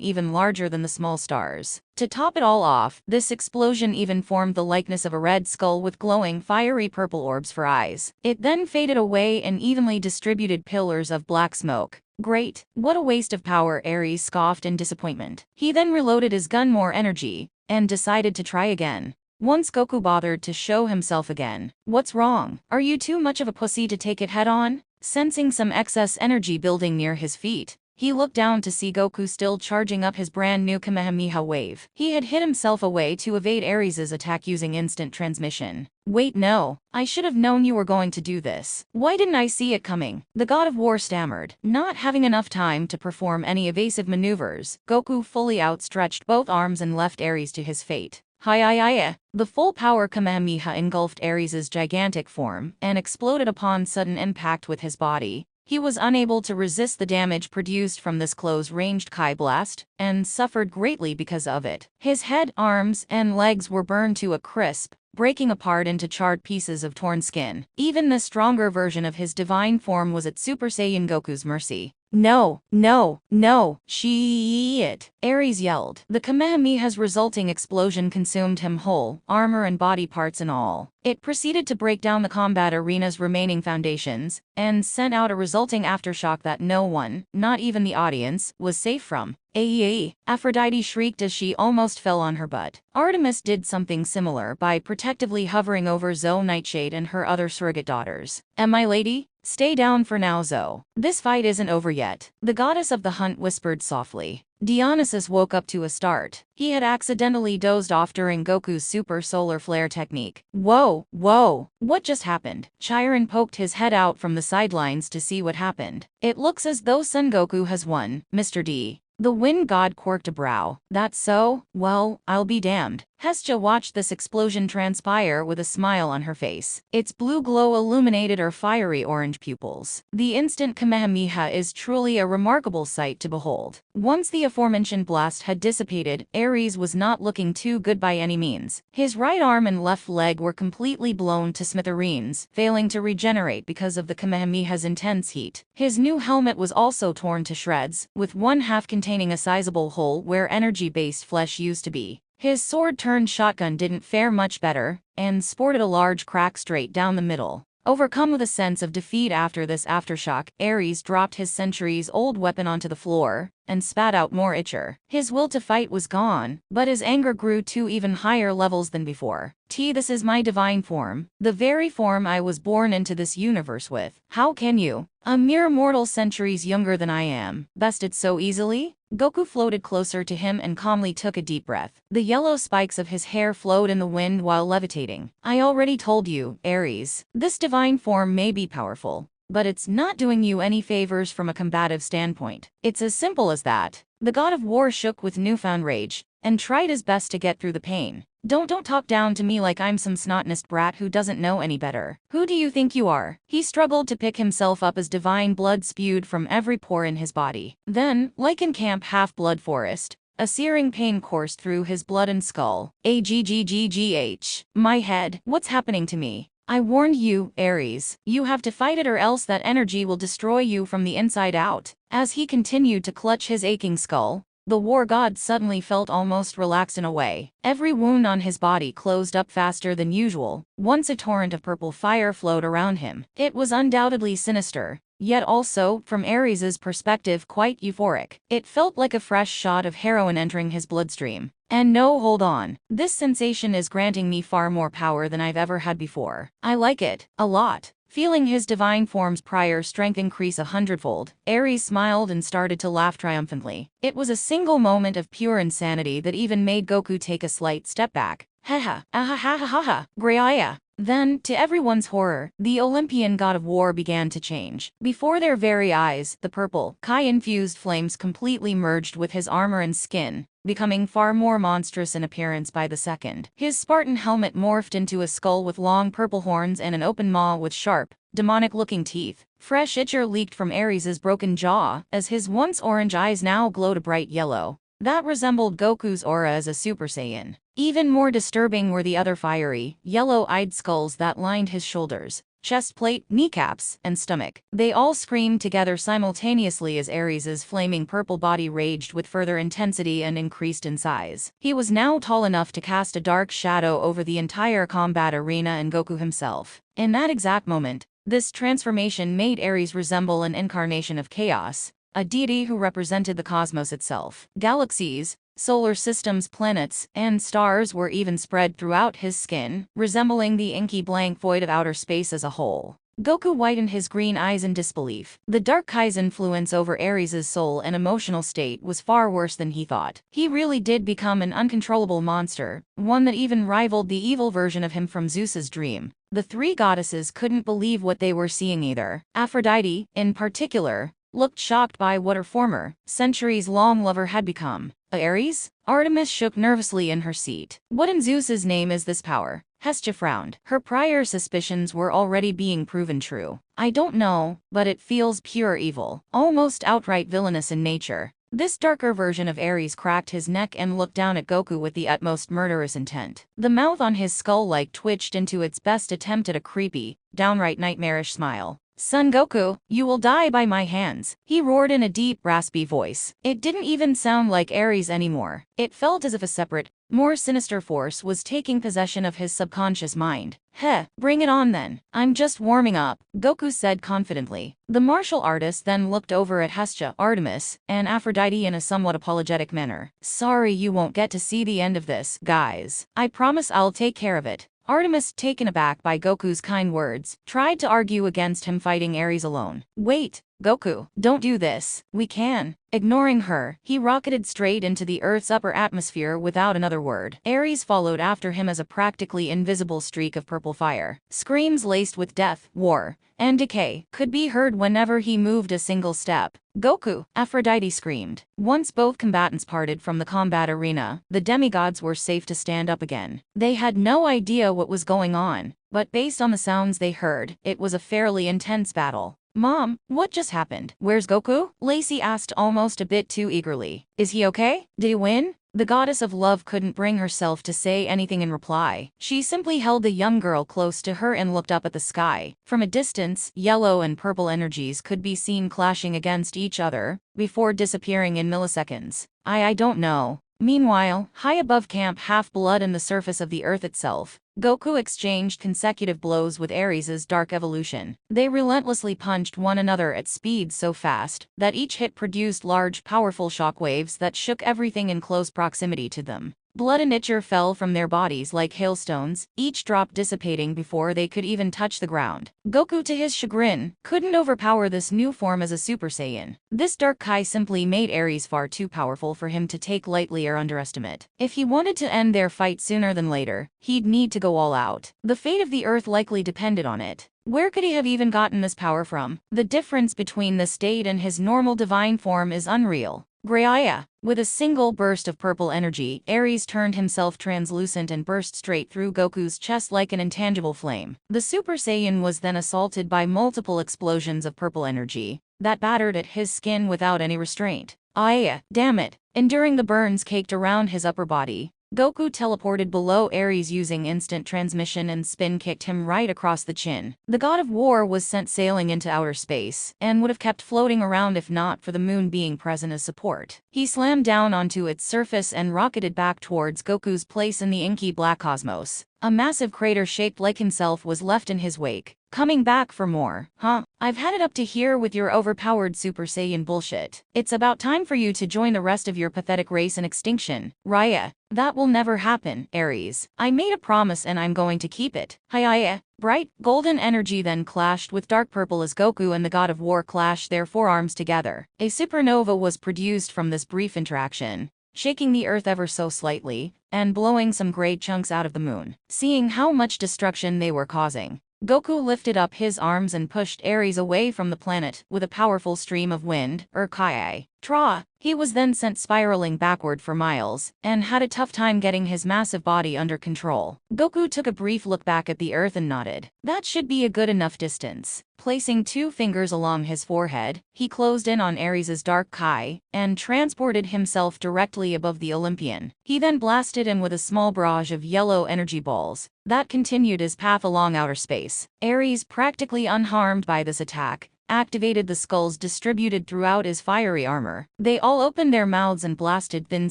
even larger than the small stars. To top it all off, this explosion even formed the likeness of a red skull with glowing fiery purple orbs for eyes. It then faded away in evenly distributed pillars of black smoke. Great, what a waste of power, Ares scoffed in disappointment. He then reloaded his gun more energy and decided to try again. Once Goku bothered to show himself again. What's wrong? Are you too much of a pussy to take it head on? Sensing some excess energy building near his feet, he looked down to see Goku still charging up his brand new Kamehameha wave. He had hid himself away to evade Ares' attack using instant transmission. Wait, no. I should have known you were going to do this. Why didn't I see it coming? The god of war stammered. Not having enough time to perform any evasive maneuvers, Goku fully outstretched both arms and left Ares to his fate. Hi-ya-ya. The full power Kamehameha engulfed Ares' gigantic form and exploded upon sudden impact with his body. He was unable to resist the damage produced from this close-ranged Kai blast, and suffered greatly because of it. His head, arms, and legs were burned to a crisp, breaking apart into charred pieces of torn skin. Even the stronger version of his divine form was at Super Saiyan Goku's mercy. No, no, no, shit, Ares yelled. The Kamehameha's resulting explosion consumed him whole, armor and body parts and all. It proceeded to break down the combat arena's remaining foundations, and sent out a resulting aftershock that no one, not even the audience, was safe from. Aye, Aphrodite shrieked as she almost fell on her butt. Artemis did something similar by protectively hovering over Zoe Nightshade and her other surrogate daughters. My lady? Stay down for now, Zoe. This fight isn't over yet. The goddess of the hunt whispered softly. Dionysus woke up to a start. He had accidentally dozed off during Goku's super solar flare technique. Whoa, whoa, what just happened? Chiron poked his head out from the sidelines to see what happened. It looks as though Son Goku has won, Mr. D. The wind god quirked a brow. That's so? Well, I'll be damned. Hestia watched this explosion transpire with a smile on her face. Its blue glow illuminated her fiery orange pupils. The instant Kamehameha is truly a remarkable sight to behold. Once the aforementioned blast had dissipated, Ares was not looking too good by any means. His right arm and left leg were completely blown to smithereens, failing to regenerate because of the Kamehameha's intense heat. His new helmet was also torn to shreds, with one half containing a sizable hole where energy-based flesh used to be. His sword-turned shotgun didn't fare much better, and sported a large crack straight down the middle. Overcome with a sense of defeat after this aftershock, Ares dropped his centuries-old weapon onto the floor, and spat out more ichor. His will to fight was gone, but his anger grew to even higher levels than before. This is my divine form, the very form I was born into this universe with. How can you, a mere mortal centuries younger than I am, best it so easily? Goku floated closer to him and calmly took a deep breath. The yellow spikes of his hair flowed in the wind while levitating. I already told you, Ares, this divine form may be powerful, but it's not doing you any favors from a combative standpoint. It's as simple as that. The god of war shook with newfound rage, and tried his best to get through the pain. Don't talk down to me like I'm some snot-nosed brat who doesn't know any better. Who do you think you are? He struggled to pick himself up as divine blood spewed from every pore in his body. Then, like in Camp Half-Blood Forest, a searing pain coursed through his blood and skull. Aggggh. My head. What's happening to me? I warned you, Ares. You have to fight it or else that energy will destroy you from the inside out. As he continued to clutch his aching skull, the war god suddenly felt almost relaxed in a way. Every wound on his body closed up faster than usual. Once a torrent of purple fire flowed around him. It was undoubtedly sinister, yet also, from Ares's perspective, quite euphoric. It felt like a fresh shot of heroin entering his bloodstream. And no, hold on. This sensation is granting me far more power than I've ever had before. I like it. A lot. Feeling his divine form's prior strength increase 100-fold, Ares smiled and started to laugh triumphantly. It was a single moment of pure insanity that even made Goku take a slight step back. Ha ha, Graya. Then, to everyone's horror, the Olympian god of war began to change. Before their very eyes, the purple, Kai-infused flames completely merged with his armor and skin, becoming far more monstrous in appearance by the second. His Spartan helmet morphed into a skull with long purple horns and an open maw with sharp, demonic-looking teeth. Fresh ichor leaked from Ares's broken jaw, as his once orange eyes now glowed a bright yellow. That resembled Goku's aura as a Super Saiyan. Even more disturbing were the other fiery, yellow-eyed skulls that lined his shoulders, chest plate, kneecaps, and stomach. They all screamed together simultaneously as Ares's flaming purple body raged with further intensity and increased in size. He was now tall enough to cast a dark shadow over the entire combat arena and Goku himself. In that exact moment, this transformation made Ares resemble an incarnation of chaos, a deity who represented the cosmos itself. Galaxies, solar systems, planets, and stars were even spread throughout his skin, resembling the inky blank void of outer space as a whole. Goku widened his green eyes in disbelief. The Dark Kai's influence over Ares's soul and emotional state was far worse than he thought. He really did become an uncontrollable monster, one that even rivaled the evil version of him from Zeus's dream. The three goddesses couldn't believe what they were seeing either. Aphrodite, in particular, looked shocked by what her former, centuries-long lover had become. Ares? Artemis shook nervously in her seat. What in Zeus's name is this power? Hestia frowned. Her prior suspicions were already being proven true. I don't know, but it feels pure evil, almost outright villainous in nature. This darker version of Ares cracked his neck and looked down at Goku with the utmost murderous intent. The mouth on his skull twitched into its best attempt at a creepy, downright nightmarish smile. Son Goku, you will die by my hands, he roared in a deep, raspy voice. It didn't even sound like Ares anymore. It felt as if a separate, more sinister force was taking possession of his subconscious mind. Heh, bring it on then. I'm just warming up, Goku said confidently. The martial artist then looked over at Hestia, Artemis, and Aphrodite in a somewhat apologetic manner. Sorry you won't get to see the end of this, guys. I promise I'll take care of it. Artemis, taken aback by Goku's kind words, tried to argue against him fighting Ares alone. Wait, Goku, don't do this. We can. Ignoring her, he rocketed straight into the Earth's upper atmosphere without another word. Ares followed after him as a practically invisible streak of purple fire. Screams laced with death, war, and decay could be heard whenever he moved a single step. Goku, Aphrodite screamed. Once both combatants parted from the combat arena, the demigods were safe to stand up again. They had no idea what was going on, but based on the sounds they heard, it was a fairly intense battle. Mom, what just happened? Where's Goku? Lacey asked almost a bit too eagerly. Is he okay? Did he win? The goddess of love couldn't bring herself to say anything in reply. She simply held the young girl close to her and looked up at the sky. From a distance, yellow and purple energies could be seen clashing against each other, before disappearing in milliseconds. I don't know. Meanwhile, high above Camp Half-Blood and the surface of the Earth itself, Goku exchanged consecutive blows with Ares' dark evolution. They relentlessly punched one another at speeds so fast that each hit produced large, powerful shockwaves that shook everything in close proximity to them. Blood and ichor fell from their bodies like hailstones, each drop dissipating before they could even touch the ground. Goku, to his chagrin, couldn't overpower this new form as a Super Saiyan. This dark Kai simply made Ares far too powerful for him to take lightly or underestimate. If he wanted to end their fight sooner than later, he'd need to go all out. The fate of the Earth likely depended on it. Where could he have even gotten this power from? The difference between the state and his normal divine form is unreal. Graya. With a single burst of purple energy, Ares turned himself translucent and burst straight through Goku's chest like an intangible flame. The Super Saiyan was then assaulted by multiple explosions of purple energy that battered at his skin without any restraint. Damn it. Enduring the burns caked around his upper body, Goku teleported below Ares using instant transmission and spin kicked him right across the chin. The god of war was sent sailing into outer space, and would have kept floating around if not for the moon being present as support. He slammed down onto its surface and rocketed back towards Goku's place in the inky black cosmos. A massive crater shaped like himself was left in his wake. Coming back for more, huh? I've had it up to here with your overpowered Super Saiyan bullshit. It's about time for you to join the rest of your pathetic race in extinction. Raya. That will never happen, Ares. I made a promise and I'm going to keep it. Hiya. Bright, golden energy then clashed with dark purple as Goku and the god of war clashed their forearms together. A supernova was produced from this brief interaction, shaking the Earth ever so slightly, and blowing some gray chunks out of the moon. Seeing how much destruction they were causing, Goku lifted up his arms and pushed Ares away from the planet with a powerful stream of wind, Kai. Tra. He was then sent spiraling backward for miles, and had a tough time getting his massive body under control. Goku took a brief look back at the Earth and nodded. That should be a good enough distance. Placing 2 fingers along his forehead, he closed in on Ares' dark Kai, and transported himself directly above the Olympian. He then blasted him with a small barrage of yellow energy balls that continued his path along outer space. Ares, practically unharmed by this attack, activated the skulls distributed throughout his fiery armor. They all opened their mouths and blasted thin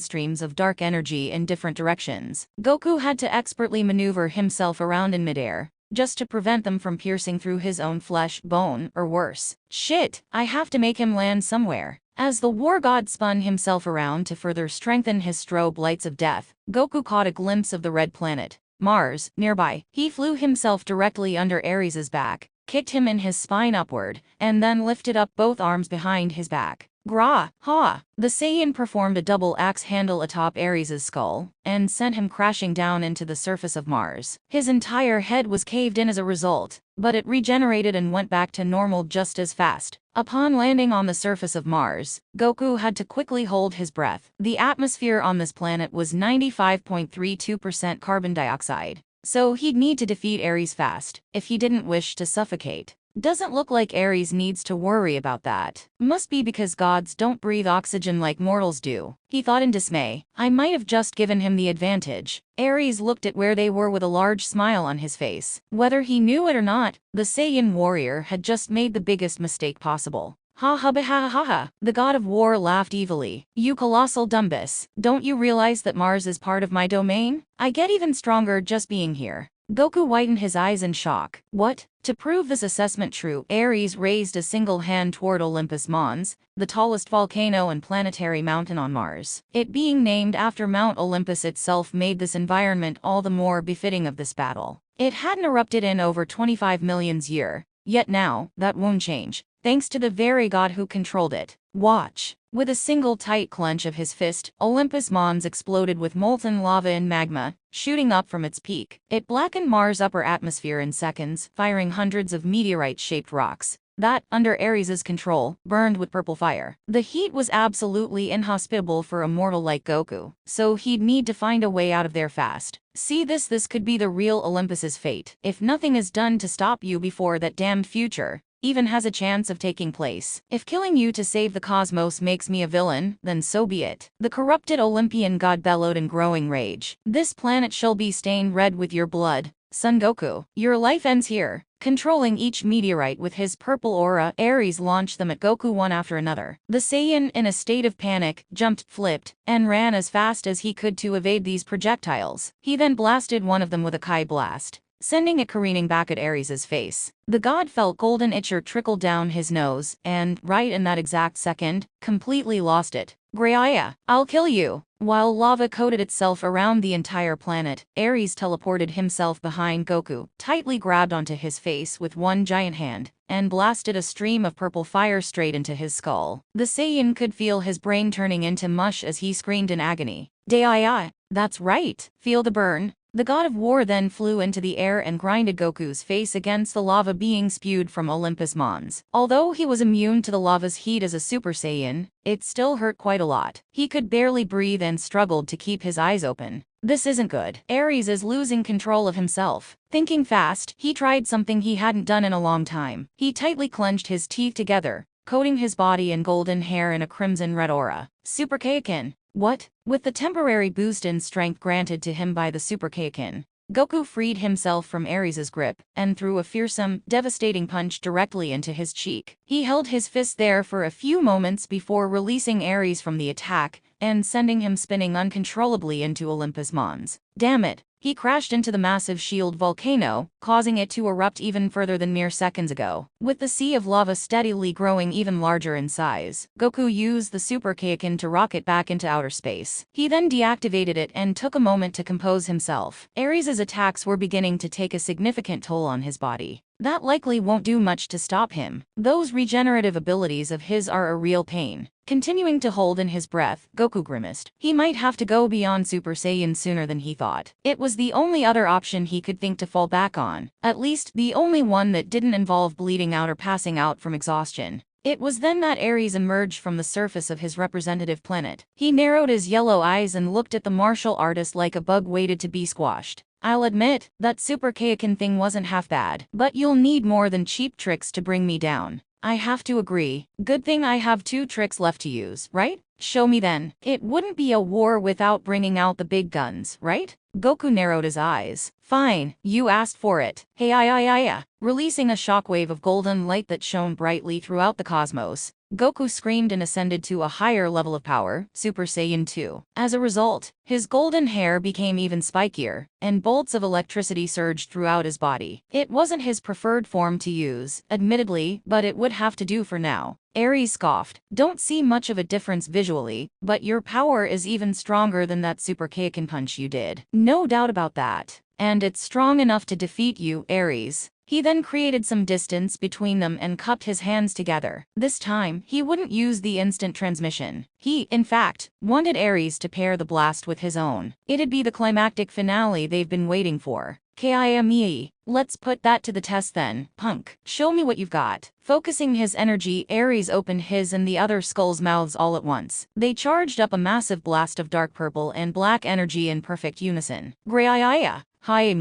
streams of dark energy in different directions. Goku had to expertly maneuver himself around in midair, just to prevent them from piercing through his own flesh, bone, or worse. Shit, I have to make him land somewhere. As the war god spun himself around to further strengthen his strobe lights of death, Goku caught a glimpse of the red planet, Mars, nearby. He flew himself directly under Ares' back, kicked him in his spine upward, and then lifted up both arms behind his back. Gra! Ha! The Saiyan performed a double axe handle atop Ares' skull, and sent him crashing down into the surface of Mars. His entire head was caved in as a result, but it regenerated and went back to normal just as fast. Upon landing on the surface of Mars, Goku had to quickly hold his breath. The atmosphere on this planet was 95.32% carbon dioxide, so he'd need to defeat Ares fast, if he didn't wish to suffocate. Doesn't look like Ares needs to worry about that. Must be because gods don't breathe oxygen like mortals do, he thought in dismay. I might have just given him the advantage. Ares looked at where they were with a large smile on his face. Whether he knew it or not, the Saiyan warrior had just made the biggest mistake possible. Ha ha ha ha ha ha. The god of war laughed evilly. You colossal dumbass, don't you realize that Mars is part of my domain? I get even stronger just being here. Goku widened his eyes in shock. What? To prove this assessment true, Ares raised a single hand toward Olympus Mons, the tallest volcano and planetary mountain on Mars. It being named after Mount Olympus itself made this environment all the more befitting of this battle. It hadn't erupted in over 25 million years, yet now, that won't change, thanks to the very god who controlled it. Watch. With a single tight clench of his fist, Olympus Mons exploded with molten lava and magma, shooting up from its peak. It blackened Mars' upper atmosphere in seconds, firing hundreds of meteorite-shaped rocks that, under Ares' control, burned with purple fire. The heat was absolutely inhospitable for a mortal like Goku, so he'd need to find a way out of there fast. See this could be the real Olympus's fate. If nothing is done to stop you before that damned future even has a chance of taking place. If killing you to save the cosmos makes me a villain, then so be it. The corrupted Olympian god bellowed in growing rage. This planet shall be stained red with your blood, Son Goku. Your life ends here. Controlling each meteorite with his purple aura, Ares launched them at Goku one after another. The Saiyan, in a state of panic, jumped, flipped, and ran as fast as he could to evade these projectiles. He then blasted one of them with a Kai blast, sending it careening back at Ares' face. The god felt golden ichor trickle down his nose, and, right in that exact second, completely lost it. Greia, I'll kill you! While lava coated itself around the entire planet, Ares teleported himself behind Goku, tightly grabbed onto his face with one giant hand, and blasted a stream of purple fire straight into his skull. The Saiyan could feel his brain turning into mush as he screamed in agony. Dai, that's right, feel the burn. The god of war then flew into the air and grinded Goku's face against the lava being spewed from Olympus Mons. Although he was immune to the lava's heat as a Super Saiyan, it still hurt quite a lot. He could barely breathe and struggled to keep his eyes open. This isn't good. Ares is losing control of himself. Thinking fast, he tried something he hadn't done in a long time. He tightly clenched his teeth together, coating his body in golden hair in a crimson-red aura. Super Kaioken. What? With the temporary boost in strength granted to him by the Super Kaioken, Goku freed himself from Ares' grip and threw a fearsome, devastating punch directly into his cheek. He held his fist there for a few moments before releasing Ares from the attack and sending him spinning uncontrollably into Olympus Mons. Damn it! He crashed into the massive shield volcano, causing it to erupt even further than mere seconds ago. With the sea of lava steadily growing even larger in size, Goku used the Super Kaioken to rocket back into outer space. He then deactivated it and took a moment to compose himself. Ares' attacks were beginning to take a significant toll on his body. That likely won't do much to stop him. Those regenerative abilities of his are a real pain. Continuing to hold in his breath, Goku grimaced. He might have to go beyond Super Saiyan sooner than he thought. It was the only other option he could think to fall back on. At least, the only one that didn't involve bleeding out or passing out from exhaustion. It was then that Ares emerged from the surface of his representative planet. He narrowed his yellow eyes and looked at the martial artist like a bug waited to be squashed. I'll admit, that Super Kaioken thing wasn't half bad, but you'll need more than cheap tricks to bring me down. I have to agree. Good thing I have 2 tricks left to use, right? Show me then. It wouldn't be a war without bringing out the big guns, right? Goku narrowed his eyes. Fine, you asked for it. Hey, releasing a shockwave of golden light that shone brightly throughout the cosmos, Goku screamed and ascended to a higher level of power, Super Saiyan 2. As a result, his golden hair became even spikier, and bolts of electricity surged throughout his body. It wasn't his preferred form to use, admittedly, but it would have to do for now. Ares scoffed. Don't see much of a difference visually, but your power is even stronger than that Super Kaioken punch you did. No doubt about that. And it's strong enough to defeat you, Ares. He then created some distance between them and cupped his hands together. This time, he wouldn't use the instant transmission. He, in fact, wanted Ares to pair the blast with his own. It'd be the climactic finale they've been waiting for. Kime. Let's put that to the test then, punk. Show me what you've got. Focusing his energy, Ares opened his and the other skull's mouths all at once. They charged up a massive blast of dark purple and black energy in perfect unison. Greia. Hi.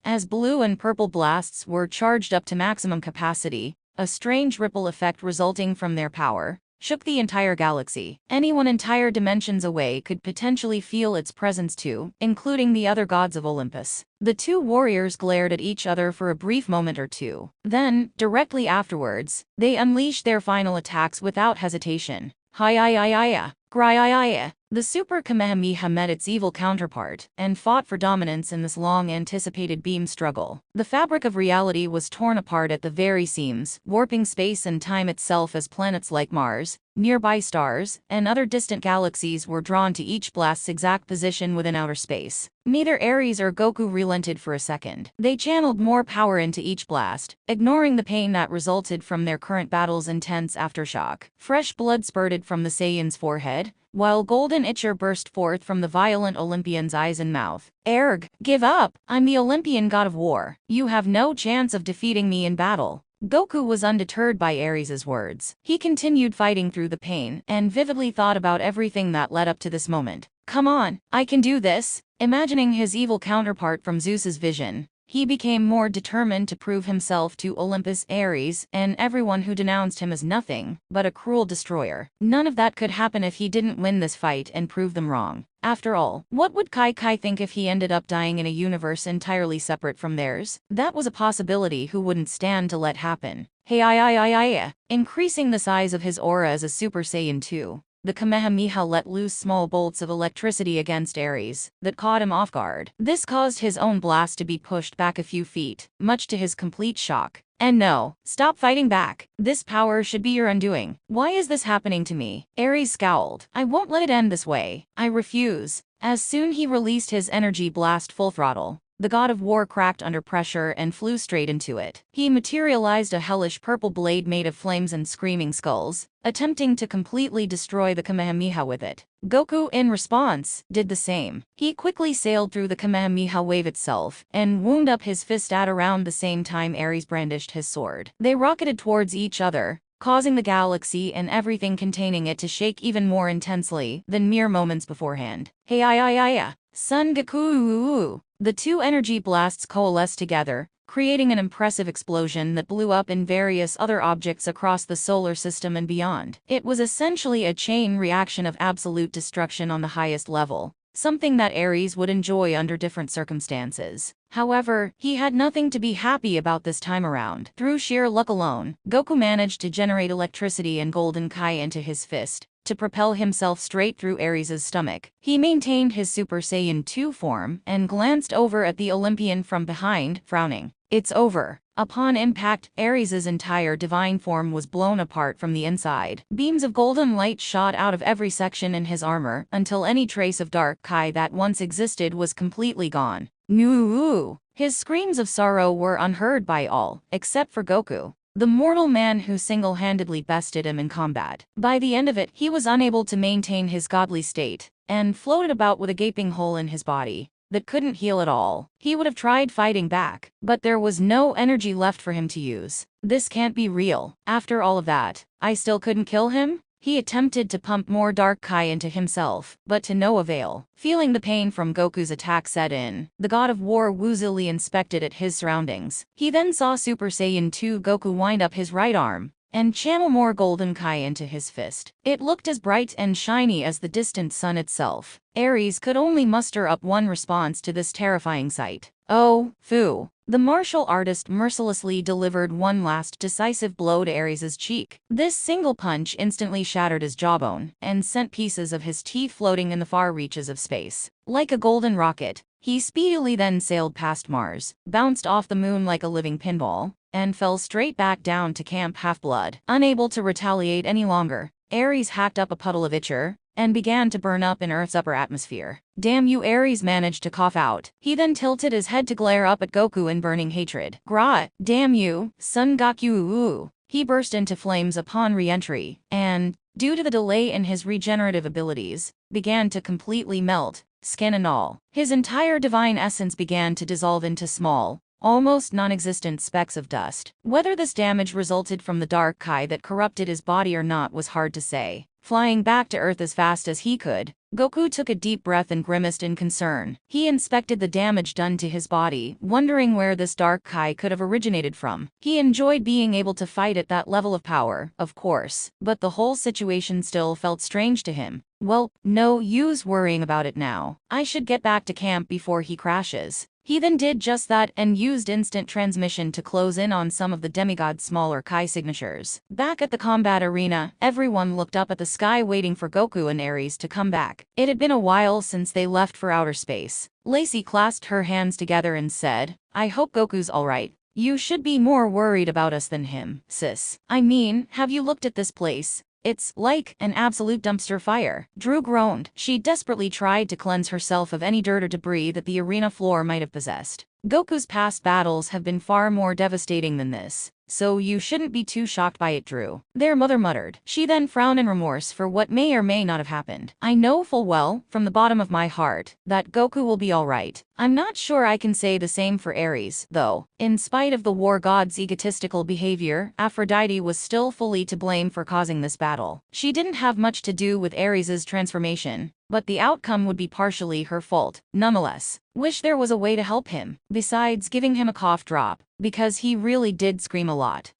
As blue and purple blasts were charged up to maximum capacity, a strange ripple effect resulting from their power shook the entire galaxy. Anyone entire dimensions away could potentially feel its presence too, including the other gods of Olympus. The two warriors glared at each other for a brief moment or two. Then, directly afterwards, they unleashed their final attacks without hesitation. Hi-ya-ya-ya, Gry-ya-ya. The Super Kamehameha met its evil counterpart and fought for dominance in this long-anticipated beam struggle. The fabric of reality was torn apart at the very seams, warping space and time itself as planets like Mars, nearby stars, and other distant galaxies were drawn to each blast's exact position within outer space. Neither Ares or Goku relented for a second. They channeled more power into each blast, ignoring the pain that resulted from their current battle's intense aftershock. Fresh blood spurted from the Saiyan's forehead, while golden ichor burst forth from the violent Olympian's eyes and mouth. Erg, give up! I'm the Olympian god of war. You have no chance of defeating me in battle. Goku was undeterred by Ares' words. He continued fighting through the pain and vividly thought about everything that led up to this moment. Come on, I can do this! Imagining his evil counterpart from Zeus's vision, he became more determined to prove himself to Olympus, Ares, and everyone who denounced him as nothing but a cruel destroyer. None of that could happen if he didn't win this fight and prove them wrong. After all, what would Kai think if he ended up dying in a universe entirely separate from theirs? That was a possibility who wouldn't stand to let happen. Hey, increasing the size of his aura as a Super Saiyan 2. The Kamehameha let loose small bolts of electricity against Ares that caught him off guard. This caused his own blast to be pushed back a few feet, much to his complete shock. And no, stop fighting back. This power should be your undoing. Why is this happening to me? Ares scowled. I won't let it end this way. I refuse. As soon he released his energy blast full throttle, the god of war cracked under pressure and flew straight into it. He materialized a hellish purple blade made of flames and screaming skulls, attempting to completely destroy the Kamehameha with it. Goku, in response, did the same. He quickly sailed through the Kamehameha wave itself and wound up his fist at around the same time Ares brandished his sword. They rocketed towards each other, causing the galaxy and everything containing it to shake even more intensely than mere moments beforehand. Hey, Son Goku! The two energy blasts coalesced together, creating an impressive explosion that blew up in various other objects across the solar system and beyond. It was essentially a chain reaction of absolute destruction on the highest level, something that Ares would enjoy under different circumstances. However, he had nothing to be happy about this time around. Through sheer luck alone, Goku managed to generate electricity and golden Kai into his fist to propel himself straight through Ares' stomach. He maintained his Super Saiyan 2 form and glanced over at the Olympian from behind, frowning. It's over. Upon impact, Ares' entire divine form was blown apart from the inside. Beams of golden light shot out of every section in his armor until any trace of dark Kai that once existed was completely gone. Moo! His screams of sorrow were unheard by all, except for Goku, the mortal man who single-handedly bested him in combat. By the end of it, he was unable to maintain his godly state, and floated about with a gaping hole in his body that couldn't heal at all. He would have tried fighting back, but there was no energy left for him to use. This can't be real. After all of that, I still couldn't kill him? He attempted to pump more dark Kai into himself, but to no avail. Feeling the pain from Goku's attack set in, the god of war woozily inspected at his surroundings. He then saw Super Saiyan 2 Goku wind up his right arm and channel more golden Kai into his fist. It looked as bright and shiny as the distant sun itself. Ares could only muster up one response to this terrifying sight. Oh, phoo. The martial artist mercilessly delivered one last decisive blow to Ares' cheek. This single punch instantly shattered his jawbone and sent pieces of his teeth floating in the far reaches of space. Like a golden rocket, he speedily then sailed past Mars, bounced off the moon like a living pinball, and fell straight back down to Camp Half-Blood. Unable to retaliate any longer, Ares hacked up a puddle of ichor and began to burn up in Earth's upper atmosphere. Damn you, Ares managed to cough out. He then tilted his head to glare up at Goku in burning hatred. Gra, damn you, Son Goku. He burst into flames upon re-entry, and, due to the delay in his regenerative abilities, began to completely melt, skin and all. His entire divine essence began to dissolve into small, almost non-existent specks of dust. Whether this damage resulted from the dark Kai that corrupted his body or not was hard to say. Flying back to Earth as fast as he could, Goku took a deep breath and grimaced in concern. He inspected the damage done to his body, wondering where this dark Kai could have originated from. He enjoyed being able to fight at that level of power, of course, but the whole situation still felt strange to him. Well, no use worrying about it now. I should get back to camp before he crashes. He then did just that and used instant transmission to close in on some of the demigod's smaller Kai signatures. Back at the combat arena, everyone looked up at the sky waiting for Goku and Ares to come back. It had been a while since they left for outer space. Lacey clasped her hands together and said, "I hope Goku's alright. You should be more worried about us than him, sis. I mean, have you looked at this place? It's like an absolute dumpster fire." Drew groaned. She desperately tried to cleanse herself of any dirt or debris that the arena floor might have possessed. Goku's past battles have been far more devastating than this, so you shouldn't be too shocked by it, Drew, their mother muttered. She then frowned in remorse for what may or may not have happened. "I know full well, from the bottom of my heart, that Goku will be alright. I'm not sure I can say the same for Ares, though. In spite of the war god's egotistical behavior, Aphrodite was still fully to blame for causing this battle. She didn't have much to do with Ares's transformation, but the outcome would be partially her fault, nonetheless. Wish there was a way to help him, besides giving him a cough drop, because he really did scream a lot."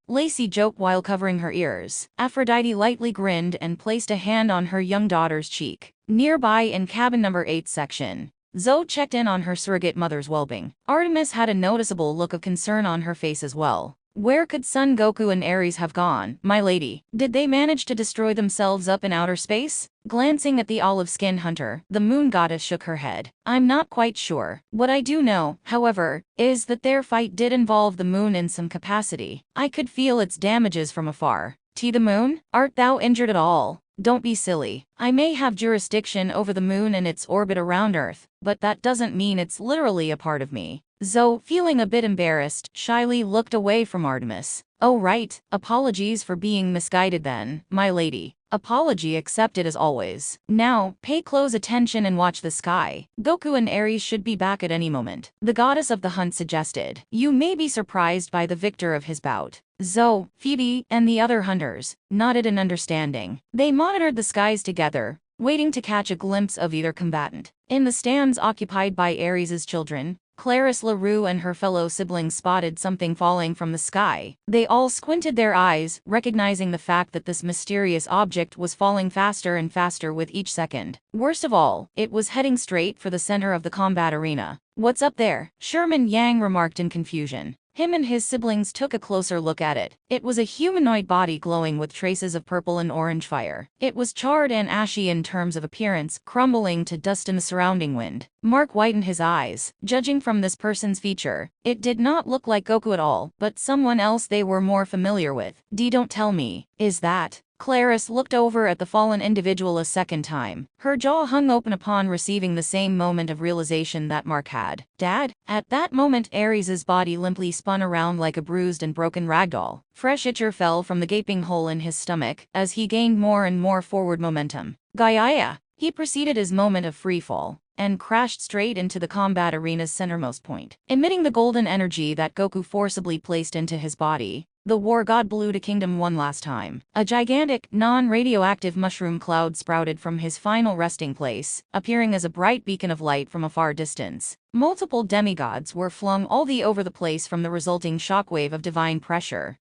Lacey joked while covering her ears. Aphrodite lightly grinned and placed a hand on her young daughter's cheek. Nearby in cabin number 8 section, Zoe checked in on her surrogate mother's well-being. Artemis had a noticeable look of concern on her face as well. "Where could Son Goku and Ares have gone, my lady? Did they manage to destroy themselves up in outer space?" Glancing at the olive-skinned hunter, the moon goddess shook her head. "I'm not quite sure. What I do know, however, is that their fight did involve the moon in some capacity. I could feel its damages from afar." "The moon? Art thou injured at all?" "Don't be silly. I may have jurisdiction over the moon and its orbit around Earth, but that doesn't mean it's literally a part of me." Zoe, feeling a bit embarrassed, shyly looked away from Artemis. "Oh right, apologies for being misguided then, my lady." "Apology accepted as always. Now, pay close attention and watch the sky. Goku and Ares should be back at any moment," the goddess of the hunt suggested. "You may be surprised by the victor of his bout." Zoe, Phoebe, and the other hunters nodded in understanding. They monitored the skies together, waiting to catch a glimpse of either combatant. In the stands occupied by Ares's children, Clarice LaRue and her fellow siblings spotted something falling from the sky. They all squinted their eyes, recognizing the fact that this mysterious object was falling faster and faster with each second. Worst of all, it was heading straight for the center of the combat arena. "What's up there?" Sherman Yang remarked in confusion. Him and his siblings took a closer look at it. It was a humanoid body glowing with traces of purple and orange fire. It was charred and ashy in terms of appearance, crumbling to dust in the surrounding wind. Mark widened his eyes. Judging from this person's feature, it did not look like Goku at all, but someone else they were more familiar with. Don't tell me. Is that? Clarice looked over at the fallen individual a second time. Her jaw hung open upon receiving the same moment of realization that Mark had. "Dad?" At that moment Ares's body limply spun around like a bruised and broken ragdoll. Fresh itcher fell from the gaping hole in his stomach as he gained more and more forward momentum. "Gaia!" He preceded his moment of freefall and crashed straight into the combat arena's centermost point. Emitting the golden energy that Goku forcibly placed into his body, the war god blew to Kingdom 1 last time. A gigantic, non-radioactive mushroom cloud sprouted from his final resting place, appearing as a bright beacon of light from a far distance. Multiple demigods were flung all over the place from the resulting shockwave of divine pressure.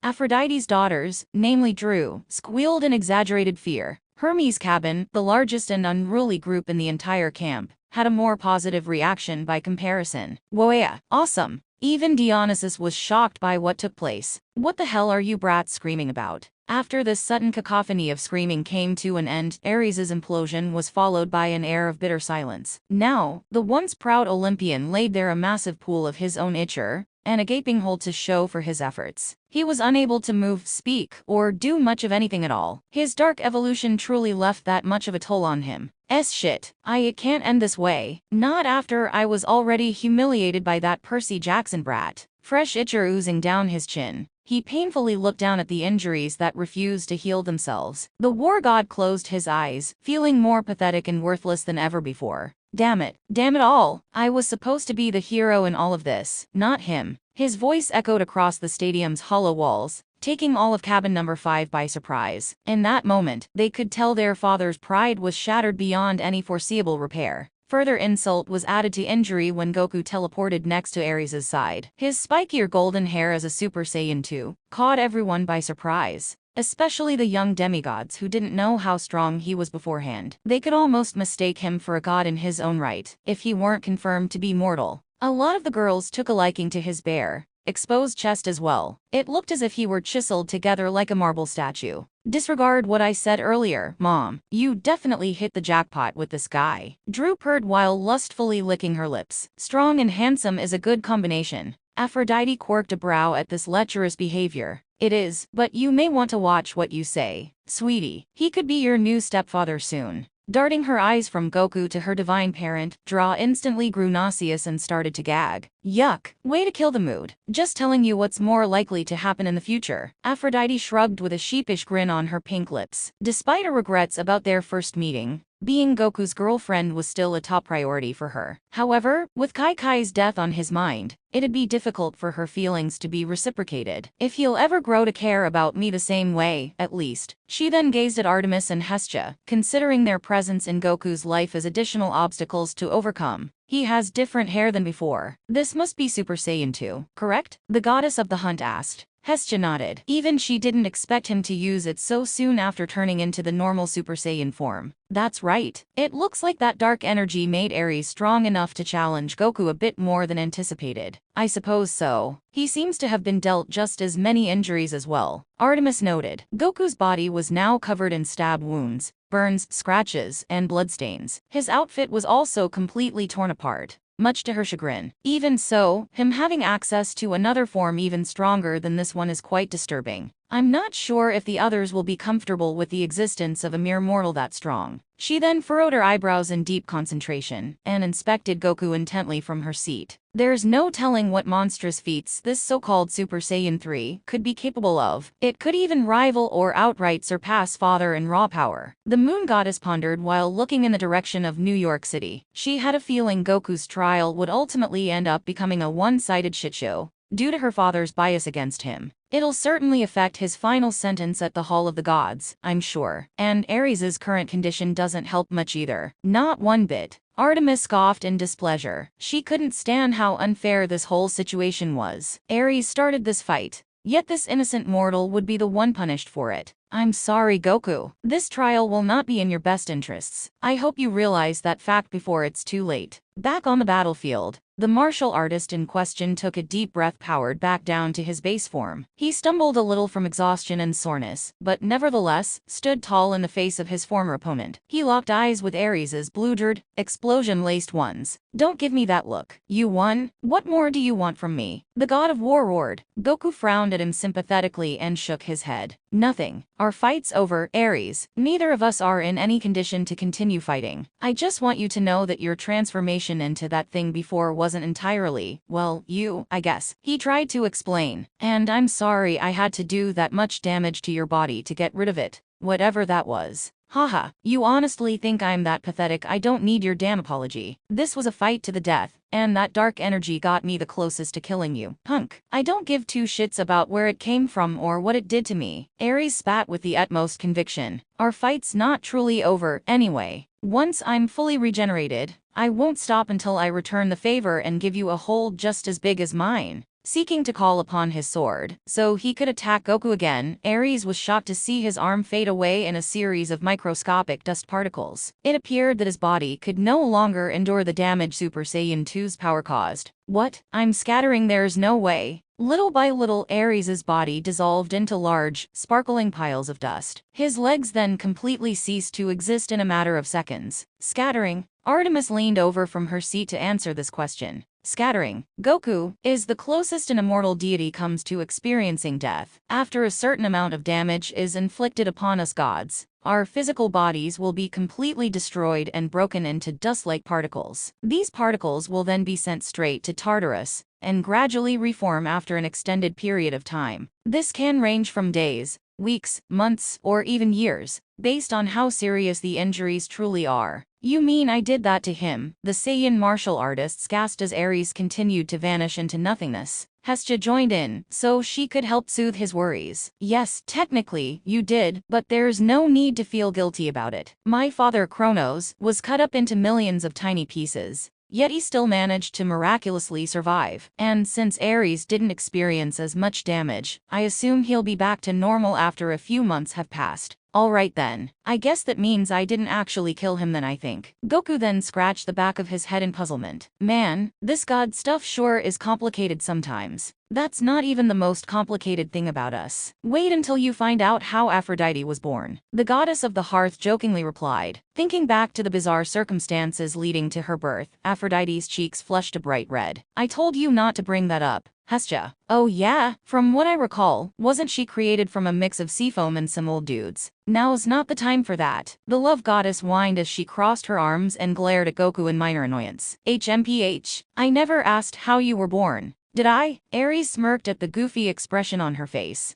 Aphrodite's daughters, namely Drew, squealed in exaggerated fear. Hermes' cabin, the largest and unruly group in the entire camp, had a more positive reaction by comparison. "Whoa, awesome." Even Dionysus was shocked by what took place. "What the hell are you brats screaming about?" After this sudden cacophony of screaming came to an end, Ares's implosion was followed by an air of bitter silence. Now, the once proud Olympian laid there a massive pool of his own ichor, and a gaping hole to show for his efforts. He was unable to move, speak, or do much of anything at all. His dark evolution truly left that much of a toll on him. Shit. I can't end this way. Not after I was already humiliated by that Percy Jackson brat. Fresh itcher oozing down his chin, he painfully looked down at the injuries that refused to heal themselves. The war god closed his eyes, feeling more pathetic and worthless than ever before. Damn it all. I was supposed to be the hero in all of this, not him. His voice echoed across the stadium's hollow walls, taking all of cabin number 5 by surprise. In that moment, they could tell their father's pride was shattered beyond any foreseeable repair. Further insult was added to injury when Goku teleported next to Ares' side. His spikier golden hair as a Super Saiyan 2 caught everyone by surprise, especially the young demigods who didn't know how strong he was beforehand. They could almost mistake him for a god in his own right, if he weren't confirmed to be mortal. A lot of the girls took a liking to his bare, exposed chest as well. It looked as if he were chiseled together like a marble statue. Disregard what I said earlier, Mom. You definitely hit the jackpot with this guy. Drew purred while lustfully licking her lips. Strong and handsome is a good combination. Aphrodite quirked a brow at this lecherous behavior. It is, but you may want to watch what you say. Sweetie, he could be your new stepfather soon. Darting her eyes from Goku to her divine parent, Dra instantly grew nauseous and started to gag. Yuck, way to kill the mood. Just telling you what's more likely to happen in the future. Aphrodite shrugged with a sheepish grin on her pink lips. Despite her regrets about their first meeting, being Goku's girlfriend was still a top priority for her. However, with Kai's death on his mind, it'd be difficult for her feelings to be reciprocated. If he'll ever grow to care about me the same way, at least. She then gazed at Artemis and Hestia, considering their presence in Goku's life as additional obstacles to overcome. He has different hair than before. This must be Super Saiyan 2, correct? The goddess of the hunt asked. Hestia nodded. Even she didn't expect him to use it so soon after turning into the normal Super Saiyan form. That's right. It looks like that dark energy made Ares strong enough to challenge Goku a bit more than anticipated. I suppose so. He seems to have been dealt just as many injuries as well. Artemis noted. Goku's body was now covered in stab wounds, burns, scratches, and bloodstains. His outfit was also completely torn apart, much to her chagrin. Even so, him having access to another form even stronger than this one is quite disturbing. I'm not sure if the others will be comfortable with the existence of a mere mortal that strong. She then furrowed her eyebrows in deep concentration, and inspected Goku intently from her seat. There's no telling what monstrous feats this so-called Super Saiyan 3 could be capable of. It could even rival or outright surpass Father in raw power. The moon goddess pondered while looking in the direction of New York City. She had a feeling Goku's trial would ultimately end up becoming a one-sided shitshow, due to her father's bias against him. It'll certainly affect his final sentence at the Hall of the Gods, I'm sure. And Ares' current condition doesn't help much either. Not one bit. Artemis scoffed in displeasure. She couldn't stand how unfair this whole situation was. Ares started this fight, yet this innocent mortal would be the one punished for it. I'm sorry, Goku. This trial will not be in your best interests. I hope you realize that fact before it's too late. Back on the battlefield, the martial artist in question took a deep breath, powered back down to his base form. He stumbled a little from exhaustion and soreness, but nevertheless, stood tall in the face of his former opponent. He locked eyes with Ares' blue-dread, explosion-laced ones. Don't give me that look. You won? What more do you want from me? The god of war roared. Goku frowned at him sympathetically and shook his head. Nothing. Our fight's over, Ares. Neither of us are in any condition to continue fighting. I just want you to know that your transformation into that thing before wasn't entirely, well, you, I guess. He tried to explain. And I'm sorry I had to do that much damage to your body to get rid of it, whatever that was. Haha, you honestly think I'm that pathetic? I don't need your damn apology. This was a fight to the death, and that dark energy got me the closest to killing you, punk. I don't give two shits about where it came from or what it did to me. Ares spat with the utmost conviction. Our fight's not truly over, anyway. Once I'm fully regenerated, I won't stop until I return the favor and give you a hold just as big as mine. Seeking to call upon his sword, so he could attack Goku again, Ares was shocked to see his arm fade away in a series of microscopic dust particles. It appeared that his body could no longer endure the damage Super Saiyan 2's power caused. What? I'm scattering, there's no way. Little by little, Ares' body dissolved into large, sparkling piles of dust. His legs then completely ceased to exist in a matter of seconds. Scattering? Artemis leaned over from her seat to answer this question. Scattering, Goku, is the closest an immortal deity comes to experiencing death. After a certain amount of damage is inflicted upon us gods, our physical bodies will be completely destroyed and broken into dust-like particles. These particles will then be sent straight to Tartarus, and gradually reform after an extended period of time. This can range from days, weeks, months, or even years, based on how serious the injuries truly are. You mean I did that to him? The Saiyan martial artists gasped as Ares continued to vanish into nothingness. Hestia joined in, so she could help soothe his worries. Yes, technically, you did, but there's no need to feel guilty about it. My father Kronos was cut up into millions of tiny pieces. Yet he still managed to miraculously survive, and since Ares didn't experience as much damage, I assume he'll be back to normal after a few months have passed. Alright then. I guess that means I didn't actually kill him then, I think. Goku then scratched the back of his head in puzzlement. Man, this god stuff sure is complicated sometimes. That's not even the most complicated thing about us. Wait until you find out how Aphrodite was born. The goddess of the hearth jokingly replied. Thinking back to the bizarre circumstances leading to her birth, Aphrodite's cheeks flushed a bright red. I told you not to bring that up. Hestia. Oh yeah? From what I recall, wasn't she created from a mix of seafoam and some old dudes? Now's not the time for that. The love goddess whined as she crossed her arms and glared at Goku in minor annoyance. HMPH. I never asked how you were born. Did I? Ares smirked at the goofy expression on her face.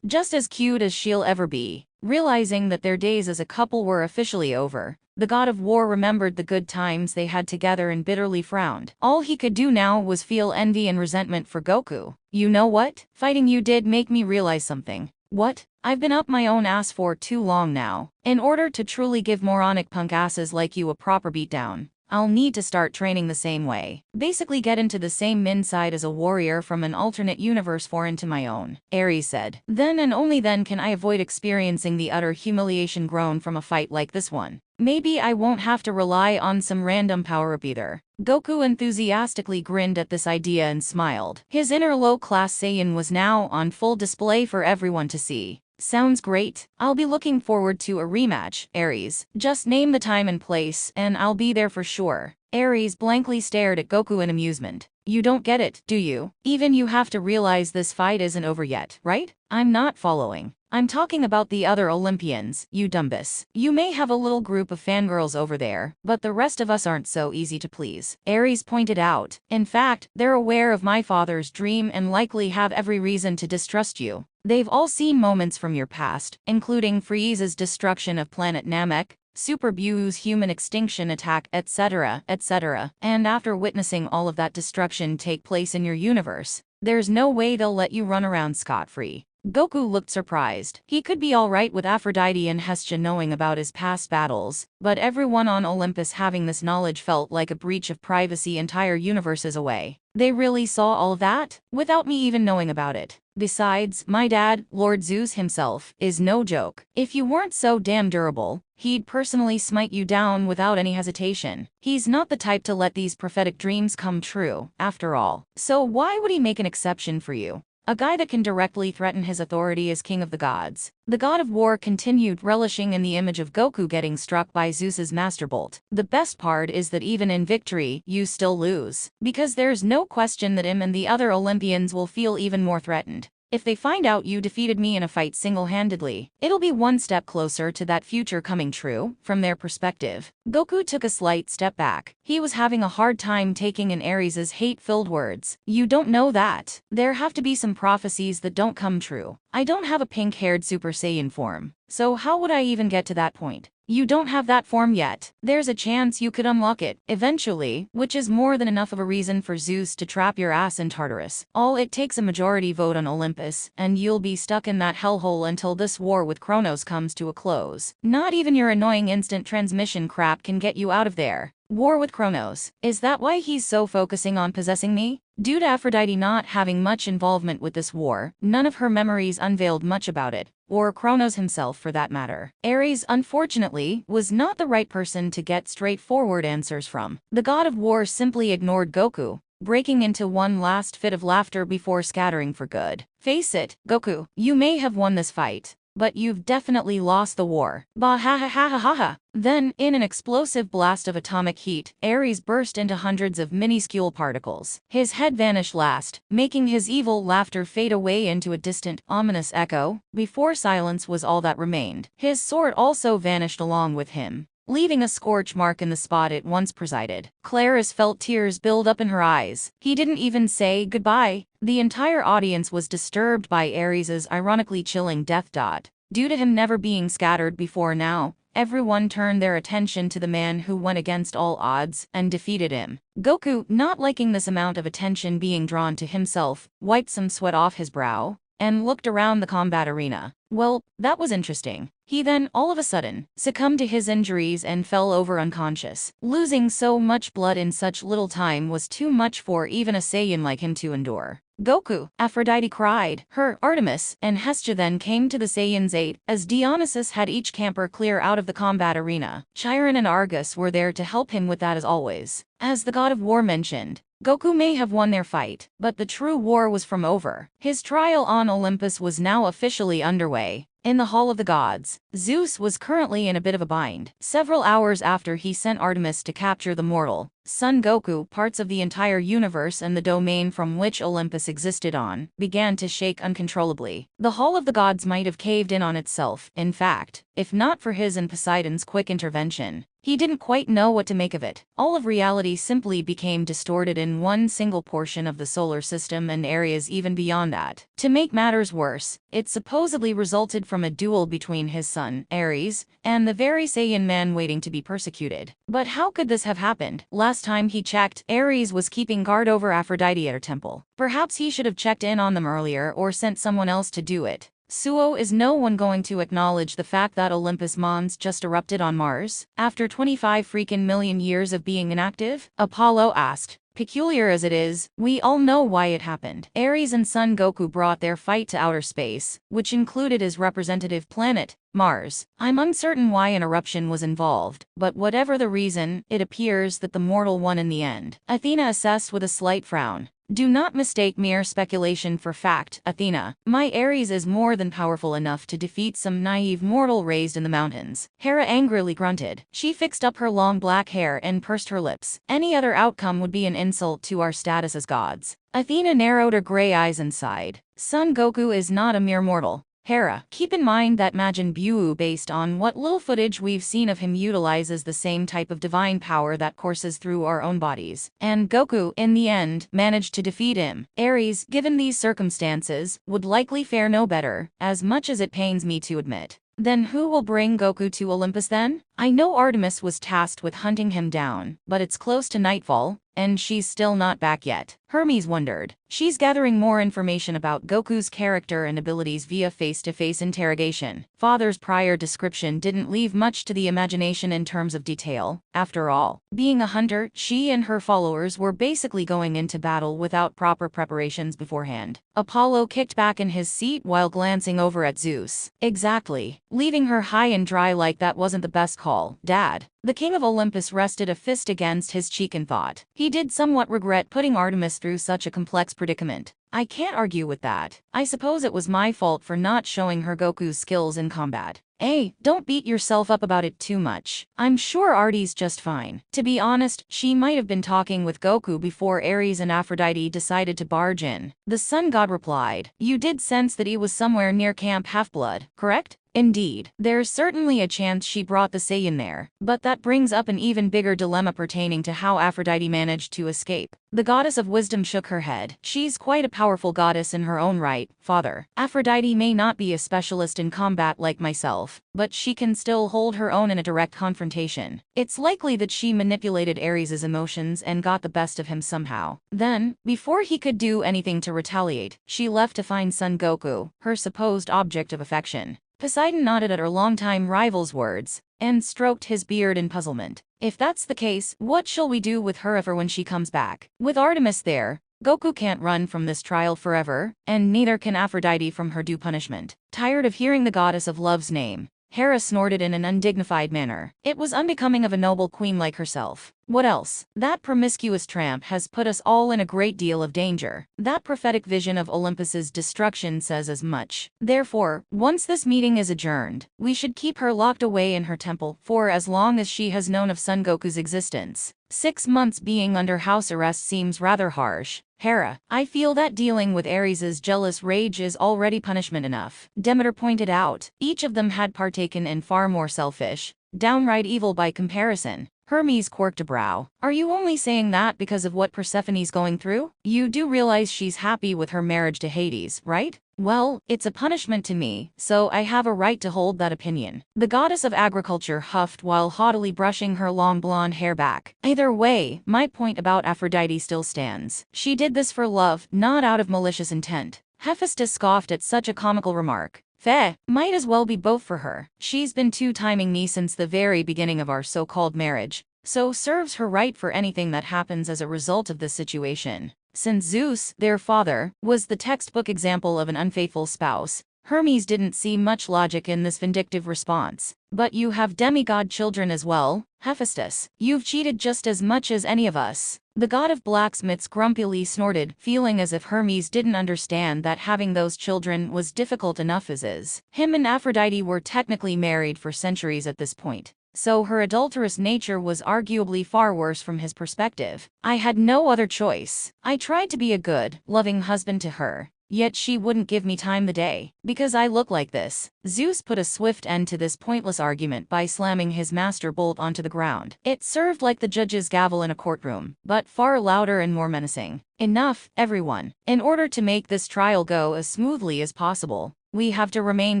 Just as cute as she'll ever be. Realizing that their days as a couple were officially over, the god of war remembered the good times they had together and bitterly frowned. All he could do now was feel envy and resentment for Goku. You know what? Fighting you did make me realize something. What? I've been up my own ass for too long now. In order to truly give moronic punk asses like you a proper beatdown, I'll need to start training the same way. Basically get into the same min side as a warrior from an alternate universe foreign to my own. Ares said. Then and only then can I avoid experiencing the utter humiliation grown from a fight like this one. Maybe I won't have to rely on some random power-up either. Goku enthusiastically grinned at this idea and smiled. His inner low-class Saiyan was now on full display for everyone to see. Sounds great. I'll be looking forward to a rematch, Ares. Just name the time and place, and I'll be there for sure. Ares blankly stared at Goku in amusement. You don't get it, do you? Even you have to realize this fight isn't over yet, right? I'm not following. I'm talking about the other Olympians, you dumbass. You may have a little group of fangirls over there, but the rest of us aren't so easy to please. Ares pointed out. In fact, they're aware of my father's dream and likely have every reason to distrust you. They've all seen moments from your past, including Frieza's destruction of planet Namek, Super Buu's human extinction attack, etc., etc. And after witnessing all of that destruction take place in your universe, there's no way they'll let you run around scot-free. Goku looked surprised. He could be alright with Aphrodite and Hestia knowing about his past battles, but everyone on Olympus having this knowledge felt like a breach of privacy entire universes away. They really saw all that, without me even knowing about it. Besides, my dad, Lord Zeus himself, is no joke. If you weren't so damn durable, he'd personally smite you down without any hesitation. He's not the type to let these prophetic dreams come true, after all. So why would he make an exception for you? A guy that can directly threaten his authority as king of the gods. The god of war continued, relishing in the image of Goku getting struck by Zeus's master bolt. The best part is that even in victory, you still lose. Because there's no question that him and the other Olympians will feel even more threatened. If they find out you defeated me in a fight single-handedly, it'll be one step closer to that future coming true, from their perspective. Goku took a slight step back. He was having a hard time taking in Ares' hate-filled words. You don't know that. There have to be some prophecies that don't come true. I don't have a pink-haired Super Saiyan form, so how would I even get to that point? You don't have that form yet. There's a chance you could unlock it, eventually, which is more than enough of a reason for Zeus to trap your ass in Tartarus. All it takes a majority vote on Olympus, and you'll be stuck in that hellhole until this war with Kronos comes to a close. Not even your annoying instant transmission crap can get you out of there. War with Kronos. Is that why he's so focusing on possessing me? Due to Aphrodite not having much involvement with this war, none of her memories unveiled much about it, or Kronos himself for that matter. Ares, unfortunately, was not the right person to get straightforward answers from. The god of war simply ignored Goku, breaking into one last fit of laughter before scattering for good. Face it, Goku, you may have won this fight, but you've definitely lost the war. Bah ha ha ha ha ha ha. Then, in an explosive blast of atomic heat, Ares burst into hundreds of minuscule particles. His head vanished last, making his evil laughter fade away into a distant, ominous echo. Before silence was all that remained, his sword also vanished along with him, leaving a scorch mark in the spot it once presided. Claris felt tears build up in her eyes. He didn't even say goodbye. The entire audience was disturbed by Ares's ironically chilling death dot. Due to him never being scattered before now, everyone turned their attention to the man who went against all odds and defeated him. Goku, not liking this amount of attention being drawn to himself, wiped some sweat off his brow and looked around the combat arena. Well, that was interesting. He then, all of a sudden, succumbed to his injuries and fell over unconscious. Losing so much blood in such little time was too much for even a Saiyan like him to endure. Goku, Aphrodite cried. Her, Artemis, and Hestia then came to the Saiyans' aid, as Dionysus had each camper clear out of the combat arena. Chiron and Argus were there to help him with that as always. As the god of war mentioned, Goku may have won their fight, but the true war was from over. His trial on Olympus was now officially underway. In the Hall of the Gods, Zeus was currently in a bit of a bind. Several hours after he sent Artemis to capture the mortal Son Goku, parts of the entire universe and the domain from which Olympus existed on began to shake uncontrollably. The Hall of the Gods might have caved in on itself, in fact, if not for his and Poseidon's quick intervention. He didn't quite know what to make of it. All of reality simply became distorted in one single portion of the solar system and areas even beyond that. To make matters worse, it supposedly resulted from a duel between his son, Ares, and the very Saiyan man waiting to be persecuted. But how could this have happened? Last time he checked, Ares was keeping guard over Aphrodite at her temple. Perhaps he should have checked in on them earlier or sent someone else to do it. Suo, is no one going to acknowledge the fact that Olympus Mons just erupted on Mars, after 25 freaking million years of being inactive? Apollo asked. Peculiar as it is, we all know why it happened. Ares and Son Goku brought their fight to outer space, which included his representative planet, Mars. I'm uncertain why an eruption was involved, but whatever the reason, it appears that the mortal won in the end. Athena assessed with a slight frown. Do not mistake mere speculation for fact, Athena. My Ares is more than powerful enough to defeat some naive mortal raised in the mountains. Hera angrily grunted. She fixed up her long black hair and pursed her lips. Any other outcome would be an insult to our status as gods. Athena narrowed her gray eyes and sighed. Son Goku is not a mere mortal. Hera, keep in mind that Majin Buu, based on what little footage we've seen of him, utilizes the same type of divine power that courses through our own bodies. And Goku, in the end, managed to defeat him. Ares, given these circumstances, would likely fare no better, as much as it pains me to admit. Then who will bring Goku to Olympus then? I know Artemis was tasked with hunting him down, but it's close to nightfall, and she's still not back yet. Hermes wondered. She's gathering more information about Goku's character and abilities via face-to-face interrogation. Father's prior description didn't leave much to the imagination in terms of detail. After all, being a hunter, she and her followers were basically going into battle without proper preparations beforehand. Apollo kicked back in his seat while glancing over at Zeus. Exactly. Leaving her high and dry like that wasn't the best call, Dad. The king of Olympus rested a fist against his cheek and thought. He did somewhat regret putting Artemis through such a complex predicament. I can't argue with that. I suppose it was my fault for not showing her Goku's skills in combat. Hey, don't beat yourself up about it too much. I'm sure Artie's just fine. To be honest, she might have been talking with Goku before Ares and Aphrodite decided to barge in. The sun god replied. You did sense that he was somewhere near Camp Half-Blood, correct? Indeed, there's certainly a chance she brought the Saiyan there, but that brings up an even bigger dilemma pertaining to how Aphrodite managed to escape. The goddess of wisdom shook her head. She's quite a powerful goddess in her own right, Father. Aphrodite may not be a specialist in combat like myself, but she can still hold her own in a direct confrontation. It's likely that she manipulated Ares' emotions and got the best of him somehow. Then, before he could do anything to retaliate, she left to find Son Goku, her supposed object of affection. Poseidon nodded at her longtime rival's words, and stroked his beard in puzzlement. If that's the case, what shall we do with her when she comes back? With Artemis there, Goku can't run from this trial forever, and neither can Aphrodite from her due punishment. Tired of hearing the goddess of love's name, Hera snorted in an undignified manner. It was unbecoming of a noble queen like herself. What else? That promiscuous tramp has put us all in a great deal of danger. That prophetic vision of Olympus's destruction says as much. Therefore, once this meeting is adjourned, we should keep her locked away in her temple for as long as she has known of Son Goku's existence. 6 months being under house arrest seems rather harsh. Hera, I feel that dealing with Ares' jealous rage is already punishment enough. Demeter pointed out. Each of them had partaken in far more selfish, downright evil by comparison. Hermes quirked a brow. Are you only saying that because of what Persephone's going through? You do realize she's happy with her marriage to Hades, right? Well, it's a punishment to me, so I have a right to hold that opinion. The goddess of agriculture huffed while haughtily brushing her long blonde hair back. Either way, my point about Aphrodite still stands. She did this for love, not out of malicious intent. Hephaestus scoffed at such a comical remark. Feh, might as well be both for her. She's been two-timing me since the very beginning of our so-called marriage, so serves her right for anything that happens as a result of this situation. Since Zeus, their father, was the textbook example of an unfaithful spouse, Hermes didn't see much logic in this vindictive response. But you have demigod children as well, Hephaestus. You've cheated just as much as any of us. The god of blacksmiths grumpily snorted, feeling as if Hermes didn't understand that having those children was difficult enough as is. Him and Aphrodite were technically married for centuries at this point, so her adulterous nature was arguably far worse from his perspective. I had no other choice. I tried to be a good, loving husband to her, yet she wouldn't give me time the day. Because I look like this. Zeus put a swift end to this pointless argument by slamming his master bolt onto the ground. It served like the judge's gavel in a courtroom, but far louder and more menacing. Enough, everyone. In order to make this trial go as smoothly as possible, we have to remain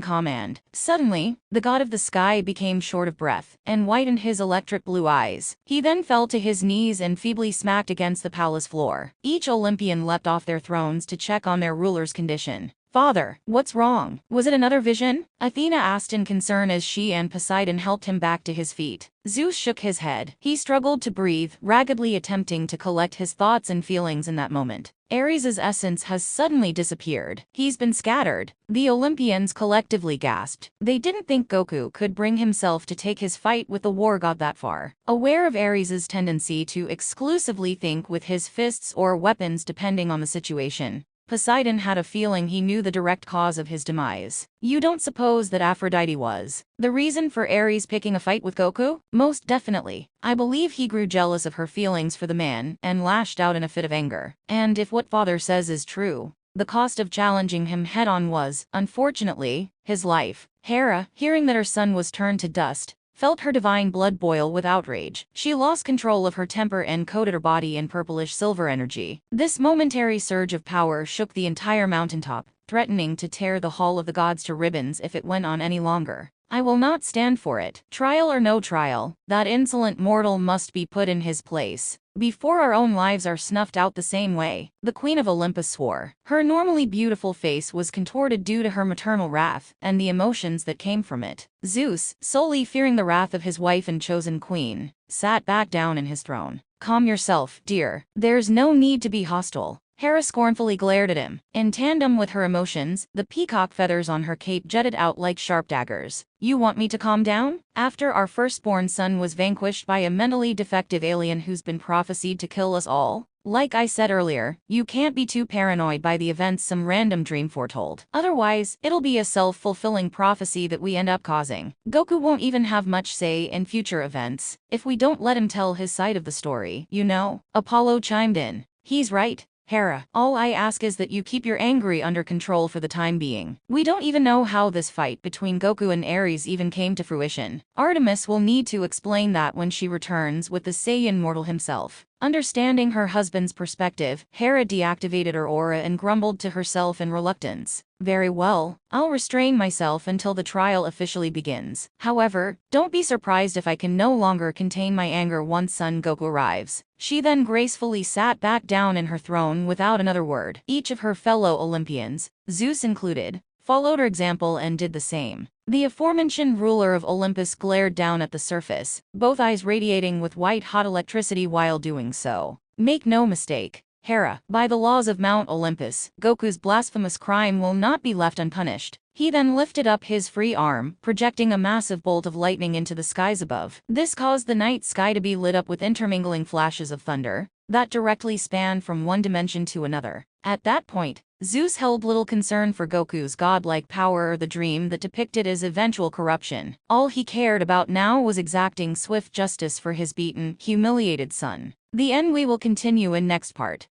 calm. And suddenly, the god of the sky became short of breath and widened his electric blue eyes. He then fell to his knees and feebly smacked against the palace floor. Each Olympian leapt off their thrones to check on their ruler's condition. Father, what's wrong? Was it another vision? Athena asked in concern as she and Poseidon helped him back to his feet. Zeus shook his head. He struggled to breathe, raggedly attempting to collect his thoughts and feelings in that moment. Ares's essence has suddenly disappeared. He's been scattered. The Olympians collectively gasped. They didn't think Goku could bring himself to take his fight with the war god that far. Aware of Ares's tendency to exclusively think with his fists or weapons depending on the situation, Poseidon had a feeling he knew the direct cause of his demise. You don't suppose that Aphrodite was the reason for Ares picking a fight with Goku? Most definitely. I believe he grew jealous of her feelings for the man and lashed out in a fit of anger. And if what father says is true, the cost of challenging him head-on was, unfortunately, his life. Hera, hearing that her son was turned to dust, felt her divine blood boil with outrage. She lost control of her temper and coated her body in purplish silver energy. This momentary surge of power shook the entire mountaintop, threatening to tear the Hall of the Gods to ribbons if it went on any longer. I will not stand for it. Trial or no trial, that insolent mortal must be put in his place, before our own lives are snuffed out the same way. The Queen of Olympus swore. Her normally beautiful face was contorted due to her maternal wrath and the emotions that came from it. Zeus, solely fearing the wrath of his wife and chosen queen, sat back down in his throne. Calm yourself, dear. There's no need to be hostile. Hera scornfully glared at him. In tandem with her emotions, the peacock feathers on her cape jutted out like sharp daggers. You want me to calm down? After our firstborn son was vanquished by a mentally defective alien who's been prophesied to kill us all? Like I said earlier, you can't be too paranoid by the events some random dream foretold. Otherwise, it'll be a self-fulfilling prophecy that we end up causing. Goku won't even have much say in future events if we don't let him tell his side of the story, you know? Apollo chimed in. He's right, Hera. All I ask is that you keep your anger under control for the time being. We don't even know how this fight between Goku and Ares even came to fruition. Artemis will need to explain that when she returns with the Saiyan mortal himself. Understanding her husband's perspective, Hera deactivated her aura and grumbled to herself in reluctance. Very well, I'll restrain myself until the trial officially begins. However, don't be surprised if I can no longer contain my anger once son Goku arrives. She then gracefully sat back down in her throne without another word. Each of her fellow Olympians, Zeus included, followed her example and did the same. The aforementioned ruler of Olympus glared down at the surface, both eyes radiating with white-hot electricity while doing so. Make no mistake, Hera, by the laws of Mount Olympus, Goku's blasphemous crime will not be left unpunished. He then lifted up his free arm, projecting a massive bolt of lightning into the skies above. This caused the night sky to be lit up with intermingling flashes of thunder that directly spanned from one dimension to another. At that point, Zeus held little concern for Goku's godlike power or the dream that depicted his eventual corruption. All he cared about now was exacting swift justice for his beaten, humiliated son. The end we will continue in next part.